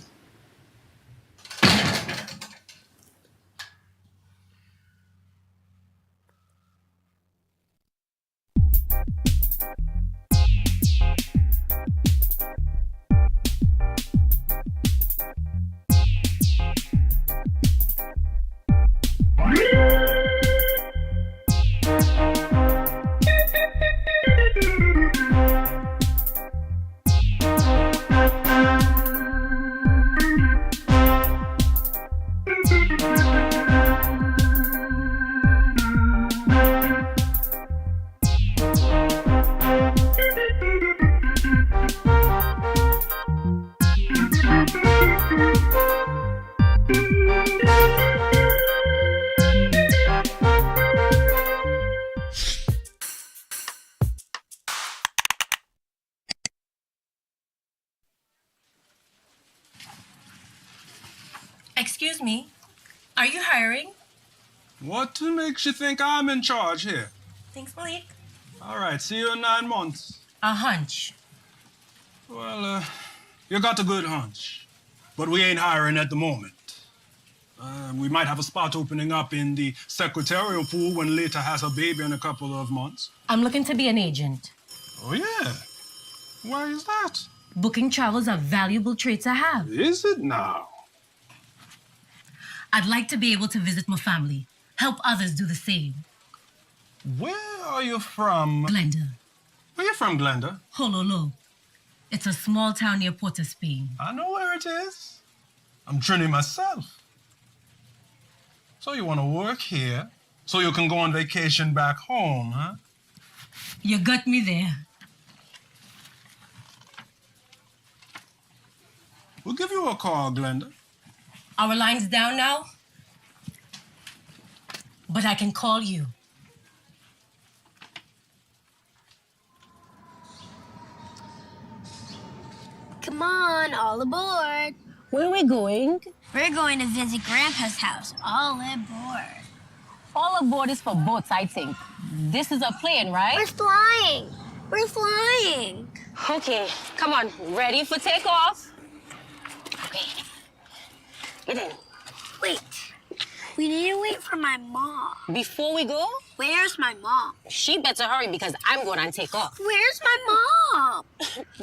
Excuse me, are you hiring? What makes you think I'm in charge here? Thanks, Malik. All right, see you in 9 months. A hunch. Well, you got a good hunch. But we ain't hiring at the moment. We might have a spot opening up in the secretarial pool when Lita has a baby in a couple of months. I'm looking to be an agent. Oh, yeah? Why is that? Booking travel's a valuable trait to have. Is it now? I'd like to be able to visit my family, help others do the same. Where are you from? Glenda. Where you from, Glenda? Honolulu. It's a small town near Port of Spain. I know where it is. I'm Trini myself. So you want to work here so you can go on vacation back home, huh? You got me there. We'll give you a call, Glenda. Our line's down now, but I can call you. Come on, all aboard. Where are we going? We're going to visit Grandpa's house. All aboard. All aboard is for boats, I think. This is a plane, right? We're flying. We're flying. Okay, come on. Ready for takeoff? Okay. Get in. Wait. We need to wait for my mom. Before we go? Where's my mom? She better hurry because I'm going to take off. Where's my mom?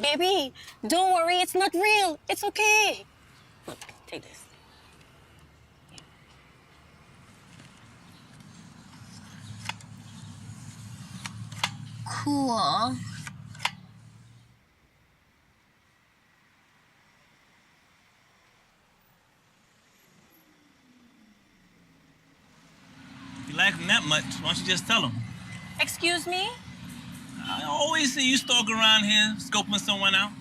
Baby, don't worry. It's not real. It's okay. Look, take this. Cool. If you like him that much, why don't you just tell him? Excuse me? I always see you stalking around here, scoping someone out.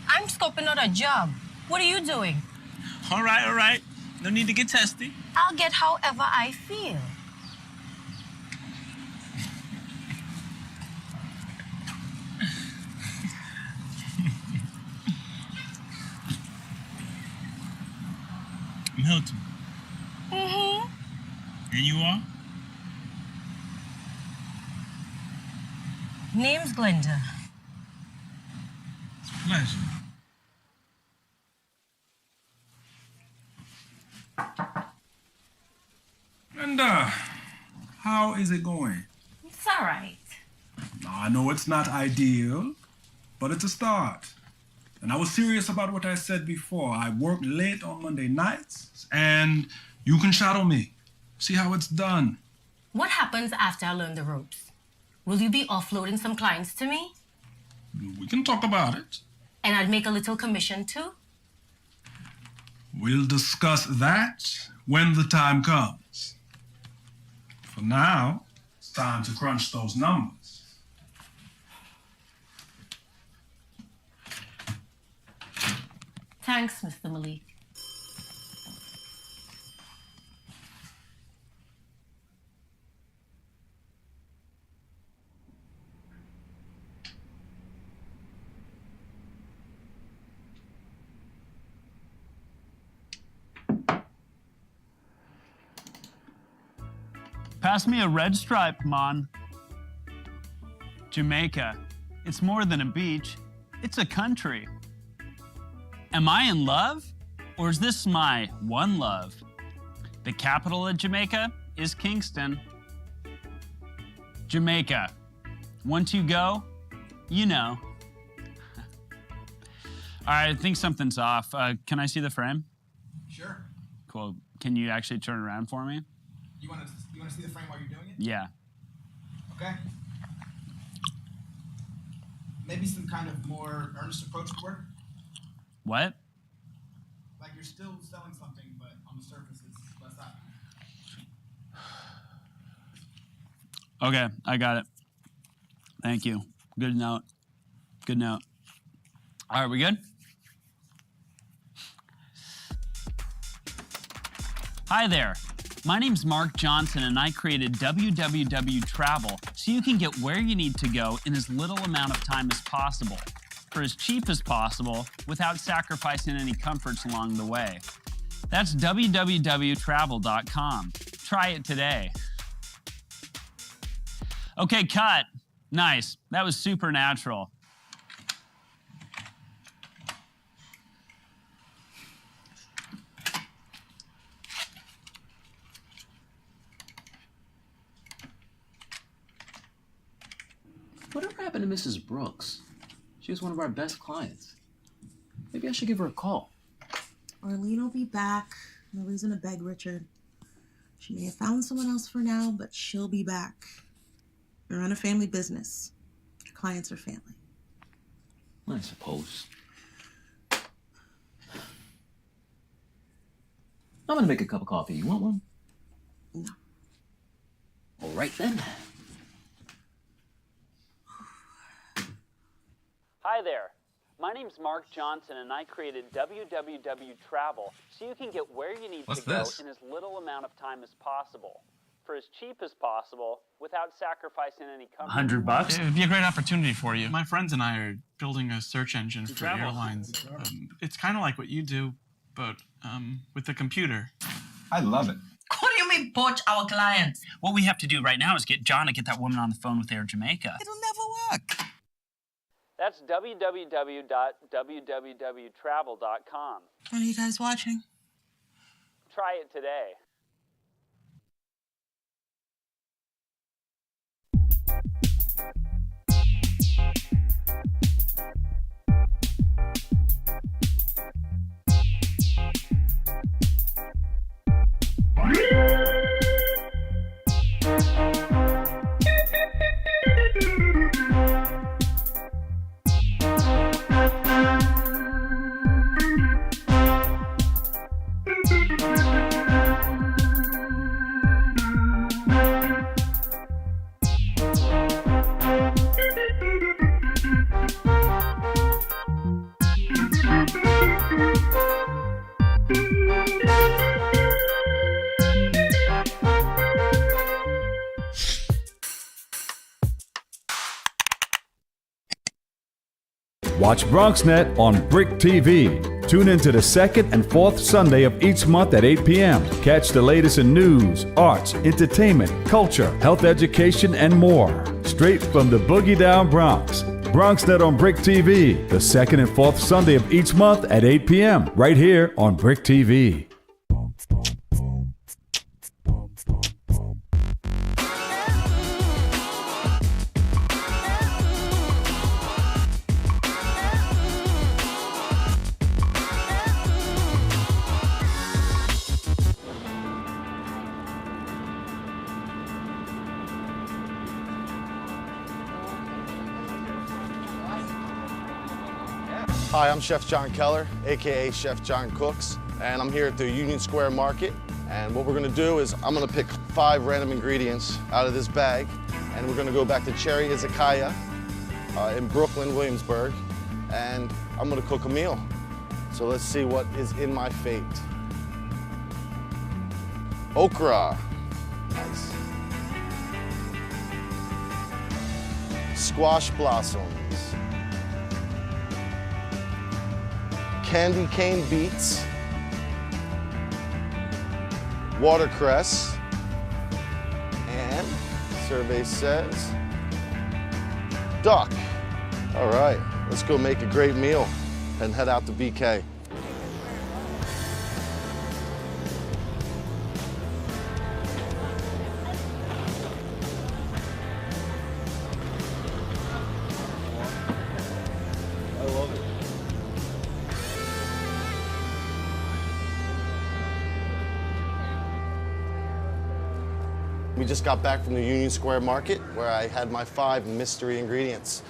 I'm scoping out a job. What are you doing? All right. No need to get testy. I'll get however I feel. I'm Hilton. Mm-hmm. And you are? Name's Glenda. It's a pleasure. Glenda, how is it going? It's all right. I know it's not ideal, but it's a start. And I was serious about what I said before. I work late on Monday nights, and you can shadow me. See how it's done. What happens after I learn the ropes? Will you be offloading some clients to me? We can talk about it. And I'd make a little commission too? We'll discuss that when the time comes. For now, it's time to crunch those numbers. Thanks, Mr. Malik. Pass me a red stripe, Mon. Jamaica. It's more than a beach. It's a country. Am I in love? Or is this my one love? The capital of Jamaica is Kingston. Jamaica. Once you go, you know. All right, I think something's off. Can I see the frame? Sure. Cool. Can you actually turn around for me? You want to see the frame while you're doing it? Yeah. Okay. Maybe some kind of more earnest approach would work. What? Like you're still selling something, but on the surface it's less out. Okay, I got it. Thank you. Good note. Good note. All right, we good? Hi there. My name's Mark Johnson, and I created www Travel so you can get where you need to go in as little amount of time as possible, for as cheap as possible, without sacrificing any comforts along the way. That's www.travel.com. Try it today. Okay, cut. Nice. That was supernatural. Whatever happened to Mrs. Brooks? She was one of our best clients. Maybe I should give her a call. Arlene will be back. No reason to beg Richard. She may have found someone else for now, but she'll be back. We run a family business. Our clients are family. I suppose. I'm gonna make a cup of coffee. You want one? No. All right then. Hi there. My name's Mark Johnson, and I created www Travel so you can get where you need to go in as little amount of time as possible, for as cheap as possible, without sacrificing any comfort. $100? It would be a great opportunity for you. My friends and I are building a search engine for travel. airlines. It's kind of like what you do, but with the computer. I love it. What do you mean poach our clients? What we have to do right now is get John to get that woman on the phone with Air Jamaica. It'll never work. That's www.travel.com. What are you guys watching? Try it today. Watch BronxNet on BRIC TV. Tune into the second and fourth Sunday of each month at 8 p.m. Catch the latest in news, arts, entertainment, culture, health education, and more. Straight from the Boogie Down Bronx. BronxNet on BRIC TV, the second and fourth Sunday of each month at 8 p.m. right here on BRIC TV. Hi, I'm Chef John Keller, AKA Chef John Cooks, and I'm here at the Union Square Market. And what we're gonna do is I'm gonna pick 5 random ingredients out of this bag, and we're gonna go back to Cherry Izakaya in Brooklyn, Williamsburg, and I'm gonna cook a meal. So let's see what is in my fate. Okra, nice. Squash blossoms. Candy cane beets, watercress, and survey says duck. All right, let's go make a great meal and head out to BK. I love it. We just got back from the Union Square Market where I had my 5 mystery ingredients.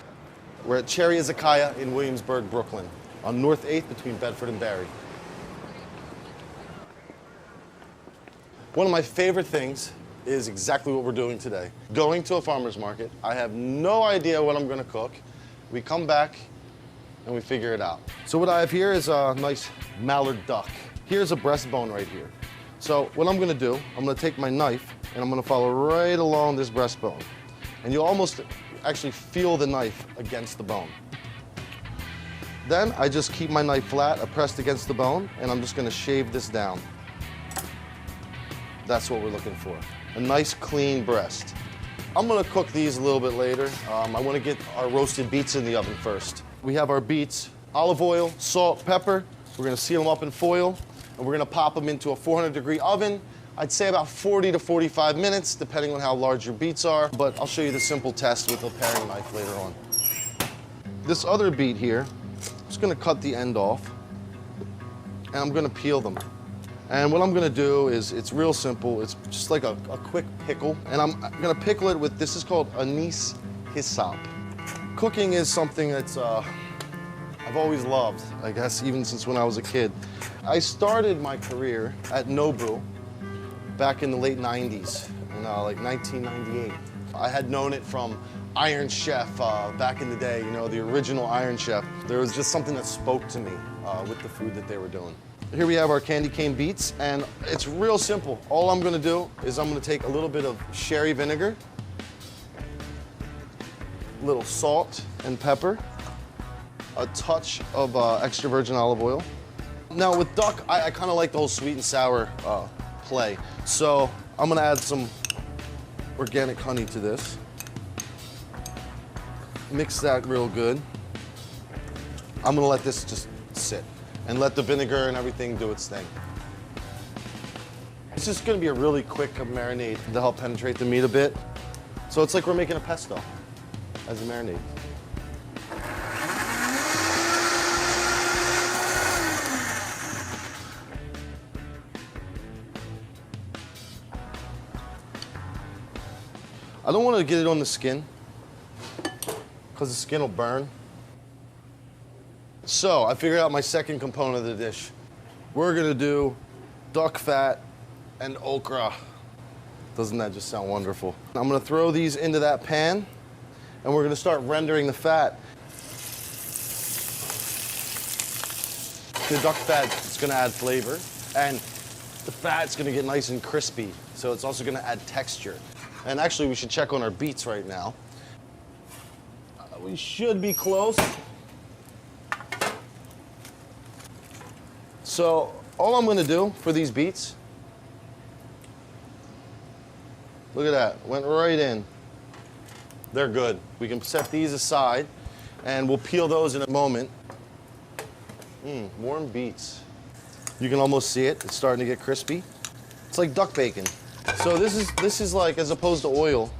We're at Cherry Izakaya in Williamsburg, Brooklyn, on North 8th between Bedford and Barry. One of my favorite things is exactly what we're doing today. Going to a farmer's market, I have no idea what I'm gonna cook. We come back and we figure it out. So what I have here is a nice mallard duck. Here's a breastbone right here. So what I'm gonna do, I'm gonna take my knife and I'm gonna follow right along this breastbone. And you'll almost actually feel the knife against the bone. Then I just keep my knife flat, pressed against the bone, and I'm just gonna shave this down. That's what we're looking for. A nice clean breast. I'm gonna cook these a little bit later. I wanna get our roasted beets in the oven first. We have our beets, olive oil, salt, pepper. We're gonna seal them up in foil, and we're gonna pop them into a 400-degree oven. I'd say about 40 to 45 minutes, depending on how large your beets are, but I'll show you the simple test with a paring knife later on. This other beet here, I'm just gonna cut the end off, and I'm gonna peel them. And what I'm gonna do is, it's real simple, it's just like a quick pickle, and I'm gonna pickle it with, this is called anise hyssop. Cooking is something that's, I've always loved, I guess, even since when I was a kid. I started my career at Nobu back in the late 90s, like 1998. I had known it from Iron Chef back in the day, you know, the original Iron Chef. There was just something that spoke to me with the food that they were doing. Here we have our candy cane beets, and it's real simple. All I'm gonna do is I'm gonna take a little bit of sherry vinegar, a little salt and pepper, a touch of extra virgin olive oil. Now with duck, I kind of like the whole sweet and sour play. So I'm gonna add some organic honey to this. Mix that real good. I'm gonna let this just sit and let the vinegar and everything do its thing. It's just gonna be a really quick marinade to help penetrate the meat a bit. So it's like we're making a pesto as a marinade. I don't want to get it on the skin because the skin will burn. So I figured out my second component of the dish. We're gonna do duck fat and okra. Doesn't that just sound wonderful? I'm gonna throw these into that pan and we're gonna start rendering the fat. The duck fat is gonna add flavor and the fat's gonna get nice and crispy. So it's also gonna add texture. And actually, we should check on our beets right now. We should be close. So all I'm gonna do for these beets, look at that, went right in. They're good. We can set these aside and we'll peel those in a moment. Warm beets. You can almost see it, it's starting to get crispy. It's like duck bacon. So this is like, as opposed to oil,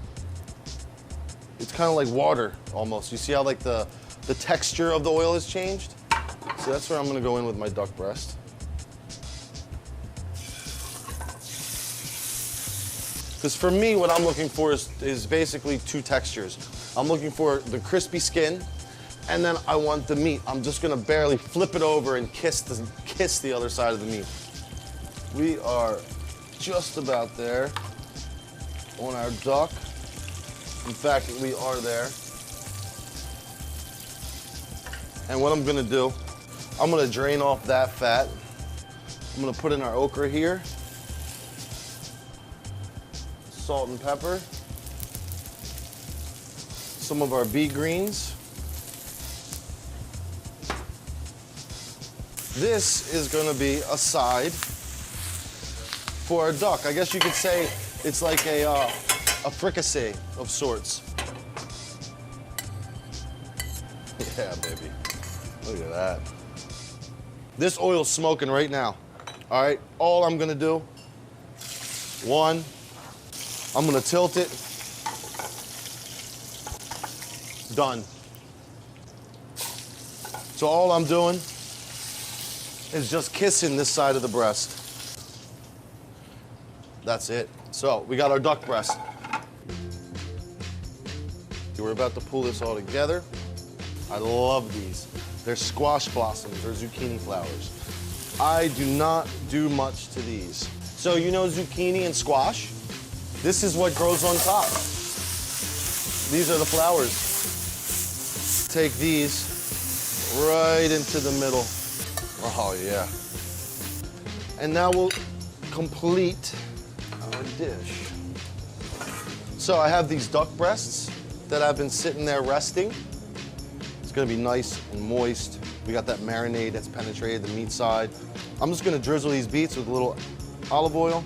it's kind of like water almost. You see how like the texture of the oil has changed? So that's where I'm gonna go in with my duck breast. Because for me, what I'm looking for is basically two textures. I'm looking for the crispy skin, and then I want the meat. I'm just gonna barely flip it over and kiss the other side of the meat. We are just about there on our duck. In fact, we are there. And what I'm gonna do, I'm gonna drain off that fat. I'm gonna put in our okra here. Salt and pepper. Some of our beet greens. This is gonna be a side for our duck. I guess you could say it's like a fricassee of sorts. Yeah, baby. Look at that. This oil's smoking right now. All right, all I'm gonna do, one, I'm gonna tilt it. Done. So all I'm doing is just kissing this side of the breast. That's it. So we got our duck breast. We're about to pull this all together. I love these. They're squash blossoms, they're zucchini flowers. I do not do much to these. So you know zucchini and squash? This is what grows on top. These are the flowers. Take these right into the middle. Oh yeah. And now we'll complete our dish. So I have these duck breasts that I've been sitting there resting. It's gonna be nice and moist. We got that marinade that's penetrated the meat side. I'm just gonna drizzle these beets with a little olive oil.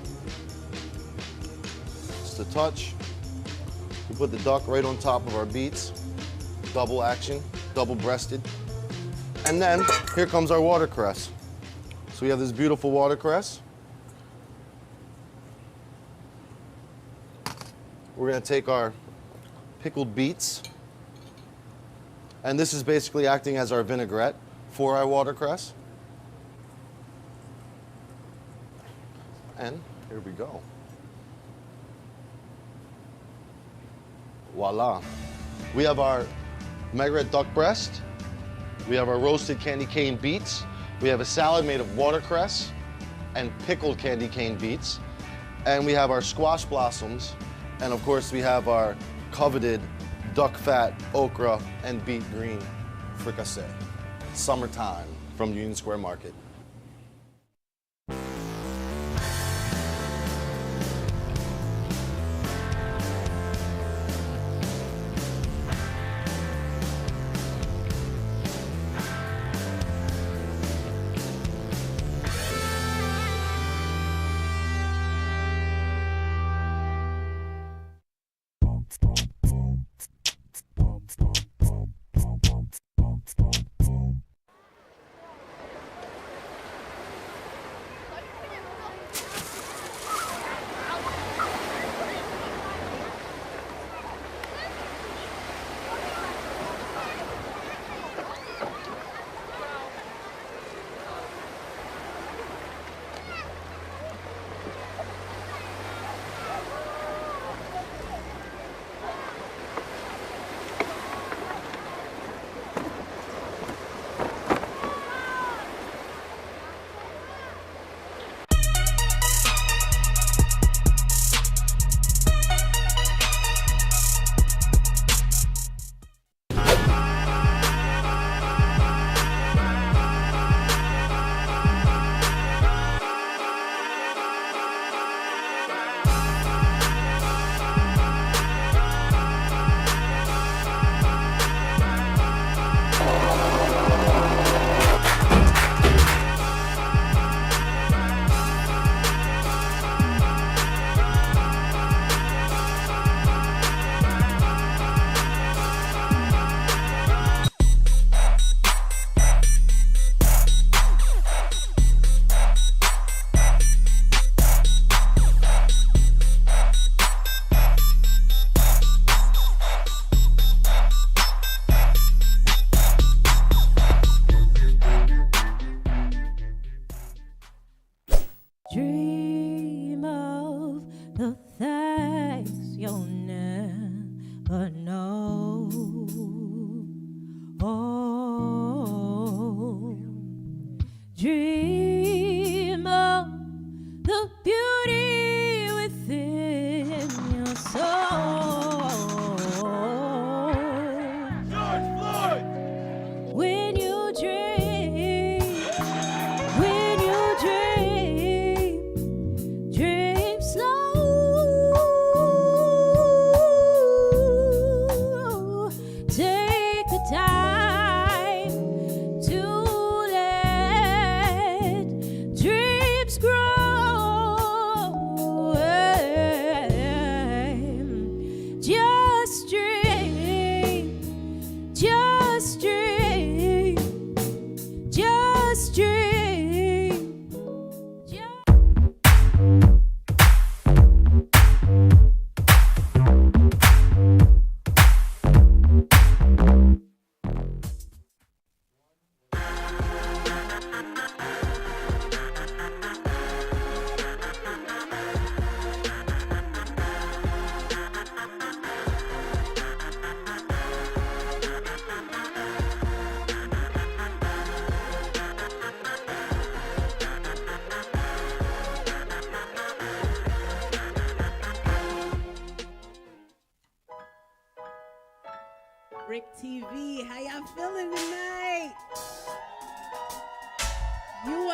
Just a touch. We put the duck right on top of our beets. Double action, double breasted. And then here comes our watercress. So we have this beautiful watercress. We're gonna take our pickled beets, and this is basically acting as our vinaigrette for our watercress. And here we go. Voila. We have our Maigret duck breast. We have our roasted candy cane beets. We have a salad made of watercress and pickled candy cane beets. And we have our squash blossoms. And of course, we have our coveted duck fat, okra, and beet green fricassee. Summertime from Union Square Market.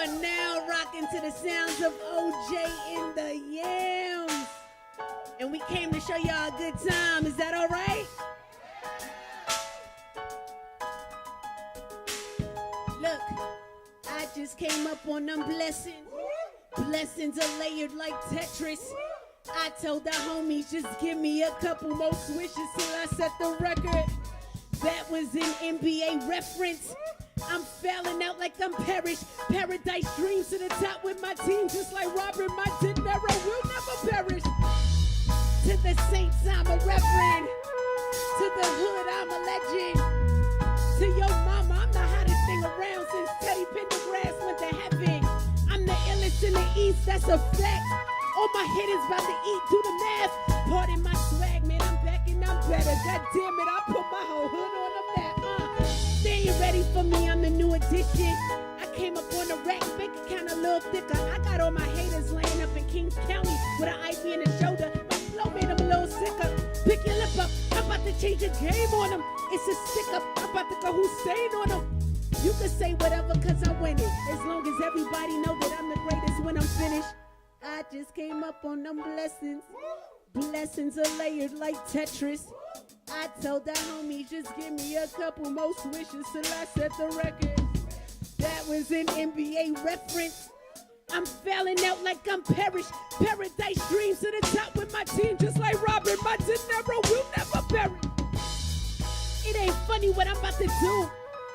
are now rocking to the sounds of OJ in the Yams. And we came to show y'all a good time. Is that all right? Look, I just came up on them blessings. Blessings are layered like Tetris. I told the homies, just give me a couple more swishes till I set the record. That was an NBA reference. I'm failing out like I'm Parrish. Paradise dreams to the top with my team, just like Robert, my De Niro will never perish. To the saints, I'm a reverend. To the hood, I'm a legend. To your mama, I'm the hottest thing around since Teddy Pendergrass went to heaven. I'm the illest in the East, that's a fact. All my hitters about to eat, do the math. Pardon my swag, man, I'm back and I'm better. God damn it, I put my whole hood on the map. They ain't ready for me, I'm the new addition. I came up on the rack, bank account a little thicker. I got all my haters laying up in Kings County with an IV in the shoulder. My flow made them a little sicker. Pick your lip up, I'm about to change the game on them. It's a stick up, I'm about to go Hussein on them. You can say whatever cause I'm winning, as long as everybody know that I'm the greatest when I'm finished. I just came up on them blessings. Blessings are layered like Tetris. I told the homies, just give me a couple more swishes till I set the record. That was an NBA reference. I'm failing out like I'm Parrish. Paradise dreams to the top with my team, just like Robert. My De Niro will never perish. It ain't funny what I'm about to do.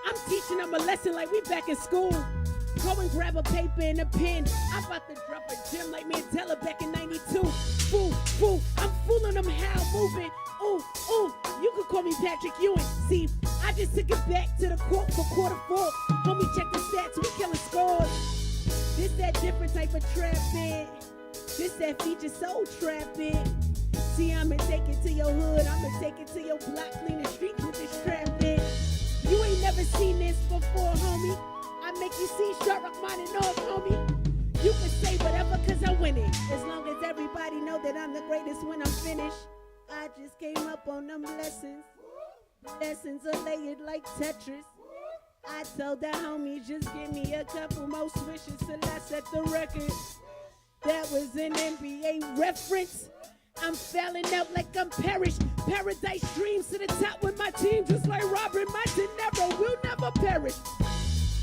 I'm teaching them a lesson like we back in school. Go and grab a paper and a pen. I'm about to drop a gem like Mandela back in 92. Fool, fool, I'm fooling them how I'm moving. Ooh, ooh, you can call me Patrick Ewing. See, I just took it back to the court for quarter four. Homie, check the stats, we killing scores. This that different type of trapping. This that feature soul trapping. See, I'ma take it to your hood. I'ma take it to your block. Clean the streets with this trapping. You ain't never seen this before, homie. I make you see sharp mine and all, homie. You can say whatever cause I'm winning, as long as everybody know that I'm the greatest when I'm finished. I just came up on them blessings. Blessings are layered like Tetris. I told the homies, just give me a couple more swishes till I set the record. That was an NBA reference. I'm failing out like I'm Parrish. Paradise dreams to the top with my team, just like Robert. My De Niro will never perish.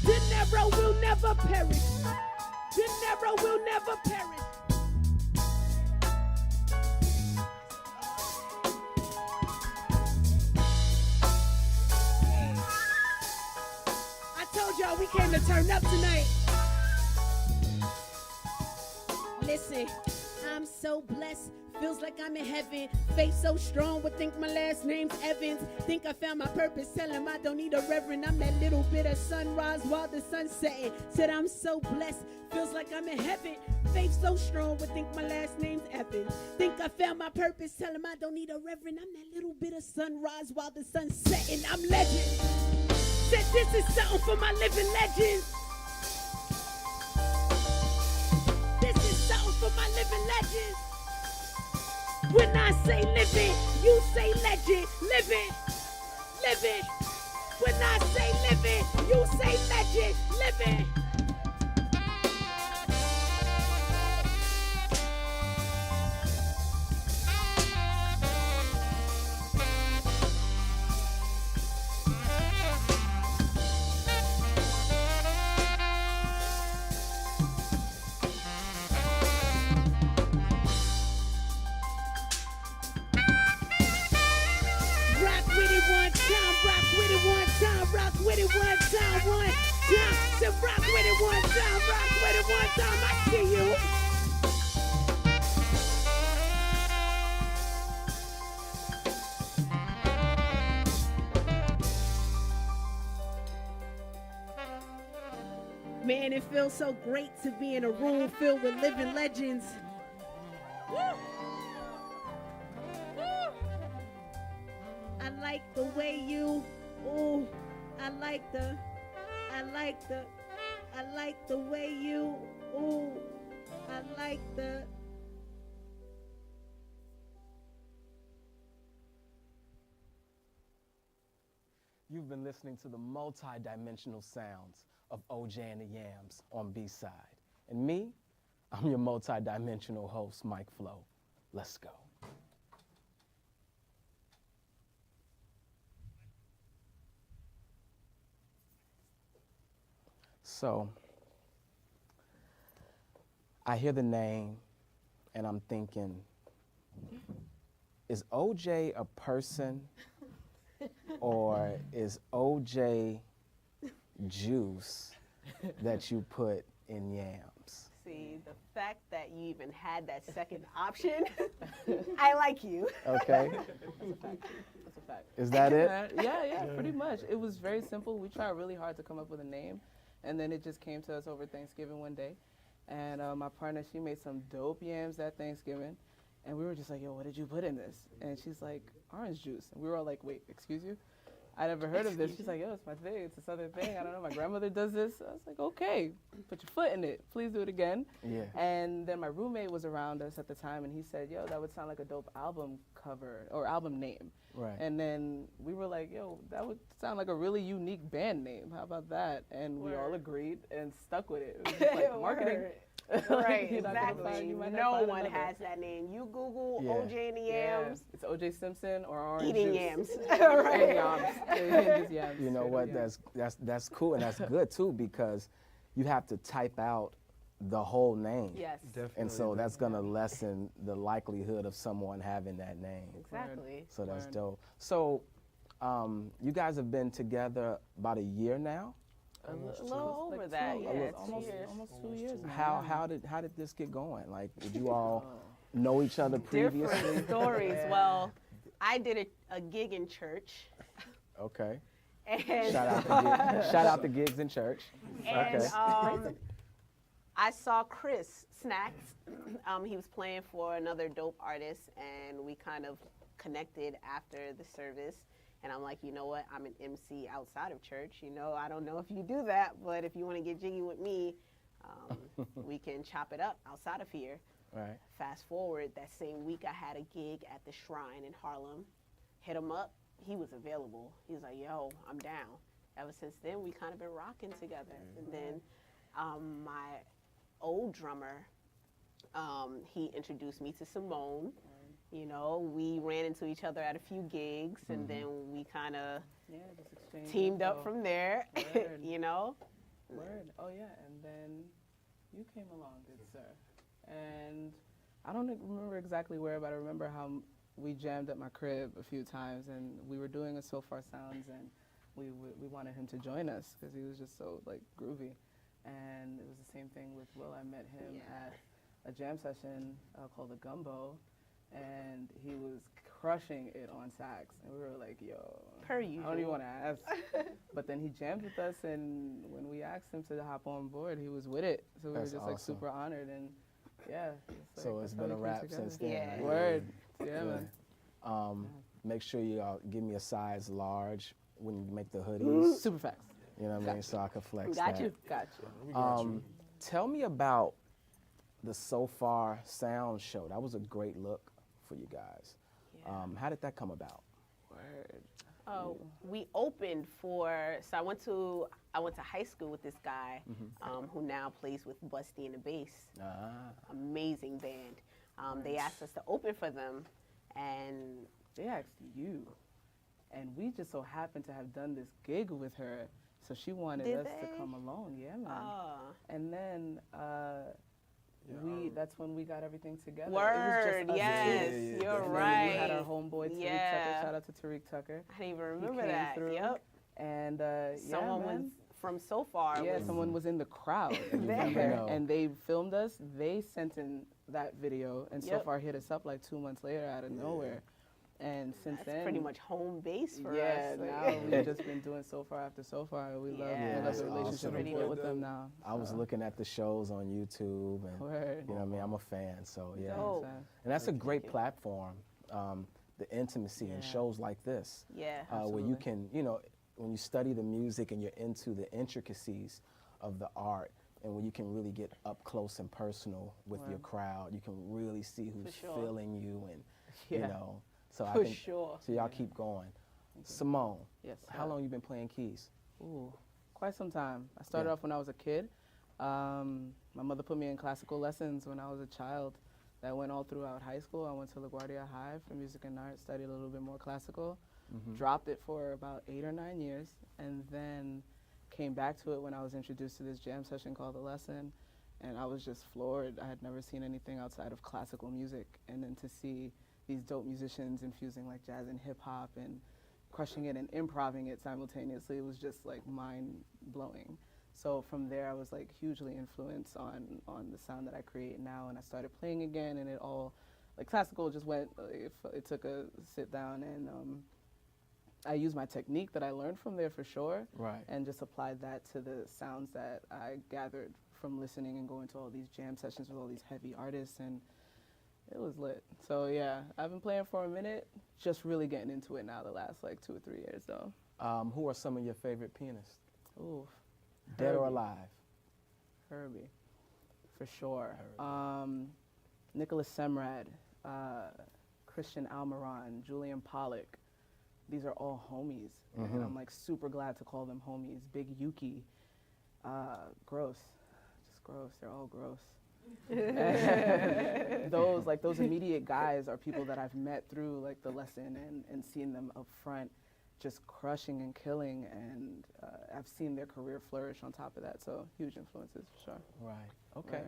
De Niro will never perish. De Niro will never perish. I told y'all we came to turn up tonight. Listen, I'm so blessed. Feels like I'm in heaven. Faith so strong, would think my last name's Evans. Think I found my purpose, tell him I don't need a reverend. I'm that little bit of sunrise while the sun's setting. Said I'm so blessed, feels like I'm in heaven. Faith so strong, would think my last name's Evans. Think I found my purpose, tell him I don't need a reverend. I'm that little bit of sunrise while the sun's setting. I'm legend. Said this is something for my living legends. This is something for my living legends. When I say living, you say legend. Living, living. When I say living, you say legend. Living. Rock with it one time. So rock with it one time, rock with it one time. I see you. Man, it feels so great to be in a room filled with living legends. Woo! Woo! I like the way you, ooh, I like the way you, ooh, I like the. You've been listening to the multi-dimensional sounds of OJ and the Yams on B-Side. And me, I'm your multi-dimensional host, Mike Flo. Let's go. So, I hear the name and I'm thinking, is OJ a person or is OJ juice that you put in yams? See, the fact that you even had that second option, I like you. Okay. That's a fact. That's a fact. Is that it? Yeah, pretty much. It was very simple. We tried really hard to come up with a name, and then it just came to us over Thanksgiving one day. And my partner, she made some dope yams that Thanksgiving, and we were just like, yo, what did you put in this? And she's like, orange juice. And we were all like, wait, excuse you? I never heard of this. She's like, yo, it's my thing. It's a Southern thing. I don't know. My grandmother does this. I was like, okay, put your foot in it. Please do it again. Yeah. And then my roommate was around us at the time, and he said, yo, that would sound like a dope album cover or album name. Right. And then we were like, yo, that would sound like a really unique band name. How about that? And we all agreed and stuck with it. It was just like marketing. Right, You're not gonna exactly. find- you might not No find one another. has that name. You Google Yeah. OJ and the Yams. Yeah. It's OJ Simpson or orange Eating juice. yams. And yams. Yeah, just yams. You know Straight what? yams. That's cool and that's good too because you have to type out the whole name. Yes. And so that's gonna lessen the likelihood of someone having that name. Exactly. So that's dope. So you guys have been together about a year now? A little over that, yeah. It's almost 2 years now. How did this get going? Like, did you all know each other previously? Different stories. Well, I did a gig in church. Okay. And Shout out to gigs in church. And Okay. I saw Chris Snacks. He was playing for another dope artist, and we kind of connected after the service. And I'm like, you know what? I'm an MC outside of church. You know, I don't know if you do that, but if you want to get jiggy with me, we can chop it up outside of here. Right. Fast forward, that same week I had a gig at the Shrine in Harlem. Hit him up. He was available. He was like, yo, I'm down. Ever since then, we kind of been rocking together. And then my old drummer, he introduced me to Simone. You know, we ran into each other at a few gigs, and then we kind of teamed up from there, Word. you know. Word. Oh, yeah. And then you came along, good sir. And I don't remember exactly where, but I remember how we jammed at my crib a few times, and we were doing a So Far Sounds, and we wanted him to join us because he was just so, like, groovy. And it was the same thing with Will. I met him at a jam session called The Gumbo, and he was crushing it on sax. And we were like, yo, Per I don't even usual. want to ask. But then he jammed with us, and when we asked him to hop on board, he was with it. So we were That's just like awesome. super honored, and yeah. So it's been a wrap since then. Yeah. right? Word. Yeah, Good. man. Make sure you give me a size large when you make the hoodies. Super facts. You know what I mean? So I can flex Got that. you. Got you. Tell me about the So Far Sound show. That was a great look for you guys. How did that come about? Word. We opened for, so I went to high school with this guy who now plays with Busty and the Bass. Amazing band. They asked us to open for them, and they asked you. And we just so happened to have done this gig with her, so she wanted Did us to they? come along. Yeah, man. Ah. And then that's when we got everything together. Word, it was just us yes, two. you're And then right. We had our homeboy Tariq Yeah. Tucker. Shout out to Tariq Tucker. I didn't even He remember came that. through. Yep. And Someone yeah, man. was from So Far. Yeah, was someone was in the crowd there. and they filmed us. They sent in that video, and So Yep. Far hit us up like 2 months later out of nowhere. And since That's then, pretty much home base for yeah, us. now we've just been doing So Far after So Far. We love that's the relationship awesome. we built with them now. I was looking at the shows on YouTube, and Word. you know what I mean. I'm a fan, so yeah. Dope. And that's a great platform. The intimacy in shows like this, Yeah. where you can, when you study the music and you're into the intricacies of the art, and when you can really get up close and personal with your crowd, you can really see who's sure. feeling you, and Yeah. So I For think sure. so. Y'all keep going. Simone, Yes, how sir. long you been playing keys? Ooh, quite some time. I started off when I was a kid. My mother put me in classical lessons when I was a child. That went all throughout high school. I went to LaGuardia High for music and art, studied a little bit more classical, dropped it for about 8 or 9 years, and then came back to it when I was introduced to this jam session called The Lesson, and I was just floored. I had never seen anything outside of classical music, and then to see these dope musicians infusing like jazz and hip hop and crushing it and improvising it simultaneously, it was just like mind-blowing. So from there, I was like hugely influenced on the sound that I create now, and I started playing again, and it all, like classical just went, it took a sit down, and I used my technique that I learned from there for sure, and just applied that to the sounds that I gathered from listening and going to all these jam sessions with all these heavy artists, and it was lit. So yeah, I've been playing for a minute, just really getting into it now the last like 2 or 3 years though. Who are some of your favorite pianists? Ooh. Dead or alive? Herbie, for sure. Nicholas Semrad, Christian Almiron, Julian Pollock. These are all homies, and I'm like super glad to call them homies. Big Yuki, gross, just gross. They're all gross. those immediate guys are people that I've met through like The Lesson and seen them up front, just crushing and killing, and I've seen their career flourish on top of that, so huge influences for sure. Right, okay.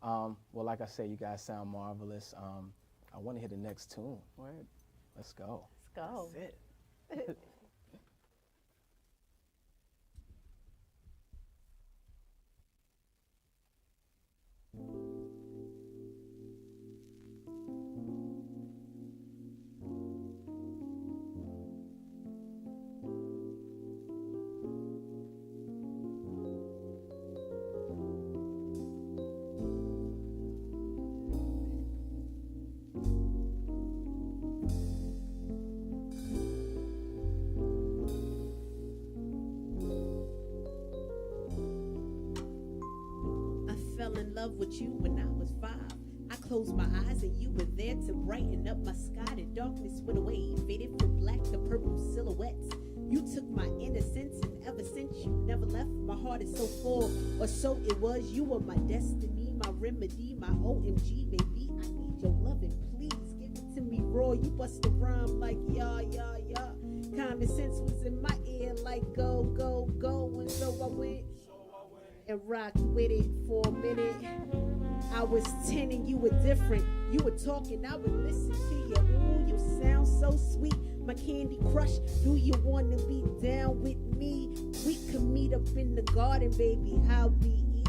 Well, like I said, you guys sound marvelous. I want to hear the next tune. Word. Let's go. Let's go. That's it. Fell in love with you when I was 5. I closed my eyes and you were there to brighten up my sky. The darkness went away, faded from black to purple silhouettes. You took my innocence, and ever since you never left. My heart is so full, or so it was. You were my destiny, my remedy, my OMG, baby. I need your loving, please give it to me raw. You bust a rhyme like yeah, yeah, yeah. Common sense was in my ear like go, go, go, and so I went and rocked with it for a minute. I was 10 and you were different. You were talking, I would listen to you. Ooh, you sound so sweet. My candy crush, do you wanna be down with me? We could meet up in the garden, baby. I'll be Eve.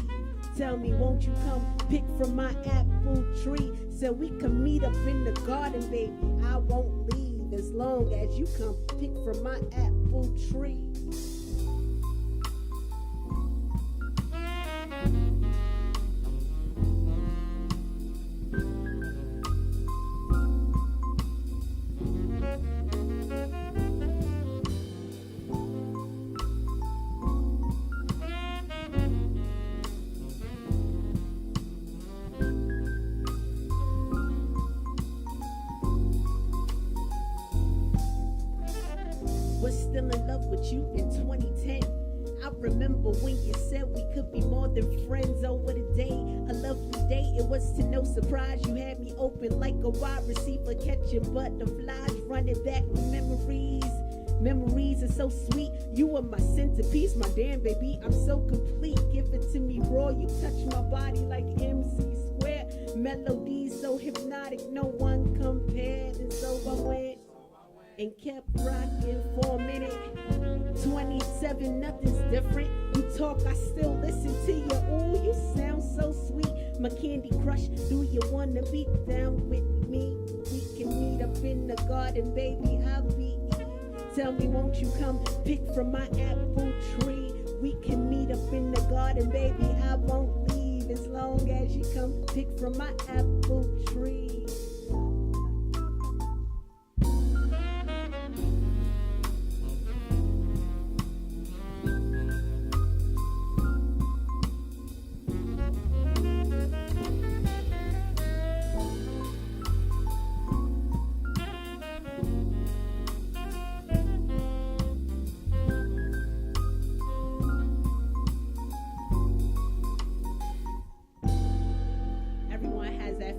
Tell me, won't you come pick from my apple tree? So we can meet up in the garden, baby. I won't leave as long as you come pick from my apple tree. Was still in love with you in 2010. I remember when you said we could be more than friends over the day. A lovely day, it was to no surprise. You had me open like a wide receiver, catching butterflies, running back memories. Memories are so sweet. You were my centerpiece, my damn baby. I'm so complete. Give it to me raw. You touch my body like MC Square. Melodies so hypnotic, no one compared. And so I went and kept rocking for a minute. 27, nothing's different. You talk, I still listen to you. Ooh, you sound so sweet. My candy crush, do you wanna be down with me? We can meet up in the garden, baby. I'll be Eve. Tell me, won't you come pick from my apple tree? We can meet up in the garden, baby. I won't leave as long as you come pick from my apple tree.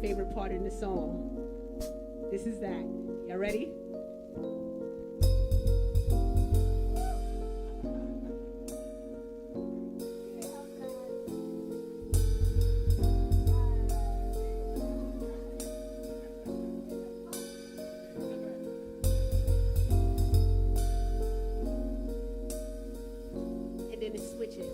favorite part in the song. This is that. Y'all ready? And then it switches.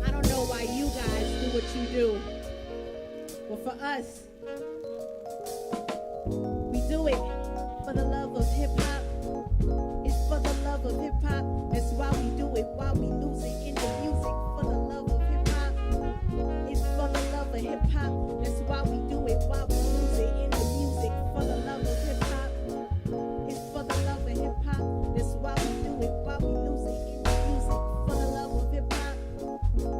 I don't know why you guys do what you do, but for us, we do it for the love of hip hop. It's for the love of hip hop. That's why we do it. Why we lose it in the music for the love of hip hop. It's for the love of hip hop. That's why we do it. Why we lose it in the music for the love of hip hop. It's for the love of hip hop. That's why we do it. Why we lose it in the music for the love of hip hop.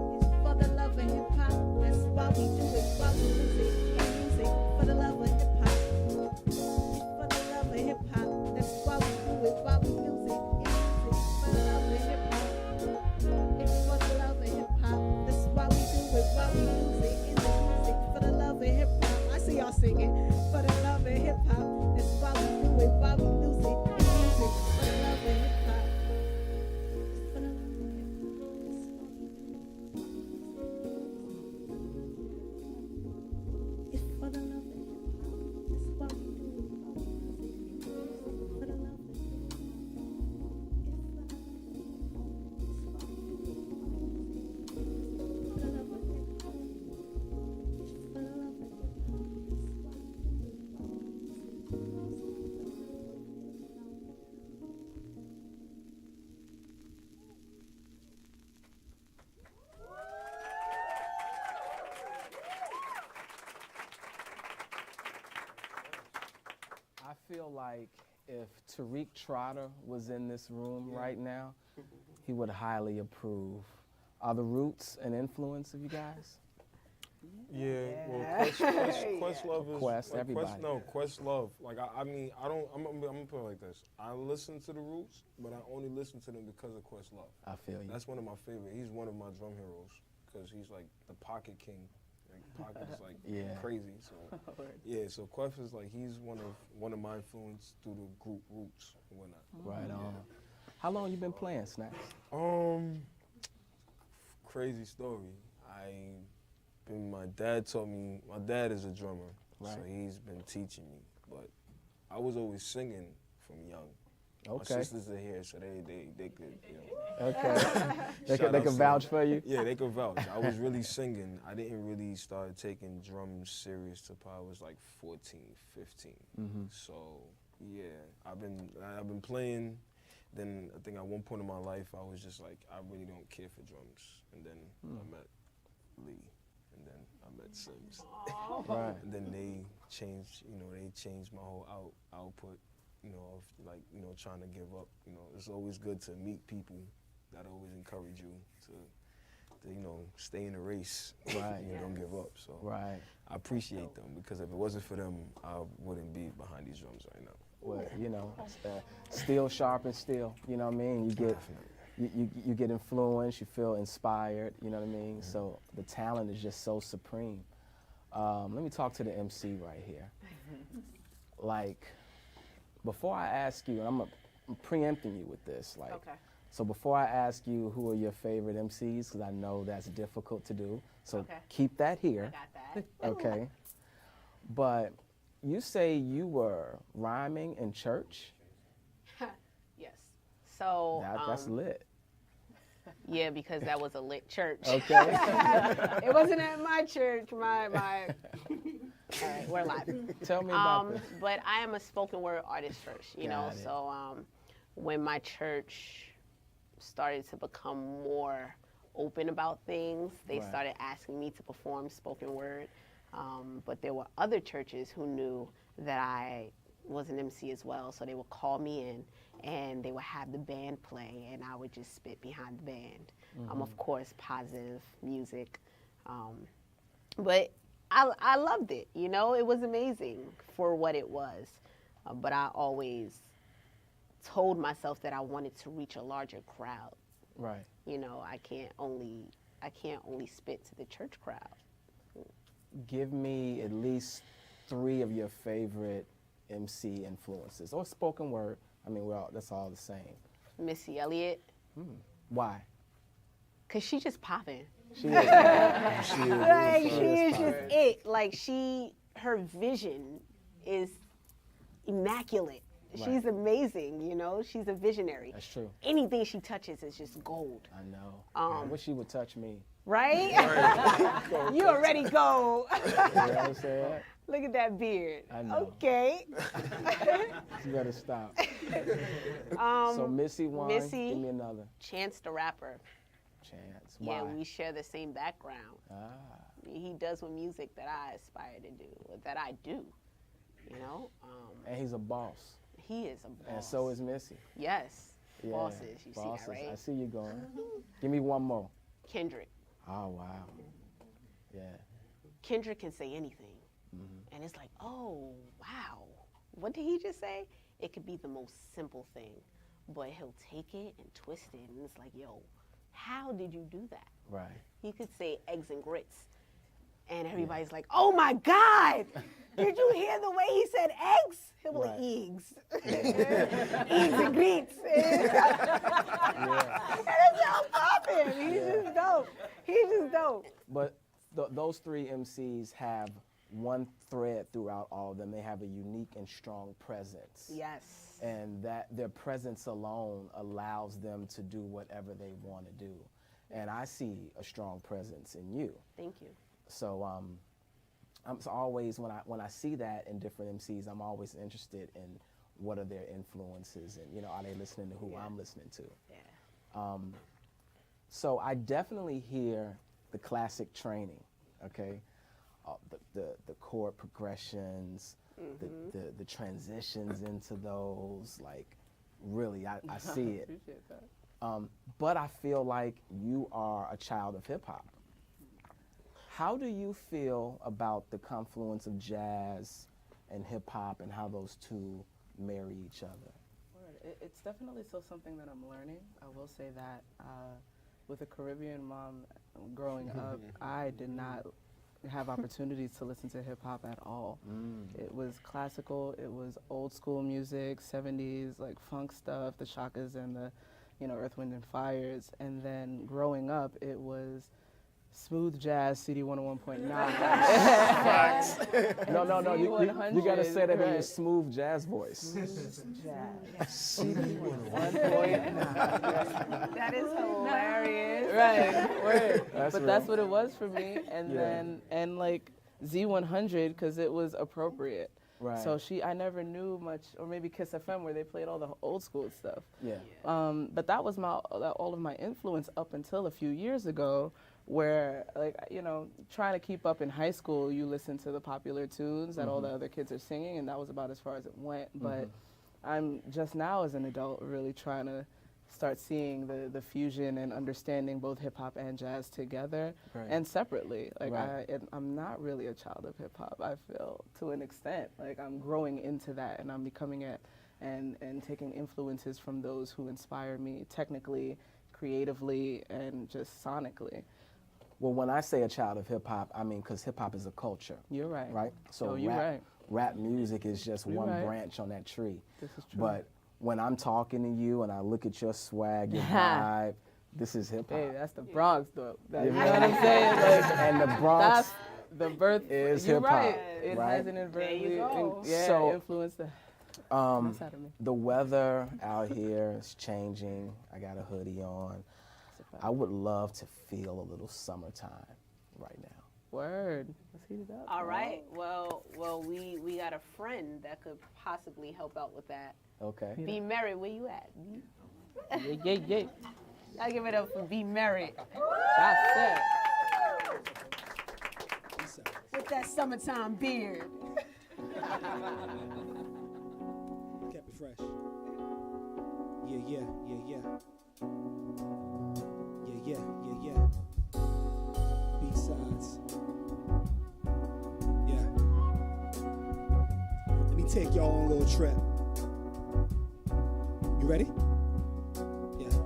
It's for the love of hip hop. That's why we do it. Why we lose it in the music for the love of hip hop. It's for the love of hip hop. That's why we do it. Why we lose it in the music for the love of hip hop. It's for the love of hip hop. That's why we do it. Why we lose it in the music for the love of hip hop. I see y'all singing for the love of hip hop. That's why we do it. Why we lose it in the music for the love of hip hop. For the love of hip hop. It's for the love of hip hop. That's why we do it. Why we lose it in the music for the love of hip hop. For the love of hip hop. For the love of hip I feel like if Tariq Trotter was in this room right now, he would highly approve. Are the Roots an influence of you guys? Yeah, well, Questlove is Quest, like, everybody. Questlove. Like I mean, I don't. I'm gonna put it like this. I listen to the Roots, but I only listen to them because of Questlove. I feel you. That's one of my favorite. He's one of my drum heroes because he's like the pocket king. Like pocket is like Yeah. crazy. So yeah, so Quest is like he's one of my influence through the group Roots and whatnot. Right on. How long you been playing, Snacks? Crazy story. My dad taught me. My dad is a drummer, so Right. he's been teaching me. But I was always singing from young. My Okay. sisters are here, so they could, you know. Okay. They Shout could out to vouch them. for you? Yeah, they could vouch. I was really singing. I didn't really start taking drums serious till probably I was like 14, 15. Mhm. So yeah, I've been playing. Then I think at one point in my life I was just like I really don't care for drums. And then I met Lee, and then I met Sims. Right. And then they changed my whole output. Of like, trying to give up. It's always good to meet people that always encourage you to stay in the race. Right. Don't give up. So Right. I appreciate them because if it wasn't for them, I wouldn't be behind these drums right now. Well, steel sharpens steel. You know what I mean? You get influenced. You feel inspired. You know what I mean? So the talent is just so supreme. Let me talk to the MC right here. Like, before I ask you, and I'm preempting you with this. Like, Okay. So before I ask you who are your favorite MCs, because I know that's difficult to do. So Okay. keep that here. I got that. Okay. But you say you were rhyming in church? Yes. So That's lit. Yeah, because that was a lit church. Okay. It wasn't at my church. My. All right, we're live. Tell me about this. But I am a spoken word artist first, you know. Got it. So when my church started to become more open about things, they Right. started asking me to perform spoken word. But there were other churches who knew that I was an MC as well, so they would call me in and they would have the band play and I would just spit behind the band. Of course, positive music. But I loved it, you know, it was amazing for what it was. But I always told myself that I wanted to reach a larger crowd. Right. You know, I can't only spit to the church crowd. Give me at least 3 of your favorite MC influences, or spoken word. I mean, that's all the same. Missy Elliott. Why? Cause she just popping. She is. Like, she is just it. Like her vision is immaculate. Right. She's amazing, you know. She's a visionary. That's true. Anything she touches is just gold. I know. I wish she would touch me. Right? You already gold. You know what I'm saying? Look at that beard. I know. Okay. You better stop. So Missy one. Give me another. Chance the Rapper. Chance. Yeah, Why? we share the same background. He does with music that I aspire to do, or that I do. You know. And he's a boss. He is a boss. And so is Missy. Yes. Yeah, Bosses. You see that, right? I see you going. Give me one more. Kendrick. Oh, wow. Yeah. Kendrick can say anything. And it's like, oh, wow. What did he just say? It could be the most simple thing, but he'll take it and twist it, and it's like, yo, how did you do that? Right. He could say eggs and grits, and everybody's like, oh my God, did you hear the way he said eggs? He'll be like, eggs. Eggs and grits. And it's all popping. He's just dope. He's just dope. But those 3 MCs have one thread throughout all of them. They have a unique and strong presence. Yes. And that their presence alone allows them to do whatever they want to do. And I see a strong presence in you. Thank you. So I'm always, when I see that in different MCs, I'm always interested in what are their influences and, you know, are they listening to who I'm listening to? Yeah. So I definitely hear the classic training, okay? The chord progressions, the transitions into those, like, really, I see it. Appreciate that. But I feel like you are a child of hip hop. How do you feel about the confluence of jazz and hip hop and how those two marry each other? It's definitely still something that I'm learning. I will say that with a Caribbean mom growing up, I did not have opportunities to listen to hip hop at all. It was classical, it was old school music, 70s, like funk stuff, the Shakas and the, you know, Earth, Wind and Fires. And then growing up, it was smooth jazz, CD 101.9. No, you gotta say that in your smooth jazz voice. Jazz. CD 101.9. That is hilarious. Right, word. That's But real. that's what it was for me. And Yeah. then, and like Z100, because it was appropriate. Right. So I never knew much, or maybe Kiss FM where they played all the old school stuff. Yeah. But that was all of my influence up until a few years ago, where, like, you know, trying to keep up in high school, you listen to the popular tunes that all the other kids are singing, and that was about as far as it went. But I'm just now as an adult really trying to start seeing the fusion and understanding both hip hop and jazz together and separately. Like I'm not really a child of hip hop, I feel, to an extent. Like I'm growing into that and I'm becoming it and taking influences from those who inspire me technically, creatively, and just sonically. Well, when I say a child of hip hop, I mean because hip hop is a culture. You're right. Right? So you're right. Rap music is just You're one right. branch on that tree. This is true. But when I'm talking to you and I look at your swag, your vibe, this is hip hop. Hey, that's the Bronx, though. You You know what I'm saying? Like, and the Bronx that's the birth is you're hip hop. right. It has an inadvertently influenced the mess out of me. The weather out here is changing. I got a hoodie on. I would love to feel a little summertime right now. Word. Let's heat it up. All right. Well, we got a friend that could possibly help out with that. Okay. Be Merritt, where you at? Yeah. I'll give it up for Be Merritt. That's it. With that summertime beard. fresh. Yeah. Yeah. B-sides. Yeah. Let me take y'all on a little trip. You ready? Yeah.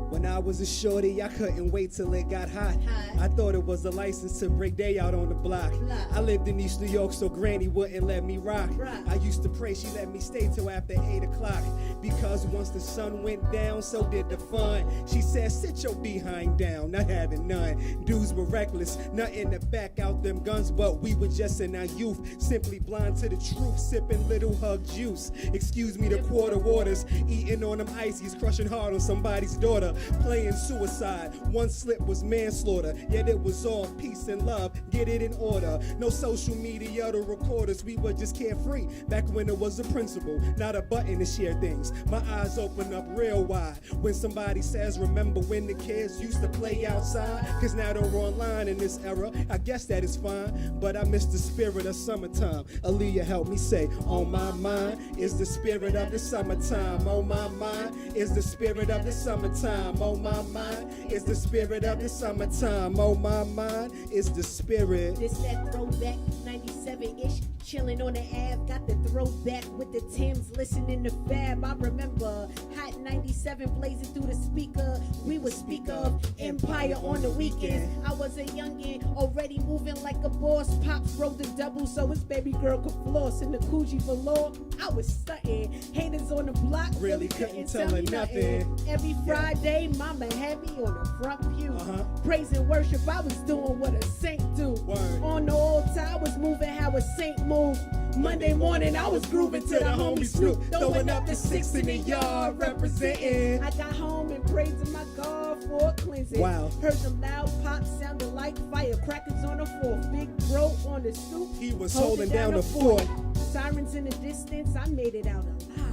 When I was a shorty, I couldn't wait till it got hot. I thought it was a license to break day out on the block. I lived in East New York, so Granny wouldn't let me rock. I used to pray she let me stay till after 8 o'clock. Because once the sun went down, so did the fun. She said, sit your behind down, not having none. Dudes were reckless, nothing to back out them guns, but we were just in our youth, simply blind to the truth, sipping little hug juice. Excuse me, the quarter waters, eating on them ices, crushing hard on somebody's daughter, playing suicide. One slip was manslaughter, yet it was all peace and love, get it in order. No social media to record us, we were just carefree, back when it was a principle, not a button to share things. My eyes open up real wide when somebody says, remember when the kids used to play outside? Cause now they're online in this era, I guess that is fine, but I miss the spirit of summertime. Aaliyah helped me say, on my mind is the spirit of the summertime. On my mind is the spirit of the summertime. On my mind is the spirit of the summertime. On my mind is the spirit. This that throwback 97-ish, chilling on the Ave, got the throwback with the Timbs, listening to Fab. I remember Hot 97 blazing through the speaker. We would speak of Empire on the weekends. I was a youngin', already moving like a boss. Pops rode the double so his baby girl could floss in the Coogee velour. I was stuntin', haters on the block really couldn't tell me nothing. Every Friday, mama had me on the front pew. Praise and worship, I was doing what a saint do. On the altar, I was moving how a saint moved. Monday morning, I was grooving to the homie Snoop, throwing up the 6 in the yard, representing. I got home and praising my God for cleansing. Wow. Heard some loud pops sounding like firecrackers on the 4th. Big bro on the stoop, he was holding down the fort. Sirens in the distance, I made it out alive.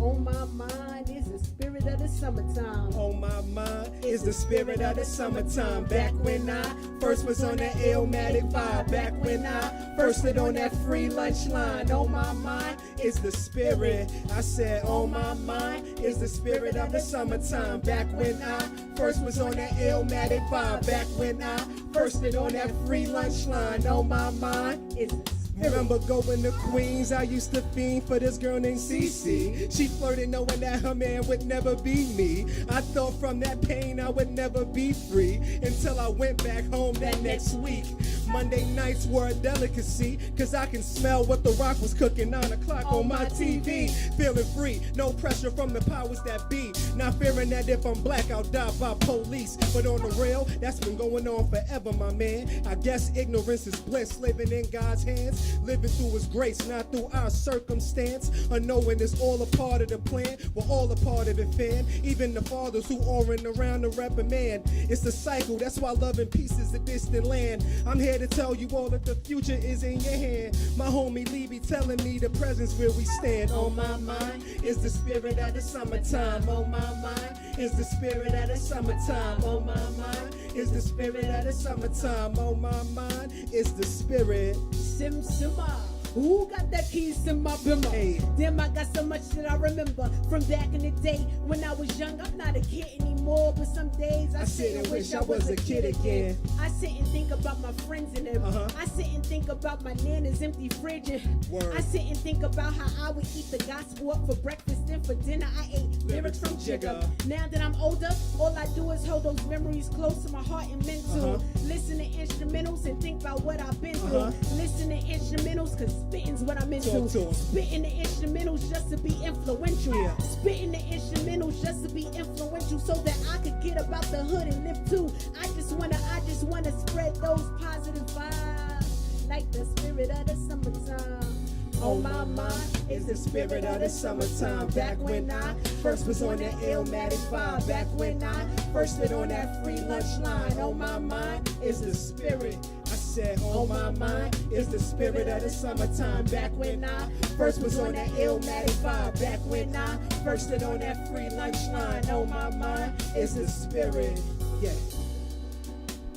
On my mind is the spirit of the summertime. On my mind is the spirit of the summertime. Back when I first was on that Illmatic vibe. Back when I first lit on that free lunch line. On my mind is the spirit. I said on my mind is the spirit of the summertime. Back when I first was on that Illmatic vibe. Back when I first lit on that free lunch line. On my mind is the remember going to Queens, I used to fiend for this girl named Cece. She flirted knowing that her man would never be me. I thought from that pain I would never be free until I went back home that next week. Monday nights were a delicacy, cause I can smell what The Rock was cooking 9 o'clock on my TV. Feeling free, no pressure from the powers that be. Not fearing that if I'm black I'll die by police. But on the real, that's been going on forever, my man. I guess ignorance is bliss, living in God's hands. Living through his grace, not through our circumstance. Unknowing it's all a part of the plan. We're all a part of it, fam. Even the fathers who orin around to reprimand. It's a cycle, that's why love and peace is a distant land. I'm here to tell you all that the future is in your hand. My homie Lee be telling me the presence where we stand. On my mind is the spirit of the summertime. On my mind is the spirit of the summertime. On my mind is the spirit of the summertime. On my mind is the spirit. Simma. Who got that keys to my bimmer? Hey. Damn, I got so much that I remember from back in the day when I was young. I'm not a kid anymore, but some days I sit and wish I was a kid again. I sit and think about my friends and them. I sit and think about my nana's empty fridge. I sit and think about how I would eat the gospel up for breakfast and for dinner I ate lyrics from Jigga. Now that I'm older, all I do is hold those memories close to my heart and mental. Listen to instrumentals and think about what I've been through. Listen to instrumentals cause spitting's what I'm into. Spitting the instrumentals just to be influential. Spitting the instrumentals just to be influential so that I could get about the hood and live too. I just wanna spread those positive vibes like the spirit of the summertime. On my mind is the spirit of the summertime. Back when I first was on that Illmatic vibe. Back when I first lit on that free lunch line. On my mind is the spirit. I said on my mind is the spirit of the summertime. Back when I first was on that Illmatic vibe. Back when I first lit on that free lunch line. On my mind is the spirit. Yeah.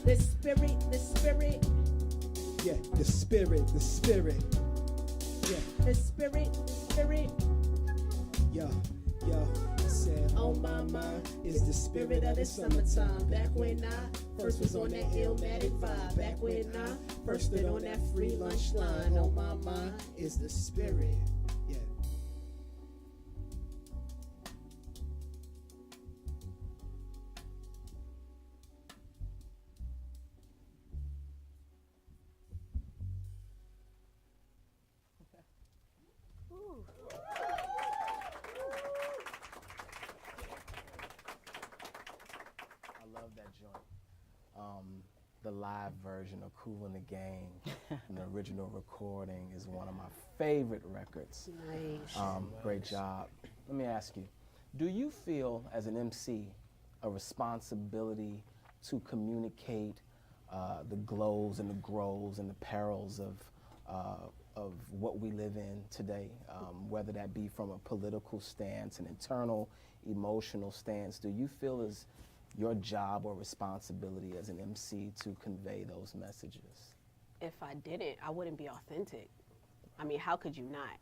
The spirit, the spirit. Yeah, the spirit, the spirit. Yeah. The spirit, spirit. Yo, I said, on my mind is the spirit of the summertime. Back when I first was on that Illmatic vibe. Back when I first stood on that free lunch line. On my mind is the spirit. Yeah. I love that joint. The live version of Kool and the Gang, and the original recording is one of my favorite records. Nice. Great job. Let me ask you, do you feel as an MC a responsibility to communicate the glows and the grows and the perils of what we live in today, whether that be from a political stance, an internal emotional stance? Do you feel as your job or responsibility as an MC to convey those messages? If I didn't, I wouldn't be authentic. I mean, how could you not?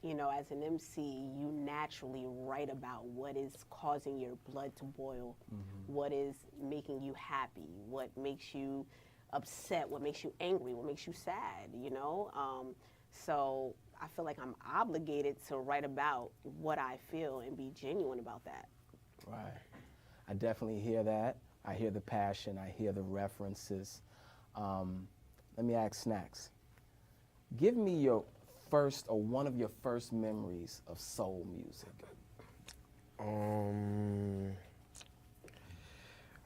You know, as an MC, you naturally write about what is causing your blood to boil, what is making you happy, what makes you upset, what makes you angry, what makes you sad, you know? So I feel like I'm obligated to write about what I feel and be genuine about that. Right. I definitely hear that. I hear the passion. I hear the references. Let me ask Snacks. Give me your first or one of your first memories of soul music.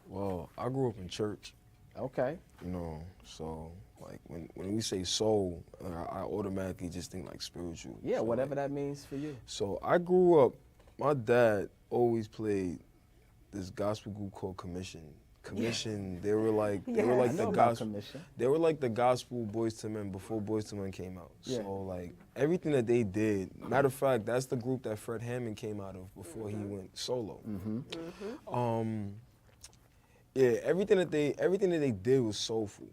Well, I grew up in church. Okay. You know, so like when we say soul, I automatically just think like spiritual. Yeah, so, whatever like, that means for you. So I grew up, my dad always played this gospel group called Commission. Commission, they were like the gospel. They were like the gospel Boys to Men before Boys to Men came out. Yeah. So like everything that they did, matter of fact, that's the group that Fred Hammond came out of before he went solo. Yeah, everything that they did was soulful.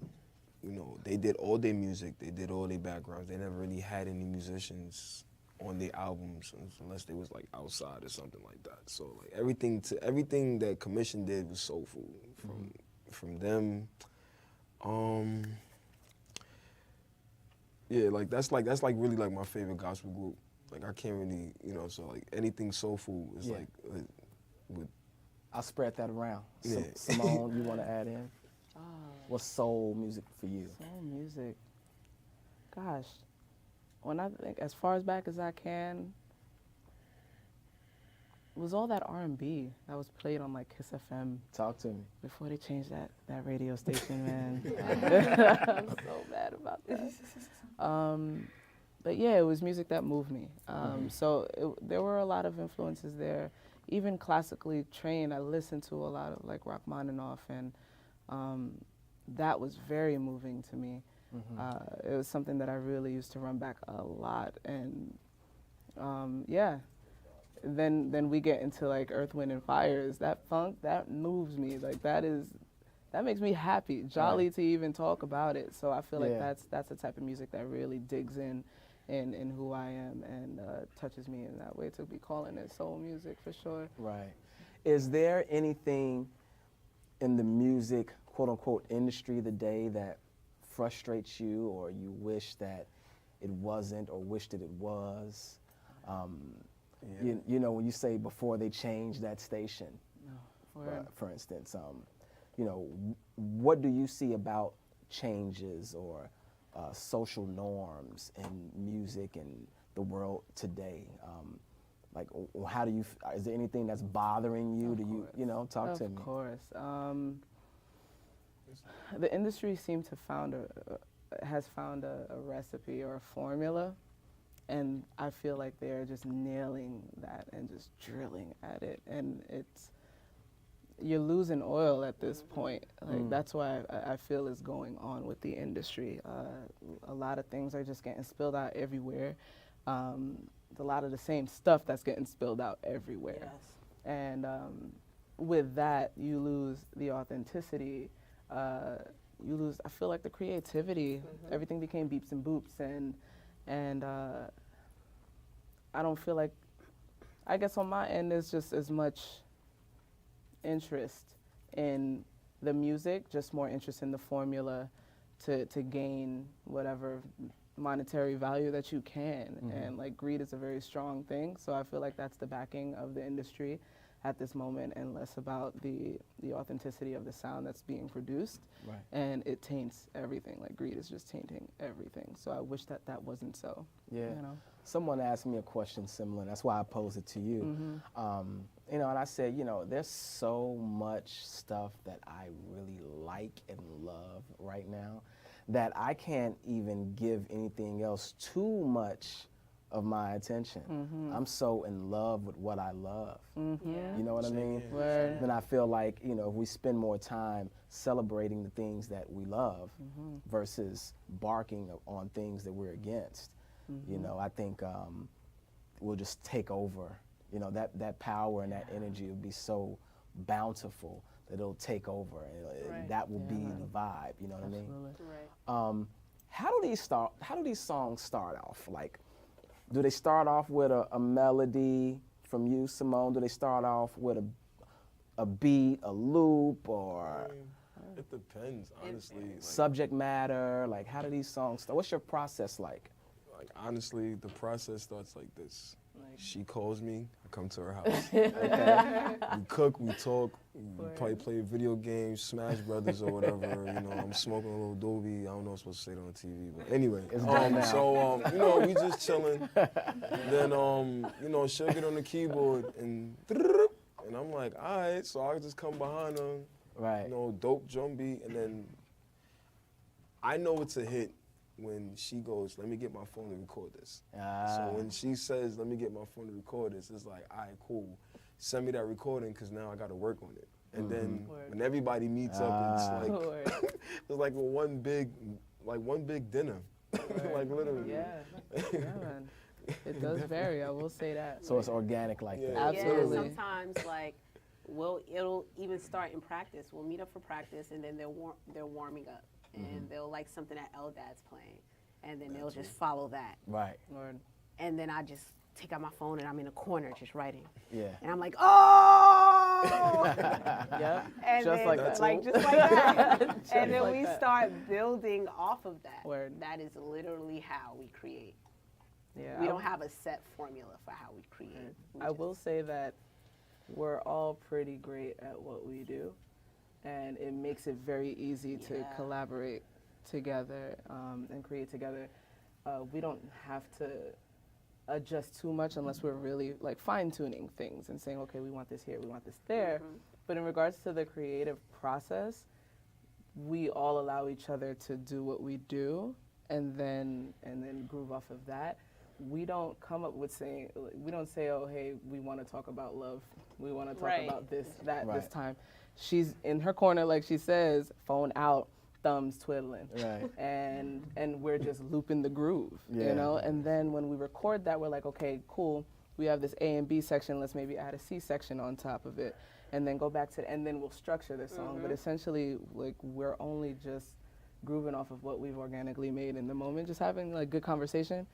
You know, they did all their music, they did all their backgrounds. They never really had any musicians on their albums unless they was like outside or something like that. So like everything that Commission did was soulful from them. Yeah, like that's really like my favorite gospel group. Like I can't really, you know, so like anything soulful is like with. I'll spread that around. Yeah. Simone, you want to add in? What's soul music for you? Soul music. Gosh, when I think as far as back as I can, it was all that R&B that was played on like Kiss FM. Talk to me. Before they changed that radio station, man. I'm so mad about that. But yeah, it was music that moved me. So there were a lot of influences there. Even classically trained, I listened to a lot of like Rachmaninoff, and that was very moving to me. It was something that I really used to run back a lot, and yeah. Then we get into like Earth, Wind, and Fire. That funk, that moves me. Like that makes me happy, jolly to even talk about it. So I feel like that's the type of music that really digs in who I am and touches me in that way, to be calling it soul music for sure. Right. Is there anything in the music, quote unquote, industry today that frustrates you, or you wish that it wasn't, or wish that it was? You know, when you say before they changed that station, for instance, you know, what do you see about changes or social norms in music and the world today? Like, how do you? Is there anything that's bothering you? You know, talk to me. Of course. The industry seems to has found a recipe or a formula, and I feel like they're just nailing that and just drilling at it, and you're losing oil at this point. Like that's why I feel is going on with the industry. A lot of things are just getting spilled out everywhere. A lot of the same stuff that's getting spilled out everywhere. Yes. And with that, you lose the authenticity. You lose, I feel like, the creativity. Everything became beeps and boops, and I don't feel like, I guess on my end, there's just as much interest in the music, just more interest in the formula to gain whatever monetary value that you can. And like greed is a very strong thing, so I feel like that's the backing of the industry at this moment, and less about the authenticity of the sound that's being produced. Right. And it taints everything. Like greed is just tainting everything. So I wish that that wasn't so. Yeah. You know? Someone asked me a question similar. That's why I posed it to you. You know, and I said, you know, there's so much stuff that I really like and love right now that I can't even give anything else too much of my attention. I'm so in love with what I love. You know what I mean? Then I feel like, you know, if we spend more time celebrating the things that we love versus barking on things that we're against, you know, I think we'll just take over. You know, that power and that energy will be so bountiful that it'll take over. And that will be the vibe. You know what I mean? Right. How do these songs start off? Like, do they start off with a melody from you, Simone? Do they start off with a beat, a loop, or it depends, honestly. Subject matter? Like, how do these songs start? What's your process like? Like, honestly, the process starts like this. She calls me, I come to her house. We cook, we talk, we probably play video games, Smash Brothers or whatever. You know, I'm smoking a little doobie. I don't know if I'm supposed to say it on TV, but anyway. You know, we just chilling. Then, you know, she'll get on the keyboard and I'm like, all right. So I just come behind her, right? You know, dope drum beat, and then I know it's a hit when she goes, let me get my phone to record this. So when she says, let me get my phone to record this, it's like, all right, cool. Send me that recording, because now I got to work on it. And then when everybody meets up, it's like, it's like one big dinner. Like literally. Yeah, man. It does vary, I will say that. So it's organic like that. Absolutely. Yeah, sometimes like, it'll even start in practice. We'll meet up for practice, and then they're warming up. And they'll like something that Eldad's playing, and then they'll just follow that. Right. And then I just take out my phone and I'm in a corner just writing. Yeah. And I'm like, oh! Yeah. And just then, like that. just like that. Just And then like we that. start building off of that. Word. That is literally how we create. Yeah. We don't have a set formula for how we create. I will say that we're all pretty great at what we do, and it makes it very easy to collaborate together and create together. We don't have to adjust too much unless we're really like fine-tuning things and saying, okay, we want this here, we want this there. But in regards to the creative process, we all allow each other to do what we do and then groove off of that. We don't come up with saying, we don't say, oh, hey, we want to talk about love. We want to talk about this, that, this time. She's in her corner, like she says, phone out, thumbs twiddling. Right. And we're just looping the groove, you know? And then when we record that, we're like, okay, cool. We have this A and B section. Let's maybe add a C section on top of it. And then go back to, and then we'll structure the song. But essentially, like, we're only just grooving off of what we've organically made in the moment, just having like good conversation.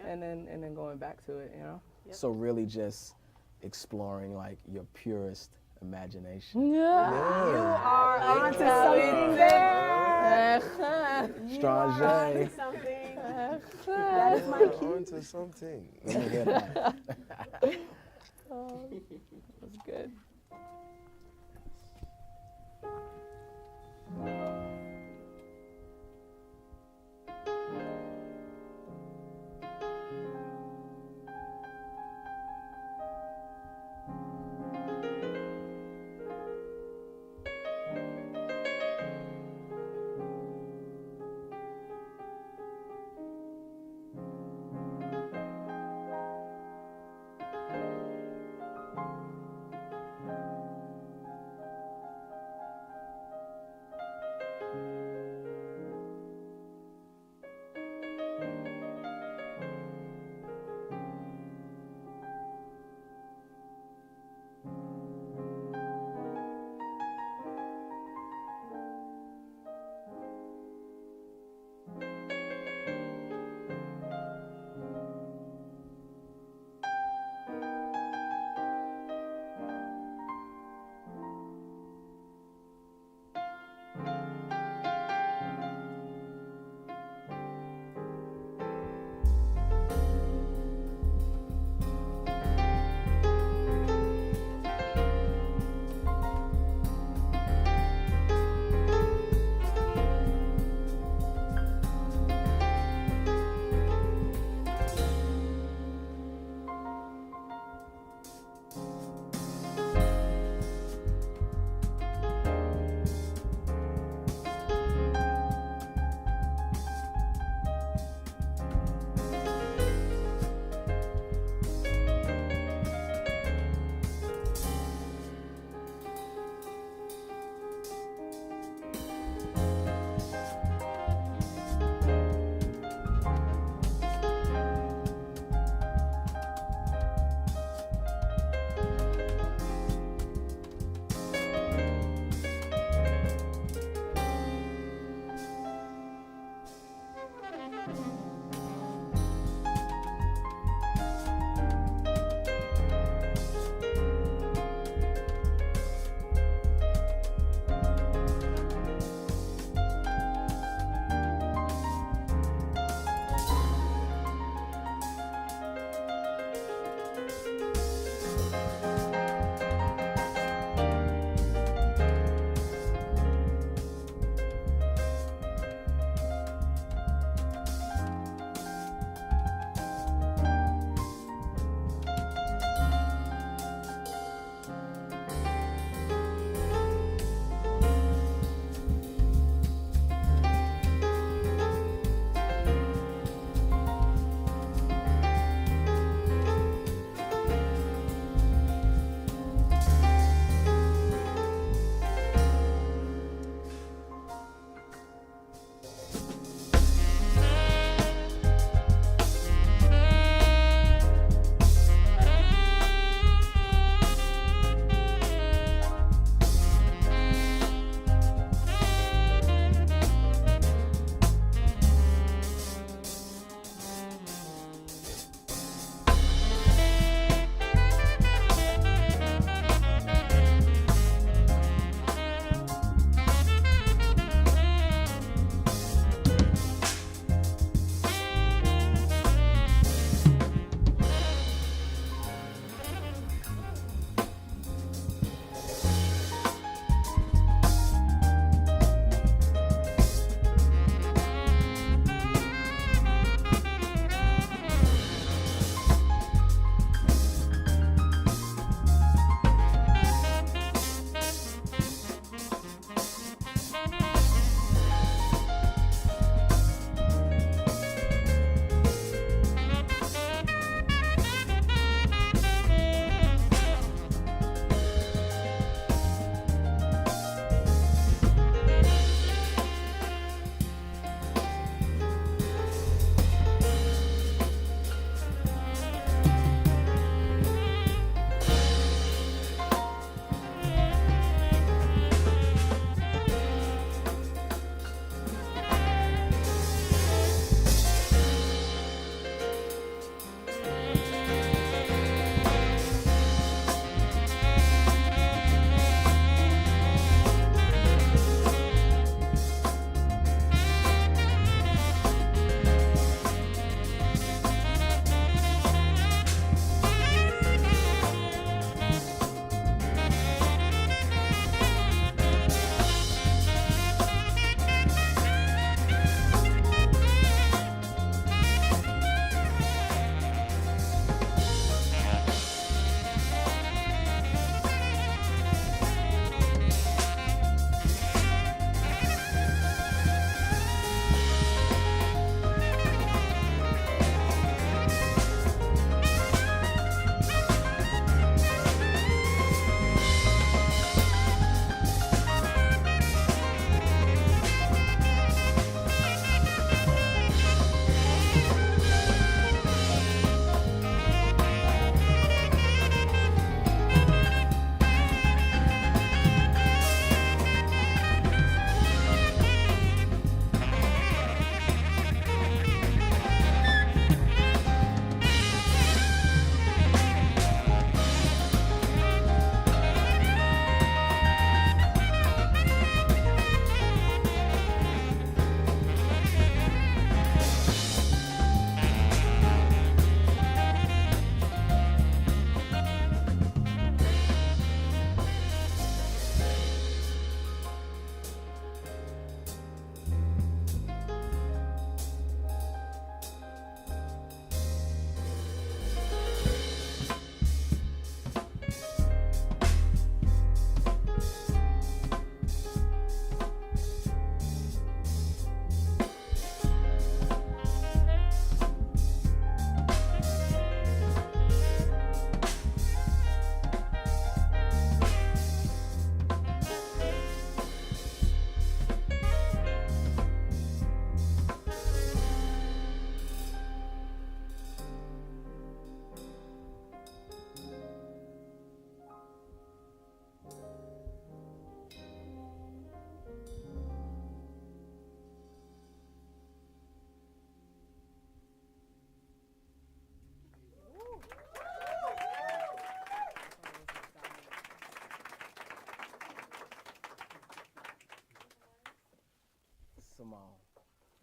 And then going back to it, you know? So really just exploring like your purest imagination. Yeah. You are onto something there. Strange. You are onto something. That is my cue. Onto something. Let me hear that. That's good.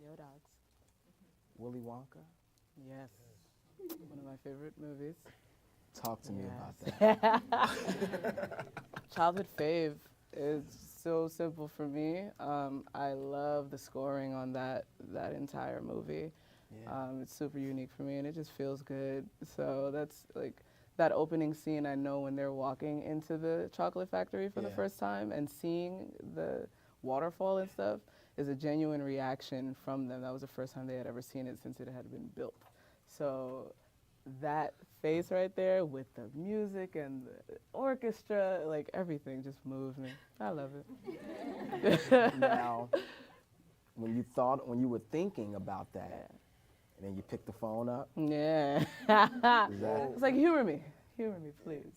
Go Dogs. Willy Wonka? Yes. One of my favorite movies. Talk to me about that. Childhood fave is so simple for me. I love the scoring on that entire movie. Yeah. It's super unique for me, and it just feels good. So that's like that opening scene. I know when they're walking into the chocolate factory for the first time and seeing the waterfall and stuff is a genuine reaction from them. That was the first time they had ever seen it since it had been built. So that face right there with the music and the orchestra, like everything just moves me. I love it. Now, when you were thinking about that, and then you picked the phone up? Yeah. It's like, humor me, please.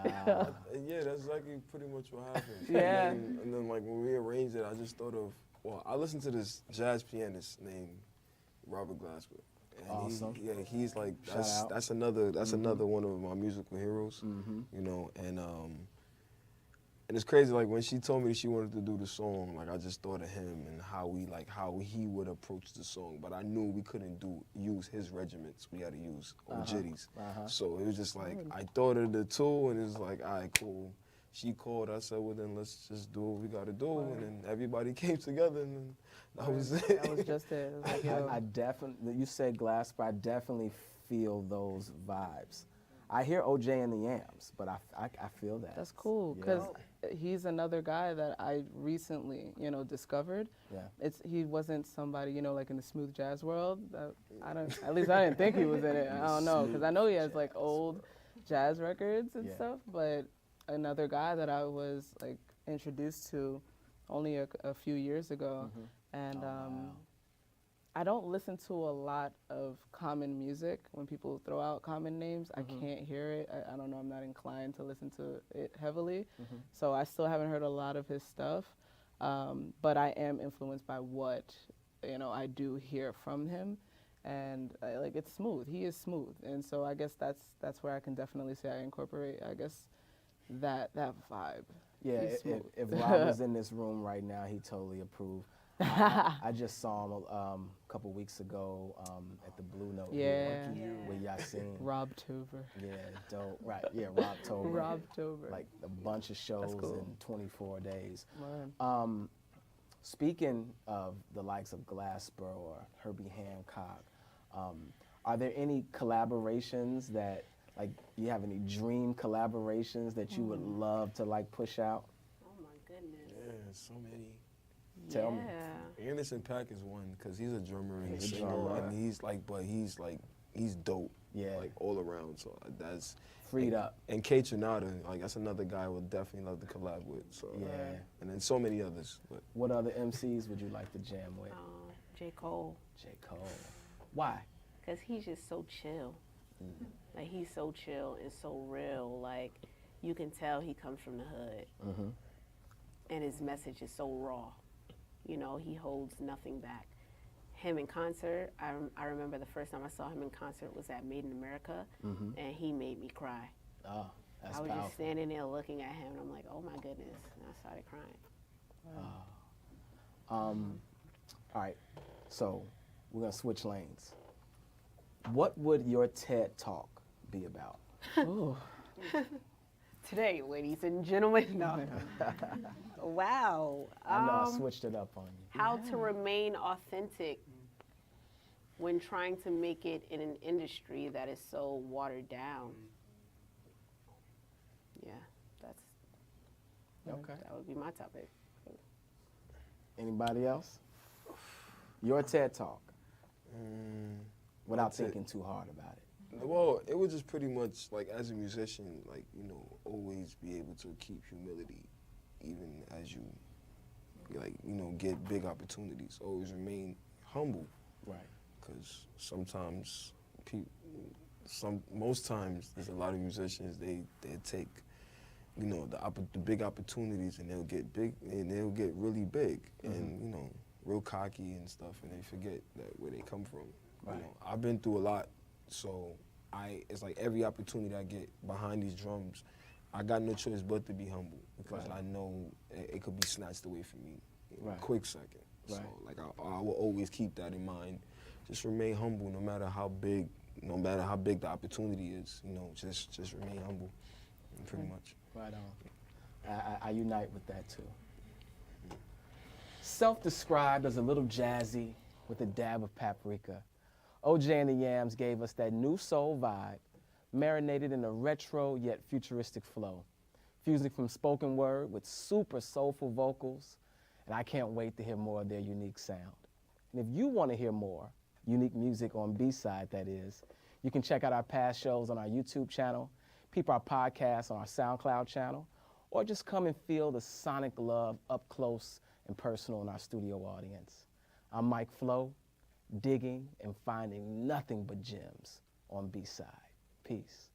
Yeah, that's exactly pretty much what happened. Yeah. And then like when we arranged it, I just thought of, well, I listened to this jazz pianist named Robert Glasper. And Awesome. He's like, Shout out. that's another one of my musical heroes, you know, and it's crazy, like when she told me she wanted to do the song, like I just thought of him and how he would approach the song, but I knew we couldn't use his regiments, we had to use Jitty's. So it was just like, I thought of the two and it was like, all right, cool. She called, I said, well then let's just do what we gotta do, and then everybody came together and then that was it. That was just it. It was like, yo. I definitely, you said Glasper, I definitely feel those vibes. I hear OJ and the Yams, but I feel that. That's cool, because he's another guy that I recently, discovered. Yeah. He wasn't somebody, like in the smooth jazz world. At least I didn't think he was in it. I don't know, because I know he has like old jazz records and stuff, but another guy that I was like introduced to only a few years ago, and I don't listen to a lot of common music. When people throw out common names, I can't hear it. I don't know, I'm not inclined to listen to it heavily. So I still haven't heard a lot of his stuff, but I am influenced by what, I do hear from him. And like, it's smooth, he is smooth. And so I guess that's where I can definitely say I incorporate, I guess, that vibe. Yeah, if Rob was in this room right now, he'd totally approve. I just saw him a couple weeks ago at the Blue Note here with Yasin. Rob Tober. Yeah, dope. Right, yeah, Rob Tober. Rob Tober. Like a bunch of shows in 24 days. Word. Speaking of the likes of Glasper or Herbie Hancock, are there any collaborations that, like, you have any dream collaborations that you would love to like push out? Oh my goodness. Yeah, so many. Tell me. Anderson .Paak is one, because he's a drummer and He's a singer, drummer. and he's dope. Yeah. Like all around. So that's freed up. And K Tronada, like that's another guy I would definitely love to collab with. So and then so many others. But What other MCs would you like to jam with? J. Cole. J. Cole. Why? Because he's just so chill. Like, he's so chill and so real. Like, you can tell he comes from the hood. And his message is so raw. He holds nothing back. Him in concert, I remember the first time I saw him in concert was at Made in America, and he made me cry. Oh, that's I was powerful. just standing there looking at him, and I'm like, oh my goodness. And I started crying. All right, so we're gonna switch lanes. What would your TED Talk be about? Ooh. Today, ladies and gentlemen, no. Wow. I know I switched it up on you. How to remain authentic when trying to make it in an industry that is so watered down. Yeah, that would be my topic. Anybody else? Your TED Talk. Without thinking too hard about it. Well, it was just pretty much like, as a musician, like, always be able to keep humility, even as you, like, get big opportunities. Always remain humble. Right. Because sometimes most times, there's a lot of musicians, they take, the big opportunities, and they'll get big, and they'll get really big, and, real cocky and stuff, and they forget where they come from. Right. I've been through a lot, so it's like every opportunity I get behind these drums, I got no choice but to be humble, because I know it could be snatched away from me in a quick second. So like I will always keep that in mind. Just remain humble, no matter how big the opportunity is. You know, just remain humble, pretty much. Right on. I unite with that too. Self-described as a little jazzy with a dab of paprika, OJ and the Yams gave us that new soul vibe, marinated in a retro yet futuristic flow, fusing from spoken word with super soulful vocals, and I can't wait to hear more of their unique sound. And if you want to hear more unique music on B-Side, that is, you can check out our past shows on our YouTube channel, peep our podcast on our SoundCloud channel, or just come and feel the sonic love up close and personal in our studio audience. I'm Mike Flo, digging and finding nothing but gems on B-Side. Peace.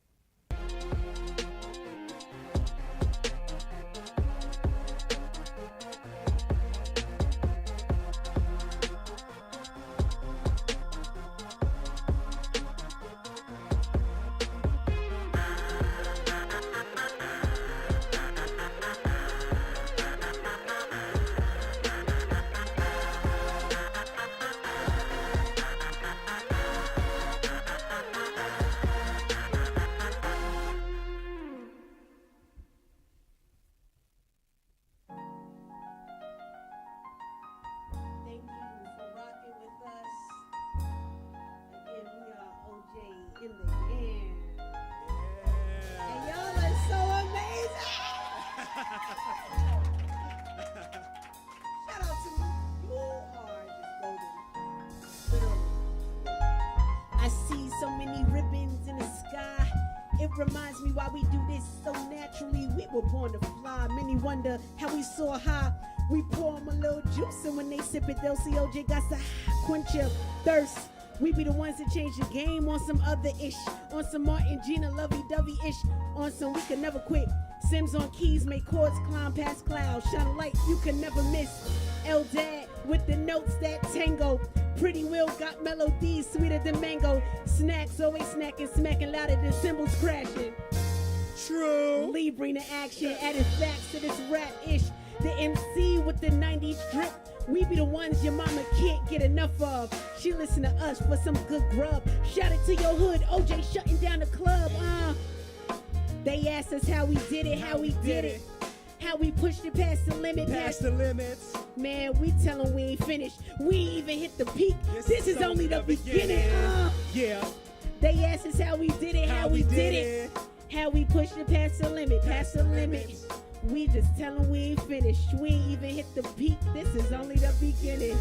Thank you for rocking with us. Again, we are OJ in the air. And y'all are so amazing. Shout out to you. You are just golden. Literally. I see so many ribbons in the sky. It reminds me why we do this so naturally. We were born to fly. Many wonder how we soar high. We pour them a little juice, and when they sip it, they'll see OJ got to quench your thirst. We be the ones that change the game on some other ish, on some Martin Gina lovey-dovey ish, on some we can never quit. Sims on keys make chords climb past clouds, shine a light you can never miss. El Dad with the notes that tango. Pretty Will got melodies sweeter than mango. Snacks always snacking, smacking louder than cymbals crashing. True. Lee bring the action, adding facts to this rap ish. The MC with the 90s drip. We be the ones your mama can't get enough of. She listen to us for some good grub. Shout it to your hood, OJ shutting down the club. They asked us how we did it, how we did it. How we pushed it past the limit. Past the limits. Man, we tell them we ain't finished. We ain't even hit the peak. This is only the beginning. Yeah. They asked us how we did it, how we did it. How we pushed it past the limit, past the limit. We just tell them we ain't finished. We ain't even hit the peak. This is only the beginning.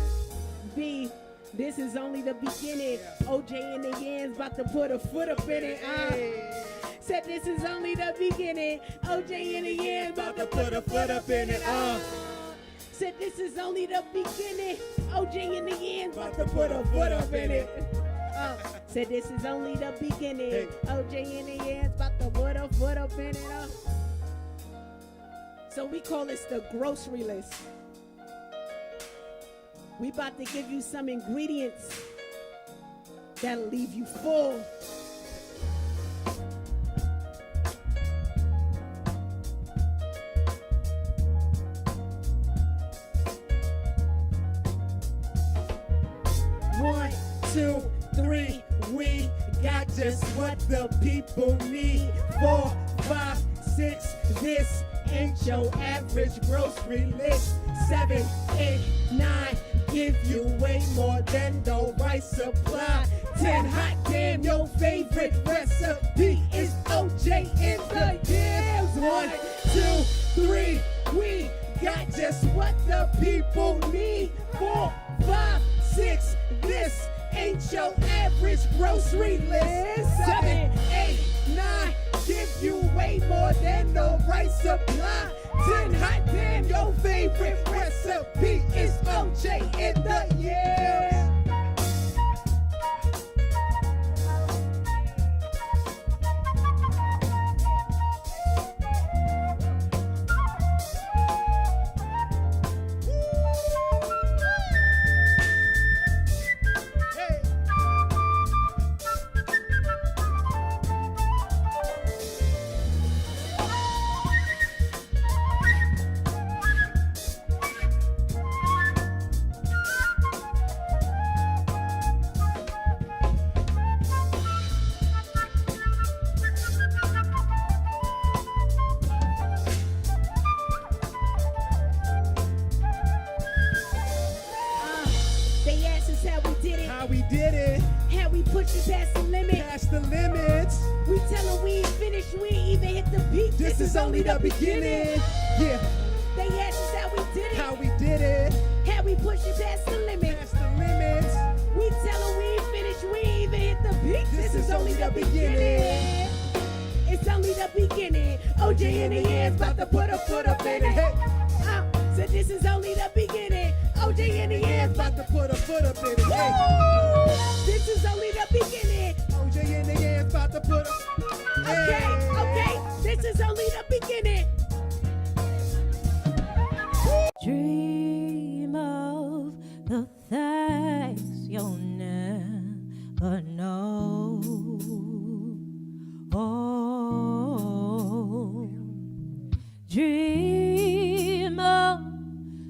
B, this is only the beginning. OJ and the Yams about to put a foot up in it. Said this is only the beginning. OJ and the Yams about to put a foot up in it. Said this is only the beginning. OJ and the Yams about to put a foot up in it. Said this is only the beginning. OJ and the Yams about to put a foot up in it. So we call this the grocery list. We about to give you some ingredients that'll leave you full. One, two, three, we got just what the people need. 4, 5, 6, this ain't your average grocery list. 7, 8, 9, give you way more than the right supply. 10, hot damn, your favorite recipe is OJ in the Yams. 1, 2, 3, we got just what the people need. 4, 5, 6, this ain't your average grocery list. 7, 8, 9, give you way more than the right supply. 10, hot damn, your favorite recipe is OJ in the Yams. pushing past the limit. Past the limits. We tell them we ain't finished, we ain't even hit the peak. This is only the beginning. Yeah. They asked us how we did it. How we did it. How we pushing past the limit. Past the limits. We tell them we ain't finished, we ain't even hit the peak. This is only the beginning. It's only the beginning. OJ in the air's about to put a foot up in it. Hey. So this is only the beginning. OJ in the air's about to put a foot up in it. Hey. This is only the beginning. OJ in the air's about to put a. Okay, okay. This is only the beginning. Dream of the things you'll never know. Oh, dream of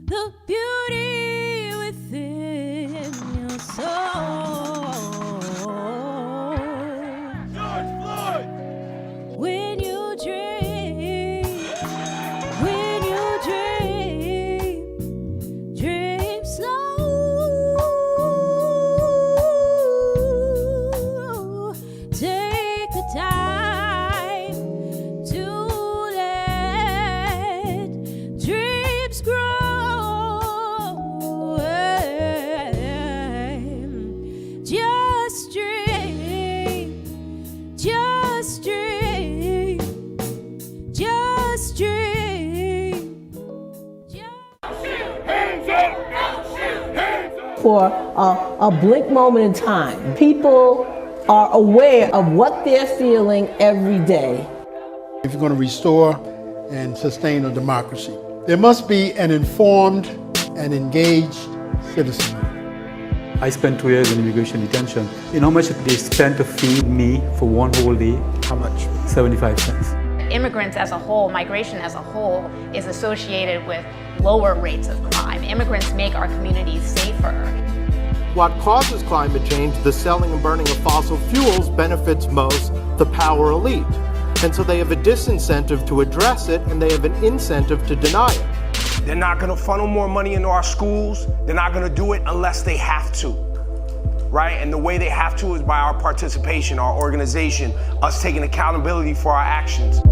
the beauty within your soul. George Floyd! When you dream, dream slow. Take the time to let dreams grow. Just dream, just dream, just dream. For a blink moment in time, people are aware of what they're feeling every day. If you're going to restore and sustain a democracy, there must be an informed and engaged citizenry. I spent 2 years in immigration detention. You know how much they spent to feed me for one whole day? How much? 75 cents. Immigrants as a whole, migration as a whole, is associated with lower rates of crime. Immigrants make our communities safer. What causes climate change, the selling and burning of fossil fuels, benefits most the power elite. And so they have a disincentive to address it, and they have an incentive to deny it. They're not going to funnel more money into our schools. They're not going to do it unless they have to, right? And the way they have to is by our participation, our organization, us taking accountability for our actions.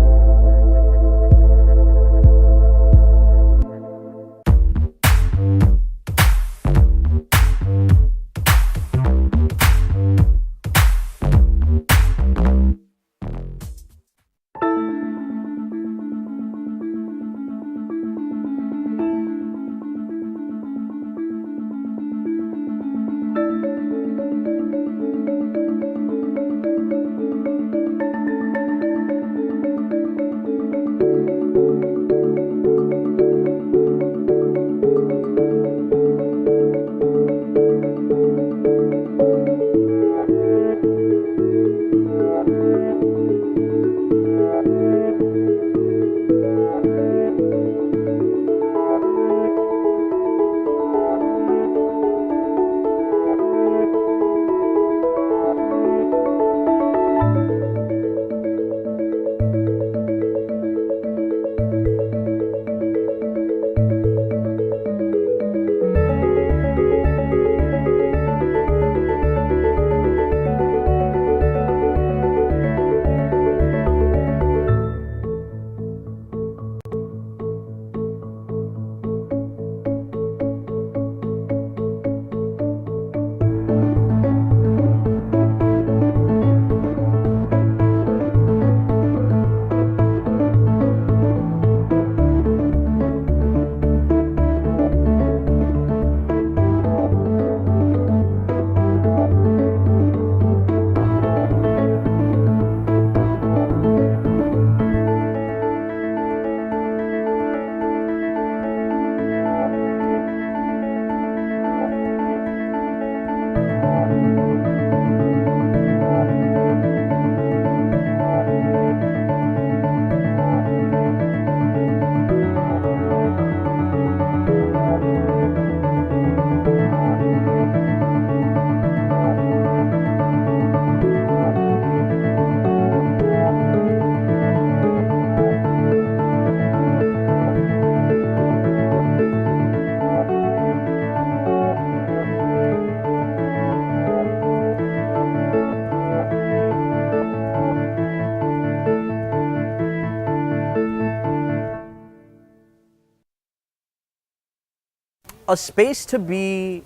A space to be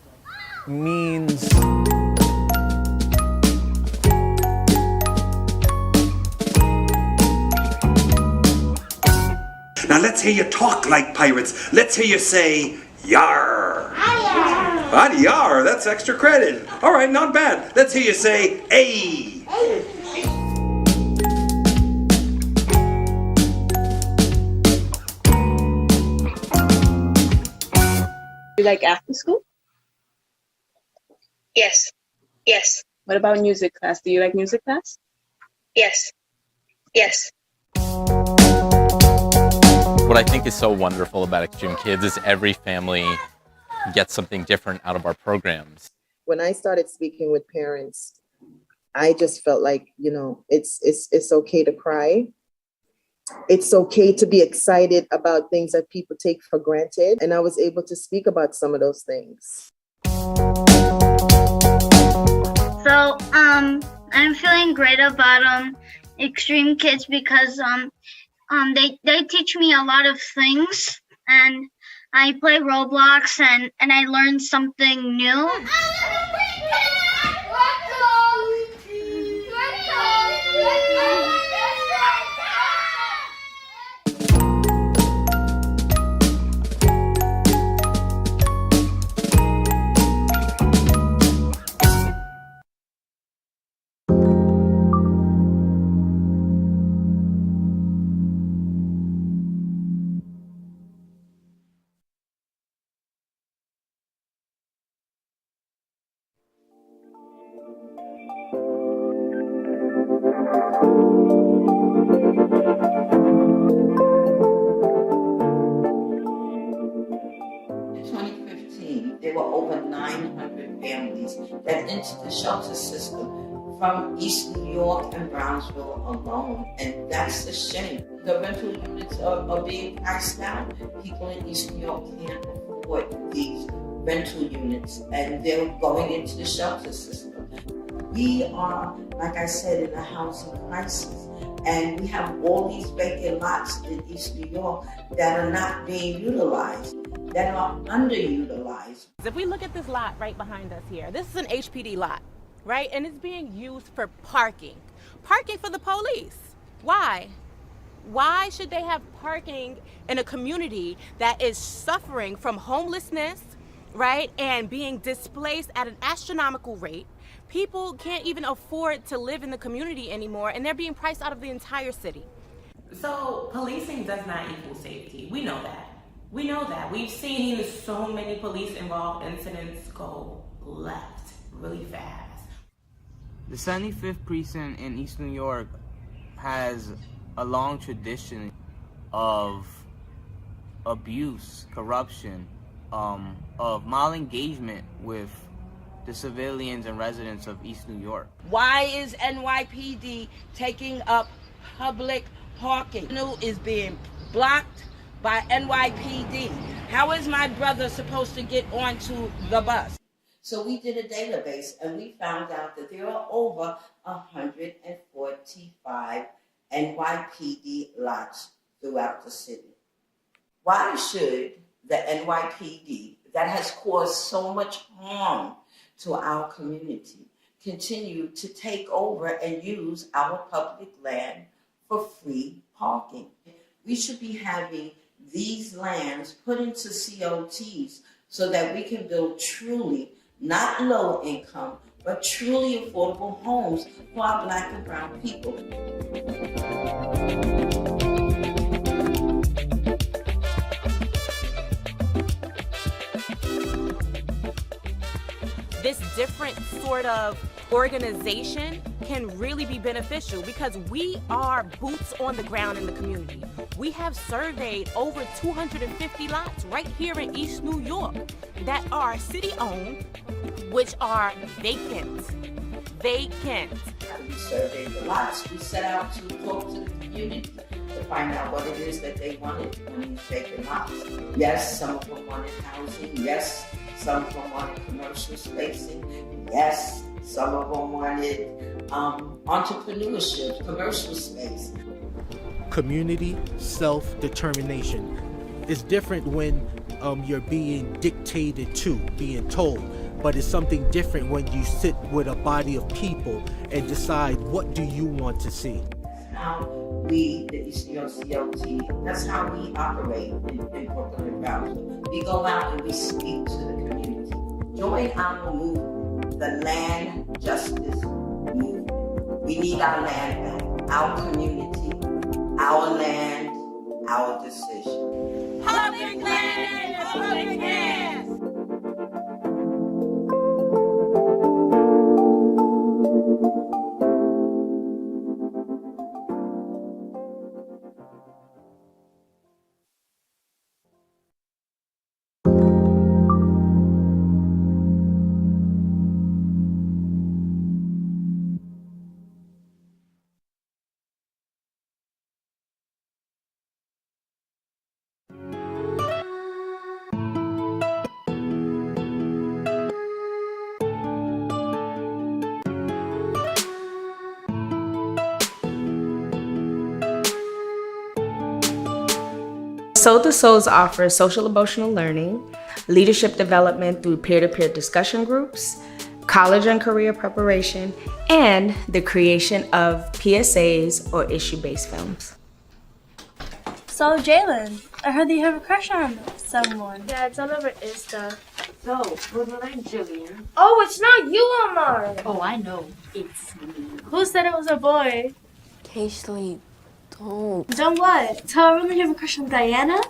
means now let's hear you talk like pirates. Let's hear you say yar. Yar, that's extra credit. All right, not bad. Let's hear you say ay. You like after school? Yes. Yes. What about music class? Do you like music class? Yes. Yes. What I think is so wonderful about Extreme Kids is every family gets something different out of our programs. When I started speaking with parents, I just felt like, it's okay to cry. It's okay to be excited about things that people take for granted. And I was able to speak about some of those things. So, I'm feeling great about Extreme Kids because they teach me a lot of things, and I play Roblox and I learn something new. There were over 900 families that entered the shelter system from East New York and Brownsville alone, and that's a shame. The rental units are being priced out. People in East New York can't afford these rental units, and they're going into the shelter system. We are, like I said, in a housing crisis, and we have all these vacant lots in East New York that are not being utilized, that are underutilized. If we look at this lot right behind us here, this is an HPD lot, right? And it's being used for parking. Parking for the police. Why? Why should they have parking in a community that is suffering from homelessness, right? And being displaced at an astronomical rate. People can't even afford to live in the community anymore, and they're being priced out of the entire city. So policing does not equal safety. We know that. We know that. We've seen so many police-involved incidents go left really fast. The 75th Precinct in East New York has a long tradition of abuse, corruption, of malengagement with the civilians and residents of East New York. Why is NYPD taking up public parking? Is being blocked by NYPD. How is my brother supposed to get onto the bus? So we did a database and we found out that there are over 145 NYPD lots throughout the city. Why should the NYPD, that has caused so much harm to our community, continue to take over and use our public land for free parking? We should be having these lands put into COTs so that we can build truly, not low income, but truly affordable homes for our Black and brown people. This different sort of organization can really be beneficial because we are boots on the ground in the community. We have surveyed over 250 lots right here in East New York that are city-owned, which are vacant. Vacant. We surveyed the lots. We set out to talk to the community to find out what it is that they wanted on these vacant lots. Yes, some of them wanted housing. Yes, some of them wanted commercial spacing. Yes, some of them wanted entrepreneurship, commercial space. Community self-determination. It's different when you're being dictated to, being told. But it's something different when you sit with a body of people and decide what do you want to see. How we, the East New York CLT, that's how we operate in Brooklyn and Brownsville. We go out and we speak to the community. Join our movement, the land justice movement. We need our land back, our community, our land, our decision. Public land, public hands. Soul to Souls offers social emotional learning, leadership development through peer-to-peer discussion groups, college and career preparation, and the creation of PSAs or issue-based films. So, Jalen, I heard that you have a crush on someone. Yeah, it's all over Insta. So, what's my name, Jillian? Oh, it's not you, Omar. Oh, I know. It's me. Who said it was a boy? Cashley, don't. Don't what? Tell everyone you have a crush on Diana?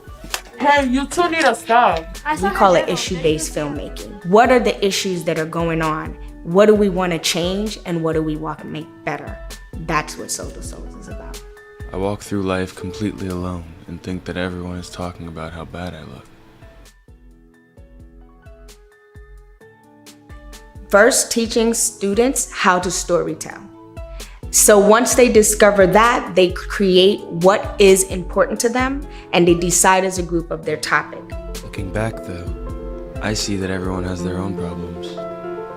Hey, you two need to stop. We call it issue-based filmmaking. What are the issues that are going on? What do we want to change and what do we want to make better? That's what Soul to Souls is about. I walk through life completely alone and think that everyone is talking about how bad I look. First, teaching students how to storytell. So once they discover that, they create what is important to them and they decide as a group of their topic. Looking back though, I see that everyone has their own problems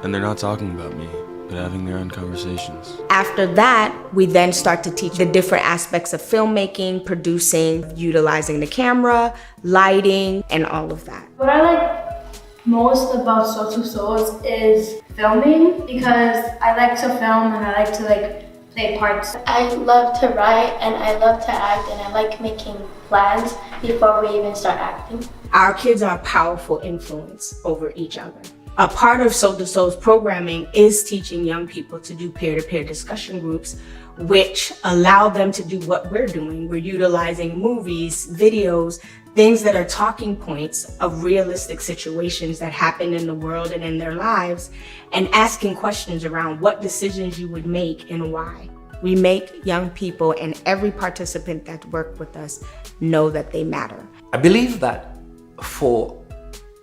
and they're not talking about me, but having their own conversations. After that, we then start to teach the different aspects of filmmaking, producing, utilizing the camera, lighting, and all of that. What I like most about Soul to Souls is filming, because I like to film and I like to play parts. I love to write and I love to act and I like making plans before we even start acting. Our kids are a powerful influence over each other. A part of Soul to Souls programming is teaching young people to do peer-to-peer discussion groups, which allow them to do what we're doing. We're utilizing movies, videos, things that are talking points of realistic situations that happen in the world and in their lives, and asking questions around what decisions you would make and why. We make young people and every participant that works with us know that they matter. I believe that for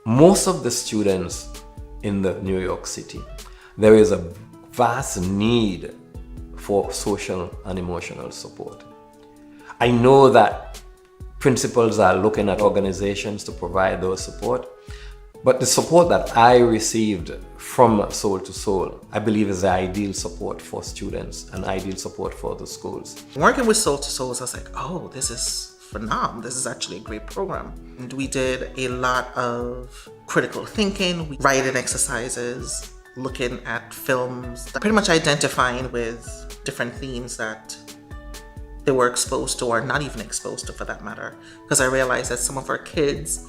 most of the students in the New York City, there is a vast need for social and emotional support. I know that principals are looking at organizations to provide those support, but the support that I received from Soul to Soul, I believe is the ideal support for students and ideal support for the schools. Working with Soul to Souls, I was like, oh, this is phenomenal. This is actually a great program. And we did a lot of critical thinking, writing exercises, looking at films, pretty much identifying with different themes that they were exposed to or not even exposed to for that matter. Because I realized that some of our kids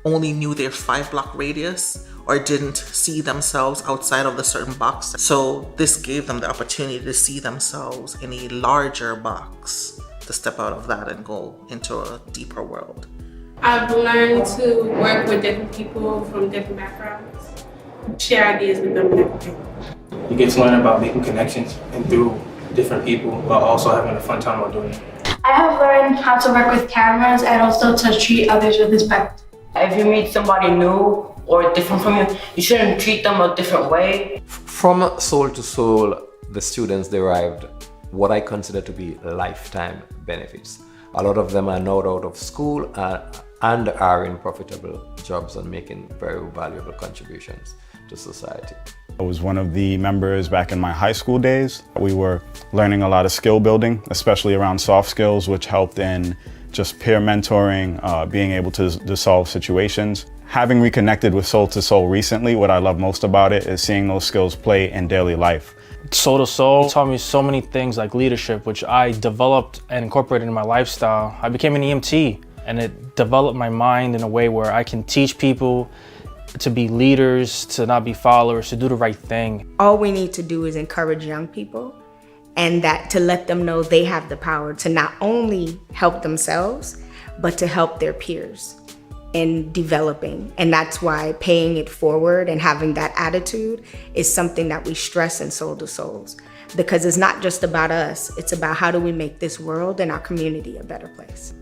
only knew their 5-block radius or didn't see themselves outside of the certain box. So this gave them the opportunity to see themselves in a larger box, to step out of that and go into a deeper world. I've learned to work with different people from different backgrounds, share ideas with them and everything. You get to learn about making connections and through different people while also having a fun time while doing it. I have learned how to work with cameras and also to treat others with respect. If you meet somebody new or different from you, you shouldn't treat them a different way. From Soul to Soul, the students derived what I consider to be lifetime benefits. A lot of them are now out of school and are in profitable jobs and making very valuable contributions to society. I was one of the members back in my high school days. We were learning a lot of skill building, especially around soft skills, which helped in just peer mentoring, being able to solve situations. Having reconnected with Soul to Soul recently, what I love most about it is seeing those skills play in daily life. Soul to Soul taught me so many things like leadership, which I developed and incorporated in my lifestyle. I became an EMT, and it developed my mind in a way where I can teach people to be leaders, to not be followers, to do the right thing. All we need to do is encourage young people, and that to let them know they have the power to not only help themselves, but to help their peers in developing. And that's why paying it forward and having that attitude is something that we stress in Soul to Souls, because it's not just about us, it's about how do we make this world and our community a better place.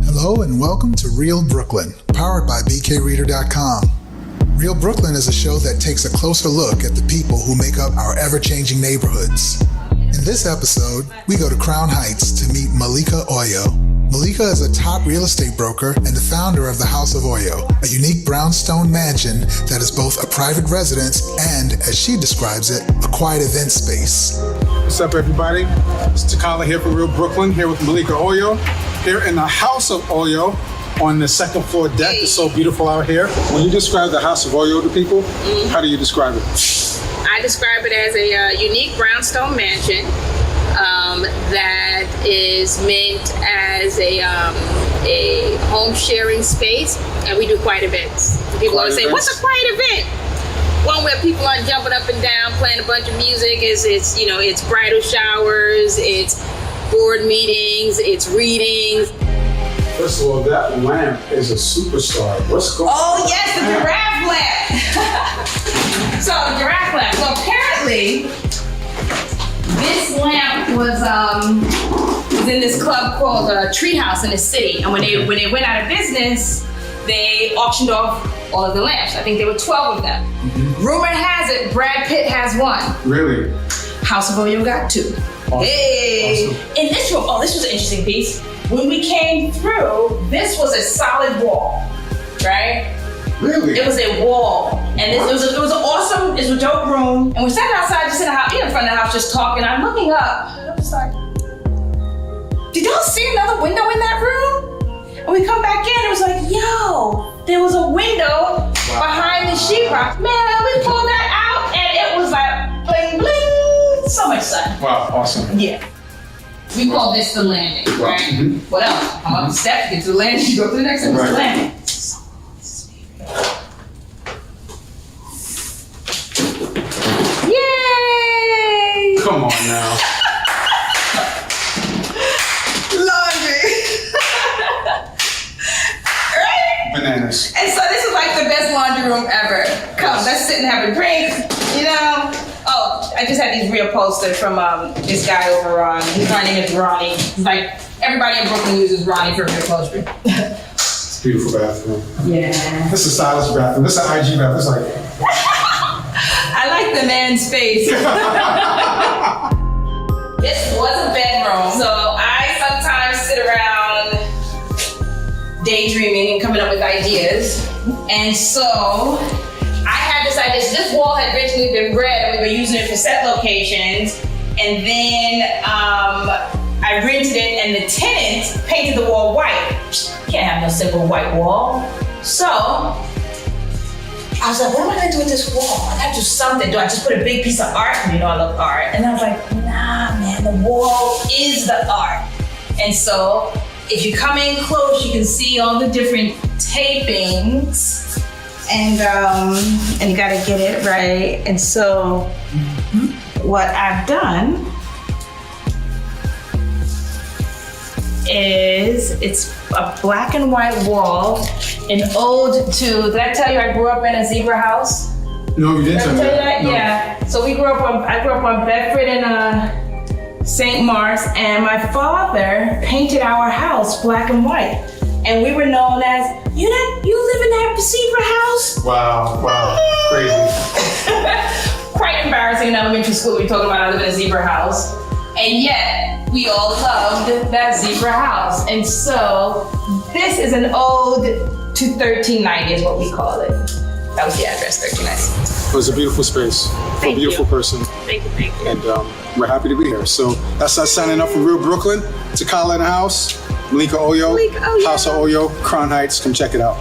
Hello and welcome to Real Brooklyn, powered by BKReader.com. Real Brooklyn is a show that takes a closer look at the people who make up our ever-changing neighborhoods. In this episode, we go to Crown Heights to meet Malika Oyo. Malika is a top real estate broker and the founder of the House of Oyo, a unique brownstone mansion that is both a private residence and, as she describes it, a quiet event space. What's up, everybody? It's Takala here from Real Brooklyn, here with Malika Oyo, here in the House of Oyo on the second floor deck. It's so beautiful out here. When you describe the House of Oyo to people, how do you describe it? I describe it as a unique brownstone mansion that is meant as a home sharing space, and we do quiet events. People always say, "What's a quiet event?" One where people aren't jumping up and down, playing a bunch of music. It's bridal showers, it's board meetings, it's readings. First of all, that lamp is a superstar. What's going on? Oh yes, the giraffe lamp. So the giraffe lamp. So apparently, this lamp was in this club called Treehouse in the city, and when they went out of business, they auctioned off all of the lamps. I think there were 12 of them. Mm-hmm. Rumor has it Brad Pitt has one. Really? House of Oyo got 2. Awesome. Hey! Awesome. In this room, this was an interesting piece. When we came through, this was a solid wall, right? Really? It was a wall, and it was awesome. It was a dope room, and we're standing outside, just in the house, in front of the house, just talking. I'm looking up, and I'm just like, "Did y'all see another window in that room?" And we come back in, it was like, "Yo, there was a window behind the sheetrock." Man, we pulled that out, and it was like bling bling, so much sun. Wow, awesome. Yeah. We call this the landing, right? Mm-hmm. What else? Come up the steps, get to the landing, you go to the next one, it's the landing. Yay! Come on now. Laundry. Right? Bananas. And so this is like the best laundry room ever. Come, let's sit and have a drink, you know? Oh, I just had these real posters from this guy over on, his name is Ronnie. He's like, everybody in Brooklyn uses Ronnie for real upholstery. It's a beautiful bathroom. Yeah. This is a stylish bathroom. This is an IG bathroom. It's like... I like the man's face. This was a bedroom, so I sometimes sit around daydreaming and coming up with ideas. And so I had this idea. So this wall had originally been red, and we were using it for set locations. And then I rented it, and the tenant painted the wall white. Can't have no simple white wall. So I was like, what am I gonna do with this wall? I gotta do something. Do I just put a big piece of art? You know I love art. And I was like, nah, man, the wall is the art. And so if you come in close, you can see all the different tapings. And you gotta get it right. And so what I've done is it's a black and white wall, an ode to, did I tell you I grew up in a zebra house? No, you didn't tell me that. No. Yeah, so I grew up on Bedford and St. Mark's, and my father painted our house black and white. And we were known as, you live in that zebra house? Wow, crazy. elementary school, we talked about I live in a zebra house. And yet, we all loved that zebra house. And so, this is an ode to 1390 is what we call it. That was the address, 1390. It was a beautiful space for a beautiful person. Thank you. And we're happy to be here. So that's us signing up from Real Brooklyn. Takala in the house. Malika Oyo. House of Oyo. Crown Heights. Come check it out.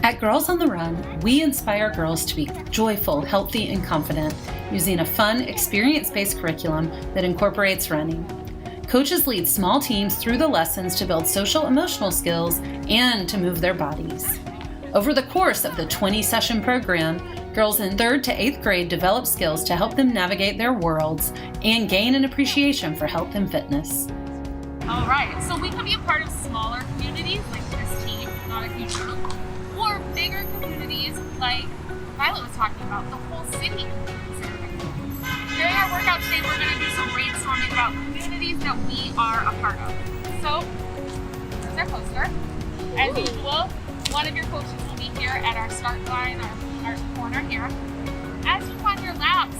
At Girls on the Run, we inspire girls to be joyful, healthy, and confident using a fun, experience-based curriculum that incorporates running. Coaches lead small teams through the lessons to build social emotional skills and to move their bodies. Over the course of the 20-session program, girls in 3rd to 8th grade develop skills to help them navigate their worlds and gain an appreciation for health and fitness. All right, so we can be a part of smaller communities like this team, not a huge group, or bigger communities like Violet was talking about, the whole city. During our workout today, we're going to do some brainstorming about communities that we are a part of. So, here's our poster. As usual, one of your coaches will be here at our start line, our corner here. As you run your laps,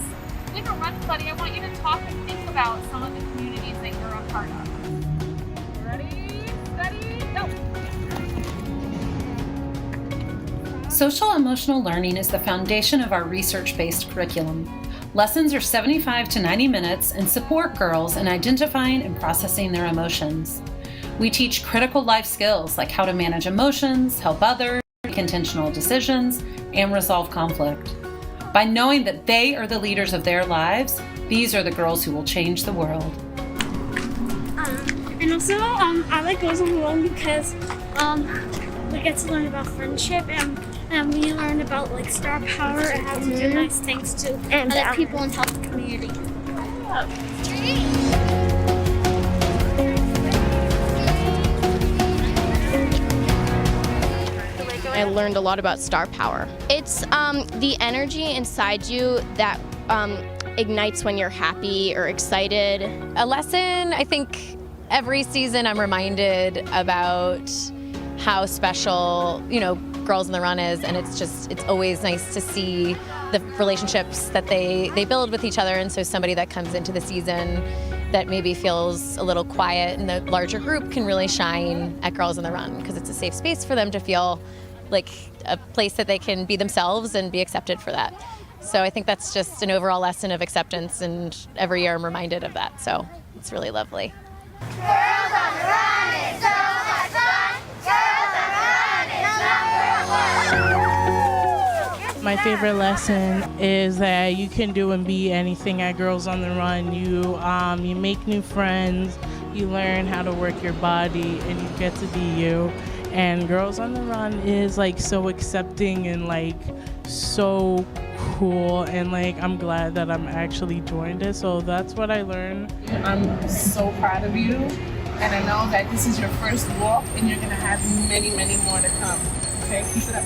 with a run buddy, I want you to talk and think about some of the communities that you're a part of. Ready, steady, go! Social emotional learning is the foundation of our research-based curriculum. Lessons are 75 to 90 minutes and support girls in identifying and processing their emotions. We teach critical life skills like how to manage emotions, help others, make intentional decisions, and resolve conflict. By knowing that they are the leaders of their lives, these are the girls who will change the world. And also, I like Girls on the Run because we get to learn about friendship and we learn about like star power and how to do nice things to other people and help the community. I learned a lot about star power. It's the energy inside you that ignites when you're happy or excited. A lesson, I think every season I'm reminded about how special, Girls on the Run is, and it's always nice to see the relationships that they build with each other. And so somebody that comes into the season that maybe feels a little quiet in the larger group can really shine at Girls on the Run because it's a safe space for them to feel like a place that they can be themselves and be accepted for that. So I think that's just an overall lesson of acceptance, and every year I'm reminded of that. So it's really lovely. Girls on the Run is so much fun. Girls on the Run is number one. My favorite lesson is that you can do and be anything at Girls on the Run. You make new friends, you learn how to work your body, and you get to be you. And Girls on the Run is like so accepting and like so cool, and like I'm glad that I'm actually joined it. So that's what I learned. I'm so proud of you, and I know that this is your first walk and you're gonna have many, many more to come. Okay, keep it up.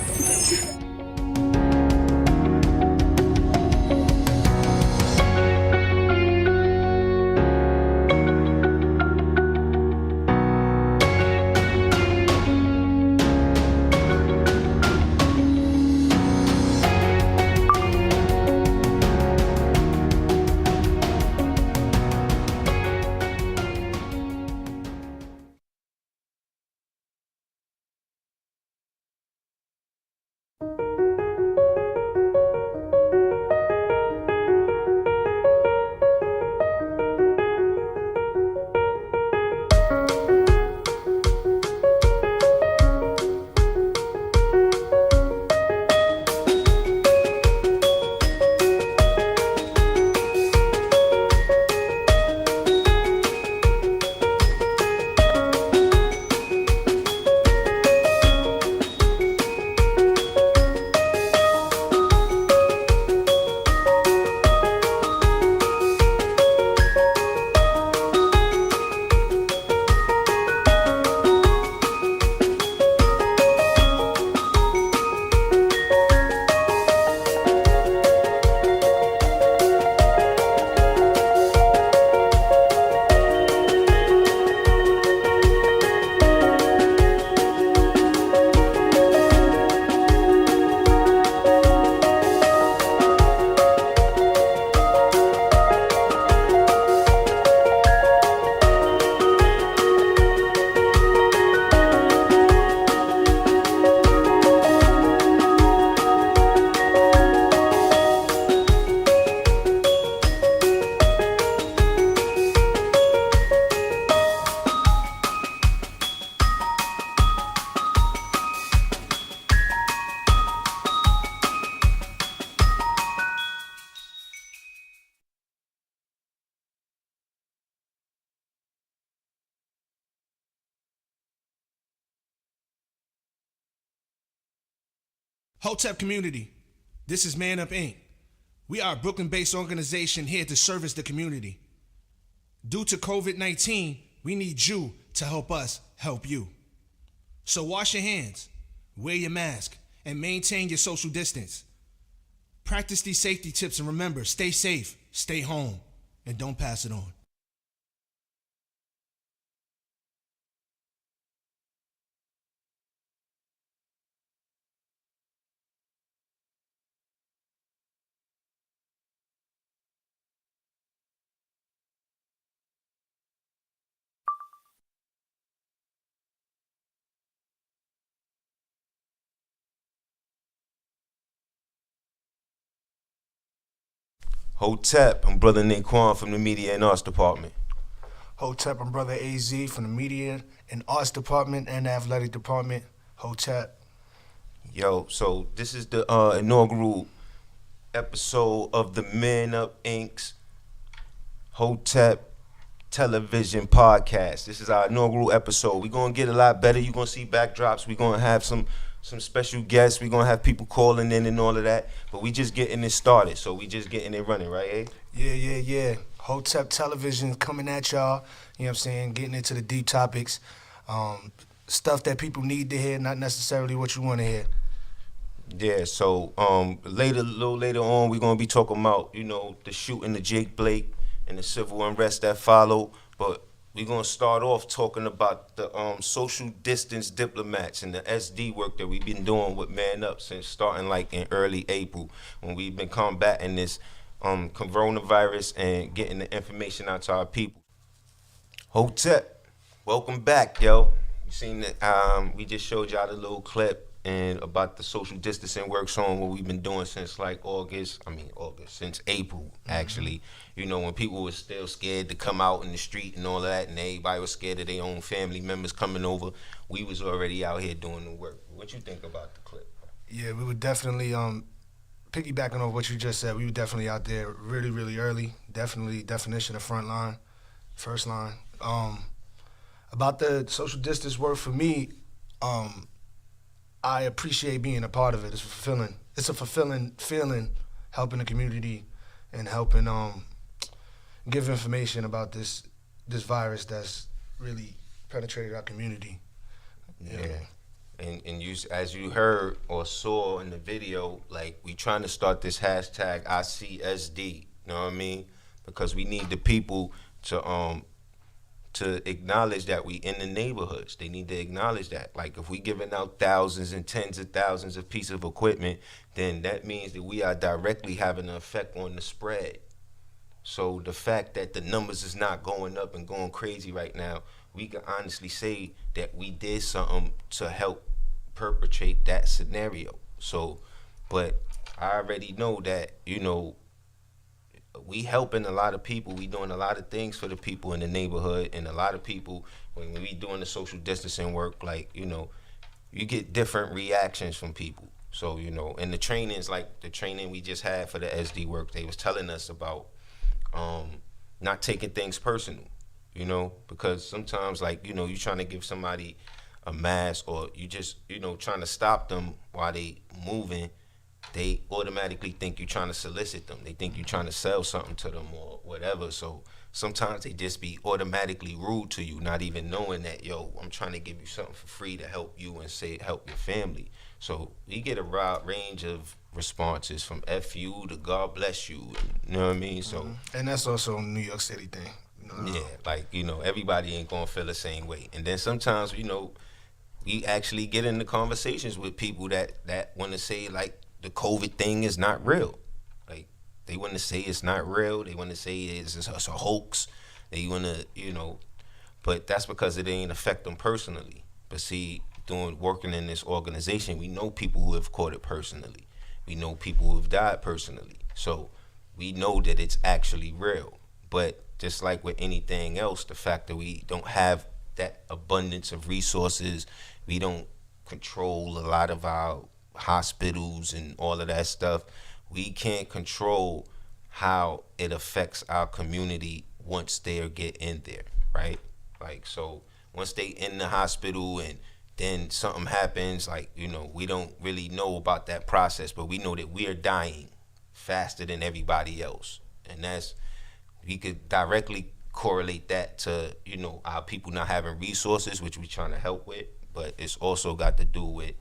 Hotep community, this is Man Up Inc. We are a Brooklyn-based organization here to service the community. Due to COVID-19, we need you to help us help you. So wash your hands, wear your mask, and maintain your social distance. Practice these safety tips and remember, stay safe, stay home, and don't pass it on. Hotep, I'm Brother Naquan from the Media and Arts Department. Hotep, I'm Brother AZ from the Media and Arts Department and the Athletic Department. Hotep. Yo, so this is the inaugural episode of the Man Up Inc.'s Hotep Television Podcast. This is our inaugural episode. We're going to get a lot better. You're going to see backdrops. We're going to have some special guests. We're going to have people calling in and all of that. But we just getting it started. So we just getting it running, right, eh? Yeah. Hotep Television coming at y'all. You know what I'm saying? Getting into the deep topics. Stuff that people need to hear, not necessarily what you want to hear. Yeah, so a little later on, we're going to be talking about, the shooting of Jake Blake and the civil unrest that followed. But we're going to start off talking about the social distance diplomats and the SD work that we've been doing with Man Up since starting like in early April when we've been combating this coronavirus and getting the information out to our people. Hotep, welcome back, yo. You seen that? We just showed y'all the little clip and about the social distancing works on what we've been doing since like since April, actually. When people were still scared to come out in the street and all of that, and everybody was scared of their own family members coming over, we was already out here doing the work. What you think about the clip? Yeah, we were definitely, piggybacking on what you just said, we were definitely out there really, really early. Definitely definition of front line, first line. About the social distance work for me, I appreciate being a part of it. It's fulfilling. It's a fulfilling feeling, helping the community and helping give information about this virus that's really penetrated our community. Yeah. And you, as you heard or saw in the video, like we trying to start this hashtag ICSD. You know what I mean? Because we need the people to acknowledge that we in the neighborhoods. They need to acknowledge that. Like if we giving out thousands and tens of thousands of pieces of equipment, then that means that we are directly having an effect on the spread. So the fact that the numbers is not going up and going crazy right now, we can honestly say that we did something to help perpetrate that scenario. So, but I already know that, we helping a lot of people. We doing a lot of things for the people in the neighborhood, and a lot of people, when we doing the social distancing work, like, you get different reactions from people. So, and the trainings, like the training we just had for the SD work, they was telling us about not taking things personal, because sometimes, like, you trying to give somebody a mask, or you just, trying to stop them while they moving, they automatically think you're trying to solicit them. They think you're trying to sell something to them or whatever. So sometimes they just be automatically rude to you, not even knowing that, I'm trying to give you something for free to help you and help your family. So we get a wide range of responses from F you to God bless you. You know what I mean? So and that's also a New York City thing. Yeah, like, everybody ain't gonna feel the same way. And then sometimes, we actually get into conversations with people that want to say, like, the COVID thing is not real. Like, they want to say it's not real. They want to say it's a hoax. They want to, but that's because it ain't affect them personally. But see, working in this organization, we know people who have caught it personally. We know people who have died personally. So we know that it's actually real. But just like with anything else, the fact that we don't have that abundance of resources, we don't control a lot of our hospitals and all of that stuff, we can't control how it affects our community once they get in there, right? Like, so once they in the hospital and then something happens, like, you know, we don't really know about that process, but we know that we are dying faster than everybody else. And we could directly correlate that to, you know, our people not having resources, which we're trying to help with, but it's also got to do with,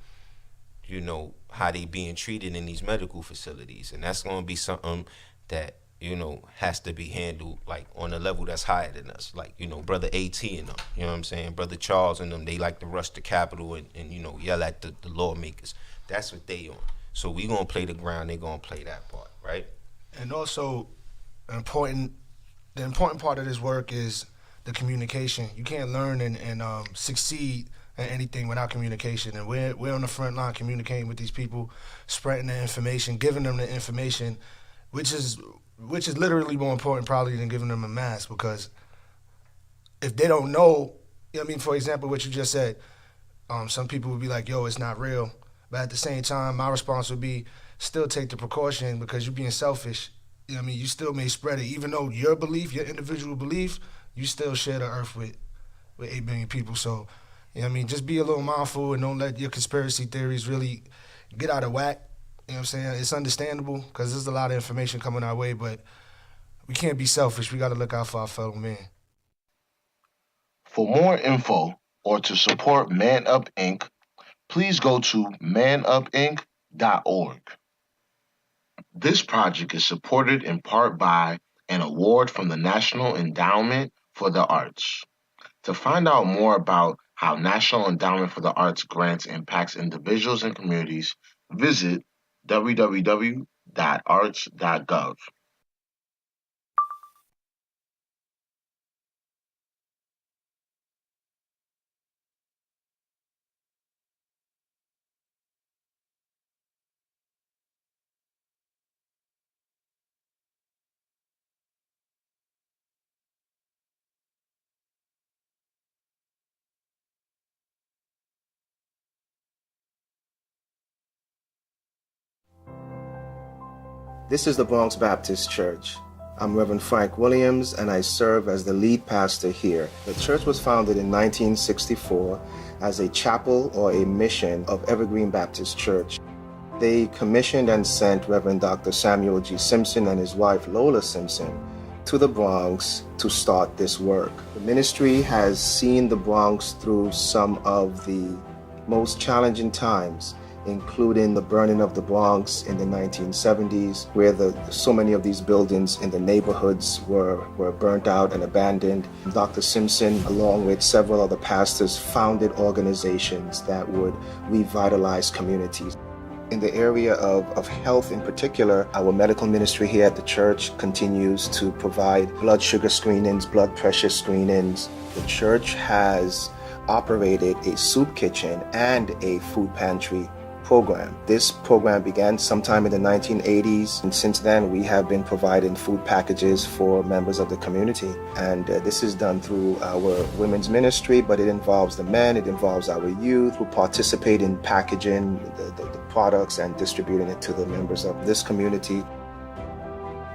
you know, how they being treated in these medical facilities. And that's going to be something that, you know, has to be handled like on a level that's higher than us. Like, you know, Brother AT and them, you know what I'm saying? Brother Charles and them, they like to rush the Capitol and you know, yell at the lawmakers. That's what they on. So we going to play the ground, they going to play that part, right? And also, the important part of this work is the communication. You can't learn and succeed at anything without communication. And we're on the front line communicating with these people, spreading the information, giving them the information, which is literally more important probably than giving them a mask, because if they don't know, you know what I mean, for example, what you just said, some people would be like, yo, it's not real. But at the same time, my response would be, still take the precaution, because you're being selfish. You know what I mean? You still may spread it. Even though your belief, your individual belief, you still share the earth with 8 billion people. So, you know what I mean? Just be a little mindful and don't let your conspiracy theories really get out of whack. You know what I'm saying? It's understandable because there's a lot of information coming our way, but we can't be selfish. We got to look out for our fellow man. For more info or to support Man Up Inc., please go to manupinc.org. This project is supported in part by an award from the National Endowment for the Arts. To find out more about how National Endowment for the Arts grants impacts individuals and communities, visit www.arts.gov. This is the Bronx Baptist Church. I'm Reverend Frank Williams, and I serve as the lead pastor here. The church was founded in 1964 as a chapel or a mission of Evergreen Baptist Church. They commissioned and sent Reverend Dr. Samuel G. Simpson and his wife Lola Simpson to the Bronx to start this work. The ministry has seen the Bronx through some of the most challenging times, including the burning of the Bronx in the 1970s, where so many of these buildings in the neighborhoods were burnt out and abandoned. Dr. Simpson, along with several other pastors, founded organizations that would revitalize communities. In the area of health in particular, our medical ministry here at the church continues to provide blood sugar screenings, blood pressure screenings. The church has operated a soup kitchen and a food pantry program. This program began sometime in the 1980s, and since then we have been providing food packages for members of the community. And this is done through our women's ministry, but it involves the men, it involves our youth who participate in packaging the products and distributing it to the members of this community.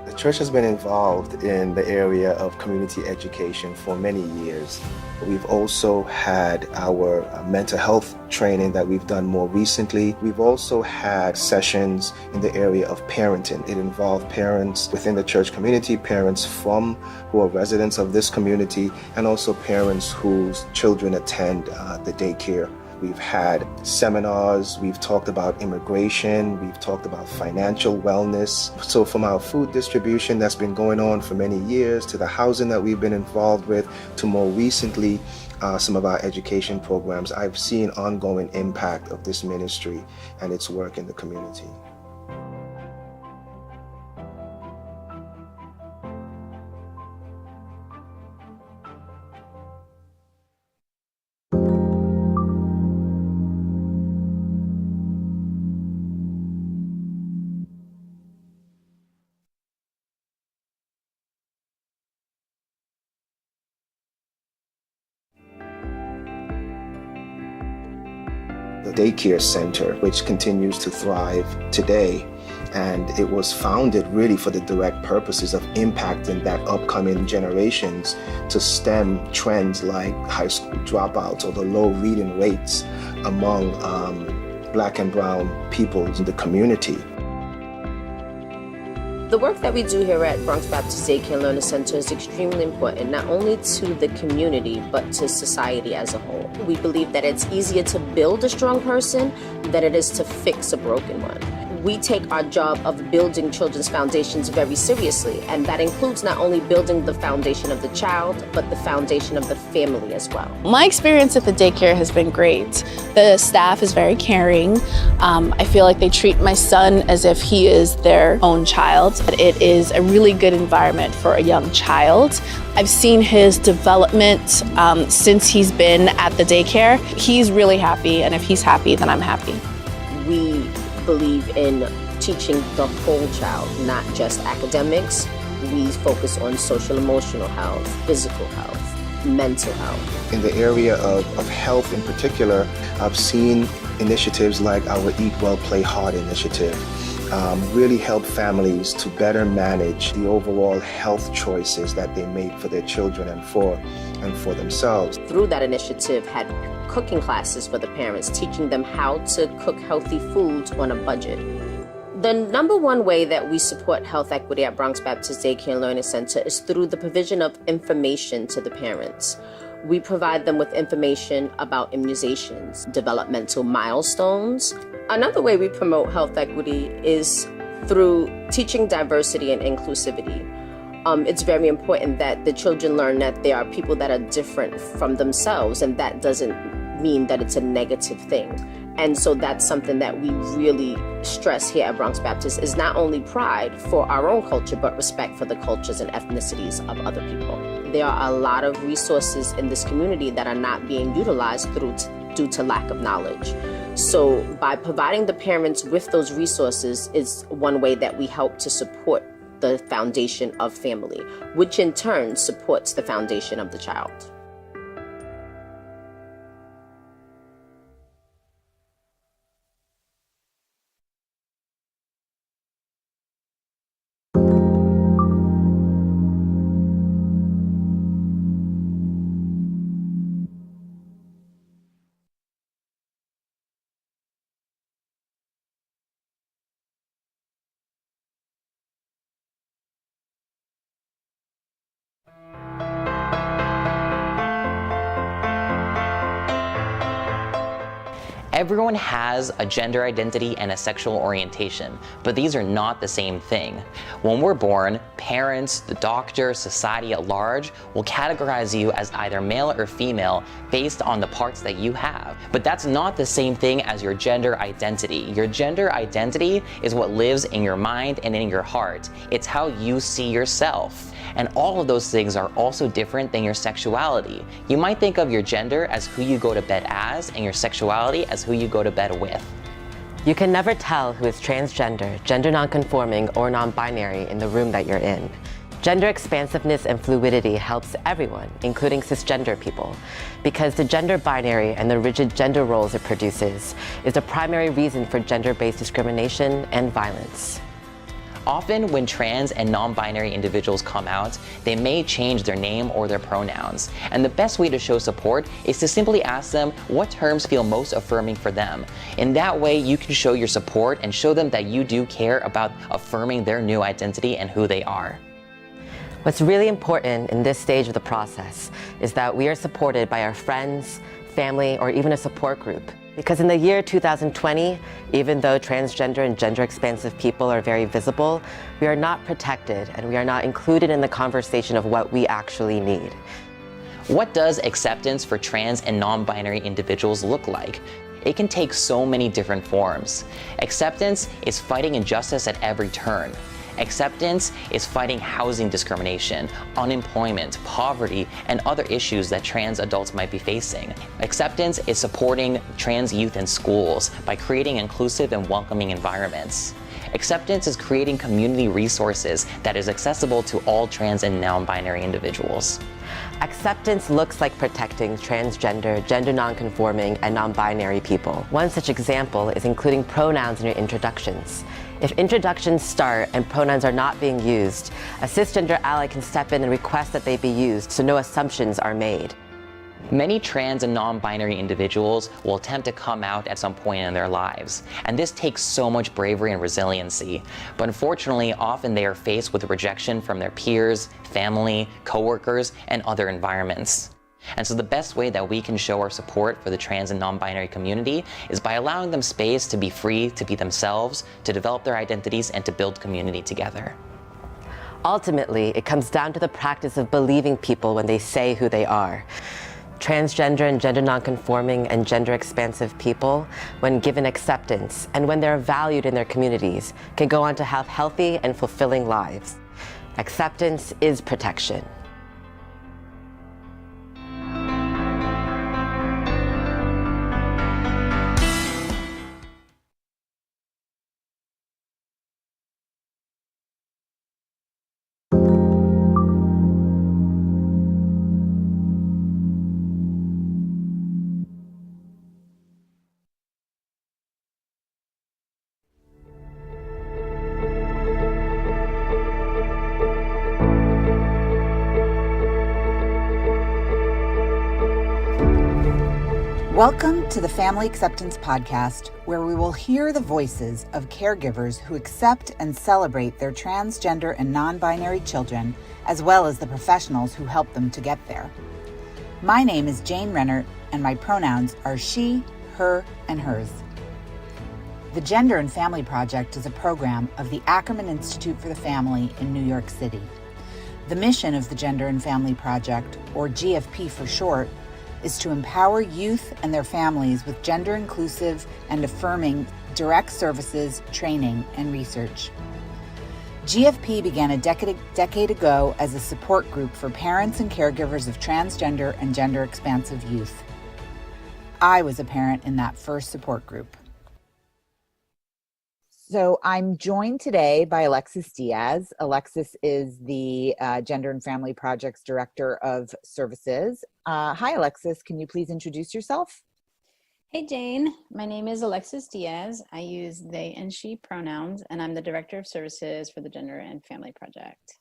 The church has been involved in the area of community education for many years. We've also had our mental health training that we've done more recently. We've also had sessions in the area of parenting. It involved parents within the church community, parents who are residents of this community, and also parents whose children attend the daycare. We've had seminars, we've talked about immigration, we've talked about financial wellness. So from our food distribution that's been going on for many years, to the housing that we've been involved with, to more recently some of our education programs, I've seen ongoing impact of this ministry and its work in the community. The daycare center, which continues to thrive today, and it was founded really for the direct purposes of impacting that upcoming generations to stem trends like high school dropouts or the low reading rates among Black and brown peoples in the community. The work that we do here at Bronx Baptist Daycare and Learning Center is extremely important, not only to the community, but to society as a whole. We believe that it's easier to build a strong person than it is to fix a broken one. We take our job of building children's foundations very seriously, and that includes not only building the foundation of the child, but the foundation of the family as well. My experience at the daycare has been great. The staff is very caring. I feel like they treat my son as if he is their own child. It is a really good environment for a young child. I've seen his development since he's been at the daycare. He's really happy, and if he's happy, then I'm happy. We believe in teaching the whole child, not just academics. We focus on social emotional health, physical health, mental health. In the area of health in particular, I've seen initiatives like our Eat Well, Play Hard initiative really help families to better manage the overall health choices that they make for their children and for themselves. Through that initiative, had cooking classes for the parents, teaching them how to cook healthy foods on a budget. The number one way that we support health equity at Bronx Baptist Daycare and Learning Center is through the provision of information to the parents. We provide them with information about immunizations, developmental milestones. Another way we promote health equity is through teaching diversity and inclusivity. It's very important that the children learn that there are people that are different from themselves, and that doesn't mean that it's a negative thing. And so that's something that we really stress here at Bronx Baptist, is not only pride for our own culture, but respect for the cultures and ethnicities of other people. There are a lot of resources in this community that are not being utilized due to lack of knowledge. So by providing the parents with those resources is one way that we help to support the foundation of family, which in turn supports the foundation of the child. Everyone has a gender identity and a sexual orientation, but these are not the same thing. When we're born, parents, the doctor, society at large will categorize you as either male or female based on the parts that you have. But that's not the same thing as your gender identity. Your gender identity is what lives in your mind and in your heart. It's how you see yourself. And all of those things are also different than your sexuality. You might think of your gender as who you go to bed as, and your sexuality as who you go to bed with. You can never tell who is transgender, gender nonconforming, or non-binary in the room that you're in. Gender expansiveness and fluidity helps everyone, including cisgender people, because the gender binary and the rigid gender roles it produces is the primary reason for gender-based discrimination and violence. Often when trans and non-binary individuals come out, they may change their name or their pronouns. And the best way to show support is to simply ask them what terms feel most affirming for them. In that way, you can show your support and show them that you do care about affirming their new identity and who they are. What's really important in this stage of the process is that we are supported by our friends, family, or even a support group. Because in the year 2020, even though transgender and gender expansive people are very visible, we are not protected and we are not included in the conversation of what we actually need. What does acceptance for trans and non-binary individuals look like? It can take so many different forms. Acceptance is fighting injustice at every turn. Acceptance is fighting housing discrimination, unemployment, poverty, and other issues that trans adults might be facing. Acceptance is supporting trans youth in schools by creating inclusive and welcoming environments. Acceptance is creating community resources that is accessible to all trans and non-binary individuals. Acceptance looks like protecting transgender, gender nonconforming, and non-binary people. One such example is including pronouns in your introductions. If introductions start and pronouns are not being used, a cisgender ally can step in and request that they be used so no assumptions are made. Many trans and non-binary individuals will attempt to come out at some point in their lives, and this takes so much bravery and resiliency. But unfortunately, often they are faced with rejection from their peers, family, coworkers, and other environments. And so the best way that we can show our support for the trans and non-binary community is by allowing them space to be free, to be themselves, to develop their identities, and to build community together. Ultimately, it comes down to the practice of believing people when they say who they are. Transgender and gender nonconforming and gender expansive people, when given acceptance and when they're valued in their communities, can go on to have healthy and fulfilling lives. Acceptance is protection. Welcome to the Family Acceptance Podcast, where we will hear the voices of caregivers who accept and celebrate their transgender and non-binary children, as well as the professionals who help them to get there. My name is Jane Rennert, and my pronouns are she, her, and hers. The Gender and Family Project is a program of the Ackerman Institute for the Family in New York City. The mission of the Gender and Family Project, or GFP for short, is to empower youth and their families with gender-inclusive and affirming direct services, training, and research. GFP began a decade ago as a support group for parents and caregivers of transgender and gender-expansive youth. I was a parent in that first support group. So I'm joined today by Alexis Diaz. Alexis is the Gender and Family Project's Director of Services. Hi, Alexis. Can you please introduce yourself? Hey, Jane. My name is Alexis Diaz. I use they and she pronouns, and I'm the Director of Services for the Gender and Family Project.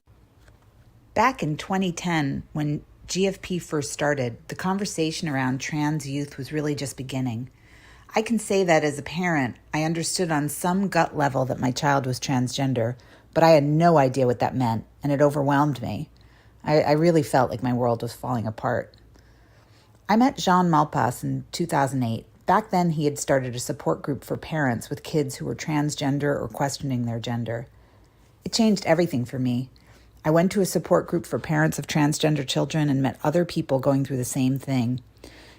Back in 2010, when GFP first started, the conversation around trans youth was really just beginning. I can say that as a parent, I understood on some gut level that my child was transgender, but I had no idea what that meant, and it overwhelmed me. I really felt like my world was falling apart. I met Jean Malpas in 2008. Back then, he had started a support group for parents with kids who were transgender or questioning their gender. It changed everything for me. I went to a support group for parents of transgender children and met other people going through the same thing.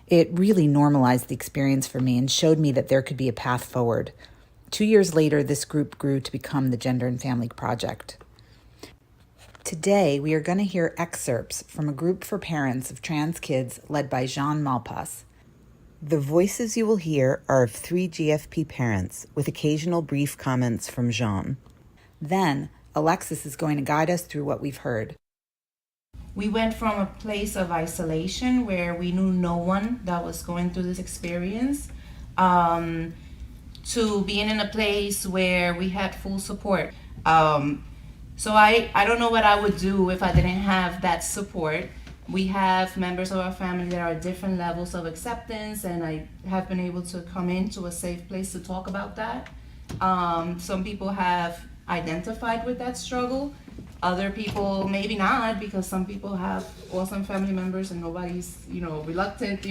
It really normalized the experience for me and showed me that there could be a path forward. 2 years later, this group grew to become the Gender and Family Project. Today, we are going to hear excerpts from a group for parents of trans kids led by Jean Malpas. The voices you will hear are of 3 GFP parents, with occasional brief comments from Jean. Then, Alexis is going to guide us through what we've heard. We went from a place of isolation where we knew no one that was going through this experience to being in a place where we had full support. So I don't know what I would do if I didn't have that support. We have members of our family that are at different levels of acceptance, and I have been able to come into a safe place to talk about that. Some people have identified with that struggle. Other people maybe not, because some people have awesome family members and nobody's, reluctant,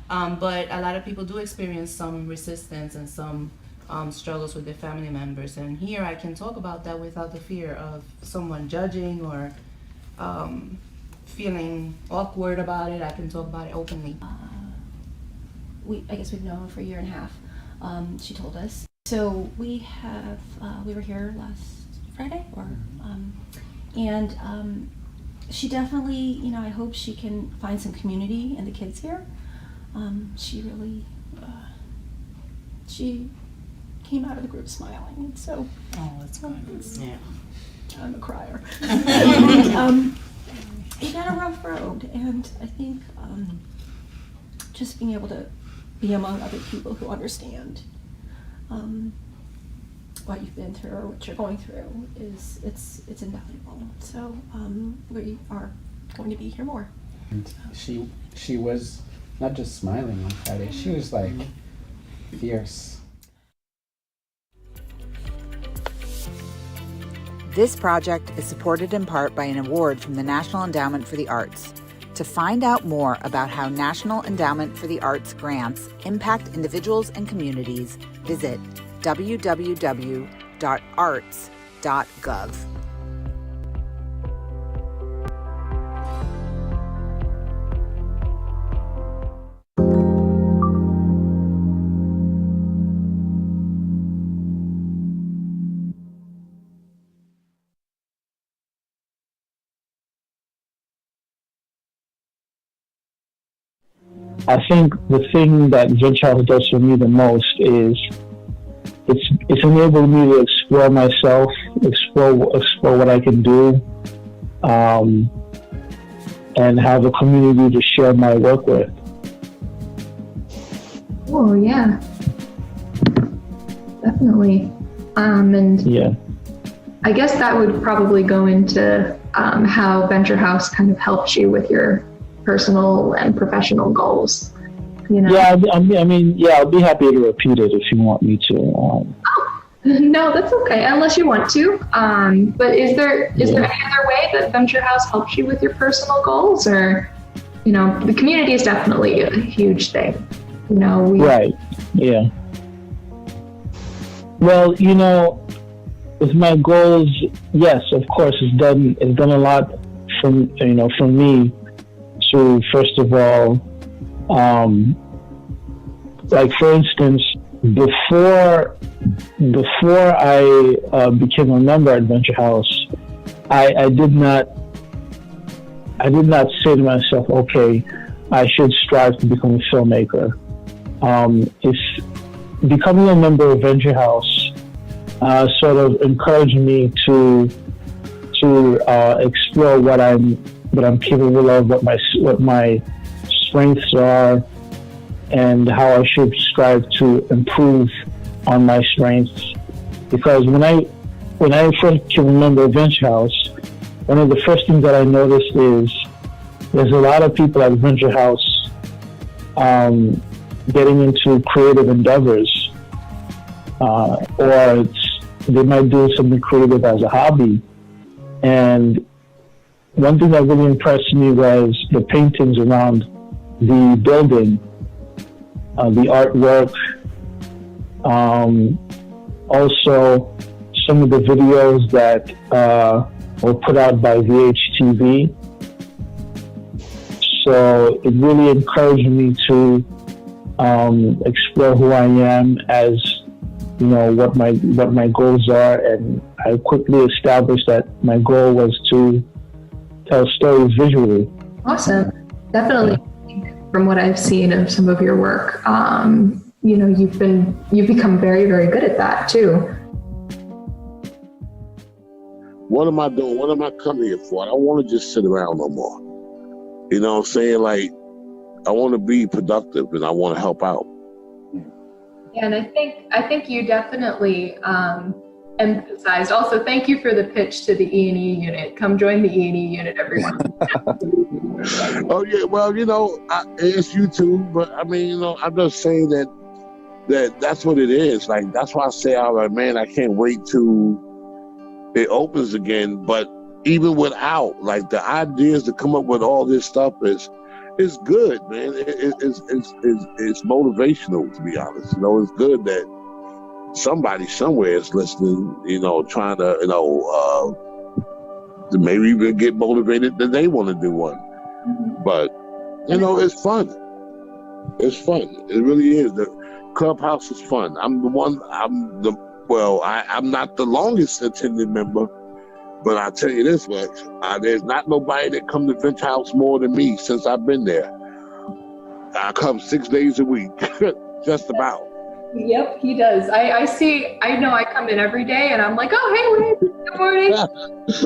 but a lot of people do experience some resistance and some struggles with their family members. And here I can talk about that without the fear of someone judging or feeling awkward about it. I can talk about it openly. I guess we've known her for a year and a half. She told us. So we were here last Friday, and she definitely, I hope she can find some community in the kids here. She really, she came out of the group smiling, and so. Oh, that's good. Yeah. I'm a crier. And, it got a rough road, and I think just being able to be among other people who understand what you've been through or what you're going through it's invaluable. So we are going to be here more. And she was not just smiling on Friday, she was like fierce. This project is supported in part by an award from the National Endowment for the Arts. To find out more about how National Endowment for the Arts grants impact individuals and communities, visit www.arts.gov. I think the thing that Venture House does for me the most is it's enabled me to explore myself, explore what I can do, and have a community to share my work with. Oh yeah, definitely. And yeah, I guess that would probably go into how Venture House kind of helps you with your personal and professional goals. You know? Yeah, I mean, I'll be happy to repeat it if you want me to. No, that's okay, unless you want to. But is there any other way that Venture House helps you with your personal goals, or the community is definitely a huge thing. Right. Yeah. Well, with my goals, yes, of course, it's done a lot from me to, first of all, like for instance, before I became a member at Venture House, I did not say to myself, okay, I should strive to become a filmmaker. It's becoming a member of Venture House sort of encouraged me to explore what I'm capable of, what my strengths are, and how I should strive to improve on my strengths. Because when I first became a member of Venture House, one of the first things that I noticed is there's a lot of people at Venture House getting into creative endeavors, or they might do something creative as a hobby. And one thing that really impressed me was the paintings around the building, the artwork, also some of the videos that were put out by BRIC TV. So it really encouraged me to explore who I am, as what my goals are, and I quickly established that my goal was to tell stories visually. Awesome. Definitely. From what I've seen of some of your work, you've become very, very good at that too. What am I doing? What am I coming here for? I don't want to just sit around no more. You know what I'm saying? Like, I want to be productive and I want to help out. Yeah, and I think you definitely emphasized. Also, thank you for the pitch to the E&E unit. Come join the E&E unit, everyone. Oh yeah, well, I asked you too, but I mean, I'm just saying that's what it is. Like, that's why I say, all right, man, I can't wait till it opens again. But even without, like, the ideas to come up with all this stuff is good, man. It's motivational, to be honest. It's good that somebody somewhere is listening, trying to, to maybe even get motivated that they want to do one. But, it's fun. It's fun. It really is. The Clubhouse is fun. I'm not the longest attending member, but I'll tell you this much. There's not nobody that come to Venture House more than me since I've been there. I come 6 days a week, just about. Yep, he does. I know I come in every day and I'm like, oh, hey, Wade, good morning.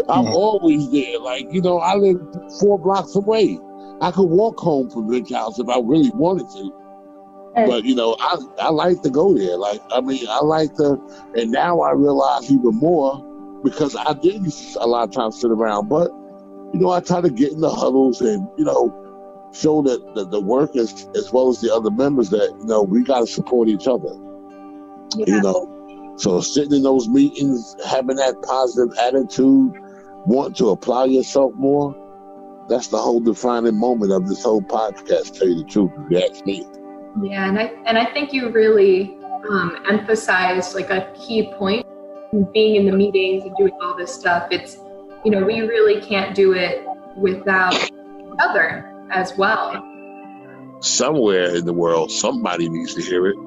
I'm always there. Like, I live 4 blocks away. I could walk home from Venture House if I really wanted to. But, I like to go there. Like, I like to, and now I realize even more, because I did a lot of times sit around, but, I try to get in the huddles and, show that the workers as well as the other members that, you know, we got to support each other. Yeah. You know, so sitting in those meetings, having that positive attitude, wanting to apply yourself more, that's the whole defining moment of this whole podcast, to tell you the truth, if you ask me. Yeah, and I think you really emphasized like a key point, being in the meetings and doing all this stuff. It's, you know, we really can't do it without each other as well. Somewhere in the world, somebody needs to hear it,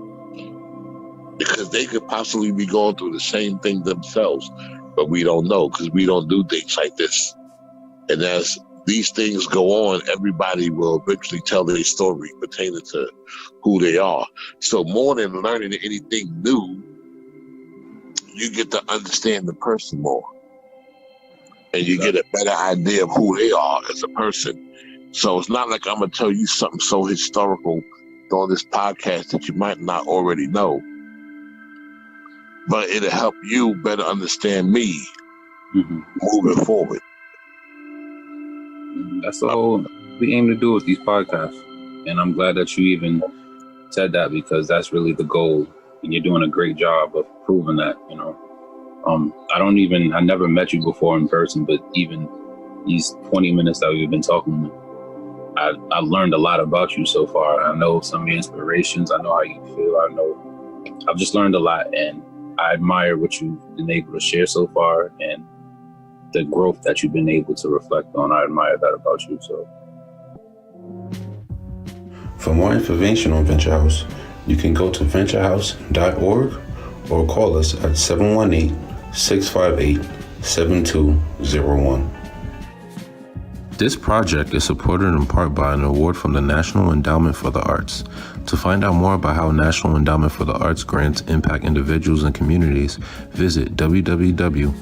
because they could possibly be going through the same thing themselves, but we don't know because we don't do things like this. And as these things go on, everybody will eventually tell their story pertaining to who they are. So more than learning anything new, you get to understand the person more. And you get a better idea of who they are as a person. So it's not like I'm going to tell you something so historical on this podcast that you might not already know. But it'll help you better understand me moving forward. That's all we aim to do with these podcasts. And I'm glad that you even said that, because that's really the goal. And you're doing a great job of proving that, you know. I never met you before in person, but even these 20 minutes that we've been talking, I learned a lot about you so far. I know some of your inspirations. I know how you feel. I've just learned a lot, and I admire what you've been able to share so far and the growth that you've been able to reflect on. I admire that about you. So, for more information on Venture House, you can go to venturehouse.org or call us at 718-658-7201. This project is supported in part by an award from the National Endowment for the Arts. To find out more about how National Endowment for the Arts grants impact individuals and communities, visit www.arts.gov.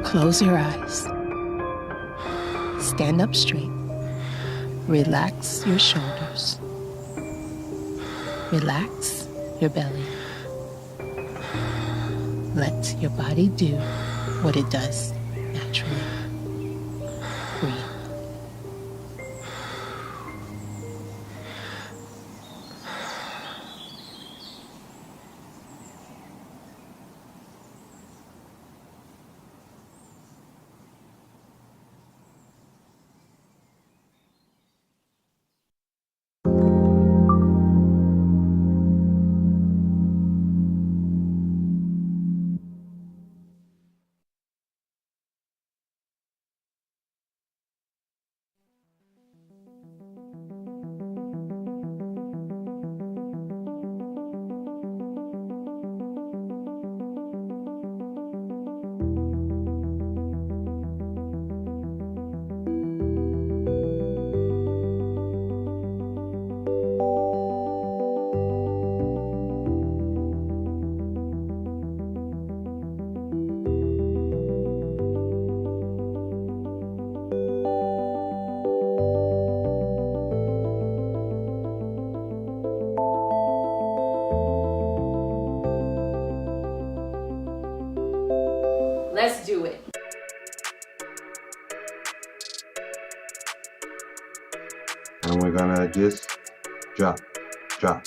Close your eyes. Stand up straight. Relax your shoulders. Relax your belly. Let your body do what it does naturally. Breathe. Let's do it. And we're gonna just drop, bam.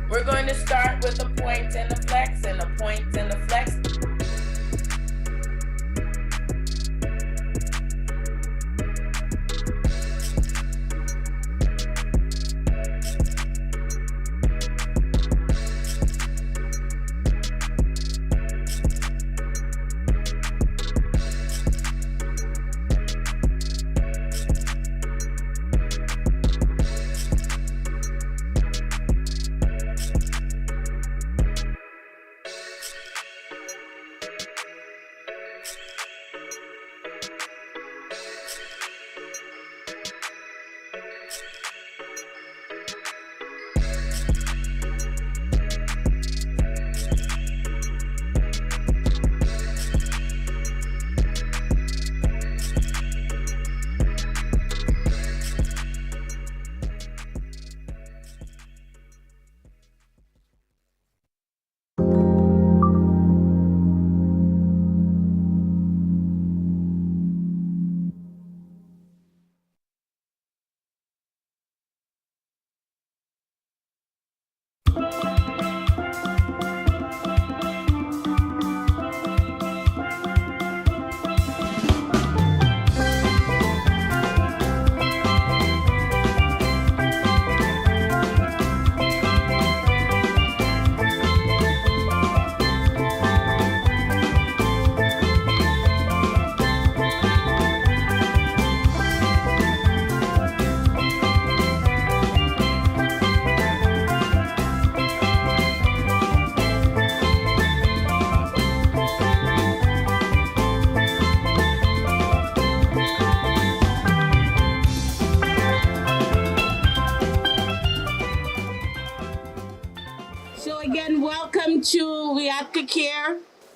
We're going to start with a point and a flex and a point and a flex.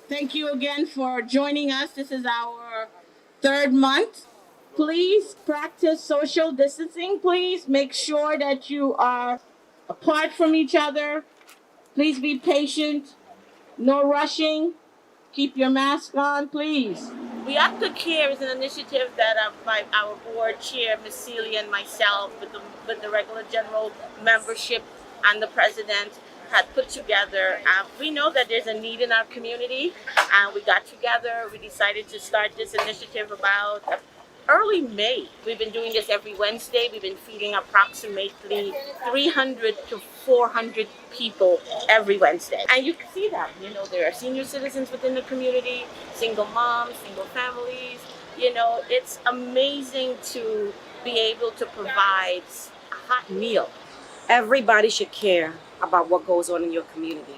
Thank you again for joining us. This is our third month. Please practice social distancing. Please make sure that you are apart from each other. Please be patient. No rushing. Keep your mask on, please. We Up to Care is an initiative that our board chair, Ms. Celia, and myself, with the regular general membership and the president, had put together. We know that there's a need in our community, and we got together. We decided to start this initiative about early May. We've been doing this every Wednesday. We've been feeding approximately 300 to 400 people every Wednesday. And you can see that, there are senior citizens within the community, single moms, single families. It's amazing to be able to provide a hot meal. Everybody should care about what goes on in your community.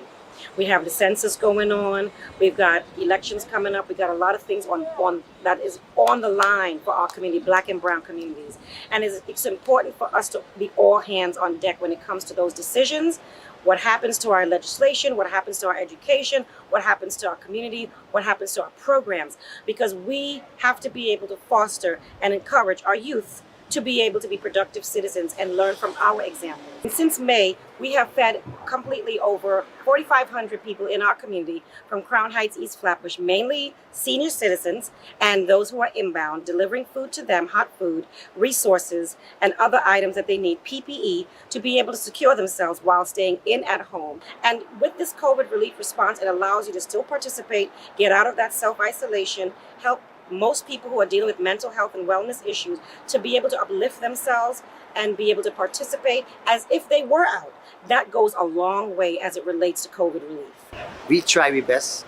We have the census going on. We've got elections coming up. We've got a lot of things on that is on the line for our community, Black and brown communities. And it's important for us to be all hands on deck when it comes to those decisions. What happens to our legislation, what happens to our education, what happens to our community, what happens to our programs. Because we have to be able to foster and encourage our youth to be able to be productive citizens and learn from our example. And since May, we have fed completely over 4,500 people in our community from Crown Heights, East Flatbush, mainly senior citizens and those who are inbound, delivering food to them, hot food, resources, and other items that they need, PPE, to be able to secure themselves while staying in at home. And with this COVID relief response, it allows you to still participate, get out of that self-isolation, help most people who are dealing with mental health and wellness issues to be able to uplift themselves and be able to participate as if they were out. That goes a long way as it relates to COVID relief. We try our best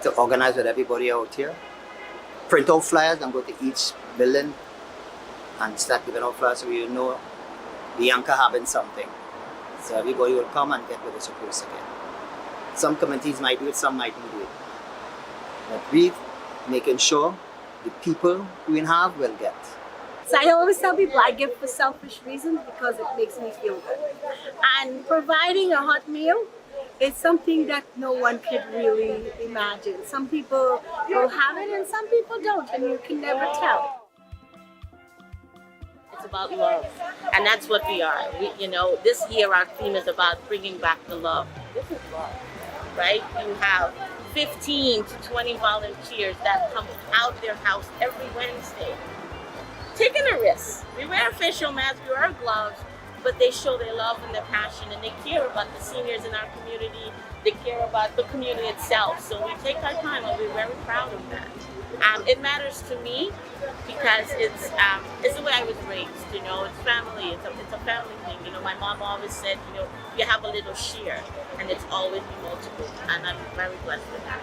to organize with everybody out here. Print out flyers and go to each building and start giving out flyers so you know the anchor having something. So everybody will come and get what they're supposed to get. Some communities might do it, some might not do it. But we making sure the people we have will get. So I always tell people I give for selfish reasons because it makes me feel good. And providing a hot meal is something that no one could really imagine. Some people will have it and some people don't, and you can never tell. It's about love, and that's what we are. This year our theme is about bringing back the love. This is love, right? You have 15 to 20 volunteers that come out their house every Wednesday, taking a risk. We wear facial masks, we wear gloves, but they show their love and their passion, and they care about the seniors in our community. They care about the community itself. So we take our time, and we're very proud of that. It matters to me because it's the way I was raised. It's family. It's a family thing. My mom always said, you have a little share, and it's always be multiple. And I'm very blessed with that.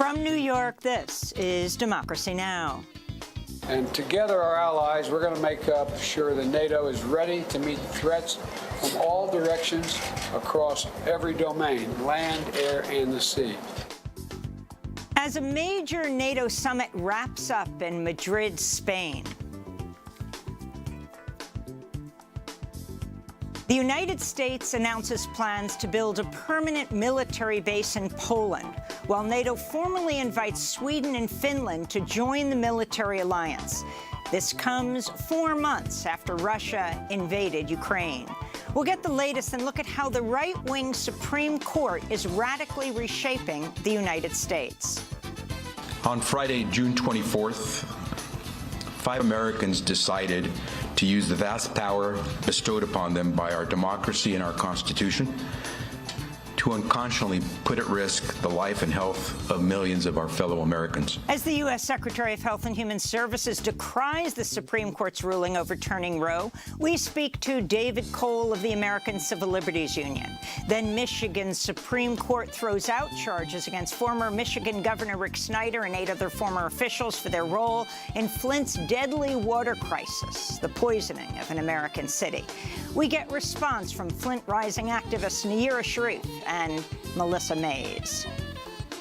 From New York, this is Democracy Now! And together, our allies, we're going to make sure that NATO is ready to meet threats from all directions across every domain, land, air, and the sea. As a major NATO summit wraps up in Madrid, Spain, the United States announces plans to build a permanent military base in Poland, while NATO formally invites Sweden and Finland to join the military alliance. This comes 4 months after Russia invaded Ukraine. We'll get the latest and look at how the right-wing Supreme Court is radically reshaping the United States. On Friday, June 24th, 5 Americans decided to use the vast power bestowed upon them by our democracy and our Constitution to unconscionably put at risk the life and health of millions of our fellow Americans. As the U.S. Secretary of Health and Human Services decries the Supreme Court's ruling overturning Roe, we speak to David Cole of the American Civil Liberties Union. Then Michigan's Supreme Court throws out charges against former Michigan Governor Rick Snyder and 8 other former officials for their role in Flint's deadly water crisis, the poisoning of an American city. We get response from Flint Rising activists Nayira Sharif and Melissa Mays.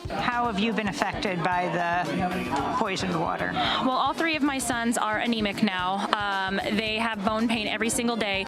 How have you been affected by the poisoned water? Well, all 3 of my sons are anemic now. They have bone pain every single day.